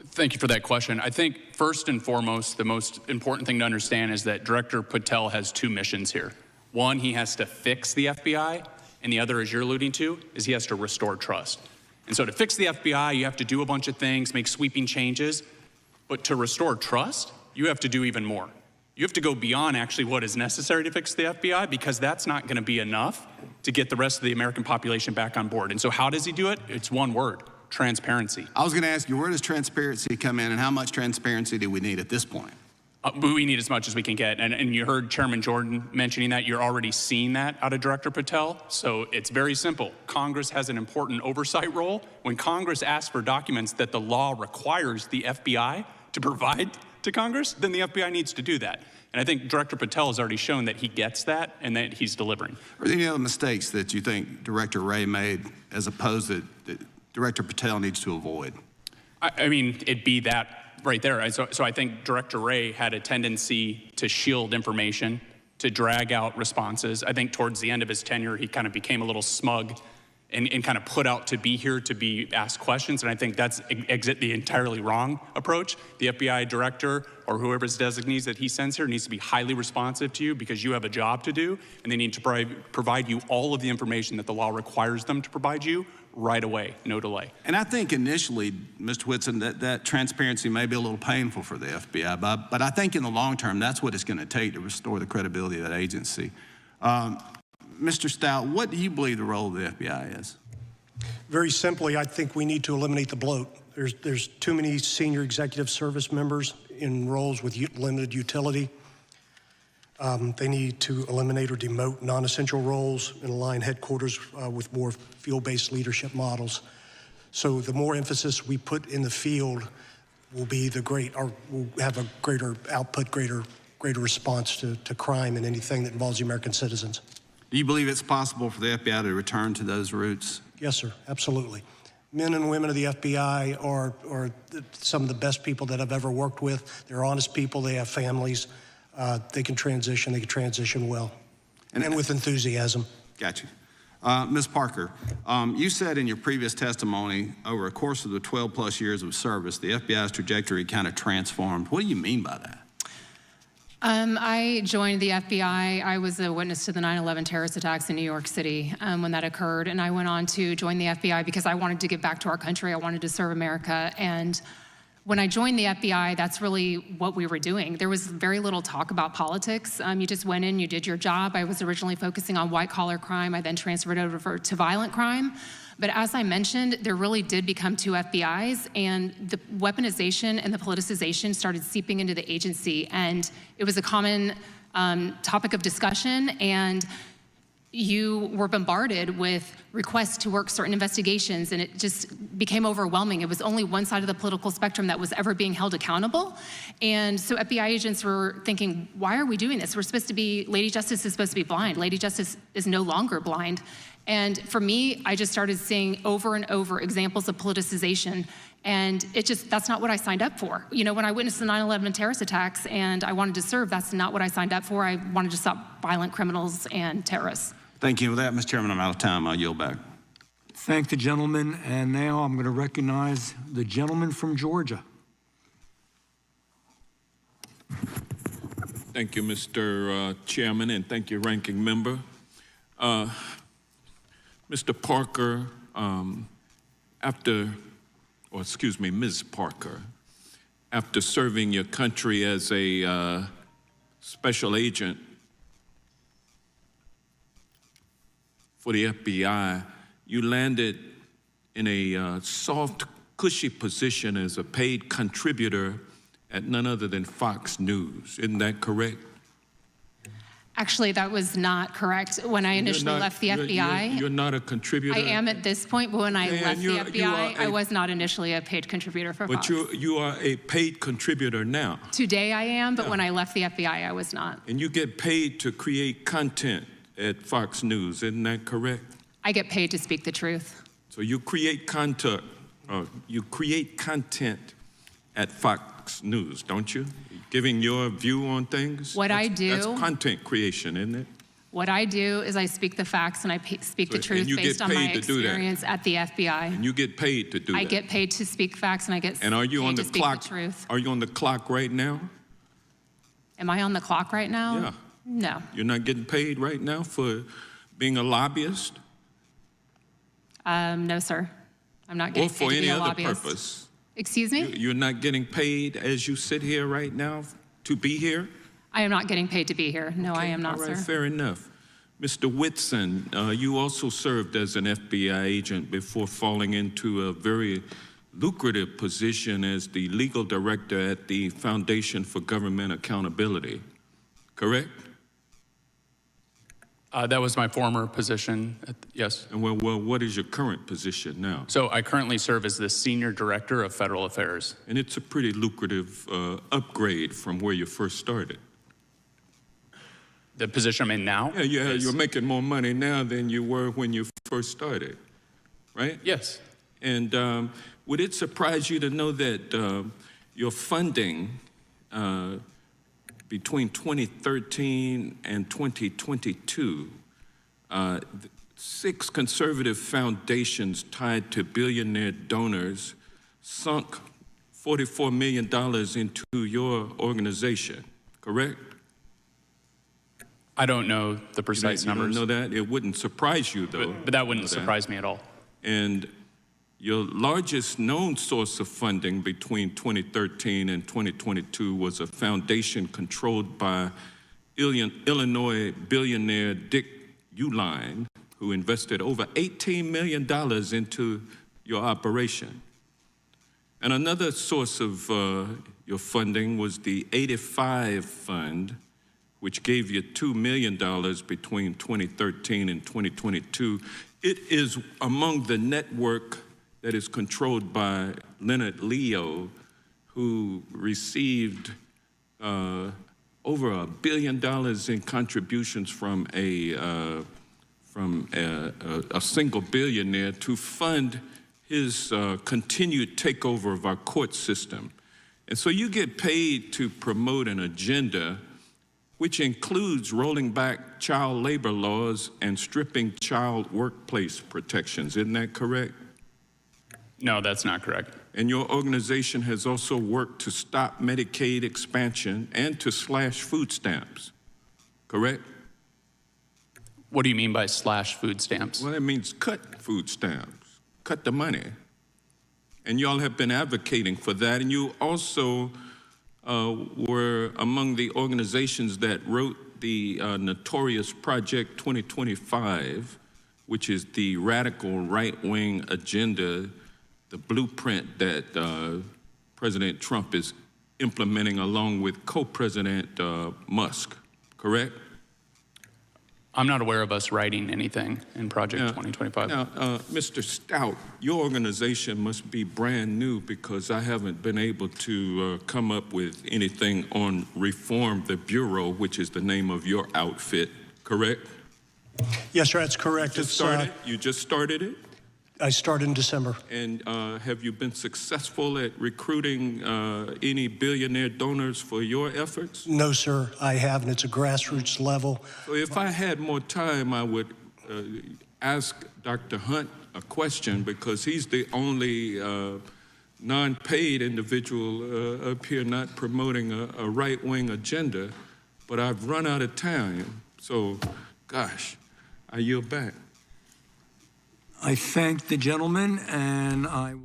Thank you for that question. I think first and foremost, the most important thing to understand is that Director Patel has 2 missions here. One, he has to fix the FBI, and the other, as you're alluding to, is he has to restore trust. And so to fix the FBI, you have to do a bunch of things, make sweeping changes, but to restore trust, you have to do even more. You have to go beyond actually what is necessary to fix the FBI, because that's not going to be enough to get the rest of the American population back on board. And so how does he do it? It's one word: transparency. I was going to ask you, where does transparency come in, and how much transparency do we need at this point? We need as much as we can get. And you heard Chairman Jordan mentioning that. You're already seeing that out of Director Patel. So it's very simple. Congress has an important oversight role. When Congress asks for documents that the law requires the FBI to provide to Congress, then the FBI needs to do that. And I think Director Patel has already shown that he gets that and that he's delivering. Are there any other mistakes that you think Director Wray made as opposed that Director Patel needs to avoid? I mean, it'd be that right there. So I think Director Wray had a tendency to shield information, to drag out responses. I think towards the end of his tenure, he kind of became a little smug and kind of put out to be here to be asked questions. And I think that's the entirely wrong approach. The FBI director or whoever's designees that he sends here needs to be highly responsive to you because you have a job to do, and they need to provide you all of the information that the law requires them to provide you right away, no delay. And I think initially, Mr. Whitson, that transparency may be a little painful for the FBI, but I think in the long term, that's what it's going to take to restore the credibility of that agency. Mr. Stout, what do you believe the role of the FBI is? Very simply, I think we need to eliminate the bloat. There's too many senior executive service members in roles with limited utility. They need to eliminate or demote non-essential roles and align headquarters with more field-based leadership models. So the more emphasis we put in the field will be will have a greater output, greater response to crime and anything that involves the American citizens. Do you believe it's possible for the FBI to return to those roots? Yes, sir, absolutely. Men and women of the FBI are some of the best people that I've ever worked with. They're honest people, they have families. They can transition well, and with enthusiasm. Got you. Ms. Parker, you said in your previous testimony, over a course of the 12+ years of service, the FBI's trajectory kind of transformed. What do you mean by that? I joined the FBI. I was a witness to the 9/11 terrorist attacks in New York City when that occurred, and I went on to join the FBI because I wanted to give back to our country. I wanted to serve America, and when I joined the FBI, that's really what we were doing. There was very little talk about politics. You just went in, you did your job. I was originally focusing on white-collar crime. I then transferred over to violent crime. But as I mentioned, there really did become two FBIs, and the weaponization and the politicization started seeping into the agency, and it was a common topic of discussion, and you were bombarded with requests to work certain investigations, and it just became overwhelming. It was only one side of the political spectrum that was ever being held accountable. And so FBI agents were thinking, why are we doing this? We're supposed to be, Lady Justice is supposed to be blind. Lady Justice is no longer blind. And for me, I just started seeing over and over examples of politicization. And that's not what I signed up for. You know, when I witnessed the 9/11 terrorist attacks and I wanted to serve, that's not what I signed up for. I wanted to stop violent criminals and terrorists. Thank you. With that, Mr. Chairman, I'm out of time. I'll yield back. Thank the gentleman. And now I'm going to recognize the gentleman from Georgia. Thank you, Mr. Chairman, and thank you, Ranking Member. Mr. Parker, Ms. Parker, after serving your country as a special agent for the FBI, you landed in a soft, cushy position as a paid contributor at none other than Fox News. Isn't that correct? Actually, that was not correct. When I initially left the FBI, you're not a contributor. I am at this point, but when I left the FBI, I was not initially a paid contributor for Fox. But you are a paid contributor now. Today I am, but when I left the FBI, I was not. And you get paid to create content at Fox News, isn't that correct? I get paid to speak the truth. So you create content at Fox News, don't you? Giving your view on things? That's content creation, isn't it? What I do is I speak the facts and I speak the truth based on my experience at the FBI. And you get paid to do that? I get paid to speak facts and I get paid to speak the truth. Are you on the clock right now? Am I on the clock right now? Yeah. No. You're not getting paid right now for being a lobbyist? No, sir. I'm not getting paid to be a lobbyist. Or for any other purpose? Excuse me? You're not getting paid as you sit here right now to be here? I am not getting paid to be here. No, I am not, all right, sir. Fair enough. Mr. Whitson, you also served as an FBI agent before falling into a very lucrative position as the legal director at the Foundation for Government Accountability, correct? That was my former position, yes. And well, what is your current position now? So I currently serve as the Senior Director of Federal Affairs. And it's a pretty lucrative upgrade from where you first started. The position I'm in now? Yeah, you're making more money now than you were when you first started, right? Yes. And would it surprise you to know that your funding between 2013 and 2022, 6 conservative foundations tied to billionaire donors sunk $44 million into your organization, correct? I don't know the precise numbers. You don't know that? It wouldn't surprise you, though. But that wouldn't surprise me at all. And your largest known source of funding between 2013 and 2022 was a foundation controlled by Illinois billionaire Dick Uihlein, who invested over $18 million into your operation. And another source of your funding was the 85 Fund, which gave you $2 million between 2013 and 2022. It is among the network that is controlled by Leonard Leo, who received over $1 billion in contributions from a single billionaire to fund his continued takeover of our court system. And so you get paid to promote an agenda which includes rolling back child labor laws and stripping child workplace protections. Isn't that correct? No, that's not correct. And your organization has also worked to stop Medicaid expansion and to slash food stamps, correct? What do you mean by slash food stamps? Well, that means cut food stamps, cut the money. And y'all have been advocating for that. And you also were among the organizations that wrote the notorious Project 2025, which is the radical right-wing agenda, the blueprint that President Trump is implementing along with co-president Musk, correct? I'm not aware of us writing anything in Project 2025. Now, Mr. Stout, your organization must be brand new because I haven't been able to come up with anything on Reform the Bureau, which is the name of your outfit, correct? Yes, sir, that's correct. You just started it? I started in December. And have you been successful at recruiting any billionaire donors for your efforts? No, sir, I haven't. It's a grassroots level. So if I had more time, I would ask Dr. Hunt a question because he's the only non-paid individual up here not promoting a right-wing agenda, but I've run out of time. So, gosh, I yield back. I thank the gentleman, and I will.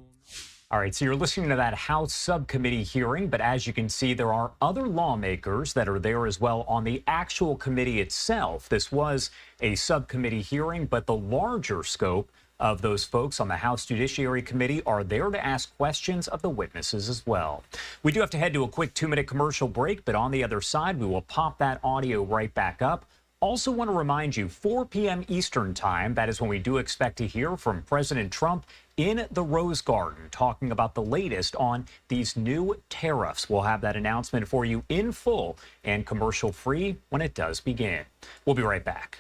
All right, so you're listening to that House subcommittee hearing, but as you can see, there are other lawmakers that are there as well on the actual committee itself. This was a subcommittee hearing, but the larger scope of those folks on the House Judiciary Committee are there to ask questions of the witnesses as well. We do have to head to a quick 2-minute commercial break, but on the other side, we will pop that audio right back up. Also want to remind you, 4 p.m. Eastern time, that is when we do expect to hear from President Trump in the Rose Garden, talking about the latest on these new tariffs. We'll have that announcement for you in full and commercial-free when it does begin. We'll be right back.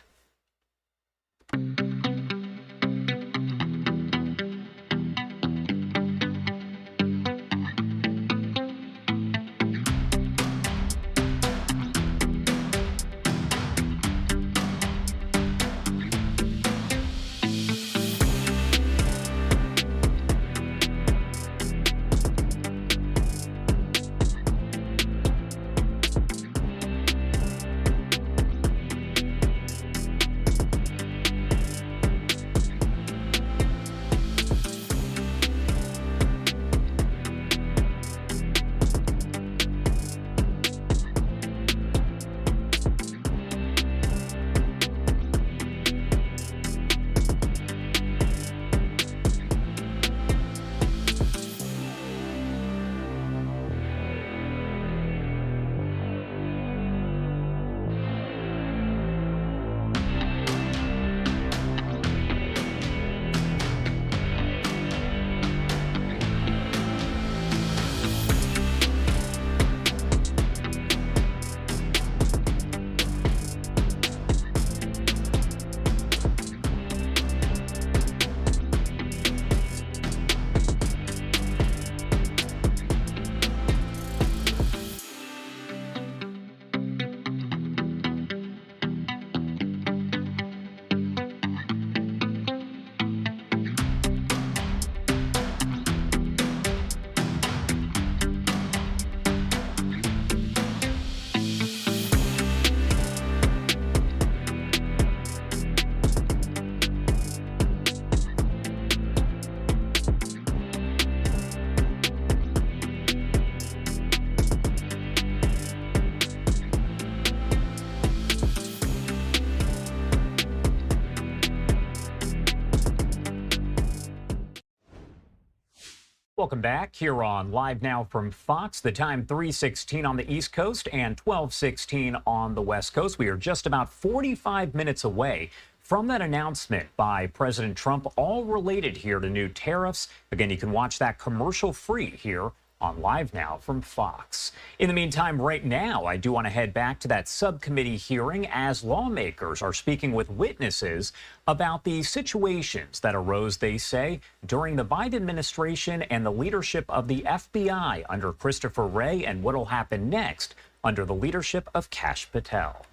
Welcome back here on Live Now from Fox. The time 3:16 on the East Coast and 12:16 on the West Coast. We are just about 45 minutes away from that announcement by President Trump, all related here to new tariffs. Again, you can watch that commercial free here on Live Now from Fox. In the meantime, right now, I do want to head back to that subcommittee hearing as lawmakers are speaking with witnesses about the situations that arose, they say, during the Biden administration and the leadership of the FBI under Christopher Wray, and what will happen next under the leadership of Kash Patel.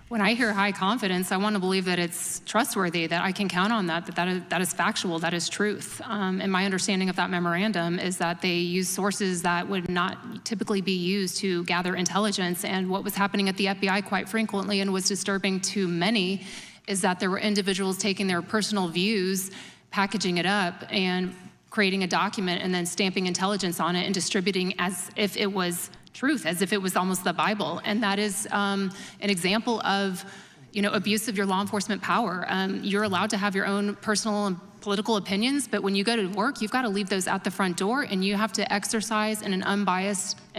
When I hear high confidence, I want to believe that it's trustworthy, that I can count on that is factual, that is truth. And my understanding of that memorandum is that they use sources that would not typically be used to gather intelligence. And what was happening at the FBI quite frequently and was disturbing to many is that there were individuals taking their personal views, packaging it up, and creating a document and then stamping intelligence on it and distributing as if it was truth, as if it was almost the Bible. And that is an example of, abuse of your law enforcement power. You're allowed to have your own personal and political opinions, but when you go to work, you've got to leave those out the front door, and you have to exercise in an unbiased and